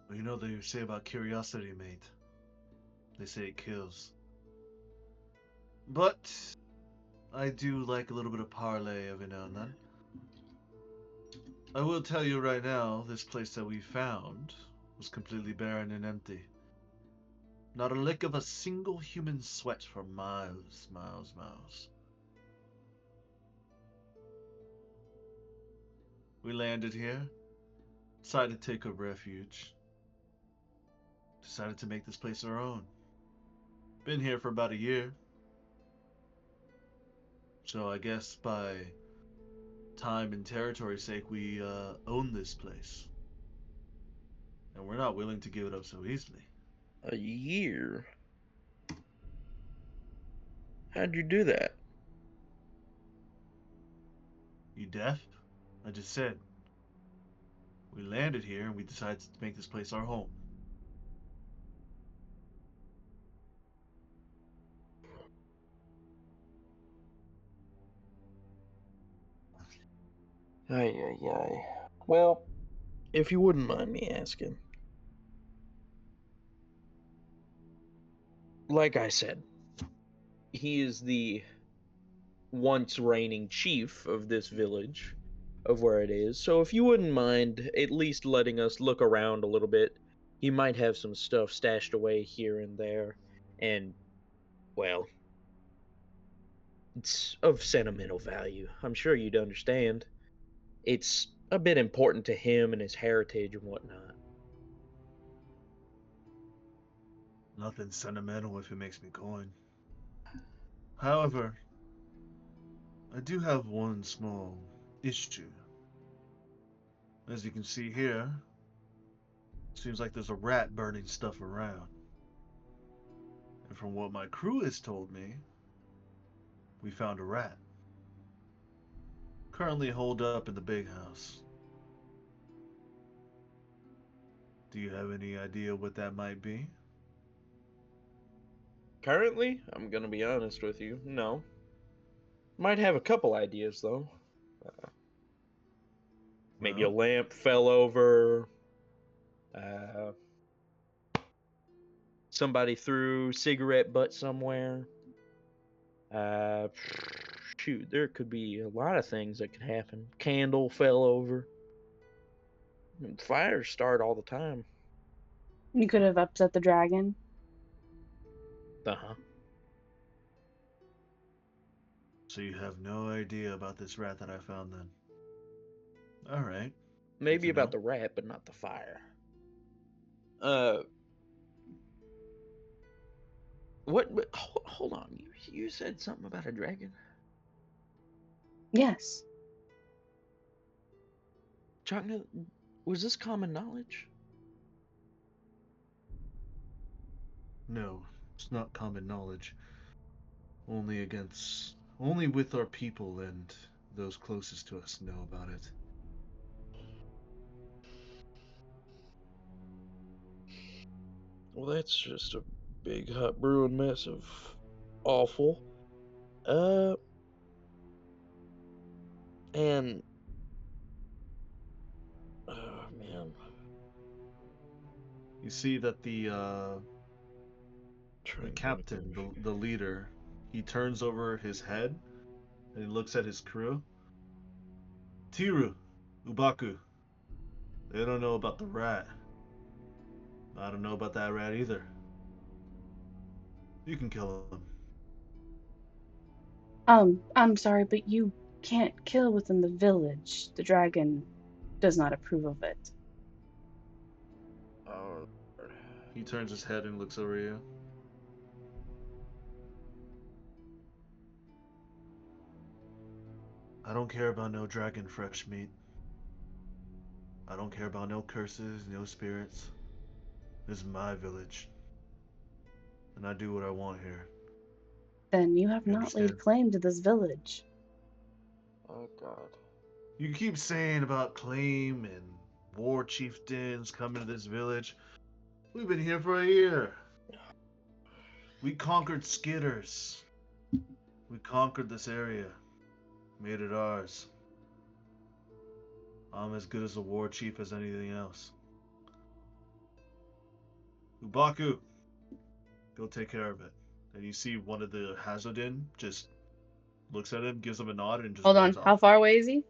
Well, you know what they say about curiosity, mate. They say it kills. But I do like a little bit of parlay every now and then. I will tell you right now, this place that we found was completely barren and empty. Not a lick of a single human sweat for miles. We landed here, decided to take a refuge, decided to make this place our own. Been here for about a year. So I guess by time and territory sake, we own this place. And we're not willing to give it up so easily. A year? How'd you do that? You deaf? I just said. We landed here and we decided to make this place our home. Ay, ay, ay. Well, if you wouldn't mind me asking, like I said, he is the once reigning chief of this village, of where it is. So if you wouldn't mind at least letting us look around a little bit, he might have some stuff stashed away here and there. And, well, it's of sentimental value. I'm sure you'd understand. It's a bit important to him and his heritage and whatnot. Nothing sentimental if it makes me coin. However, I do have one small issue. As you can see here, seems like there's a rat burning stuff around. And from what my crew has told me, we found a rat. Currently holed up in the big house. Do you have any idea what that might be? Currently, I'm gonna be honest with you, no. Might have a couple ideas, though. Maybe a Well, lamp fell over. Uh, Somebody threw cigarette butt somewhere. Uh, Shoot, there could be a lot of things that could happen. Candle fell over. Fires start all the time. You could have upset the dragon. Uh-huh. so you have no idea about this rat that I found then? Alright. Maybe to about know. the rat, but not the fire. What? Hold on. You said something about a dragon? Yes. Chakna, was this common knowledge? No, it's not common knowledge. Only with our people and those closest to us know about it. Well, that's just a big hot brewing mess of awful. And oh man, You see that the trying to captain, the leader, he turns over his head and he looks at his crew. Tiru, Ubaku, they don't know about the rat. I don't know about that rat either. You can kill him. I'm sorry, but you can't kill within the village. The dragon does not approve of it. Oh, He turns his head and looks over you. I don't care about no dragon fresh meat. I don't care about no curses, no spirits. This is my village. And I do what I want here. Then you have You not laid understand? claim to this village. oh God. You keep saying about claim and war chieftains coming to this village. We've been here for a year. We conquered Skitters. We conquered this area. Made it ours. I'm as good as a war chief as anything else. Ubaku, go take care of it. And you see one of the Hazodin just looks at him, gives him a nod, and just Hold on, runs how off. far away is he?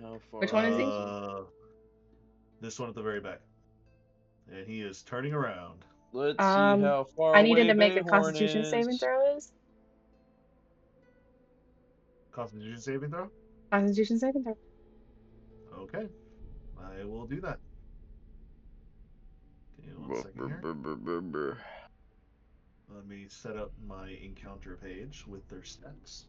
How far? Which one is he? This one at the very back. And he is turning around. Let's see Um, how far I need him away to make a Bayhorn Constitution is. saving throw. Is Constitution saving throw? Constitution saving throw. Okay. I will do that. Give me 1 second here. Let me set up my encounter page with their stats.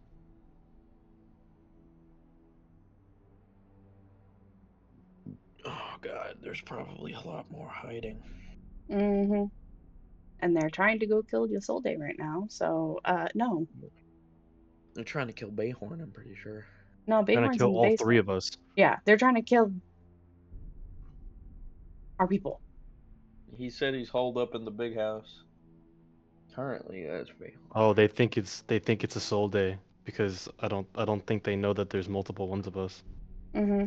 Oh God, there's probably a lot more hiding. Mm-hmm. And they're trying to go kill Ysolde right now. So, no. They're trying to kill Bayhorn, I'm pretty sure. No, Trying to Bayhorn's kill in the all basement. three of us. Yeah, they're trying to kill our people. He said he's holed up in the big house. Currently, that's Bayhorn. Oh, they think it's a soul day because I don't think they know that there's multiple ones of us. Mm-hmm.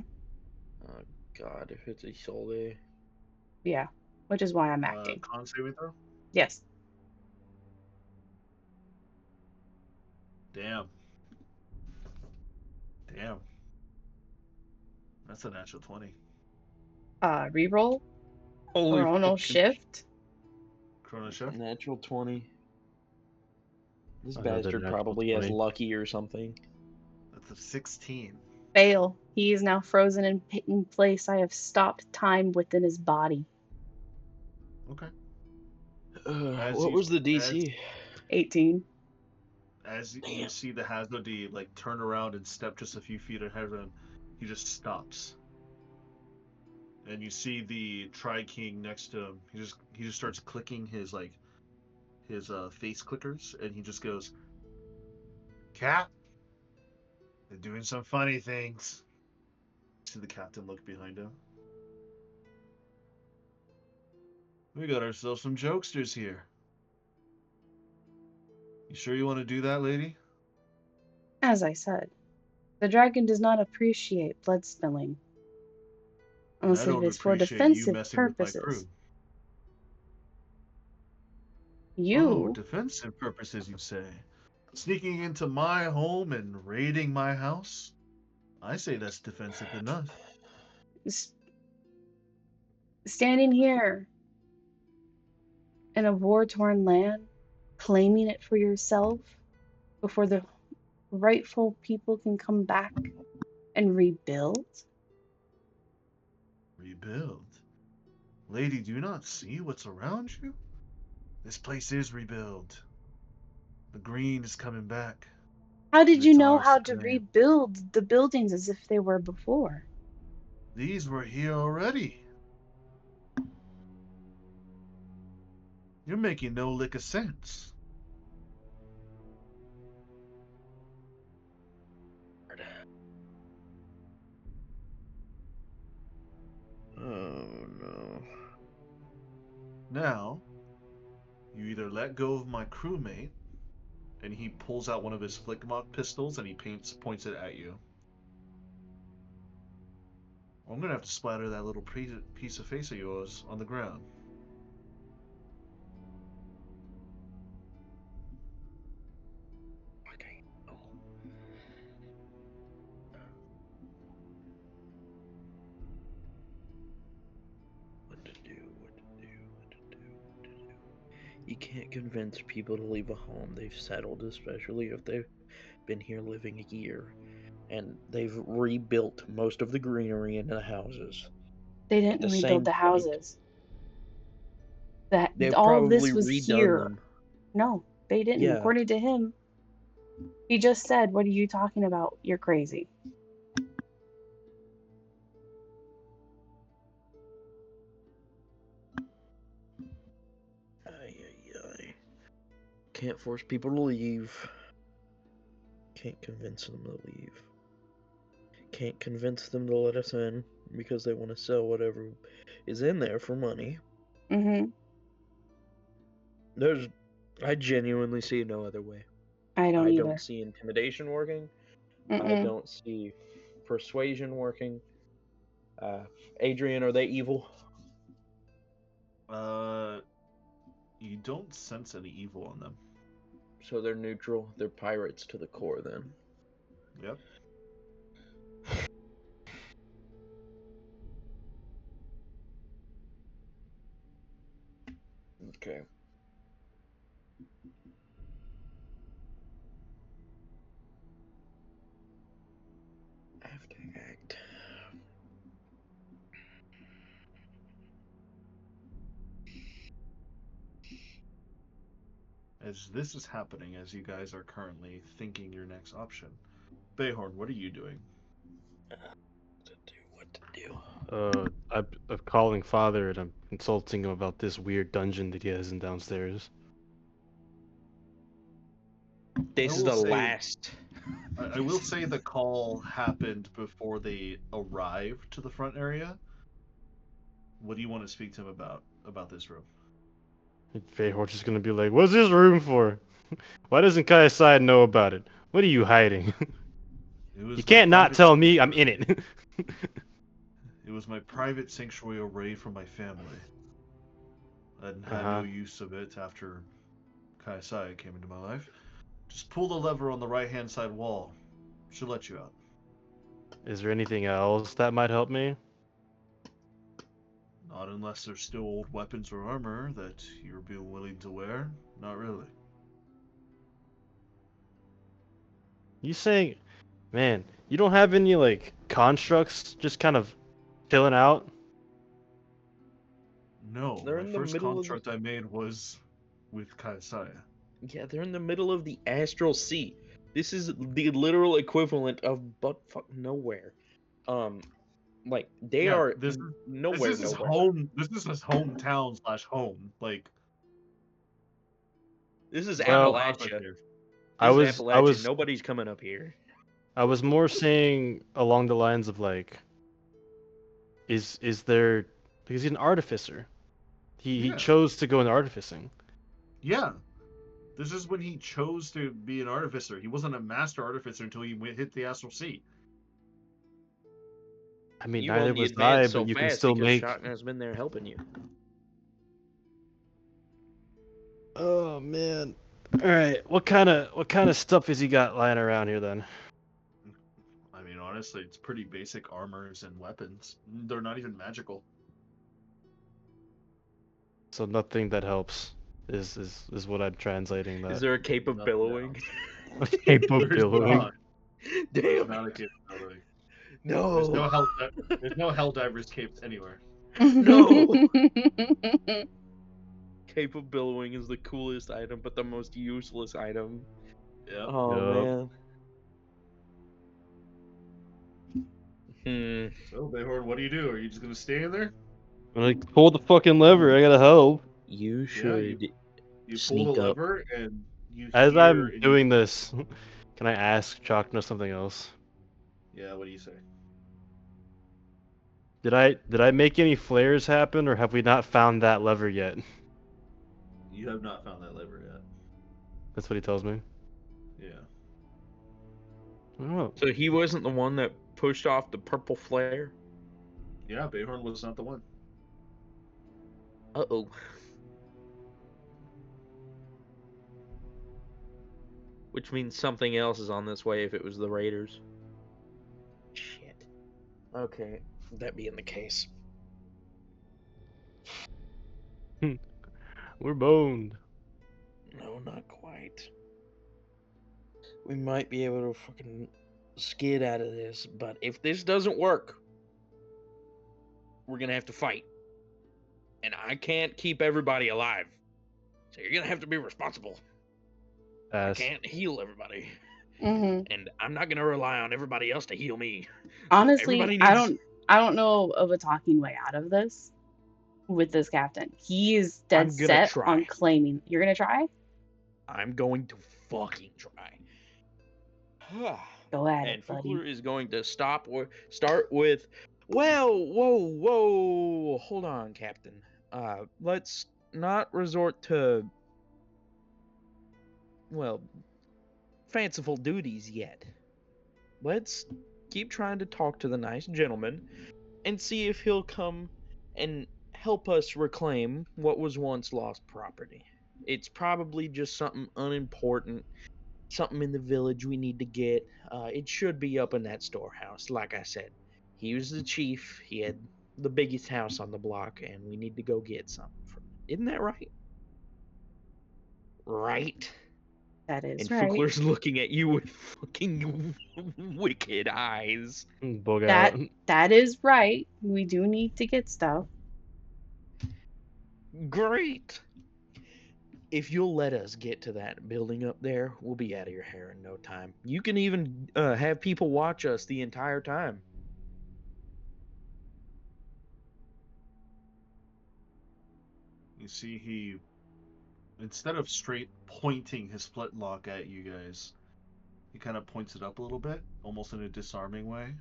Oh God, if it's Isolde. Yeah. Which is why I'm acting. Con saving throw? Yes. Damn. Damn. That's a natural 20. Reroll. Holy Chronal fucking shift. Chrono Chef? natural 20. This Another bastard natural probably has 20. lucky or something. That's a 16. Fail. He is now frozen in place. I have stopped time within his body. Okay. As What you was the as, DC? 18. as you Damn. see the Hasmodi like turn around and step just a few feet ahead of him, he just stops. And you see the Tri-King next to him. He just starts clicking his face clickers, and he just goes, "Cap, they're doing some funny things." See the captain look behind him. We got ourselves some jokesters here. You sure you want to do that, lady? As I said, the dragon does not appreciate blood spilling And unless I it don't is for appreciate you defensive messing with my purposes. crew. Oh, You, defensive purposes, you say? Sneaking into my home and raiding my house? I say that's defensive enough. s- standing here in a war-torn land, claiming it for yourself before the rightful people can come back and rebuild? Rebuild? Lady, do you not see what's around you? This place is rebuild. The green is coming back. How did And you it's know ours how to to claim. rebuild the buildings as if they were before? These were here already. You're making no lick of sense. Oh no. Now, you either let go of my crewmate, and he pulls out one of his flickmock pistols and he points it at you. I'm gonna have to splatter that little piece of face of yours on the ground. Okay. Oh. What to do, what to do, what to do, what to do. You can't convince people to leave a home they've settled, especially if they've been here living a year. And they've rebuilt most of the greenery in the houses. They At the didn't rebuild same the point, houses. That they've all probably this was redone here. them. No, they didn't. Yeah. According to him, he just said, "What are you talking about? You're crazy." Ay, ay, ay. Can't force people to leave. Can't convince them to leave. Can't convince them to let us in because they want to sell whatever is in there for money. Mm-hmm. I genuinely see no other way. I don't I either. don't see intimidation working. I Mm-mm. don't see persuasion working. Adrian, are they evil? You don't sense any evil on them. So they're neutral. They're pirates to the core then. Yep. Okay. I have to act. As this is happening, as you guys are currently thinking your next option, Bayhorn, what are you doing? What to do? I'm calling father and I'm consulting him about this weird dungeon that he has in downstairs. This is will the say- last. I will say the call happened before they arrived to the front area. What do you want to speak to him about this room? Feyhorn is gonna be like, "What's this room for? Why doesn't Kai Side know about it? What are you hiding?" It was You my can't not private tell me I'm in it. It was my private sanctuary away from my family. I had no Uh-huh. use of it after Kaisai came into my life. Just pull the lever on the right-hand side wall. She'll let you out. Is there anything else that might help me? Not unless there's still old weapons or armor that you're being willing to wear. Not really. You saying, man, you don't have any like constructs just kind of chilling out? No, They're my in the first middle of the- construct I made was with Kaisaya. Yeah, they're in the middle of the astral sea. This is the literal equivalent of buttfuck nowhere. Like they Yeah, are this nowhere. is his Nowhere. home. This is his hometown / home. Like, This is Well, Appalachia. I This is was Appalachia. Nobody's coming up here. I was more saying along the lines of like, is there, because he's an artificer. He Yeah. chose to go into artificing. Yeah. This is when he chose to be an artificer. He wasn't a master artificer until he hit the astral sea. I mean, You neither only was advanced I, so but you can fast still because make. Shotgun's been there helping you. Oh man. All right. What kind of stuff has he got lying around here then? I mean, honestly, it's pretty basic armors and weapons. They're not even magical. So nothing that helps is what I'm translating that. Is there a cape of No, billowing? Cape of There's billowing. not. There's Damn. not a cape of billowing. No. There's no Helldivers capes anywhere. No. Cape of billowing is the coolest item, but the most useless item. Yep. Oh man. So, Bayhorn, what do? Are you just gonna stay in there? I'm like, pull the fucking lever. I gotta help. You should. You pull Sneak the up. lever and you As hear. I'm and doing this, can I ask Chakna something else? Yeah. What do you say? Did I make any flares happen, or have we not found that lever yet? You have not found that lever yet. That's what he tells me. Yeah. Oh, So he wasn't the one that pushed off the purple flare? Yeah. Bayhorn was not the one. Uh-oh. Which means something else is on this way if it was the Raiders. Shit. Okay, that being the case. we're boned. No, not quite. We might be able to fucking skid out of this, but if this doesn't work, we're gonna have to fight. And I can't keep everybody alive. So you're gonna have to be responsible. I Pass. can't heal everybody. hmm And I'm not gonna rely on everybody else to heal me. Honestly, Everybody I needs- don't know of a talking way out of this with this captain. He is I'm dead gonna set try. on claiming. You're gonna try? I'm going to fucking try. Go at And it, buddy. Fugler is going to start with, well, whoa, hold on, Captain. Let's not resort to, well, fanciful duties yet. Let's keep trying to talk to the nice gentleman and see if he'll come and help us reclaim what was once lost property. It's probably just something unimportant, something in the village we need to get. It should be up in that storehouse, like I said. He was the chief, he had the biggest house on the block, and we need to go get something from him. Isn't that right? Right? That is And right. Fugler's looking at you with fucking wicked eyes. Bug That out. that is right. We do need to get stuff. Great. If you'll let us get to that building up there, we'll be out of your hair in no time. You can even have people watch us the entire time. You see, he, instead of straight pointing his flintlock at you guys, he kind of points it up a little bit, almost in a disarming way.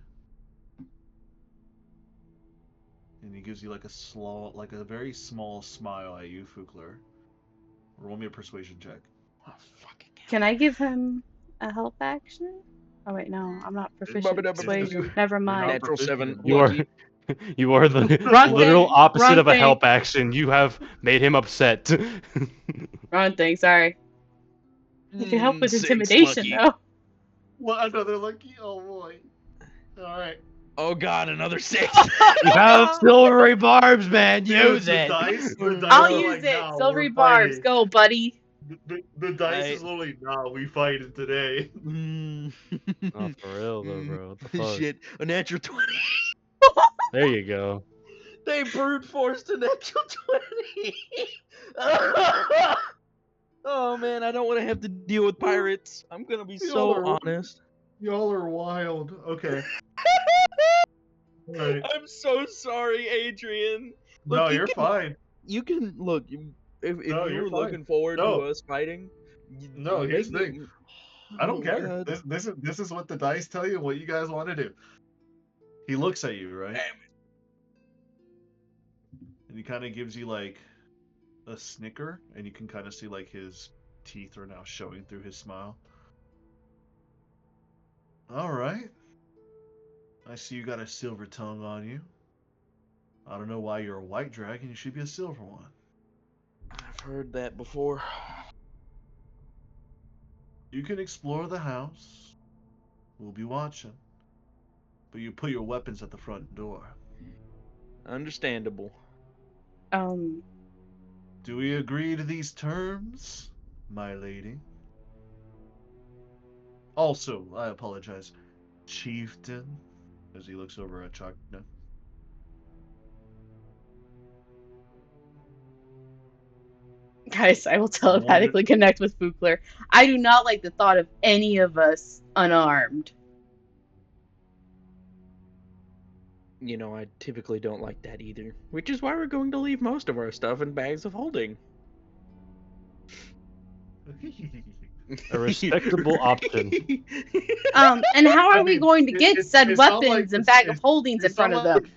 And he gives you like a very small smile at you, Fugler. Roll me a persuasion check. Oh, fucking hell. Can I give him a help action? Oh wait, no, I'm not proficient. Bubba-dubba-doo. Persuasion. Never You're not mind. Natural proficient 7. in You are Lucky. you are the Wrong literal thing. opposite Wrong of a thing. help action. You have made him upset. Wrong thing. Sorry. You can help with 6 intimidation lucky. though. Well, another lucky. Oh boy. All right. Oh god, another 6. You have silvery barbs, man. Use The it. dice. The dice I'll are use like, it. nah, Silvery we're barbs. fighting. Go, buddy. The dice I- is literally, nah, we fighting today. Oh, for real though, bro. What the fuck? Shit, a natural 20. There you go. They brute forced a natural 20. Oh man, I don't want to have to deal with pirates. I'm gonna be so Y'all are- honest. Y'all are wild. Okay. All right. I'm so sorry, Adrian. No, you you're can, fine. You can look if No, you you're were fine. looking forward No. to us fighting. No, here's the make thing. me- I don't Oh, care. God. This is what the dice tell you. What you guys want to do. He looks at you, right? And he kind of gives you like a snicker, and you can kind of see like his teeth are now showing through his smile. All right. I see you got a silver tongue on you. I don't know why you're a white dragon. You should be a silver one. I've heard that before. You can explore the house. We'll be watching. But you put your weapons at the front door. Understandable. Do we agree to these terms, my lady? Also, I apologize, chieftain, as he looks over at Chakna. Guys, I will telepathically connect with Fukler. I do not like the thought of any of us unarmed. You know, I typically don't like that either. Which is why we're going to leave most of our stuff in bags of holding. A respectable option. And how are I we mean, going to get said it's not weapons like and bag of it's- holdings in it's not front of like- them?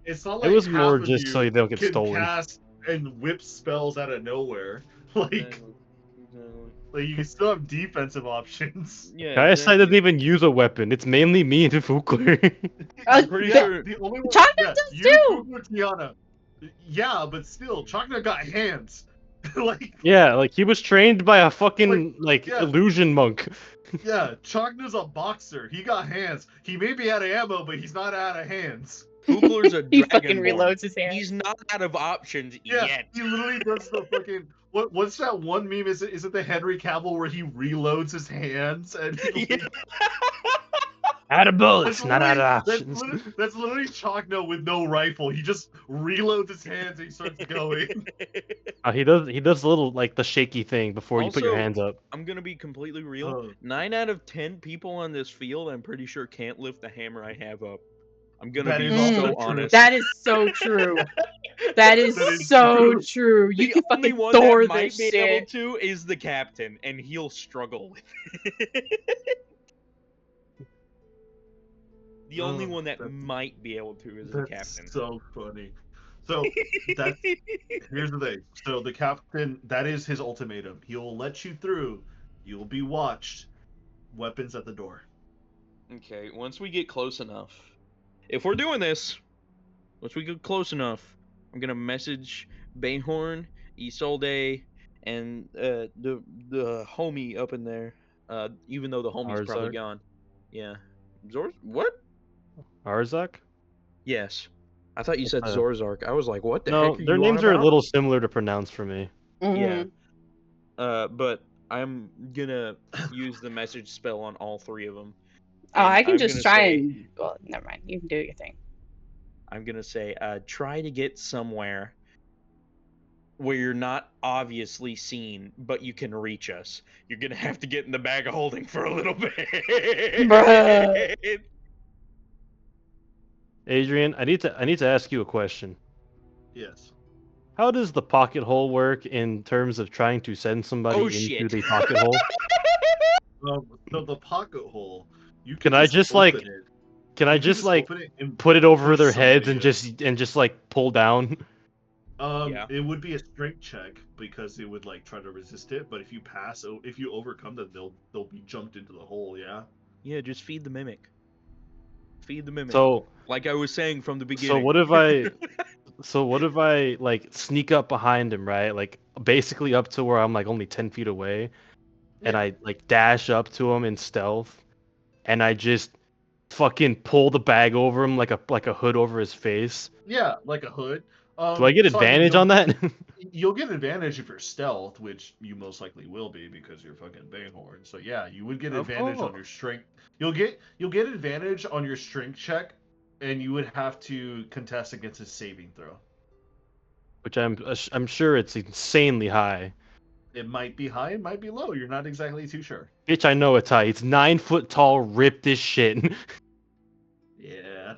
It's not It like was half more of just you so they don't get can stolen. cast and whip spells out of nowhere. Like, Exactly. like you can still have defensive options. Yeah, Kaisai doesn't even use a weapon. It's mainly me and Fukler. I'm pretty Yeah, sure. the only one. Chakna Yeah, does you, too! Fuku, Tiana. Yeah, but still, Chakna got hands. Like, Yeah, like he was trained by a fucking yeah. illusion monk. yeah, Chakna's a boxer. He got hands. He may be out of ammo, but he's not out of hands. Kugler's a He fucking dragonborn. reloads his hands. He's not out of options Yeah, yet. he literally does the fucking. What's that one meme? Is it the Henry Cavill where he reloads his hands and he, Yeah. Out of bullets, That's not out of literally- options. That's literally Chakna with no rifle. He just reloads his hands and he starts going. He does a little like the shaky thing before you put your Also- hands up. I'm gonna be completely real. Oh. 9 out of 10 people on this field, I'm pretty sure can't lift the hammer I have up. I'm gonna That be is also so true. honest. That is so true. That is That is so true. true. You The can only fucking one Thor that might this be able shit. to is the captain, and he'll struggle with it. The only Oh, one that that's- might be able to is the That's captain. so funny. So that's here's the thing. So the captain, that is his ultimatum. He'll let you through. You'll be watched. Weapons at the door. Okay, once we get close enough, if we're doing this, once we get close enough, I'm gonna message Bayhorn, Isolde, and the homie up in there. Even though the homie's probably Arzak? gone. Yeah. What? Arzak? Yes. I thought you said Uh, Zorzark. I was like, what the No, heck are their you names on are a about? little similar to pronounce for me. Yeah. Mhm. But I'm gonna use the message spell on all 3 of them. Oh, I can I'm just gonna try say- and. Well, never mind. You can do your thing. I'm gonna say, try to get somewhere where you're not obviously seen, but you can reach us. You're gonna have to get in the bag of holding for a little bit. Bruh. Adrian, I need to ask you a question. Yes. How does the pocket hole work in terms of trying to send somebody Oh, into shit. the pocket hole? So the pocket hole. You Can I just, like, open it. Can I You can just like open it and put it over push their heads and somebody just like pull down? Yeah. It would be a strength check because it would like try to resist it, but if you overcome them, they'll be jumped into the hole. Yeah. Yeah, just feed the mimic. Feed the mimic. So Like I was saying from the so beginning. what if I like sneak up behind him, right? Like basically up to where I'm like only 10 feet away, and Yeah. I like dash up to him in stealth, and I just fucking pull the bag over him like a hood over his face. Yeah, like a hood. Do I get So I mean, advantage on that? you'll get advantage if you're stealth, which you most likely will be because you're fucking Bayhorn. So yeah, you would get Of advantage on course. your strength. You'll get advantage on your strength check, and you would have to contest against his saving throw. Which I'm sure it's insanely high. It might be high, it might be low. You're not exactly too sure. Bitch, I know it's high. It's 9 foot tall, ripped as shit. Yeah.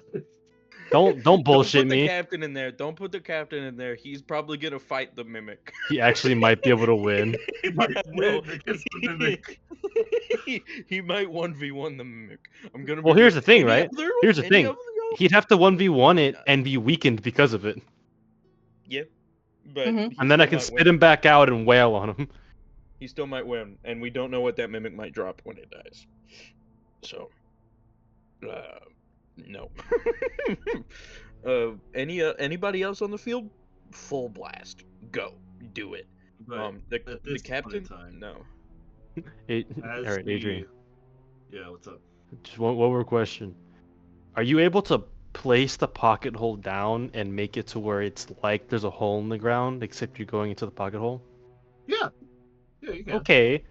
Don't Don't bullshit put the me. captain in there. Don't put the captain in there. He's probably gonna fight the mimic. He actually might be able to win. He might Yeah, no. win against the mimic. He might 1v1 the mimic. I'm gonna Well, be here's real. the thing, Any right? other- Here's the any thing. other y'all? He'd have to 1v1 it and be weakened because of it. Yeah, but Mhm. he And then I still can might spit win. him back out and wail on him. He still might win, and we don't know what that mimic might drop when it dies. So, no. Anybody else on the field? Full blast. Go. Do it. But The at this point in captain? time, No. All right, Adrian. Yeah, what's up? Just one more question. Are you able to place the pocket hole down and make it to where it's like there's a hole in the ground, except you're going into the pocket hole? Yeah. Yeah, you can. Okay.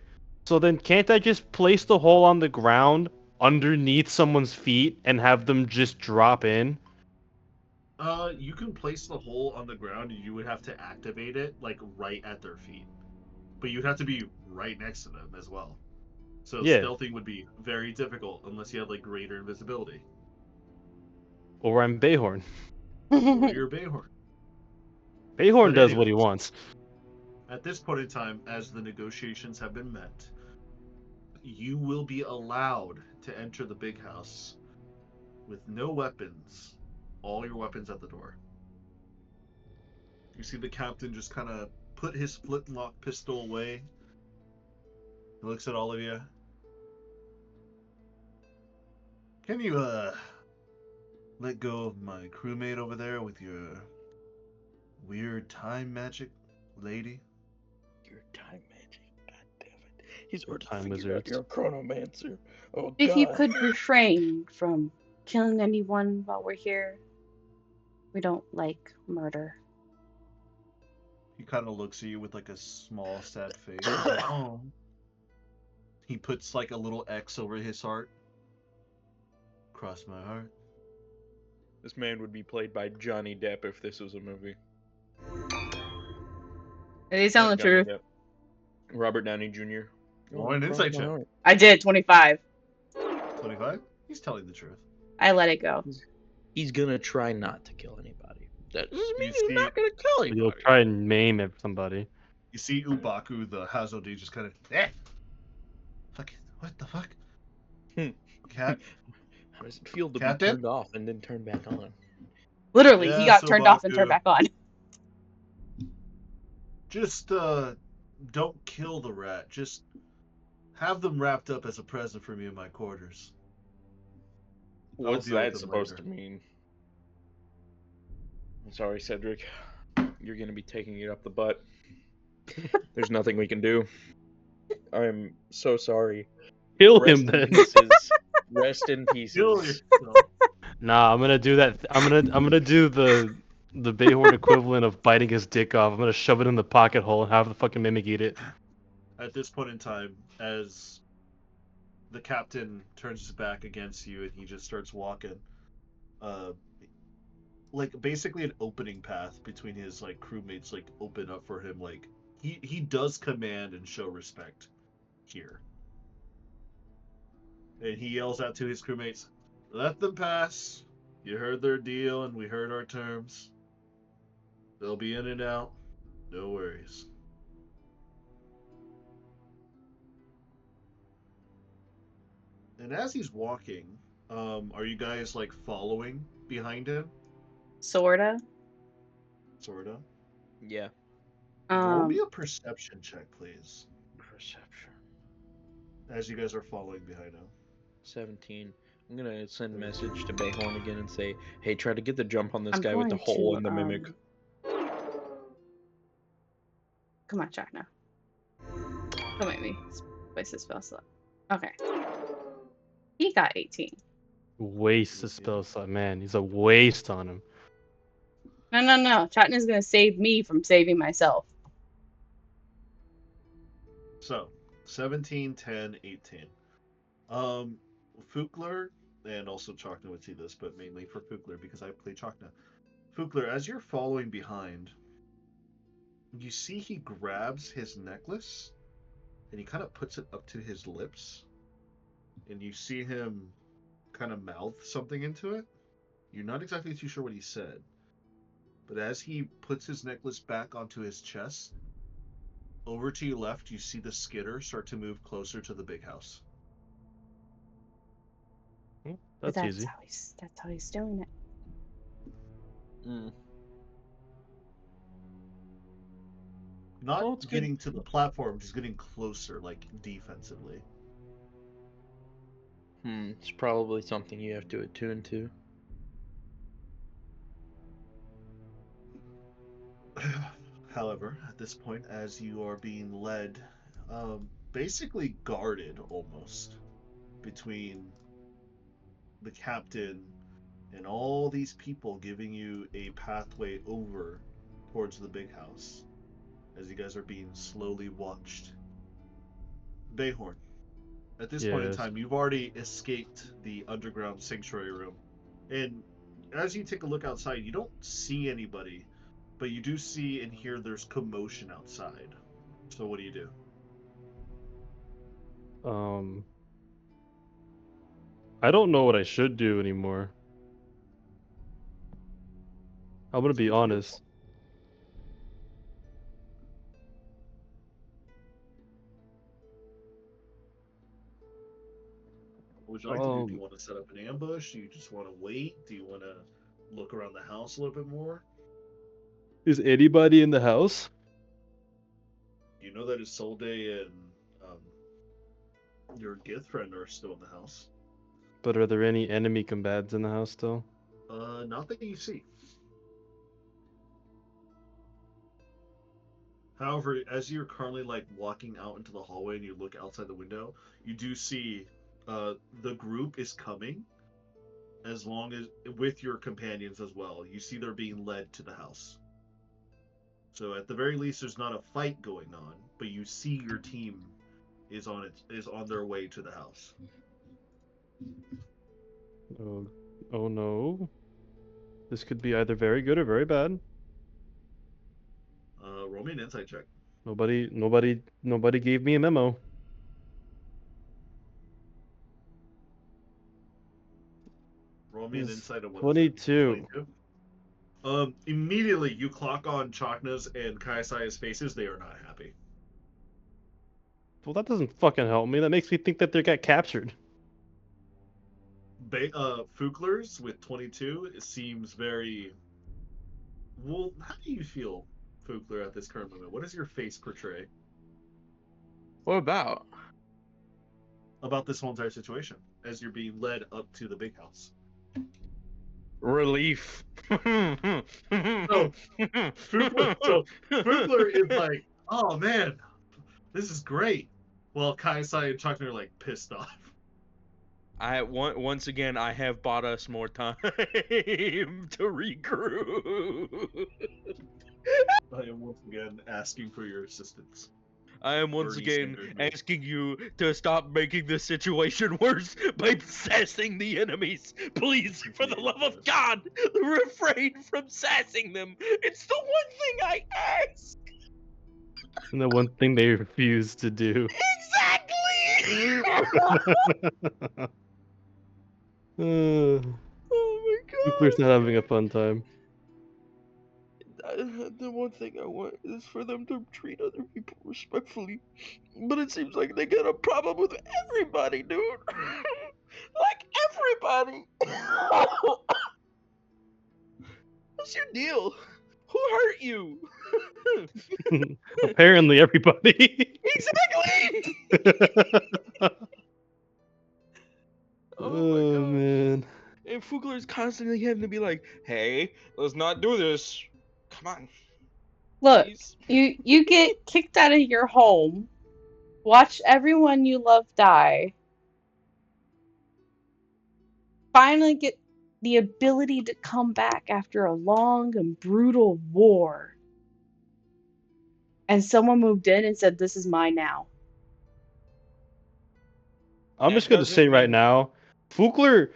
So then can't I just place the hole on the ground underneath someone's feet and have them just drop in? You can place the hole on the ground and you would have to activate it like right at their feet. But you'd have to be right next to them as well. So Yeah. stealthing would be very difficult unless you had like greater invisibility. Or I'm Bayhorn. Or you're Bayhorn. Bayhorn But does what he anyways, wants. at this point in time, as the negotiations have been met, you will be allowed to enter the big house with no weapons. All your weapons at the door. You see the captain just kind of put his flintlock pistol away. He looks at all of you. Can you, let go of my crewmate over there with your weird time magic, lady? Your time magic. God damn it. He's already Time figured out wizards. you're a chronomancer. Oh, If you God. could refrain from killing anyone while we're here, we don't like murder. He kind of looks at you with like a small, sad face. He's like, oh. He puts like a little X over his heart. Cross my heart. This man would be played by Johnny Depp if this was a movie. Are you telling the Johnny truth? Depp. Robert Downey Jr. Or an insight check. I did 25. 25? He's telling the truth. I let it go. He's gonna try not to kill anybody. That doesn't mean You he's see- not gonna kill You'll anybody. try and maim somebody. You see Ubaku, the Hazodi, just kind of, fuck it, what the fuck? Cat, How does it feel to Captain? be turned off and then turned back on? Literally, he Yeah, got turned off and Sobaku. turned back on. just, don't kill the rat. Just have them wrapped up as a present for me in my quarters. I'll What's deal with that them supposed later. to mean? I'm sorry, Cedric. You're gonna be taking it up the butt. There's nothing we can do. I'm so sorry. Kill Rest him in then. pieces. Rest in Kill pieces. yourself. Nah, I'm gonna do that. I'm gonna do the Bayhorn equivalent of biting his dick off. I'm gonna shove it in the pocket hole and have the fucking mimic eat it. At this point in time, as the captain turns his back against you and he just starts walking, like basically an opening path between his like crewmates like open up for him. Like he does command and show respect here, and he yells out to his crewmates, "Let them pass. You heard their deal and we heard our terms. They'll be in and out. No worries." And as he's walking, are you guys like following behind him? Sorta. Sorta. Yeah. Roll Um, me a perception check, please, Perception. as you guys are following behind him. 17. I'm gonna send a message to Bayhorn again and say, hey, try to get the jump on this I'm guy with the going hole to, and the mimic. Come on, China. Come at me. Place the spell slot. Okay. He got 18. Waste the spell slot, man. He's a waste on him. No. Chatna's gonna save me from saving myself. So, 17, 10, 18. Fukler, and also Chakna would see this, but mainly for Fukler because I play Chakna. Fukler, as you're following behind, you see he grabs his necklace and he kind of puts it up to his lips, and you see him kind of mouth something into it. You're not exactly too sure what he said, but as he puts his necklace back onto his chest, over to your left, you see the skitter start to move closer to the big house. That's easy. That's how he's doing it. Not getting to the platform, just getting closer, like defensively. It's probably something you have to attune to. However, at this point, as you are being led, basically guarded almost, between the captain and all these people giving you a pathway over towards the big house, as you guys are being slowly watched. Bayhorn, at this point in time, you've already escaped the underground sanctuary room, and as you take a look outside, you don't see anybody, but you do see and hear there's commotion outside. So what do you do? I don't know what I should do anymore. I'm gonna be honest. What would you like to do? Do you want to set up an ambush? Do you just want to wait? Do you want to look around the house a little bit more? Is anybody in the house? You know that Isolde and your Gith friend are still in the house. But are there any enemy combatants in the house still? Not that you see. However, as you're currently like walking out into the hallway and you look outside the window, you do see the group is coming, as long as with your companions as well. You see they're being led to the house. So at the very least, there's not a fight going on, but you see your team is on their way to the house. Oh no. This could be either very good or very bad. Roll me an insight check. Nobody gave me a memo. Roll me an insight of what 22. 22. Immediately you clock on Chakna's and Kaisaya's faces. They are not happy. Well, that doesn't fucking help me. That makes me think that they got captured. Fukler's with 22, it seems very... Well, how do you feel, Fukler, at this current moment? What does your face portray? What about? About this whole entire situation, as you're being led up to the big house. Relief. Fukler is like, oh man, this is great. Well, Kaisai and Chakna are like pissed off. Once again, I have bought us more time to regroup. I am once again asking for your assistance. I am once again asking you to stop making this situation worse by sassing the enemies. Please, for the love of God, refrain from sassing them. It's the one thing I ask. And the one thing they refuse to do. Exactly! Oh my God. Fukler's not having a fun time. The one thing I want is for them to treat other people respectfully. But it seems like they got a problem with everybody, dude. Like everybody. What's your deal? Who hurt you? Apparently everybody. Exactly! Oh God. man. And Fugler's constantly having to be like, "Hey, let's not do this. Come on, Look, please." you get kicked out of your home, watch everyone you love die, finally get the ability to come back after a long and brutal war. And someone moved in and said, "This is mine now." I'm That just gonna doesn't say right mean- now, Fugler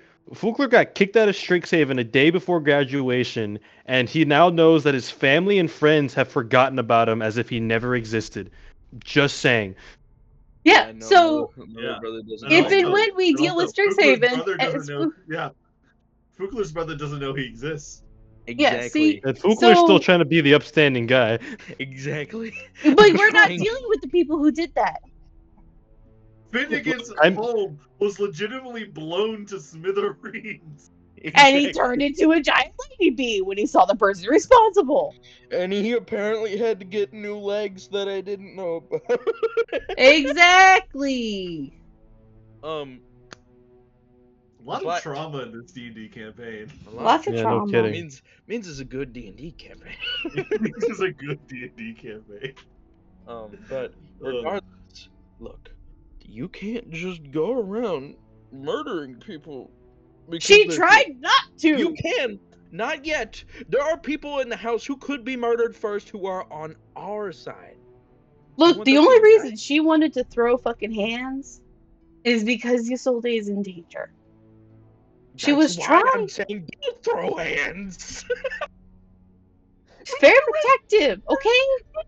got kicked out of Strixhaven a day before graduation, and he now knows that his family and friends have forgotten about him as if he never existed. Just saying. Yeah, no, so my Yeah. brother doesn't. And if know and also- when we and deal with also, Fugler's Strixhaven, brother doesn't it's know. Yeah, Fugler's brother doesn't know he exists. Yeah, see, Exactly. And Fugler's So- still trying to be the upstanding guy. Exactly. but I'm we're not trying- dealing with the people who did that. Finnegan's I'm- home was legitimately blown to smithereens. And he Exactly. turned into a giant lady bee when he saw the person responsible. And he apparently had to get new legs that I didn't know about. Exactly. A lot But- of trauma in this D&D campaign. Lots of Yeah, no trauma. kidding. Means is a good D&D campaign. This is a good D&D campaign. But regardless, look, you can't just go around murdering people. because She they're tried not to. You can. Not yet. There are people in the house who could be murdered first who are on our side. Look, want the them to only die. reason she wanted to throw fucking hands is because Isolde is in danger. She That's was why trying. I'm saying don't throw hands. She's very protective, okay?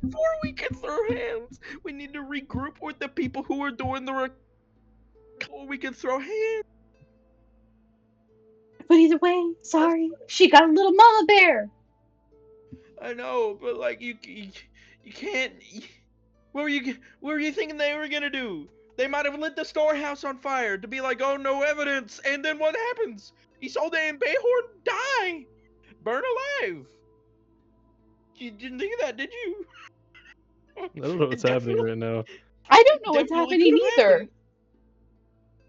Before we can throw hands, we need to regroup with the people who are doing the before we can throw hands. But either way, sorry. She got a little mama bear. I know, but like you can't. What were you thinking they were gonna do? They might have lit the storehouse on fire to be like, oh, no evidence, and then what happens? Isolde and Bayhorn die, burn alive. You didn't think of that, did you? I don't know what's happening right now. I don't know what's Definitely happening could've either. happened.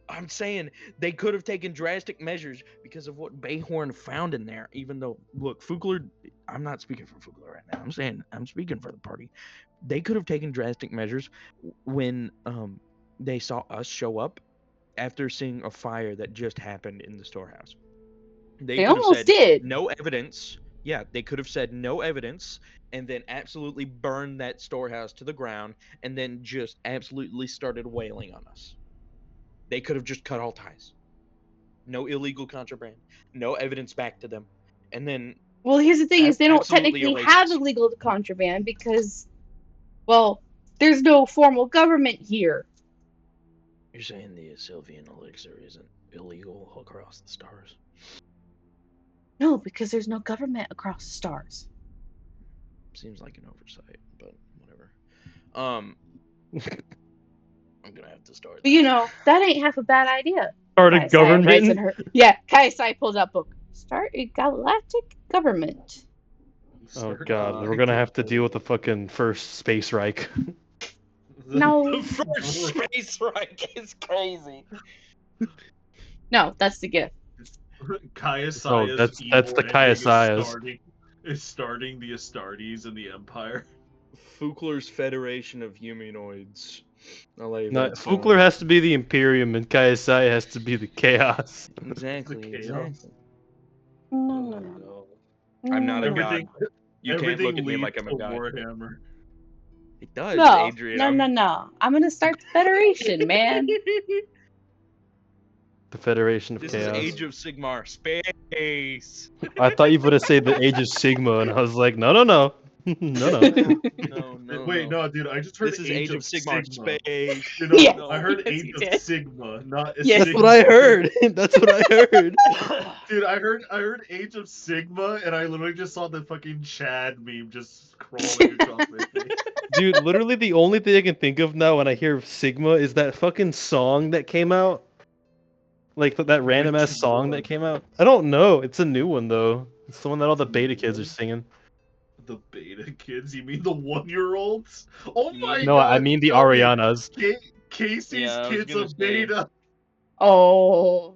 I'm saying they could have taken drastic measures because of what Bayhorn found in there. Even though, look, Fugler, I'm not speaking for Fugler right now. I'm speaking for the party. They could have taken drastic measures when they saw us show up after seeing a fire that just happened in the storehouse. They could have almost said did. no evidence. Yeah, they could have said no evidence and then absolutely burned that storehouse to the ground and then just absolutely started wailing on us. They could have just cut all ties. No illegal contraband. No evidence back to them. And then Well, here's the thing: is they don't absolutely technically erase have us. illegal contraband because, well, there's no formal government here. You're saying the Sylvian elixir isn't illegal across the stars? No, because there's no government across the stars. Seems like an oversight, but whatever. I'm gonna have to start. But you know, that ain't half a bad idea. Start a Kai Sai writes in government? her. Yeah, Kai Sai pulls out book. Start a galactic government. Oh god, we're gonna have to deal with the fucking first Space Reich. No. First Space Reich is crazy. No, that's the gift. Caius Oh, that's the Caius is starting the Astartes in the Empire. Fugler's Federation of Humanoids. I'll lay No, that Fugler has to be the Imperium and Kaisai has to be the Chaos. Exactly, The chaos. exactly. No. I'm not a Everything, god. You can't look at me leads like I'm a to god. Warhammer. It does, No, Adrian. no. I'm gonna start the Federation, man. The Federation of This Chaos. is Age of Sigmar. Space. I thought you would have said the Age of Sigma, and I was like, no. No, Wait, no, dude, I just heard This is Age of Sigmar. Sigma. Space. You know, Yeah. I heard Yes, Age you of did. Sigma, not Yes. That's what I heard. That's what I heard. Dude, I heard Age of Sigma, and I literally just saw the fucking Chad meme just crawling across my face. Dude, literally the only thing I can think of now when I hear Sigma is that fucking song that came out. Like that random ass Which song one? that came out. I don't know. It's a new one though. It's the one that all the It's a beta new kids are one? singing. The beta kids? You mean the 1-year-olds? Oh my No, god! I mean the tell me, Arianas. Casey's Yeah, I was kids gonna a say. beta. Oh.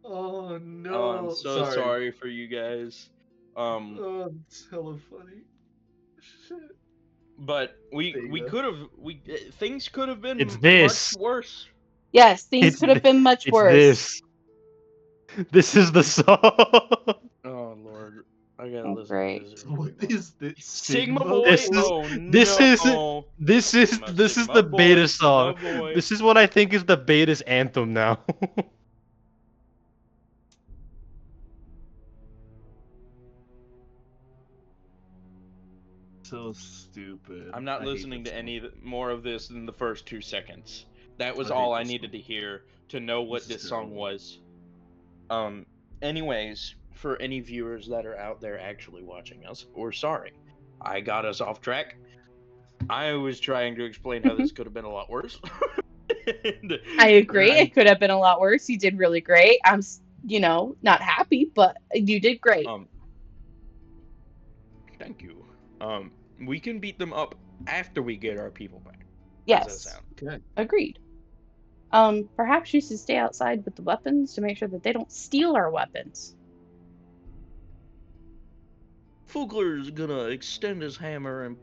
Oh Oh, no! I'm so sorry for you guys. Oh, it's hella funny. Shit. But we Dana. could have things could have been It's much this. worse. Yes, things It's could have been much it's worse. this. This is the song. Oh Lord, I gotta Oh, listen great. to this. What is this? Sigma This boy? is Oh this is no! this is My this is Sigma the beta boy, song. Sigma boy. This is what I think is the beta's anthem now. So stupid. I'm not I hate listening that to song. any more of this than the first 2 seconds. That was I hate all I this needed song. to hear to know what This is this song terrible. was. Anyways, for any viewers that are out there actually watching us, we're sorry. I got us off track. I was trying to explain how this could have been a lot worse. And I agree. I- It could have been a lot worse. You did really great. I'm, not happy, but you did great. Thank you. We can beat them up after we get our people back. How's that Yes. sound? Okay. Agreed. Perhaps you should stay outside with the weapons to make sure that they don't steal our weapons. Fugler's gonna extend his hammer and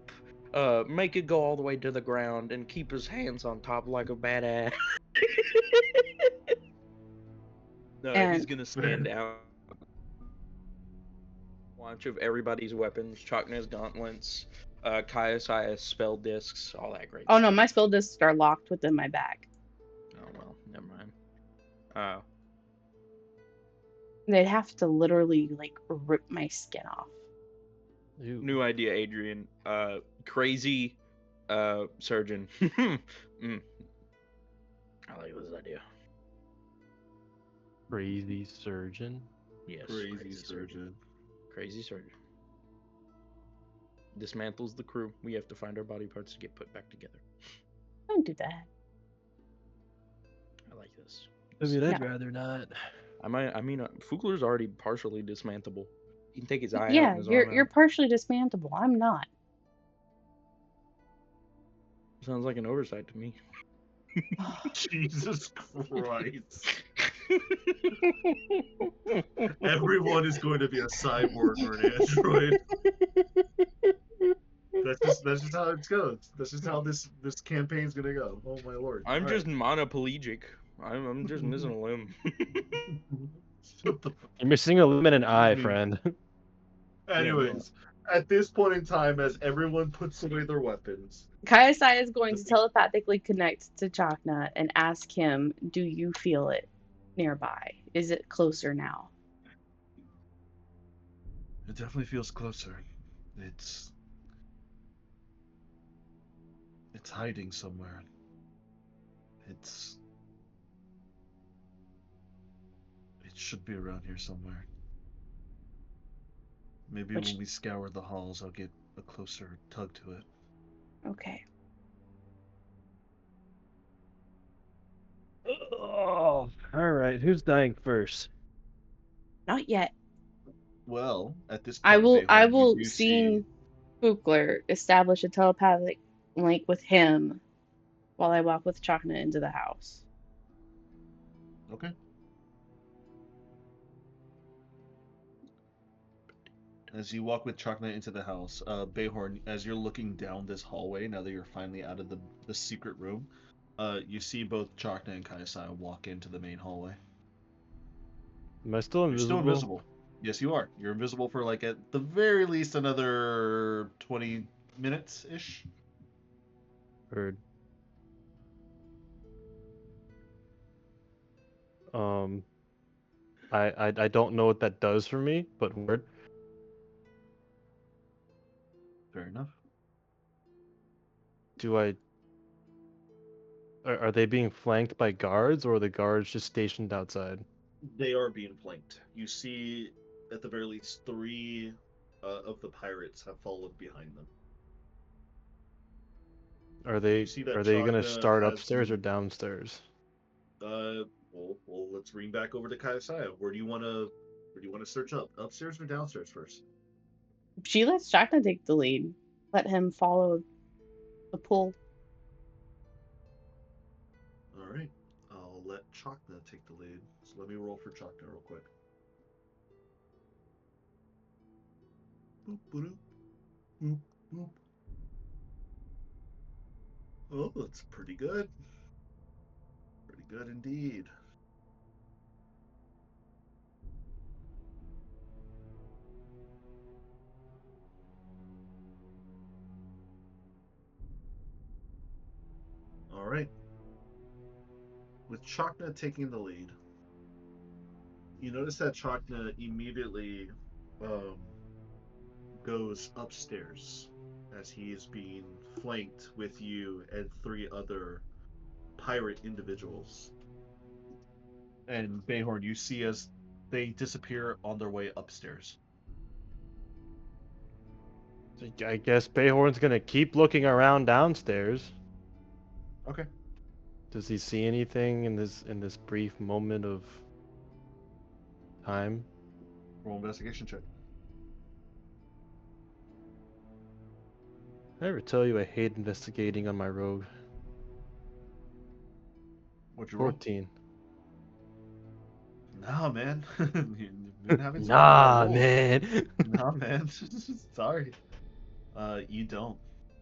make it go all the way to the ground and keep his hands on top like a badass. No, he's And gonna stand down. Watch of everybody's weapons, Chakna's gauntlets, Kaiosai's spell discs, all that great oh stuff. no, my spell discs are locked within my bag. Oh well, never mind. They'd have to literally rip my skin off. New idea, Adrian. Crazy surgeon. I like this idea. Crazy surgeon. Yes. Crazy surgeon. Crazy surgeon. Dismantles the crew. We have to find our body parts to get put back together. Don't do that. I like this. I mean, I'd Yeah. rather not. Fugler's already partially dismantleable. You can take his eye out Yeah, and his you're arm you're out. partially dismantleable. I'm not. Sounds like an oversight to me. Jesus Christ. Everyone is going to be a cyborg or an android. That's just how it goes. That's just how this campaign's gonna go. Oh my lord. I'm All just monoplegic. I'm just missing a limb. Shut the You're missing a limb and an eye, mean- friend. Anyways, at this point in time, as everyone puts away their weapons, Kaiosai is going to telepathically connect to Chakna and ask him, do you feel it nearby? Is it closer now? it definitely feels closer. It's hiding somewhere. It should be around here somewhere. Maybe Which- when we scour the halls, I'll get a closer tug to it. Okay. Oh, all right. Who's dying first? Not yet. Well, at this point, I will Bayhorn, you do seeing Bukler establish a telepathic link with him while I walk with Chakna into the house. Okay. As you walk with Chakna into the house, Bayhorn, as you're looking down this hallway, now that you're finally out of the secret room, you see both Chakna and Kaiosai walk into the main hallway. Am I still You're invisible? still invisible. Yes, you are. You're invisible for like at the very least another 20 minutes ish. Heard. I don't know what that does for me, but word. Fair enough. Do I? Are they being flanked by guards, or are the guards just stationed outside? They are being flanked. You see, at the very least, 3 of the pirates have followed behind them. Are they? You see that Are they gonna Chakna start has upstairs or some- downstairs? Well, let's ring back over to Kaiosai. Where do you want to search up? Upstairs or downstairs first? She lets Chakna take the lead. Let him follow the pull. All right. I'll let Chakna take the lead. So let me roll for Chakna real quick. Boop, boop, boop, boop. Oh, that's pretty good. Pretty good indeed. All right. With Chakna taking the lead, you notice that Chakna immediately goes upstairs as he is being flanked with you and 3 other pirate individuals. And Bayhorn, you see as they disappear on their way upstairs. I guess Bayhorn's gonna keep looking around downstairs. Okay. Does he see anything in this brief moment of time? Roll investigation check. Did I ever tell you I hate investigating on my rogue? What'd you roll? 14. Nah, man. You've been having some pretty Nah, bad rolls. man. Nah, man. Sorry. You don't.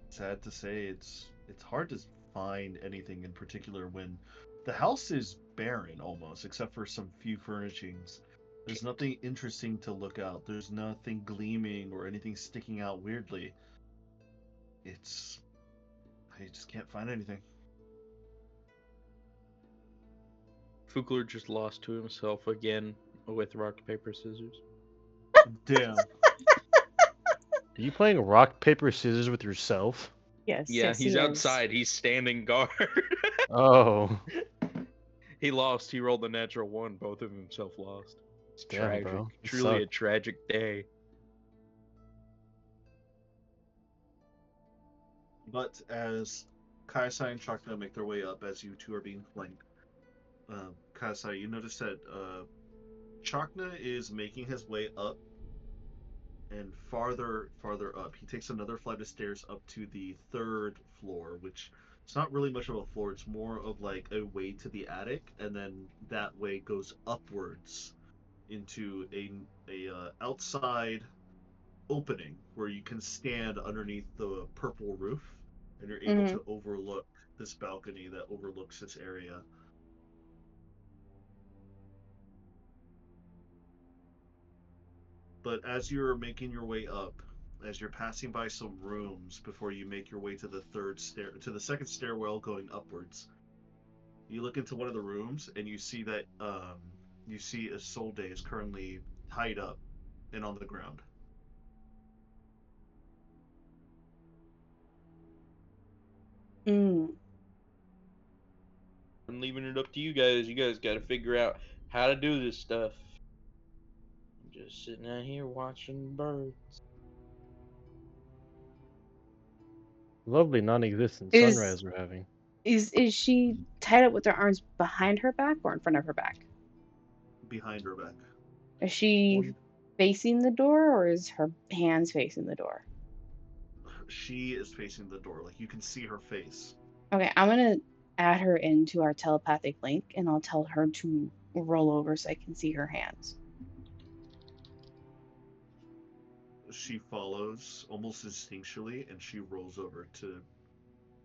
Sad to say, it's hard to find anything in particular when the house is barren almost, except for some few furnishings. There's nothing interesting to look out. There's nothing gleaming or anything sticking out weirdly. I just can't find anything. Fugler just lost to himself again with rock, paper, scissors. Damn. Are you playing rock, paper, scissors with yourself? Yes. Yeah, yes, he's he is. outside. He's standing guard. Oh. He lost. He rolled a natural 1. Both of himself lost. It's Damn, tragic. bro. You Truly a suck. tragic day. But as Kaisai and Chakna make their way up, as you two are being flanked, Kaisai, you notice that Chakna is making his way up and farther up. He takes another flight of stairs up to the 3rd floor, which it's not really much of a floor. It's more of like a way to the attic, and then that way goes upwards into a outside opening where you can stand underneath the purple roof, and you're able to overlook this balcony that overlooks this area. But as you're making your way up, as you're passing by some rooms before you make your way to the 2nd stairwell going upwards, you look into one of the rooms and you see that Isolde is currently tied up and on the ground. Mm. I'm leaving it up to you guys. You guys got to figure out how to do this stuff. I'm just sitting out here watching birds. Lovely non-existent Is- sunrise we're having. Is she tied up with her arms behind her back or in front of her back? Behind her back. Is she facing the door or is her hands facing the door? She is facing the door. Like, you can see her face. Okay, I'm gonna add her into our telepathic link and I'll tell her to roll over so I can see her hands. She follows almost instinctually, and she rolls over to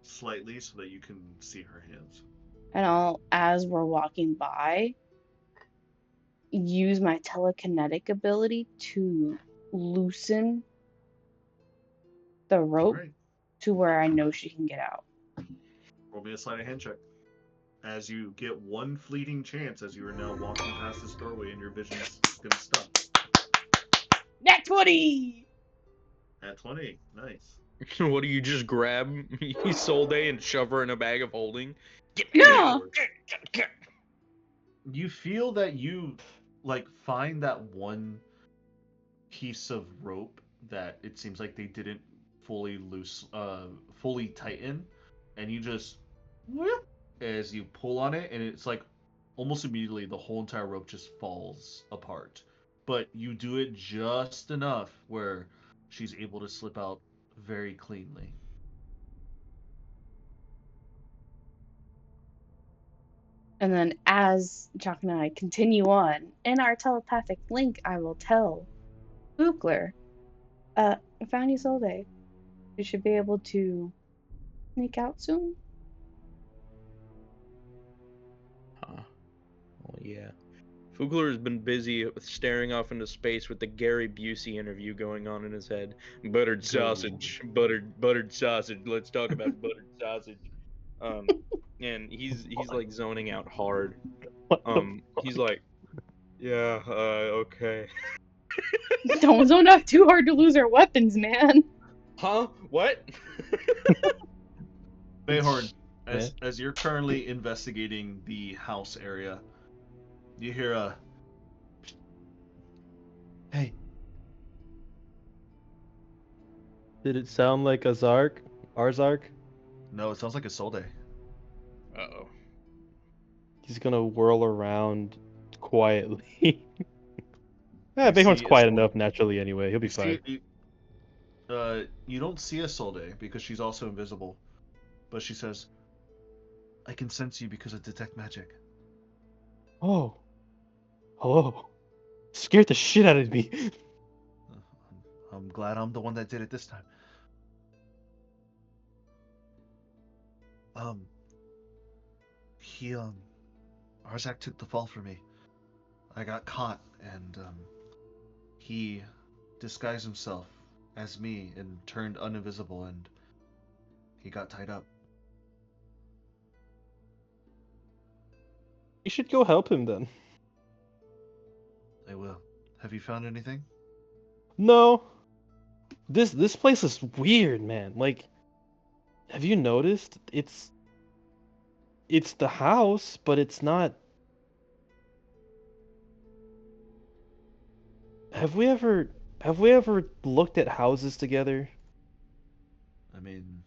slightly so that you can see her hands. And I'll, as we're walking by, use my telekinetic ability to loosen the rope Alright. to where I know she can get out. Roll me a sleight of hand check. As you get one fleeting chance, as you are now walking past this doorway and your vision's gonna stop. Nat 20! At 20. Nice. What do you just grab Isolde and shove her in a bag of holding? No! You feel that you find that one piece of rope that it seems like they didn't fully tighten, and you just whoop as you pull on it, and it's like almost immediately the whole entire rope just falls apart. But you do it just enough where she's able to slip out very cleanly. And then as Jock and I continue on, in our telepathic link, I will tell Bookler, I found you Solde. You should be able to sneak out soon. Huh. Well, yeah. Fugler has been busy staring off into space with the Gary Busey interview going on in his head. Buttered sausage, buttered sausage. Let's talk about buttered sausage. And he's like zoning out hard. He's like, yeah, okay. Don't zone out too hard to lose our weapons, man. Huh? What? Bayhorn, as you're currently investigating the house area, you hear a hey. Did it sound like a Zark? Arzark? No, it sounds like a Solde. Uh-oh. He's gonna whirl around quietly. Yeah, You Bayhorn's see a quiet Solde- enough naturally anyway. He'll be You fine. see, you don't see a Solde because she's also invisible, but she says, "I can sense you because of detect magic." Oh. Hello. Scared the shit out of me. I'm glad I'm the one that did it this time. He Arzak took the fall for me. I got caught, and he disguised himself as me and turned uninvisible, and he got tied up. You should go help him then. I will. Have you found anything? No. This place is weird, man. Like, have you noticed? It's the house, but it's not. Have we ever looked at houses together? I mean,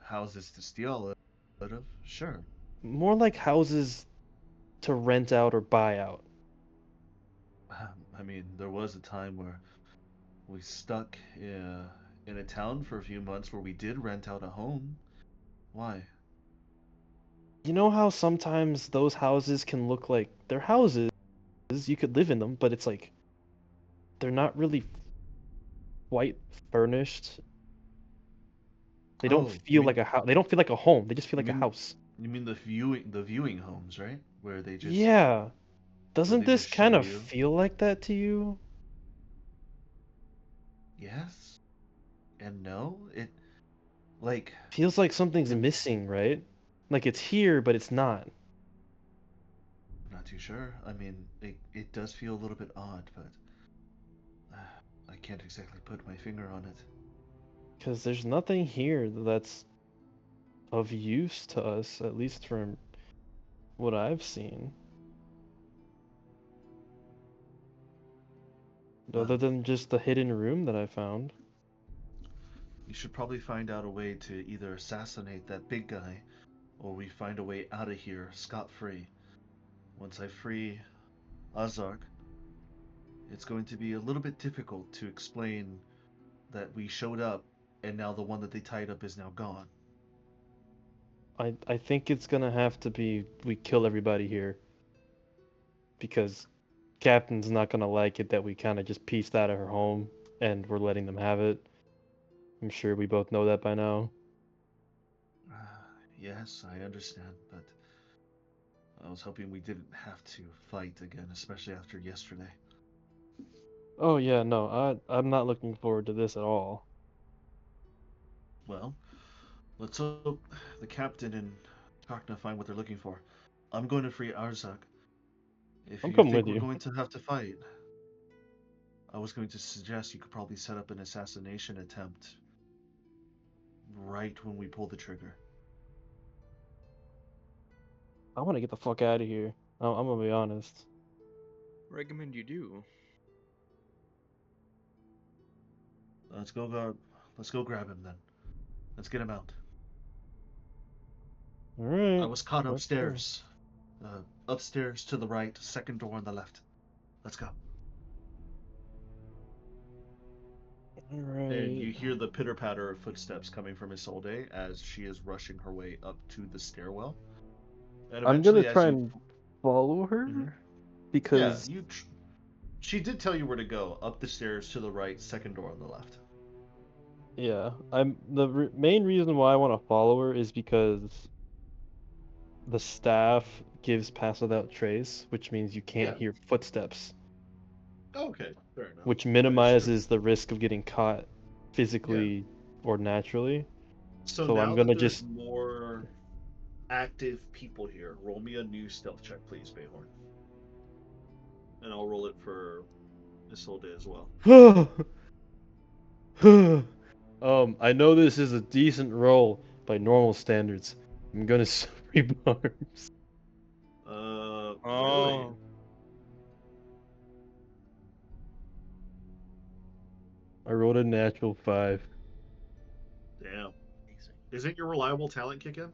houses to steal out of? Sure. More like houses to rent out or buy out. I mean, there was a time where we stuck in a town for a few months where we did rent out a home. Why? You know how sometimes those houses can look like they're houses, you could live in them, but it's like they're not really quite furnished. They don't Oh, you feel mean like a house. They don't feel like a home. They just feel you like a mean house. you mean the viewing homes, right? Where they just Yeah. where Doesn't they this just kind show of you? feel like that to you? Yes and no. It like Feels like something's the, missing, right? Like it's here, but it's not. I'm not too sure. I mean, it does feel a little bit odd, but I can't exactly put my finger on it. Because there's nothing here that's of use to us, at least from what I've seen. Other Well, than just the hidden room that I found. you should probably find out a way to either assassinate that big guy, or we find a way out of here scot-free. Once I free Azark, it's going to be a little bit difficult to explain that we showed up and now the one that they tied up is now gone. I think it's gonna have to be we kill everybody here. Because Captain's not gonna like it that we kind of just pieced out of her home and we're letting them have it. I'm sure we both know that by now. Yes, I understand, but I was hoping we didn't have to fight again, especially after yesterday. Oh yeah, no, I'm not looking forward to this at all. Well, let's hope the captain and Takna find what they're looking for. I'm going to free Arzak. If I'm you coming think with we're you. going to have to fight, I was going to suggest you could probably set up an assassination attempt right when we pull the trigger. I want to get the fuck out of here. I'm gonna be honest. Recommend you do. Let's go grab him then. Let's get him out. All right. I was caught let's go. upstairs. Upstairs to the right, second door on the left. Let's go. All And right. you hear the pitter patter of footsteps coming from Isolde as she is rushing her way up to the stairwell. And I'm gonna eventually, as try you, and follow her Mhm. because she did tell you where to go. Up the stairs to the right, second door on the left. I'm the main reason why I want to follow her is because the staff gives pass without trace, which means you can't Yeah. hear footsteps, Okay, fair enough. which But it's minimizes the risk of getting caught physically or naturally. So So now I'm that gonna there's just more active people here, roll me a new stealth check, please, Bayhorn. And I'll roll it for Isolde as well. I know this is a decent roll by normal standards. I'm gonna sorry barbs. Really? I rolled a natural 5. Damn. Isn't your reliable talent kick in?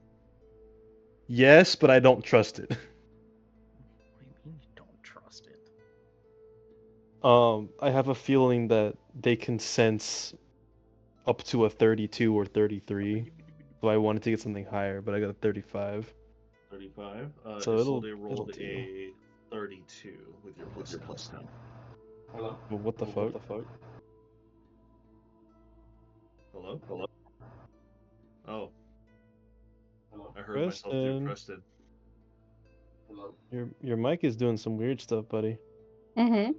Yes, but I don't trust it. What do you mean you don't trust it? I have a feeling that they can sense up to a 32 or 33. So I wanted to get something higher, but I got a 35. 35. So Isolde it'll rolled do. a 32 with your plus 10. Well, what the fuck? Hello? Oh. I heard myself Preston. through Preston. Your mic is doing some weird stuff, buddy. Mm-hmm.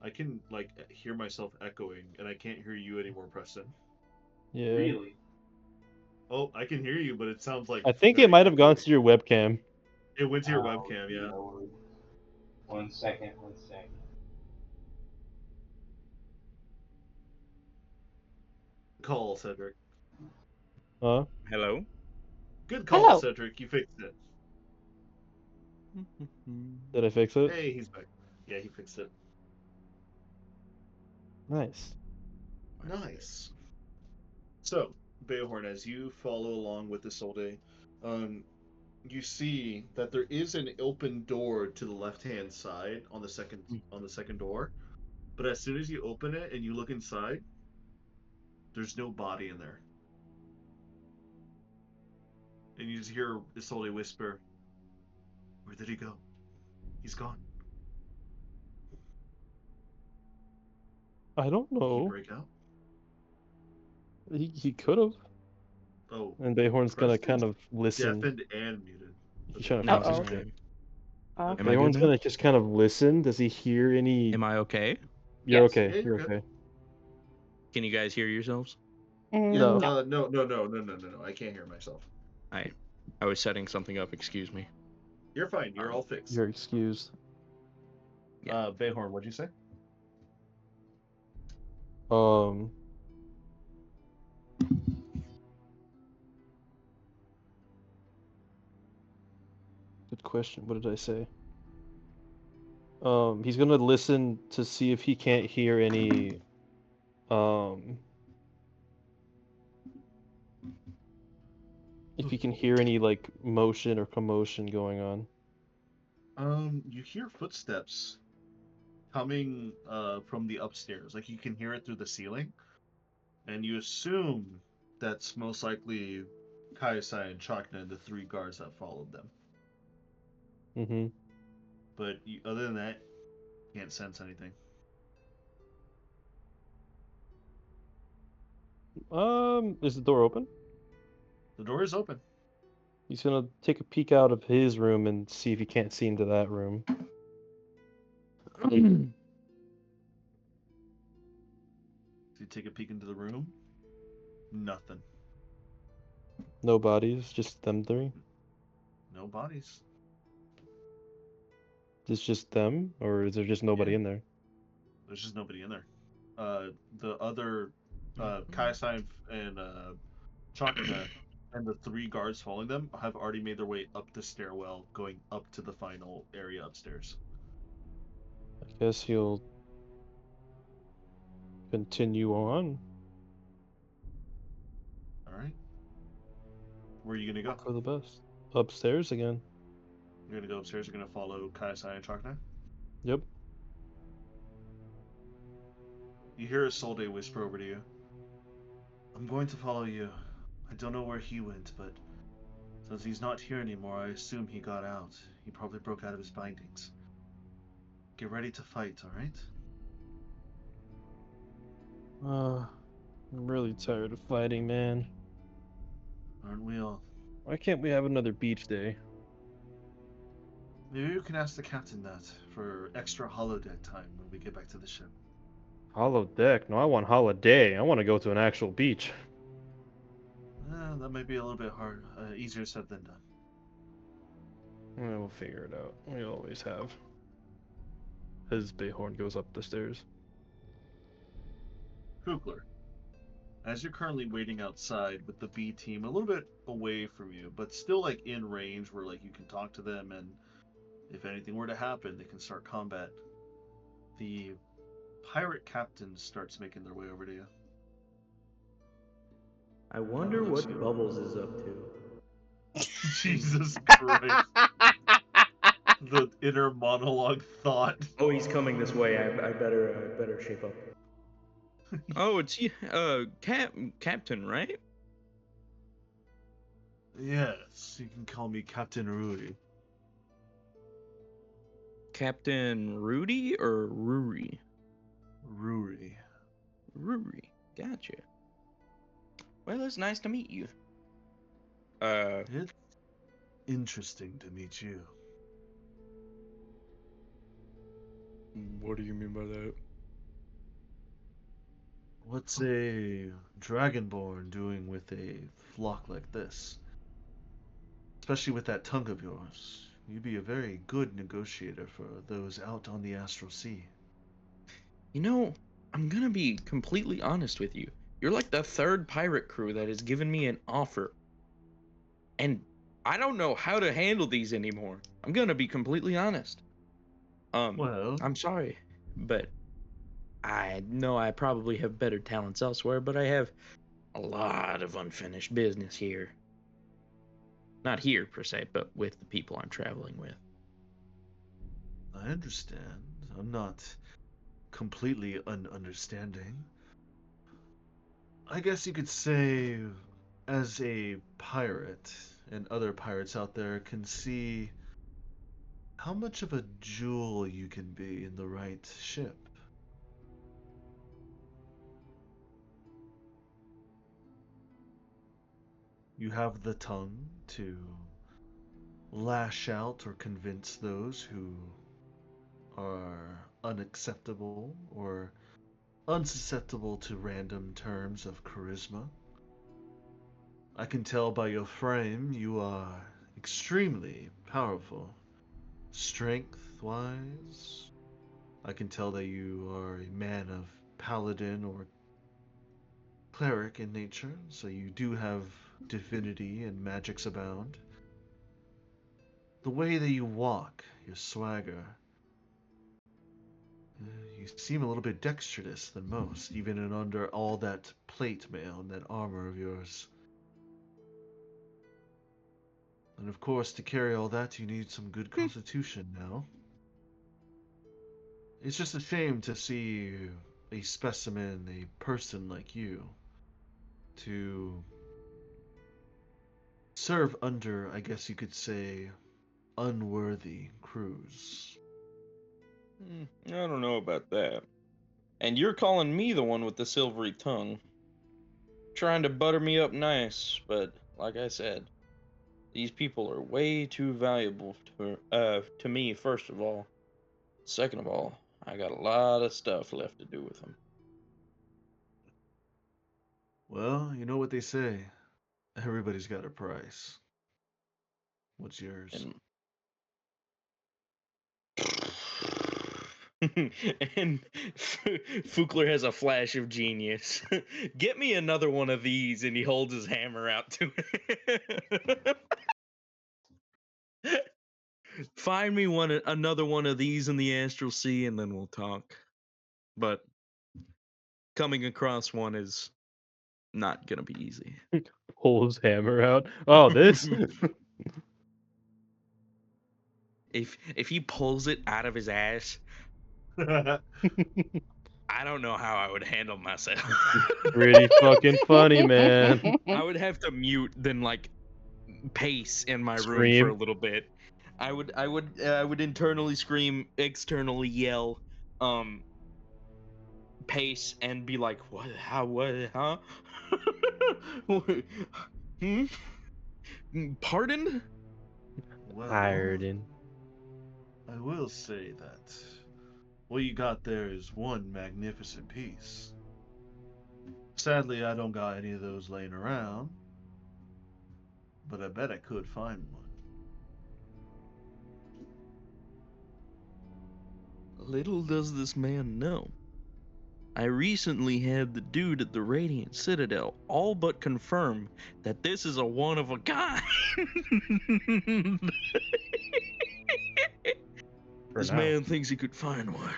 I can, like, hear myself echoing, and I can't hear you anymore, Preston. Yeah. Really? Oh, I can hear you, but it sounds like... I think it very might have gone echoey. to your webcam. It went to your webcam, yeah. One second. Call, Cedric. Huh? Hello? Good call, Hello. Cedric. You fixed it. Did I fix it? Hey, he's back. Yeah, he fixed it. Nice. Nice. So, Beowhorn, as you follow along with Isolde, you see that there is an open door to the left-hand side on the second door. But as soon as you open it and you look inside, there's no body in there. And you just hear Isolde whisper, "Where did he go? He's gone." I don't Did he know. break out? He could have. Oh, And Bayhorn's gonna Preston's kind of listen. deafened and muted. He's trying to No, fix his Uh-oh. game. Okay. Am I Bayhorn's good now? gonna just kind of listen. Does he hear any? Am I okay? You're Yes. okay. Yeah, You're you're okay. Can you guys hear yourselves? No. No. No. I can't hear myself. I was setting something up, excuse me. You're fine. You're all fixed. You're excused. Bayhorn, what'd you say? Good question. What did I say? He's gonna listen to see if he can't hear any, if he can hear any like motion or commotion going on. You hear footsteps coming from the upstairs. Like you can hear it through the ceiling, and you assume that's most likely Kaiosai and Chakna, the 3 guards that followed them. Mm-hmm. But other than that, you can't sense anything. Is the door open? The door is open. He's gonna take a peek out of his room and see if he can't see into that room. So you take a peek into the room. Nothing. No bodies, just them 3. No bodies. It's just them, or is there just nobody Yeah. in there? There's just nobody in there. The other Kaiosai and Chakna and the 3 guards following them have already made their way up the stairwell, going up to the final area upstairs. I guess he'll continue on. All right. Where are you gonna go? For the best. Upstairs again. You're gonna go upstairs. You're gonna follow Kaiosai and Chakna. Yep. You hear Isolde whisper over to you. "I'm going to follow you. I don't know where he went, but Since he's not here anymore, I assume he got out. He probably broke out of his bindings. Get ready to fight, alright? I'm really tired of fighting, man. Aren't we all? Why can't we have another beach day? Maybe you can ask the captain that for extra holodeck time when we get back to the ship. Holodeck? No, I want holiday. I want to go to an actual beach. That might be a little bit hard, easier said than done. We'll figure it out. We always have. His Bayhorn goes up the stairs. Kugler, as you're currently waiting outside with the B team a little bit away from you, but still like in range where like you can talk to them and if anything were to happen, they can start combat. The pirate captain starts making their way over to you. I wonder what Bubbles is up to. Jesus Christ. The inner monologue thought. Oh, he's coming this way. I better shape up. Oh, it's you, Captain, right? Yes, you can call me Captain Rui. Captain Rudy or Ruri? Ruri. Ruri. Gotcha. Well, it's nice to meet you. It's interesting to meet you. What do you mean by that? What's a dragonborn doing with a flock like this? Especially with that tongue of yours. You'd be a very good negotiator for those out on the astral sea. You know, I'm gonna be completely honest with you. You're like the third pirate crew that has given me an offer. And I don't know how to handle these anymore. I'm gonna be completely honest. Well, I'm sorry, but I know I probably have better talents elsewhere, but I have a lot of unfinished business here. Not here, per se, but with the people I'm traveling with. I understand. I'm not completely ununderstanding. I guess you could say, as a pirate, and other pirates out there can see how much of a jewel you can be in the right ship. You have the tongue to lash out or convince those who are unacceptable or unsusceptible to random terms of charisma. I can tell by your frame you are extremely powerful. Strength-wise, I can tell that you are a man of paladin or cleric in nature, so you do have divinity and magics abound. The way that you walk, your swagger, you seem a little bit dexterous than most, even in under all that plate mail and that armor of yours. And of course, to carry all that, you need some good constitution now. It's just a shame to see a specimen, a person like you, to serve under, I guess you could say, unworthy crews. I don't know about that. And you're calling me the one with the silvery tongue. Trying to butter me up nice, but like I said, these people are way too valuable to me, first of all. Second of all, I got a lot of stuff left to do with them. Well, you know what they say. Everybody's got a price. What's yours? And Fukler has a flash of genius. Get me another one of these, and he holds his hammer out to it. Find me another one of these in the astral sea, and then we'll talk. But coming across one is not gonna be easy. Pull his hammer out. Oh, this? If he pulls it out of his ass, I don't know how I would handle myself. Pretty fucking funny, man. I would have to mute, then like pace in my room for Scream. a little bit. I would internally scream, externally yell, pace, and be like, what? How? What? Huh? Hmm? Pardon? Well, Pardon. I will say that what you got there is one magnificent piece. Sadly, I don't got any of those laying around, but I bet I could find one. Little does this man know, I recently had the dude at the Radiant Citadel all but confirm that this is a one of a kind. For This now. man thinks he could find one.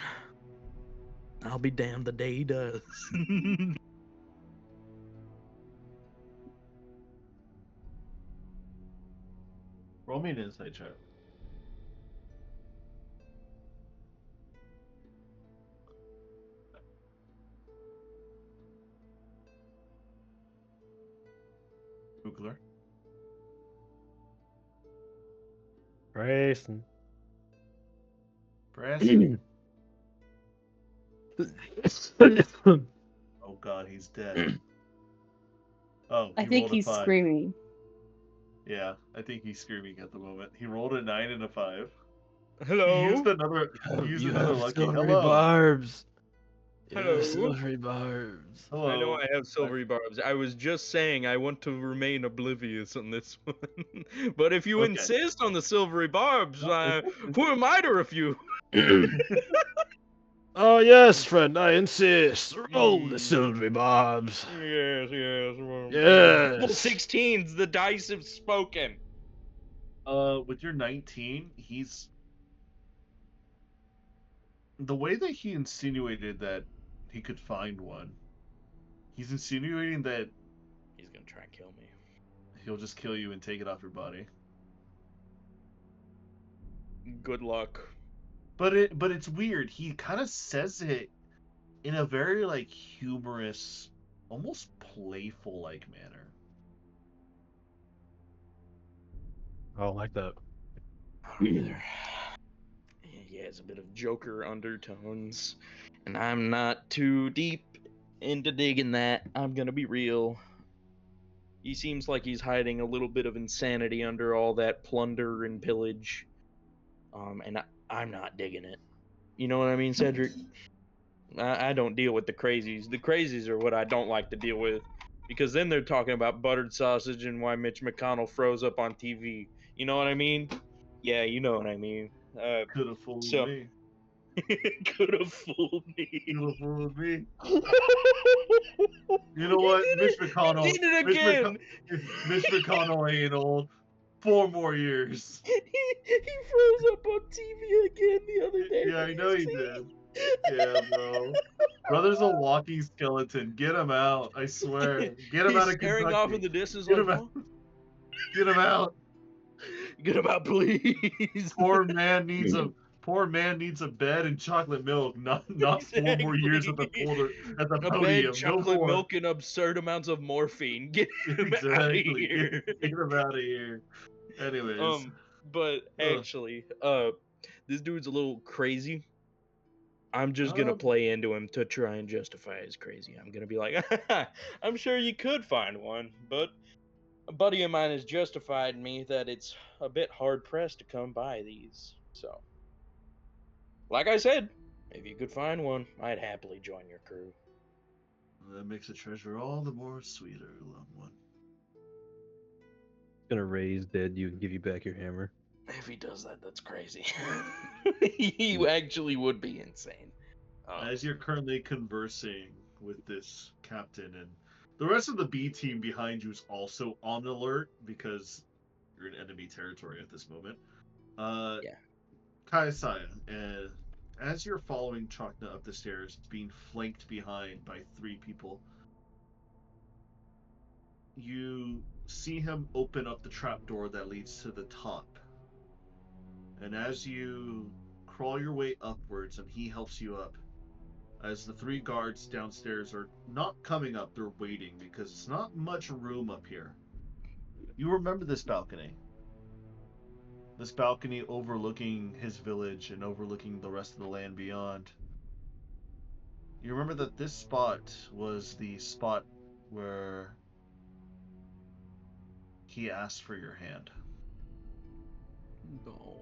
I'll be damned the day he does. Roll me an insight check. Oogler. Grayson. Brasky. Oh god, he's dead. Oh, I he think rolled a he's 5. screaming. Yeah, I think he's screaming at the moment. He rolled a 9 and a 5. Hello? He used another. He used You another have lucky. silvery Hello. barbs. You Hello? have silvery barbs. Hello. I know I have silvery barbs. I was just saying I want to remain oblivious on this one. But if you Okay. insist on the silvery barbs, No, who am I to refuse? Oh yes, friend, I insist. Roll the silvery barbs. Yes, yes. Well, Yes. 16s, the dice have spoken. With your 19, he's the way that he insinuated that he could find one. He's insinuating that He's gonna try and kill me. he'll just kill you and take it off your body. Good luck. But it's weird. He kind of says it in a very like humorous, almost playful like manner. I don't like that. I don't either. He has a bit of Joker undertones, and I'm not too deep into digging that. I'm gonna be real. He seems like he's hiding a little bit of insanity under all that plunder and pillage. And I'm not digging it. You know what I mean, Cedric? I don't deal with the crazies. The crazies are what I don't like to deal with, because then they're talking about buttered sausage and why Mitch McConnell froze up on TV. You know what I mean? Yeah, you know what I mean. Could have fooled So- me. Could have fooled me. Could have fooled me. You know what, Mitch McConnell? He did it again. Mitch McConnell ain't old. 4 more years. He froze up on TV again the other day. Yeah, I know he did. Yeah, bro. Brother's a walking skeleton. Get him out. I swear. Get him He's out of staring Kentucky. off in the distance Get like, him out. Get him out. Get him out, please. Poor man needs a bed and chocolate milk. Not 4 more years at the A podium. bed, No chocolate more. milk, and absurd amounts of morphine. Get him out of Exactly. here. Get him out of here. Anyways. But actually, this dude's a little crazy. I'm just gonna play into him to try and justify his crazy. I'm gonna be like, I'm sure you could find one, but a buddy of mine has justified me that it's a bit hard pressed to come by these. So, like I said, if you could find one, I'd happily join your crew. That makes the treasure all the more sweeter, loved one. Gonna raise dead you and give you back your hammer. If he does that, that's crazy. He actually would be insane. As you're currently conversing with this captain, and the rest of the B team behind you is also on alert because you're in enemy territory at this moment. Yeah. Kaisaya, as you're following Chakna up the stairs, being flanked behind by 3 people, you see him open up the trapdoor that leads to the top. And as you crawl your way upwards and he helps you up, as the 3 guards downstairs are not coming up, they're waiting because it's not much room up here. You remember this balcony. This balcony overlooking his village and overlooking the rest of the land beyond. You remember that this spot was the spot where he asked for your hand. No.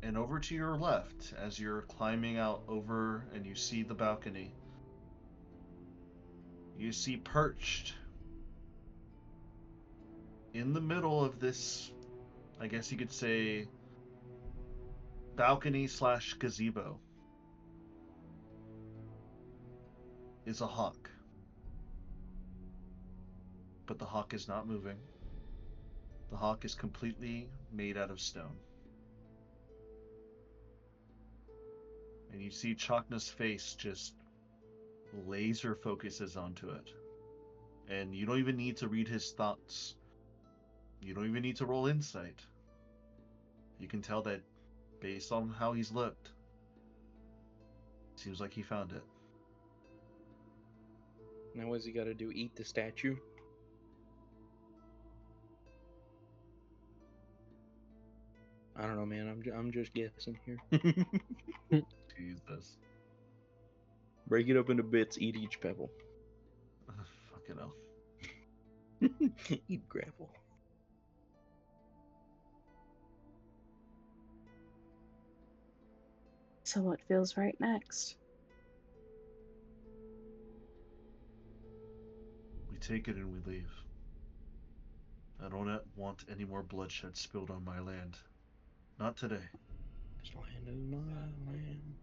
And over to your left, as you're climbing out over and you see the balcony, you see perched in the middle of this, I guess you could say, balcony / gazebo, is a hawk. But the hawk is not moving. The hawk is completely made out of stone. And you see Chakna's face just laser focuses onto it. And you don't even need to read his thoughts. You don't even need to roll insight. You can tell that based on how he's looked, seems like he found it. Now what's he got to do? Eat the statue? I don't know, man. I'm just guessing here. Jesus. Break it up into bits. Eat each pebble. Fucking hell. Eat gravel. So what feels right next? We take it and we leave. I don't want any more bloodshed spilled on my land. Not today. This land is my land.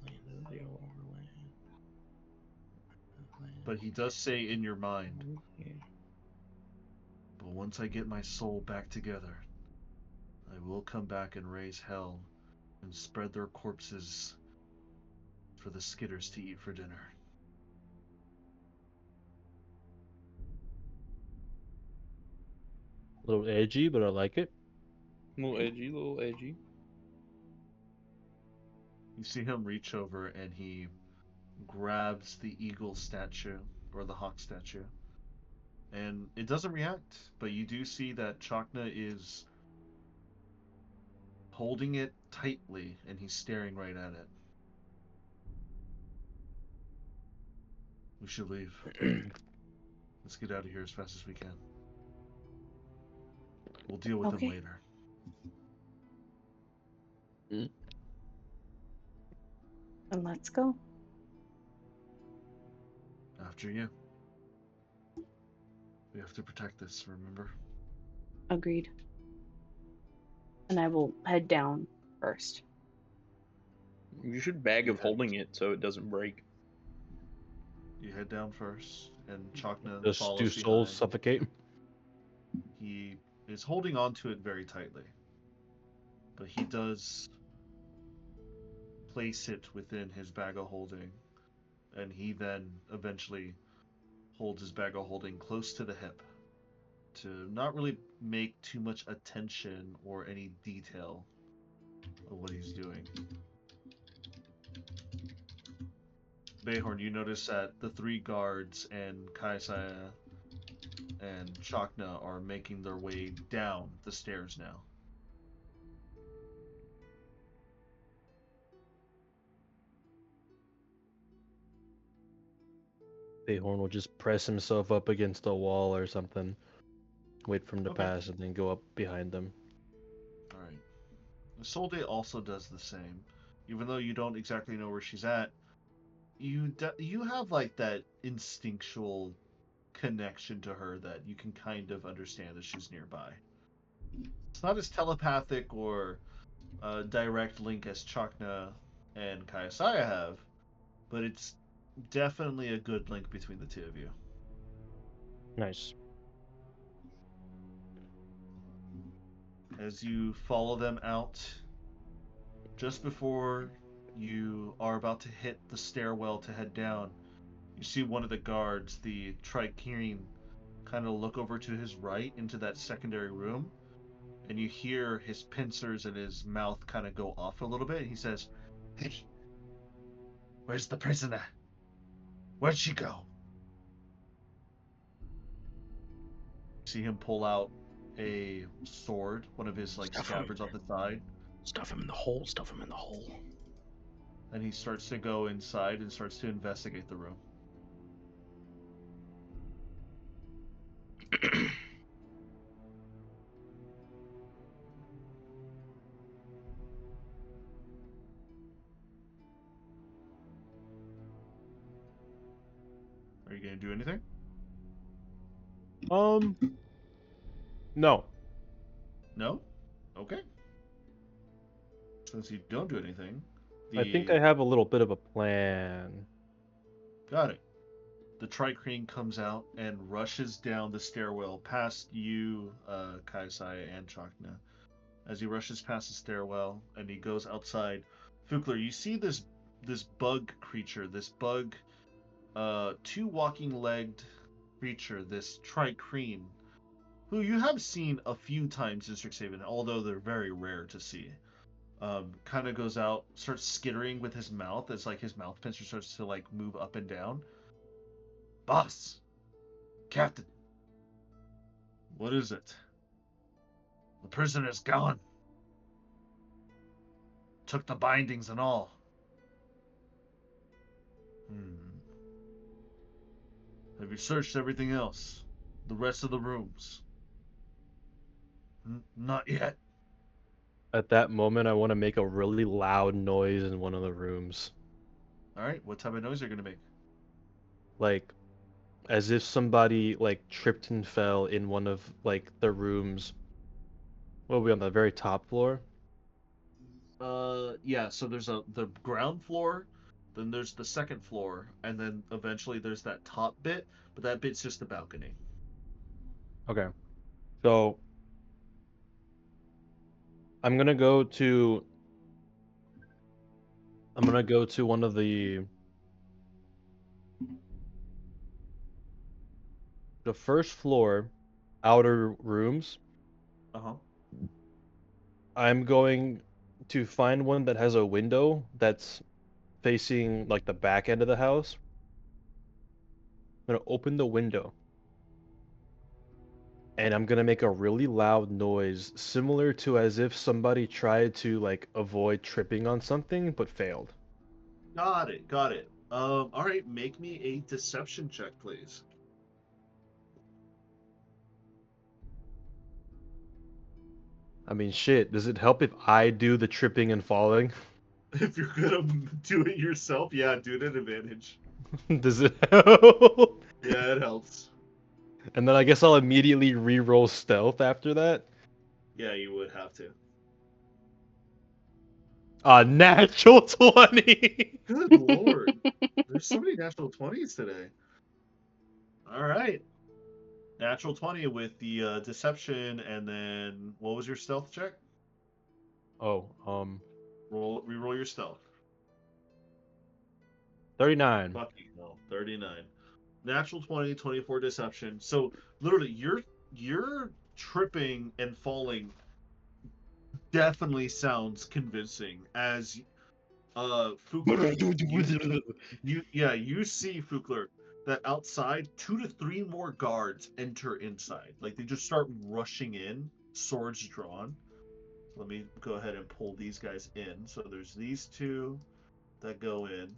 Land is your land. But he does say in your mind, but once I get my soul back together, I will come back and raise hell and spread their corpses for the skitters to eat for dinner. A little edgy, but I like it. Little edgy. You see him reach over and he grabs the eagle statue, or the hawk statue. And it doesn't react, but you do see that Chakna is holding it tightly and he's staring right at it. We should leave. Let's get out of here as fast as we can. We'll deal with them later. Then let's go. After you. We have to protect this, remember? Agreed. And I will head down first. You should bag of holding it so it doesn't break. You head down first, and Chakna Does follows do behind. souls suffocate? He is holding on to it very tightly. But he does place it within his bag of holding. And he then eventually holds his bag of holding close to the hip to not really make too much attention or any detail of what he's doing. Bayhorn, you notice that the three guards and Kaisaya and Chakna are making their way down the stairs now. Bayhorn will just press himself up against a wall or something. Wait for him to Okay. pass and then go up behind them. Alright. Solde also does the same. Even though you don't exactly know where she's at, you have like that instinctual connection to her that you can kind of understand that she's nearby. It's not as telepathic or direct link as Chakna and Kayasaya have, but it's definitely a good link between the two of you. Nice. As you follow them out, just before you are about to hit the stairwell to head down, you see one of the guards, the Trikirine, kind of look over to his right into that secondary room, and you hear his pincers and his mouth kind of go off a little bit, and he says, "Hey, where's the prisoner? Where'd she go?" see him pull out a sword, one of his like Stuff him. scabbards off the side, Stuff him in the hole. Stuff him in the hole. and he starts to go inside and starts to investigate the room. Are you gonna do anything? No. No? Okay. Since you don't do anything, I think I have a little bit of a plan. Got it. The Tricrane comes out and rushes down the stairwell past you, Kaisai, and Chakna. As he rushes past the stairwell and he goes outside, Fukler, you see this bug creature, this bug, two walking-legged creature, this Tricrane, who you have seen a few times in Strixhaven, although they're very rare to see. Kind of goes out, starts skittering with his mouth as like his mouth pincer starts to like move up and down. Boss, Captain, what is it? The prisoner's gone. Took the bindings and all. Have you searched everything else? The rest of the rooms? Not yet. At that moment, I want to make a really loud noise in one of the rooms. Alright, what type of noise are you going to make? Like, as if somebody, like, tripped and fell in one of, like, the rooms. What are we on the very top floor? Yeah, so there's the ground floor, then there's the second floor, and then eventually there's that top bit, but that bit's just the balcony. Okay. So, I'm gonna go to one of the first floor outer rooms. Uh-huh. I'm going to find one that has a window that's facing like the back end of the house. I'm gonna open the window. And I'm gonna make a really loud noise, similar to as if somebody tried to like avoid tripping on something but failed. Got it, got it. Alright, make me a deception check, please. I mean, shit, does it help if I do the tripping and falling? If you're gonna do it yourself, yeah, do it at advantage. Does it help? Yeah, it helps. And then I guess I'll immediately re-roll stealth after that. Yeah, you would have to. Natural 20! Good lord. There's so many natural 20s today. Alright. Natural 20 with the deception, and then what was your stealth check? Oh, Reroll your stealth. 39. Fucking hell, 39. Natural 20, 24 deception. So literally, you're tripping and falling definitely sounds convincing as Fukler, you see Fukler that outside 2 to 3 more guards enter inside. Like they just start rushing in, swords drawn. Let me go ahead and pull these guys in. So there's these two that go in.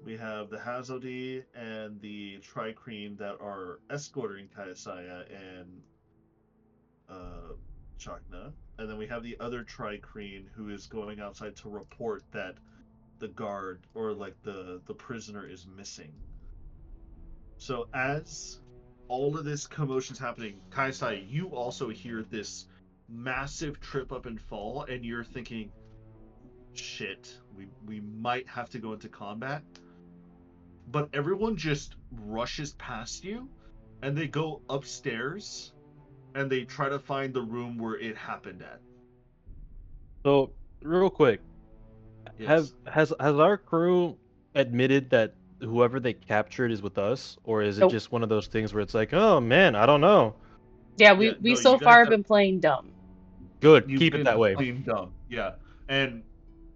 We have the Hazodi and the Tricrane that are escorting Kayasaya and Chakna. And then we have the other Tricrane who is going outside to report that the guard or like the prisoner is missing. So as all of this commotion's happening, Kayasaya, you also hear this massive trip up and fall, and you're thinking, shit, we might have to go into combat. But everyone just rushes past you, and they go upstairs, and they try to find the room where it happened at. So, real quick, Yes. has our crew admitted that whoever they captured is with us, or is it Nope. just one of those things where it's like, oh man, I don't know. Yeah, we No, so you guys far have been playing dumb. Good, You've keep it been that way. playing dumb, yeah. And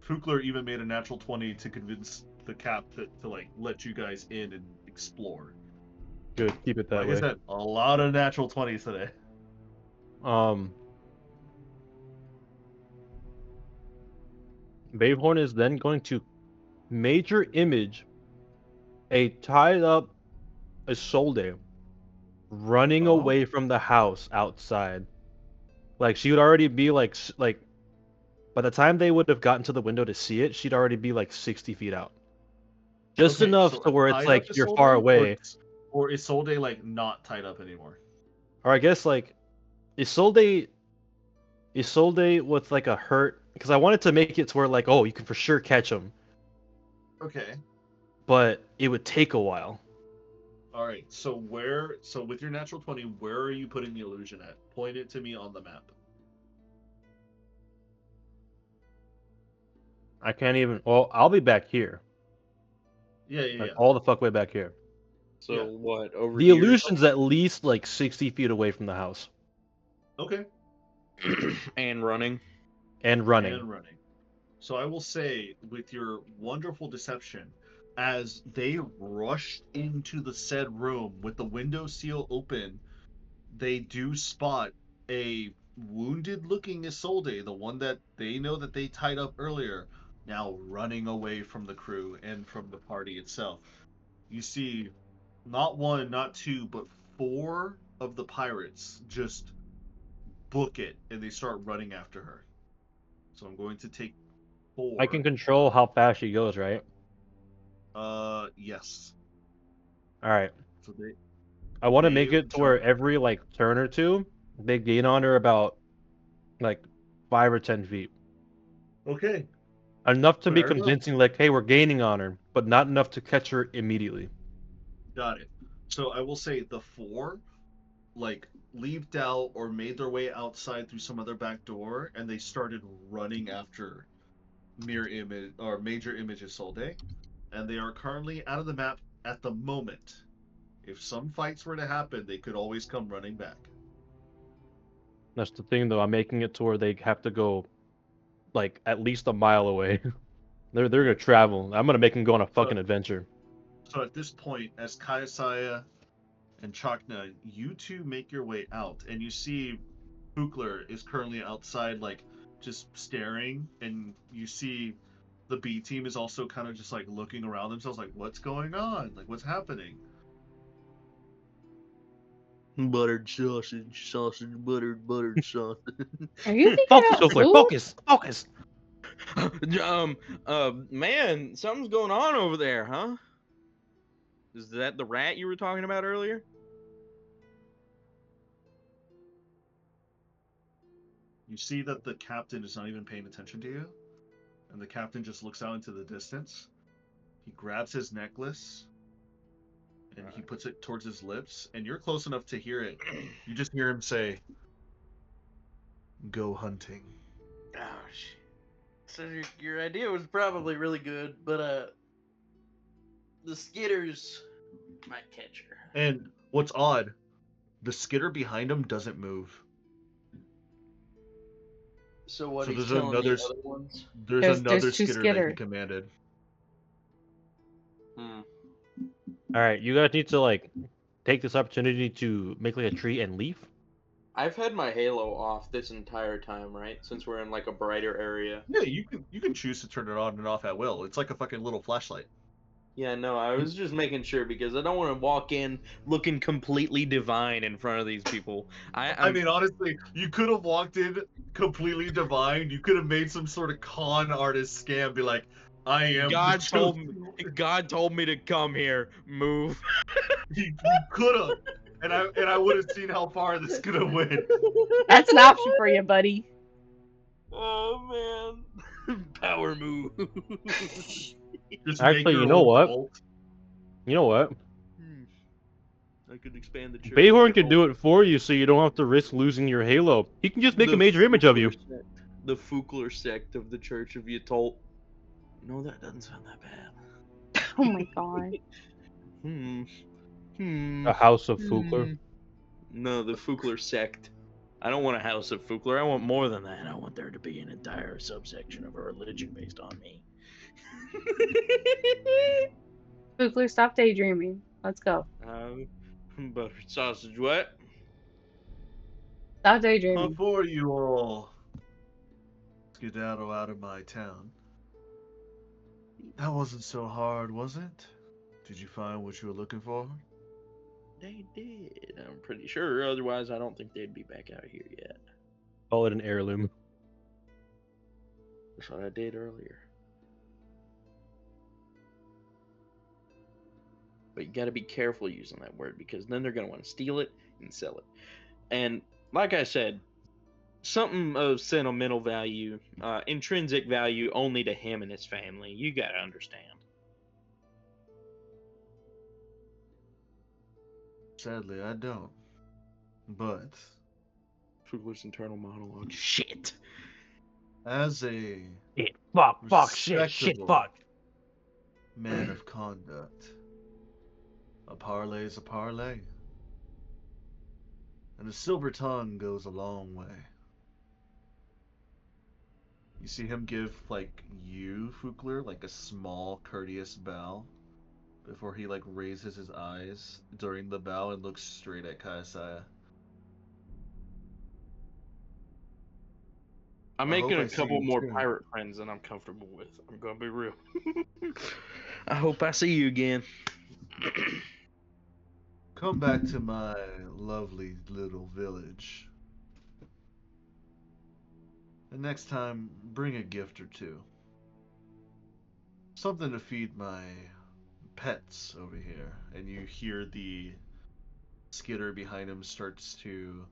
Fukler even made a natural 20 to convince the cap to like let you guys in and explore. Good. Keep it that Like I way. said, a lot of natural 20s today. Bavehorn is then going to major image a tied up Isolde running Oh. away from the house outside. Like she would already be like by the time they would have gotten to the window to see it, she'd already be like 60 feet out. Just Okay, enough so to where it's tied like up you're far Isolde, away. or is Isolde like not tied up anymore? Or I guess like Isolde with like a hurt, because I wanted to make it to where like, oh, you can for sure catch him, Okay. but it would take a while. All right. So with your natural 20, where are you putting the illusion at? Point it to me on the map. I can't even. Well, I'll be back here, Yeah, like all the fuck way back here. So Yeah. what? Over The here? illusion's at least like 60 feet away from the house Okay. And running. and running. And running. So I will say, with your wonderful deception, as they rushed into the said room with the window seal open, they do spot a wounded-looking Isolde, the one that they know that they tied up earlier, now running away from the crew and from the party itself. You see, not one, not two, but 4 of the pirates just book it, and they start running after her. So I'm going to take 4. I can control how fast she goes, right? Yes. All right. So I want to they make it to where jump. every like turn or two, they gain on her about like 5 or 10 feet. Okay. Enough to be Fair enough. convincing, like, hey, we're gaining on her, but not enough to catch her immediately. Got it. So I will say the 4, like, leaped out or made their way outside through some other back door, and they started running after Mirror Image or Major Image Isolde, and they are currently out of the map at the moment. If some fights were to happen, they could always come running back. That's the thing, though. I'm making it to where they have to go, like, at least a mile away. they're gonna travel. I'm gonna make them go on a fucking adventure. So at this point, as Kayasaya and Chakna, you two make your way out, and you see Bukler is currently outside, like, just staring, and you see the B team is also kind of just, like, looking around themselves, like, what's going on? Like, what's happening? Buttered sausage, buttered sausage. Are you thinking Focus, about Oakland, food? focus! Man, something's going on over there, huh? Is that the rat you were talking about earlier? You see that the captain is not even paying attention to you, and the captain just looks out into the distance. He grabs his necklace, and he puts it towards his lips, and you're close enough to hear it. You just hear him say, "Go hunting." Oh, shit. So your idea was probably really good, but the skitters might catch her. And what's odd, the skitter behind him doesn't move. So what So he's there's telling another the other ones? there's another two skitter that he skitter. commanded. Alright, you guys need to, like, take this opportunity to make, like, a tree and leave. I've had my halo off this entire time, right? Since we're in like a brighter area. Yeah, you can choose to turn it on and off at will. It's like a fucking little flashlight. Yeah, no, I was just making sure because I don't want to walk in looking completely divine in front of these people. I mean, honestly, you could have walked in completely divine. You could have made some sort of con artist scam, be like, "I am." God the told me. chosen-" God told me to come here. Move. You could have, and I would have seen how far this could have went. That's an option for you, buddy. Oh man, power move. Just Actually, make your you know own what? cult. You know what? I could expand the church. Bayhorn can do it for you, so you don't have to risk losing your halo. He can just make a major image of you. The Fukler sect of the Church of Yatol. No, that doesn't sound that bad. Oh my god. A house of Fukler. No, the Fukler sect. I don't want a house of Fukler. I want more than that. I want there to be an entire subsection of a religion based on me. Fukler, stop daydreaming. Let's go. Buttered sausage what? Stop daydreaming. Before you all skedaddle out of my town, that wasn't so hard, was it? Did you find what you were looking for? They did, I'm pretty sure. Otherwise, I don't think they'd be back out here yet. Call it an heirloom. That's what I did earlier. But you gotta be careful using that word, because then they're gonna want to steal it and sell it. And like I said, something of sentimental value, intrinsic value only to him and his family. You gotta understand. Sadly, I don't. But Fugler's internal monologue. Shit. as a Shit, fuck, shit, respectable fuck. man of conduct, a parlay is a parlay. And a silver tongue goes a long way. You see him give, like, you, Fugler, like a small, courteous bow before he, like, raises his eyes during the bow and looks straight at Kaisaya. I'm I making hope a I see couple you more soon. pirate friends than I'm comfortable with. I'm gonna be real. I hope I see you again. Come back to my lovely little village. And next time, bring a gift or two. Something to feed my pets over here. And you hear the skitter behind him starts to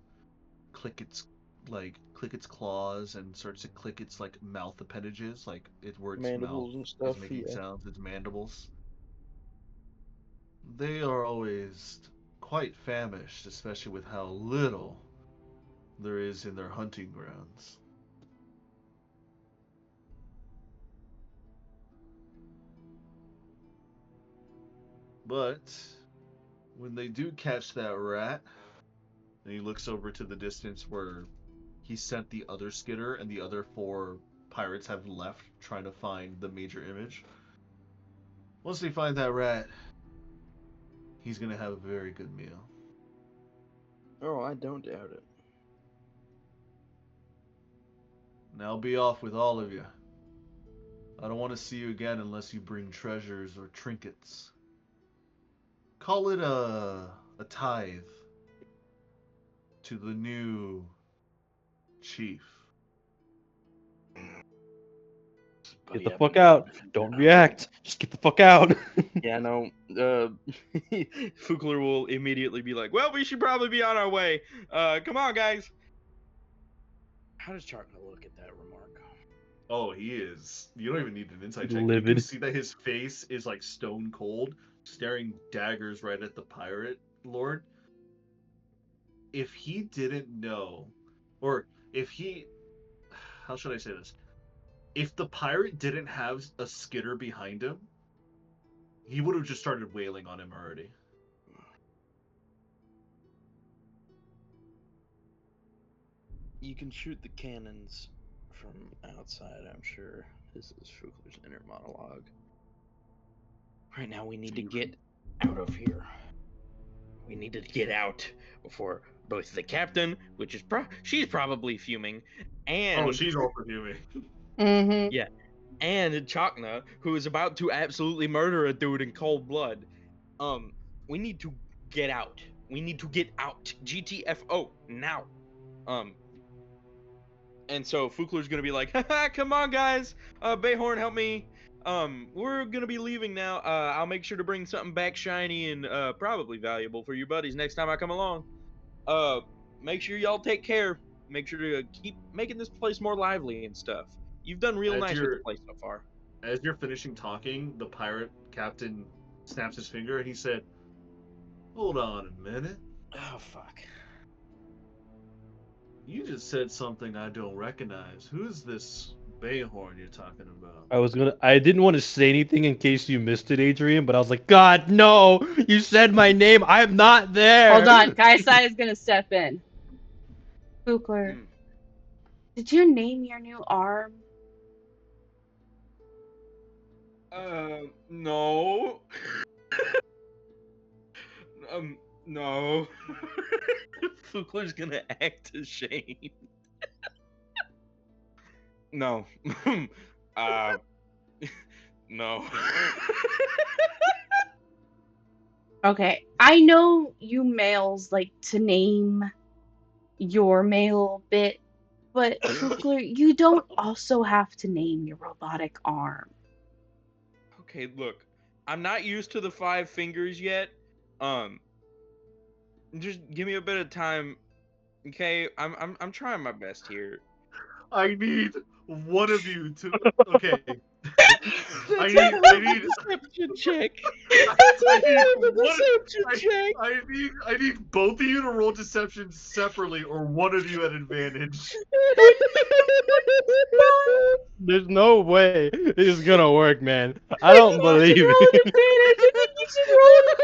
click its claws and starts to click its like mouth appendages, like where its mouth Mandibles and is stuff. making Yeah. sounds, its mandibles. They are always quite famished, especially with how little there is in their hunting grounds. But when they do catch that rat, and he looks over to the distance where he sent the other skitter and the other 4 pirates have left trying to find the major image. Once they find that rat, he's gonna have a very good meal. Oh, I don't doubt it. And I'll be off with all of you. I don't want to see you again unless you bring treasures or trinkets. Call it a tithe to the new chief. Get the fuck out. Don't react. Just get the fuck out. Yeah, no. Fugler will immediately be like, "Well, we should probably be on our way. Come on, guys." How does Chartna look at that remark? Oh, he is. You don't even need an insight check. You Livid. can see that his face is like stone cold, staring daggers right at the pirate lord. If he didn't know, or if he, how should I say this? If the pirate didn't have a skitter behind him, he would have just started wailing on him already. You can shoot the cannons from outside, I'm sure. This is Fugler's inner monologue. Right now, we need to get out of here. We need to get out before both the captain, which is she's probably fuming, and she's also fuming. Mm-hmm. Yeah, and Chakna, who is about to absolutely murder a dude in cold blood. We need to get out. We need to get out. GTFO now. And so Fugler's gonna be like, haha, come on guys, Bayhorn, help me. We're gonna be leaving now. I'll make sure to bring something back shiny and probably valuable for your buddies next time I come along. Make sure y'all take care. Make sure to keep making this place more lively and stuff. You've done real nice with the place so far. As you're finishing talking, the pirate captain snaps his finger and he said, "Hold on a minute. Oh fuck. You just said something I don't recognize. Who's this Bayhorn you're talking about?" I didn't want to say anything in case you missed it, Adrian, but I was like, God, no! You said my name! I'm not there! Hold on, Kaisai is gonna step in. Fugler, did you name your new arm? No. No. Fugler's gonna act ashamed. No. No. Okay, I know you males like to name your male bit, but Fugler, you don't also have to name your robotic arm. Okay, look. I'm not used to the 5 fingers yet. Just give me a bit of time. Okay? I'm trying my best here. I need one of you to. Okay. I need. Deception check. I need Deception check. I need both of you to roll deception separately, or one of you at advantage. There's no way this is gonna work, man. I don't believe roll it. an advantage. I think you should roll an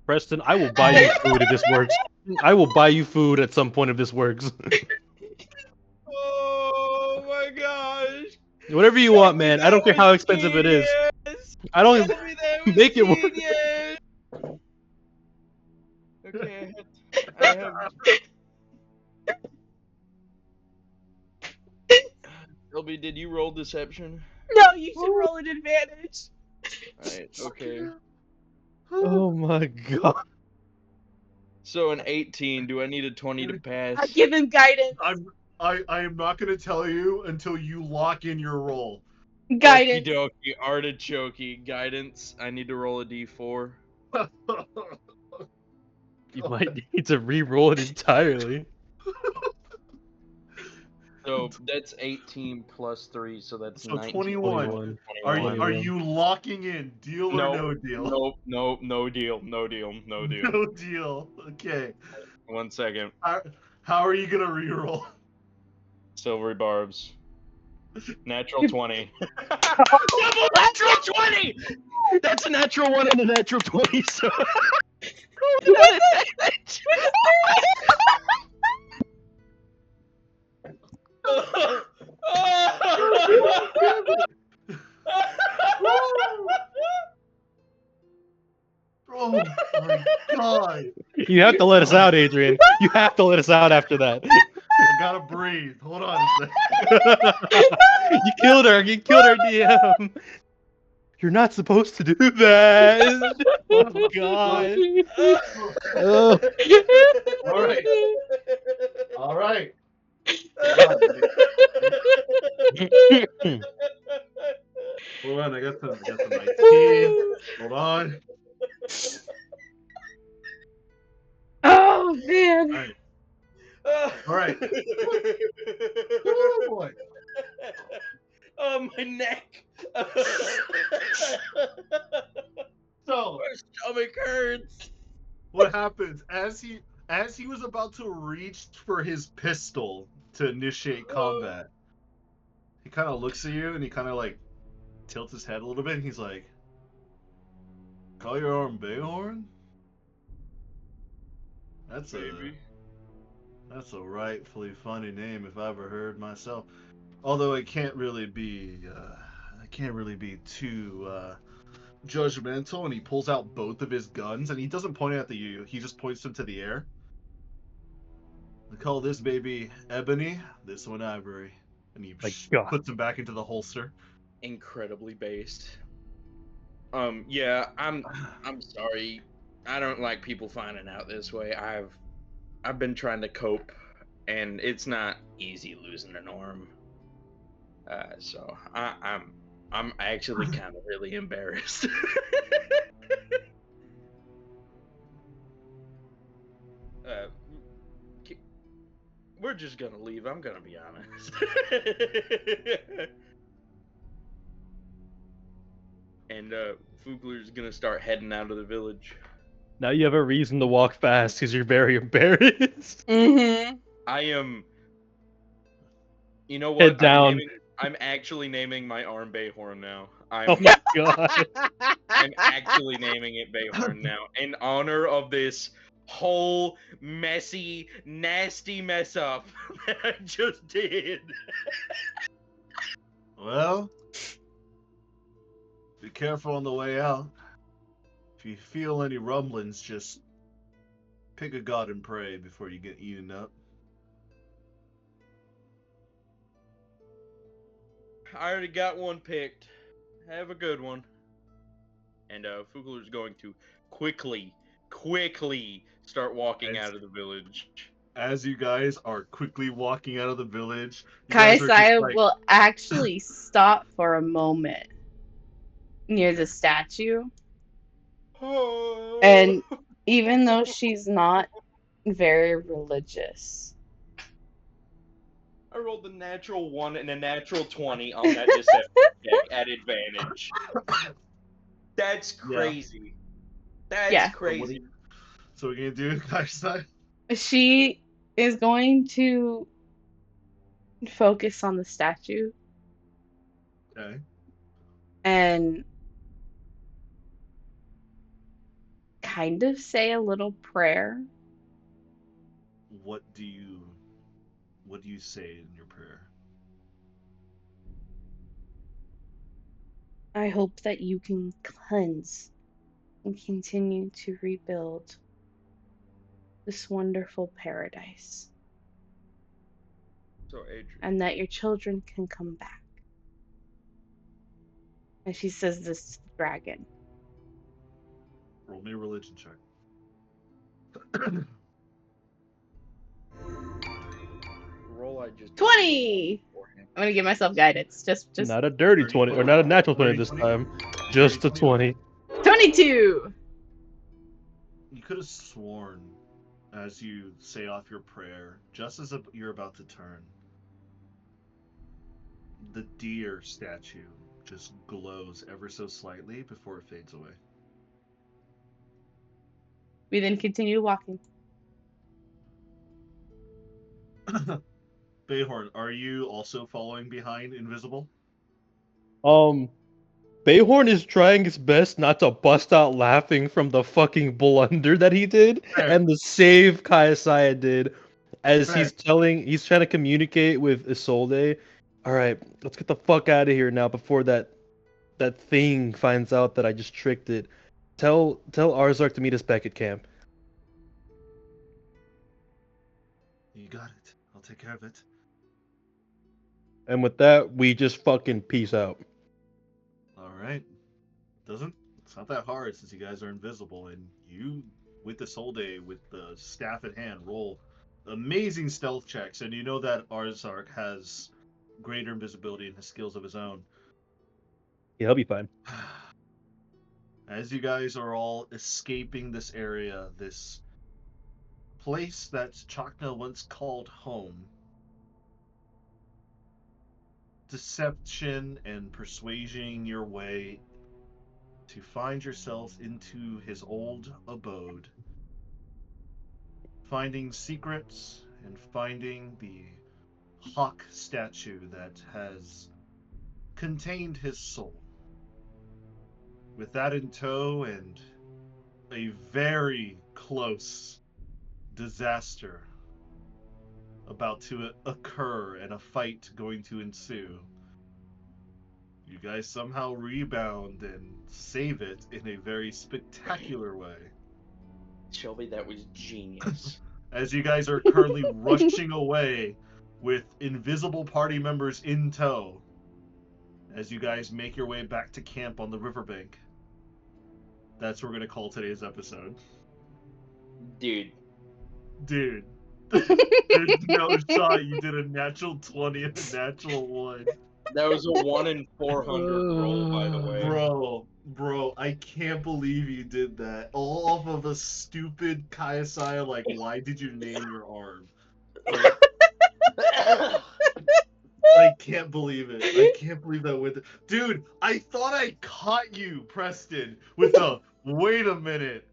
Preston, I will buy you food if this works. I will buy you food at some point if this works. Oh my gosh. Whatever you want, man. I don't care how expensive it is. I don't make it work. Genius. Okay, I have. LB, did you roll deception? No, you should roll an advantage. Alright, okay. Oh my god. So an 18, do I need a 20 to pass? I give him guidance. I am not gonna tell you until you lock in your roll. Guidance. Okie dokie, artichoke, guidance. I need to roll a d4. You might need to re-roll it entirely. So that's 18 plus 3, so that's So 19. 21. 21. Are you locking in? Deal or no deal? Nope, no deal, no deal, no deal. No deal. Okay. 1 second. How are you gonna reroll? Silvery barbs. Natural 20. Double natural 20! That's a natural 1 and a natural 20, so. Oh my god. You have to let us out, Adrian. You have to let us out after that. I gotta breathe. Hold on a second. You killed her. You killed our DM. You're not supposed to do that. Oh god. Oh. All right. Hold on, I got some 19. Hold on. Oh man. All right. Oh boy. Oh, my neck. So my stomach hurts. what happens as he was about to reach for his pistol to initiate combat, he kind of looks at you and he kind of like tilts his head a little bit and he's like, "Call your arm Bayhorn? That's a rightfully funny name if I ever heard myself. Although it can't really be too judgmental." And he pulls out both of his guns and he doesn't point it at you. He just points them to the air. "We call this baby Ebony, this one Ivory." And he puts them back into the holster. Incredibly based. Yeah, I'm sorry. I don't like people finding out this way. I've been trying to cope, and it's not easy losing an arm. So I'm actually kind of really embarrassed. We're just gonna leave. I'm gonna be honest. And Fugler's gonna start heading out of the village. Now you have a reason to walk fast because you're very embarrassed. Mm-hmm. I am. You know what? Head down. I'm actually naming my arm Bayhorn now. Oh my god. I'm actually naming it Bayhorn now in honor of this whole messy, nasty mess up that I just did. Well, careful on the way out. If you feel any rumblings, just pick a god and pray before you get eaten up. I already got one picked. Have a good one. And Fugler's going to quickly start walking out of the village. As you guys are quickly walking out of the village, you guys are just Kaisai like, will actually stop for a moment near the statue. And even though she's not very religious, I rolled a natural 1 and a natural 20 on that deception check at advantage. That's crazy. That's Yeah. crazy. So what are you gonna do, Kaisai? she is going to focus on the statue Okay. and kind of say a little prayer. What do you say in your prayer? I hope that you can cleanse and continue to rebuild this wonderful paradise. So, Adrian. And that your children can come back. And she says this to the dragon. Roll me a religion check. Roll I just 20! I'm gonna give myself guidance. Just Not a dirty 20, or not a natural 20 this time. Just a 20. 22! You could have sworn, as you say off your prayer, just as you're about to turn, the deer statue just glows ever so slightly before it fades away. We then continue walking. Bayhorn, are you also following behind Invisible? Bayhorn is trying his best not to bust out laughing from the fucking blunder that he did and the save Kaisaya did as he's trying to communicate with Isolde. All right, let's get the fuck out of here now before that thing finds out that I just tricked it. Tell Arzark to meet us back at camp. You got it. I'll take care of it. And with that, we just fucking peace out. All right. It's not that hard since you guys are invisible, and you, with Isolde, with the staff at hand, roll amazing stealth checks, and you know that Arzark has greater invisibility and his skills of his own. Yeah, he'll be fine. As you guys are all escaping this area, this place that Chakna once called home, deception and persuasion your way to find yourselves into his old abode, finding secrets and finding the hawk statue that has contained his soul. With that in tow and a very close disaster about to occur and a fight going to ensue, you guys somehow rebound and save it in a very spectacular way. Shelby, that was genius. As you guys are currently rushing away with invisible party members in tow, as you guys make your way back to camp on the riverbank. That's what we're going to call today's episode. Dude. There's no shot you did a natural 20 and a natural 1. That was a 1 in 400 roll, by the way. Bro, I can't believe you did that. All off of a stupid Kaisaya, like, why did you name your arm? I can't believe it. I can't believe that went. Dude, I thought I caught you, Preston, with the, wait a minute.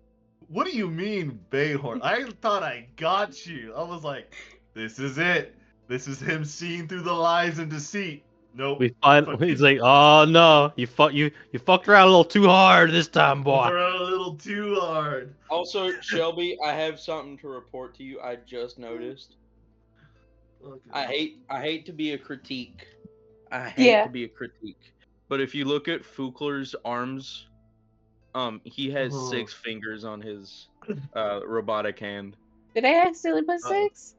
What do you mean, Bayhorn? I thought I got you. I was like, this is it. This is him seeing through the lies and deceit. Nope. He's like, oh no, you fucked around a little too hard this time, boy. Fucked around a little too hard. Also, Shelby, I have something to report to you. I just noticed. Okay. I hate to be a critique. I hate to be a critique. but if you look at Fukler's arms, he has Oh. 6 fingers on his robotic hand. Did I accidentally put 6?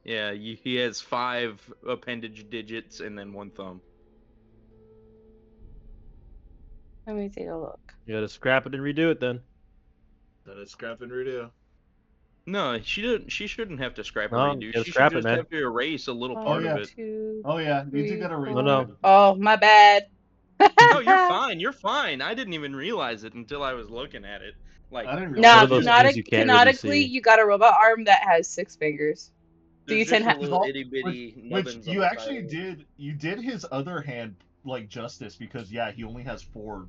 Yeah, he has 5 appendage digits and then 1 thumb. Let me take a look. You gotta scrap it and redo it then. That is scrap and redo. No, she shouldn't have to scrap No, and you redo. gotta She should scrap it, just man. have to erase a little 1, part yeah. of it. 2, Oh yeah, you do 3, gotta read. 4. No. Oh, my bad. No, you're fine. You're fine. I didn't even realize it until I was looking at it. Like, I didn't One Nah, realize of those either. things you can't really canonically, see. you got a robot arm that has 6 fingers. Do you there's just ten a little all- itty bitty Which nubbins on you the actually side. did his other hand like justice because yeah, he only has 4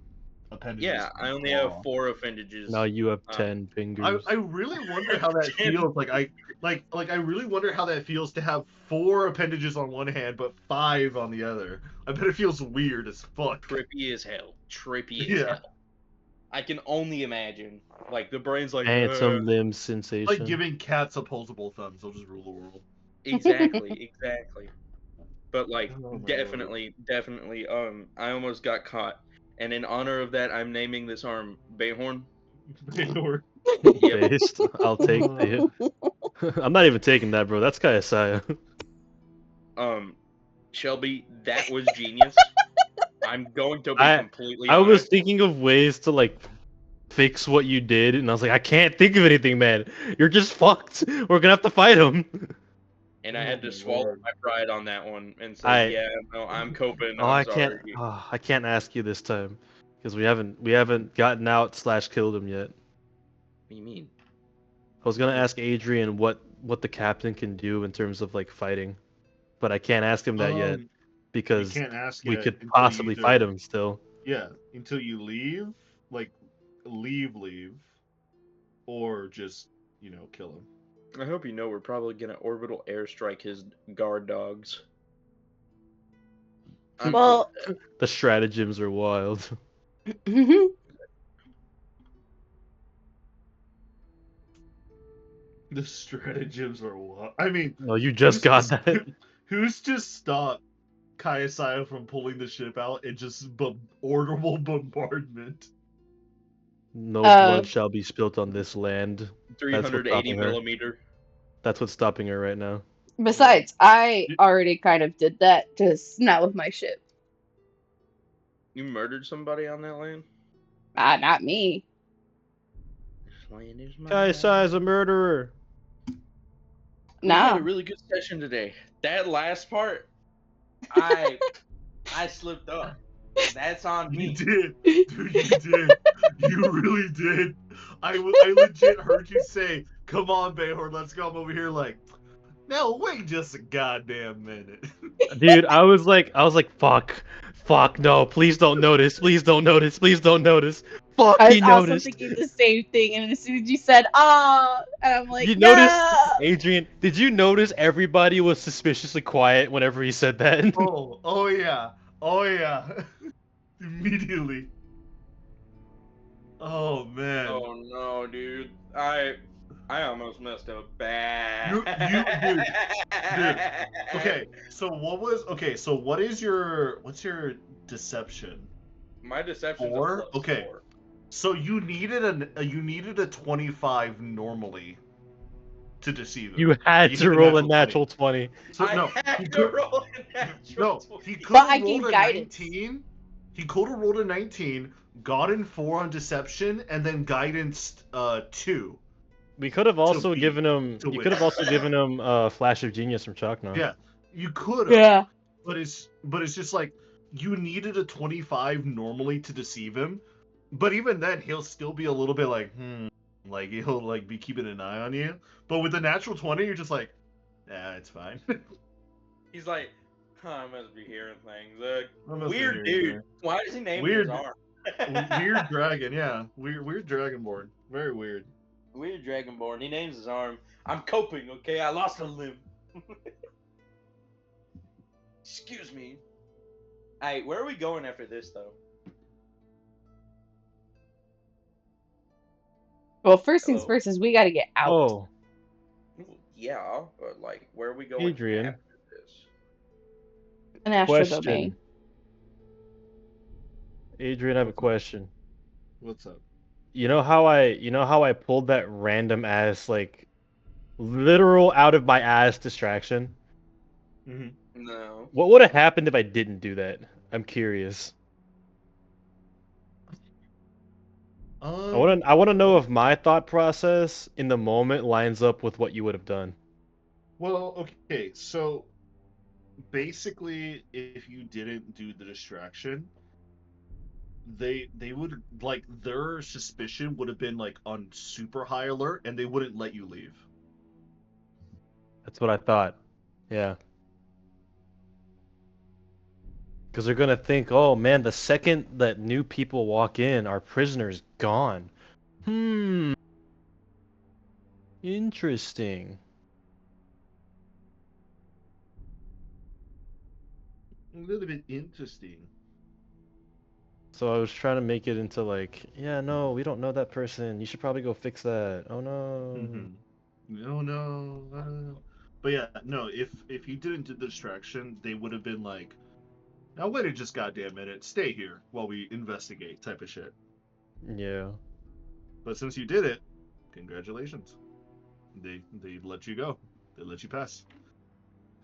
appendages. Yeah, I only Wow. have 4 appendages. Now you have 10 fingers. I really wonder how that feels. Like I really wonder how that feels to have 4 appendages on one hand but 5 on the other. I bet it feels weird as fuck. Trippy as hell. Trippy as Yeah. hell. I can only imagine. Like, the brain's like, Phantom limb sensation. Like giving cats opposable thumbs. They'll just rule the world. Exactly. But like, Oh my definitely. I almost got caught. And in honor of that, I'm naming this arm Bayhorn. Baylor. Yep. Based. I'll take the. I'm not even taking that, bro. That's Kayasaya. Shelby, that was genius. I'm going to be completely I honest. was thinking of ways to like fix what you did, and I was like, I can't think of anything, man. You're just fucked. We're gonna have to fight him. And I Oh had to my swallow lord. my pride on that one and say, yeah, no, I'm coping. Oh, I'm I can't. sorry. Oh, I can't ask you this time because we haven't gotten out / killed him yet. What do you mean? I was gonna ask Adrian what the captain can do in terms of like fighting, but I can't ask him that yet because You can't ask we it could until you possibly either- fight him still. Yeah, until you leave, like leave, or just kill him. I hope you know we're probably gonna orbital airstrike his guard dogs. I'm Well, The stratagems are wild. The stratagems are what? I mean, No, you just got that. Who's to stop Kayasaya from pulling the ship out and just orderable bombardment? No blood shall be spilt on this land. That's what's 380 stopping her. millimeter. That's what's stopping her right now. Besides, I already kind of did that, just not with my ship. You murdered somebody on that land? Not me. This land is mine. Kaisaya's a murderer. We had a No. really good session today. That last part, I slipped up. That's on You me. did, dude. You did. You really did. I legit heard you say, "Come on, Bayhorn, let's go." I'm over here like, now wait just a goddamn minute. Dude, I was like, fuck, no, please don't notice, please don't notice, please don't notice. Fuck, I he was also noticed. thinking the same thing, and as soon as you said, and I'm like, You no! noticed, Adrian? Did you notice everybody was suspiciously quiet whenever he said that? Oh yeah. Immediately. Oh man. Oh no, dude. I almost messed up bad. Dude. Okay, so what's your deception? My deception's 4? a +4. Okay. So you needed a 25 normally to deceive him. You had You to hit a roll a natural natural 20. So I no, had he to could roll a natural 20. he could But I have rolled gave a guidance. 19. He could have rolled a 19, gotten 4 on deception, and then guidance 2. We could have also beat- given him. to You win. could have also given him Flash of Genius from Chakna. Yeah, you could have. Yeah. But it's just like you needed a 25 normally to deceive him. But even then, he'll still be a little bit like, like he'll like be keeping an eye on you. But with the natural 20, you're just like, yeah, it's fine. He's like, I must be hearing things. I must be Weird hearing dude. things. Why does he name Weird- his arm? Weird dragon, yeah. Weird dragonborn. Very weird. Weird Dragonborn. He names his arm. I'm coping, okay? I lost a limb. Excuse me. Hey, where are we going after this, though? Well, first things Hello? first is we got to get out. Oh, Yeah, but like, where are we going Adrian. after this? An astral question. domain. Adrian, I have a question. What's up? You know how I pulled that random ass like literal out of my ass distraction? Mm-hmm. No. What would have happened if I didn't do that? I'm curious. I want to know if my thought process in the moment lines up with what you would have done. Well, okay, so basically, if you didn't do the distraction, they would like their suspicion would have been like on super high alert, and they wouldn't let you leave. That's what I thought. Yeah. Because they're gonna think, oh man, the second that new people walk in, our prisoner's gone. Interesting. A little bit interesting. So I was trying to make it into like, yeah, no, we don't know that person. You should probably go fix that. Oh no. No, no. But yeah, no. If you didn't do the distraction, they would have been like, "Now wait a just goddamn minute. Stay here while we investigate," type of shit. Yeah. But since you did it, congratulations. They let you go. They let you pass.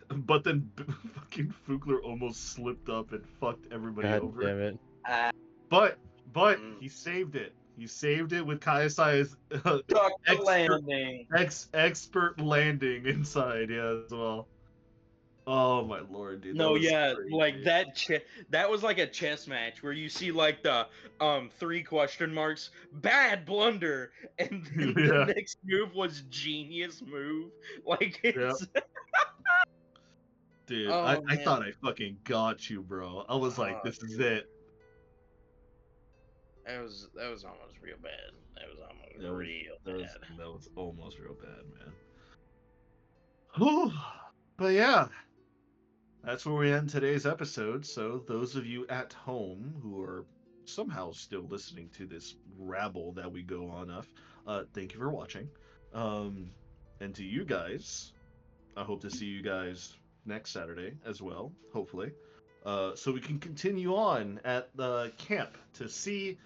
But then fucking Fugler almost slipped up and fucked everybody God over. damn it. But he saved it. He saved it with Kaisai's landing. expert landing inside, yeah, as well. Oh my lord, dude. No, yeah, crazy. like that was like a chess match where you see like the 3 question marks, bad blunder, and then Yeah. the next move was genius move. Like it's Dude, Oh, I man. thought I fucking got you, bro. I was like, this is it. That was almost real bad. That was almost real bad. That was almost real bad, man. Whew. But yeah, that's where we end today's episode. So those of you at home who are somehow still listening to this rabble that we go on thank you for watching. And to you guys, I hope to see you guys next Saturday as well, hopefully. So we can continue on at the camp to see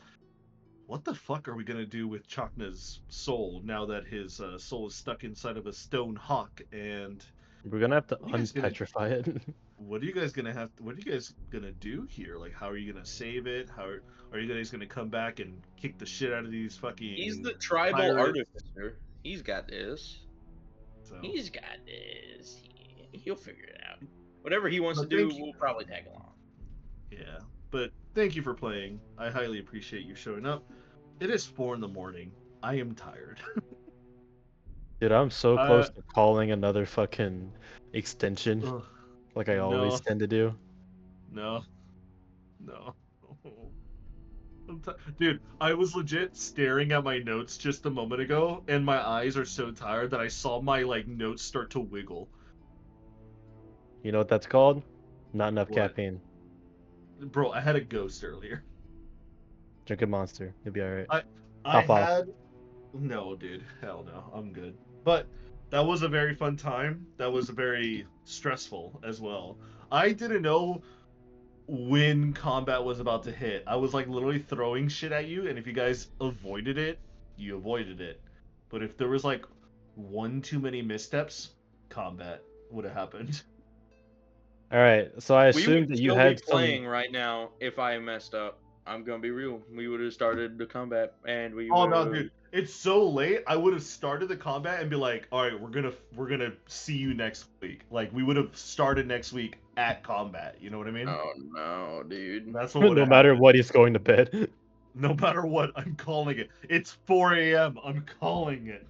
what the fuck are we gonna do with Chakna's soul now that his soul is stuck inside of a stone hawk, and We're gonna have to What are you guys gonna- unpetrify it. what are you guys gonna do here? Like, how are you gonna save it? How are you guys gonna come back and kick the shit out of these fucking He's the tribal pirates? artificer. He's got this. So, He's got this. He'll figure it out. Whatever he wants Well, to do, thank you. we'll probably tag along. yeah, but thank you for playing. I highly appreciate you showing up. It is 4 a.m. I am tired. Dude, I'm so close to calling another fucking extension, Ugh, like I always no. tend to do. No. Dude, I was legit staring at my notes just a moment ago, and my eyes are so tired that I saw my like notes start to wiggle. You know what that's called? Not enough What? caffeine. Bro, I had a ghost earlier. Drink a Monster. You'll be alright. I Pop off. had no, dude. Hell no. I'm good. But that was a very fun time. That was very stressful as well. I didn't know when combat was about to hit. I was like literally throwing shit at you, and if you guys avoided it, you avoided it. But if there was like one too many missteps, combat would have happened. Alright, so I We assumed would that you still had be some. playing right now if I messed up. I'm gonna be real. We would have started the combat, and we. Oh no, dude! It's so late. I would have started the combat and be like, "All right, we're gonna see you next week." Like we would have started next week at combat. You know what I mean? Oh no, dude! That's what would No have matter happened. what, he's going to bed. No matter what, I'm calling it. It's 4 a.m. I'm calling it.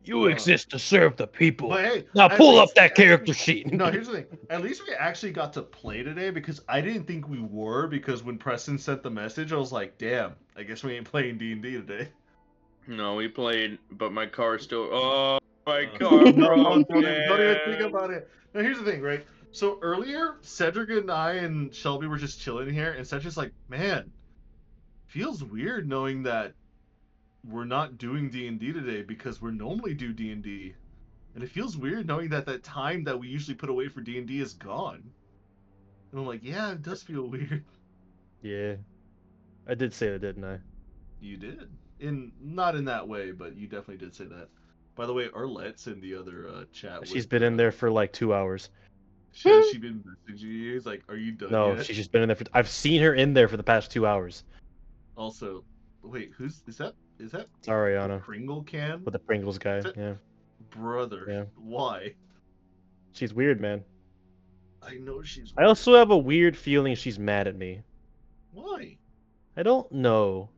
You exist to serve the people. But hey, Now at pull up least that we character actually- sheet. No, here's the thing. At least we actually got to play today because I didn't think we were. Because when Preston sent the message, I was like, "Damn, I guess we ain't playing D&D today." No, we played, but my car still. Oh, my car No, broke. don't even think about it. Now here's the thing, right? So earlier, Cedric and I and Shelby were just chilling here, and Cedric's like, "Man, feels weird knowing that we're not doing D&D today because we normally do D&D, and it feels weird knowing that that time that we usually put away for D&D is gone." And I'm like, "Yeah, it does feel weird." Yeah. I did say that, didn't I? You did. Not in that way, but you definitely did say that. By the way, Arlette's in the other chat. She's with, been in there for like 2 hours. Has she been messaging you? He's like, are you done No, yet? she's just been in there for. I've seen her in there for the past 2 hours. Also, wait, who's is that? Is that It's Ariana Pringle can? with the Pringles guy. Is it- Yeah. Brother, Yeah. why? She's weird, man. I know she's. I also have a weird feeling she's mad at me. Why? I don't know.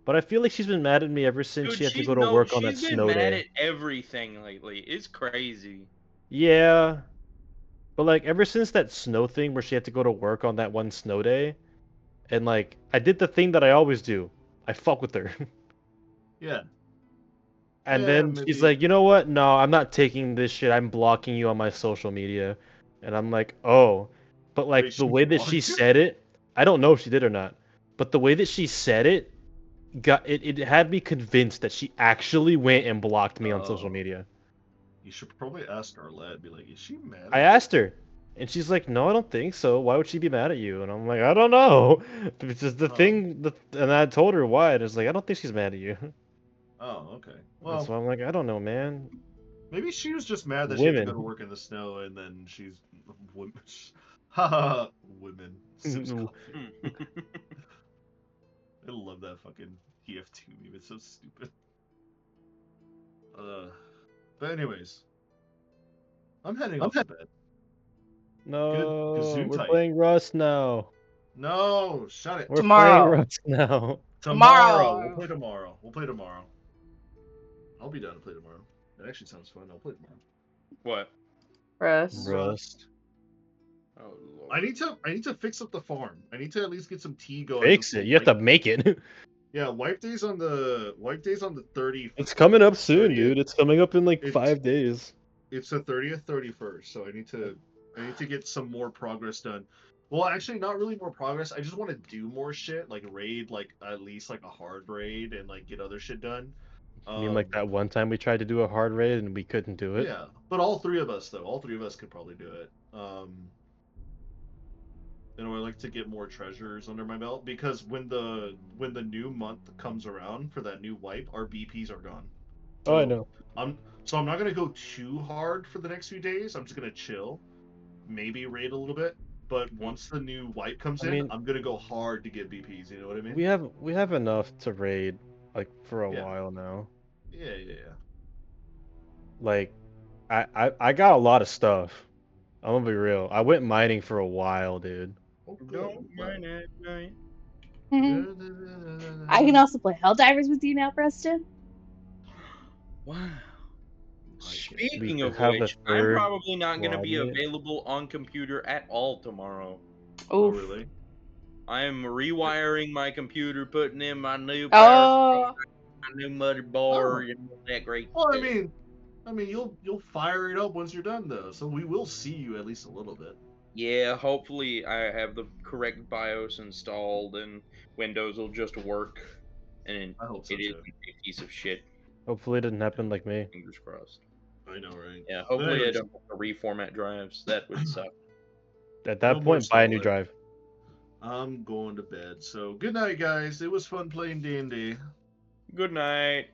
But I feel like she's been mad at me ever since Dude, she had to go to work on that she's been snow mad day. at everything lately. It's crazy. Yeah. But like ever since that snow thing where she had to go to work on that one snow day, and like I did the thing that I always do. I fuck with her. Yeah. And Yeah, then she's maybe. like, you know what? No, I'm not taking this shit. I'm blocking you on my social media. And I'm like, oh. But like Wait, the she way that she blocked you? said it, I don't know if she did or not. But the way that she said it it had me convinced that she actually went and blocked me on social Oh. media. You should probably ask Arlette. Be like, is she mad? I At asked her, and she's like, "No, I don't think so. Why would she be mad at you?" And I'm like, "I don't know." It's just the Oh. thing, and I told her why, and it's like, "I don't think she's mad at you." Oh, okay. And Well, so I'm like, "I don't know, man." maybe she was just mad that she had to go to Women. work in the snow, and then she's haha women. Sips coffee. I love that fucking EF2 meme. It's so stupid. But anyways, I'm heading off to bed. No, Good we're Gesundheit. playing Rust now. No, shut it. We're playing Tomorrow. Rust now. Tomorrow. We'll play tomorrow. We'll play tomorrow. I'll be down to play tomorrow. That actually sounds fun. I'll play tomorrow. What? Rust. Rust. Oh lord. I need to fix up the farm. I need to at least get some tea going. Fix it. You have to make it. Yeah, wipe days on the 30th. It's coming up soon, 30th. dude. It's coming up in like It's- 5 days. It's the 30th, 31st. So I need to get some more progress done. Well, actually, not really more progress. I just want to do more shit, like raid, like at least like a hard raid, and like get other shit done. I mean, like that one time we tried to do a hard raid and we couldn't do it. Yeah, but all three of us could probably do it. You know, I like to get more treasures under my belt because when the new month comes around for that new wipe, our BPs are gone. Oh, I know. I'm not gonna go too hard for the next few days. I'm just gonna chill, maybe raid a little bit. But once the new wipe comes in, I'm gonna go hard to get BPs. You know what I mean? We have enough to raid like for a Yeah. while now. Yeah. Like, I got a lot of stuff. I'm gonna be real. I went mining for a while, dude. Oh, Don't mine at night. I can also play Helldivers with you now, Preston. Wow. Speaking We of have the which, I'm third probably not going to be squad mate. available on computer at all tomorrow. Oh, Oof. really? I am rewiring my computer, putting in my new Oh. my new motherboard, and all that great Well, stuff. I mean, you'll fire it up once you're done, though. So we will see you at least a little bit. Yeah, hopefully I have the correct BIOS installed and Windows will just work. And I hope so, it is too. a piece of shit. Hopefully it didn't happen like me. Fingers crossed. I know, right? Yeah, hopefully I anyways. don't have to reformat drives. That would suck. At that No more point, buy a new solid. drive. I'm going to bed. So good night, guys. It was fun playing D&D. Good night.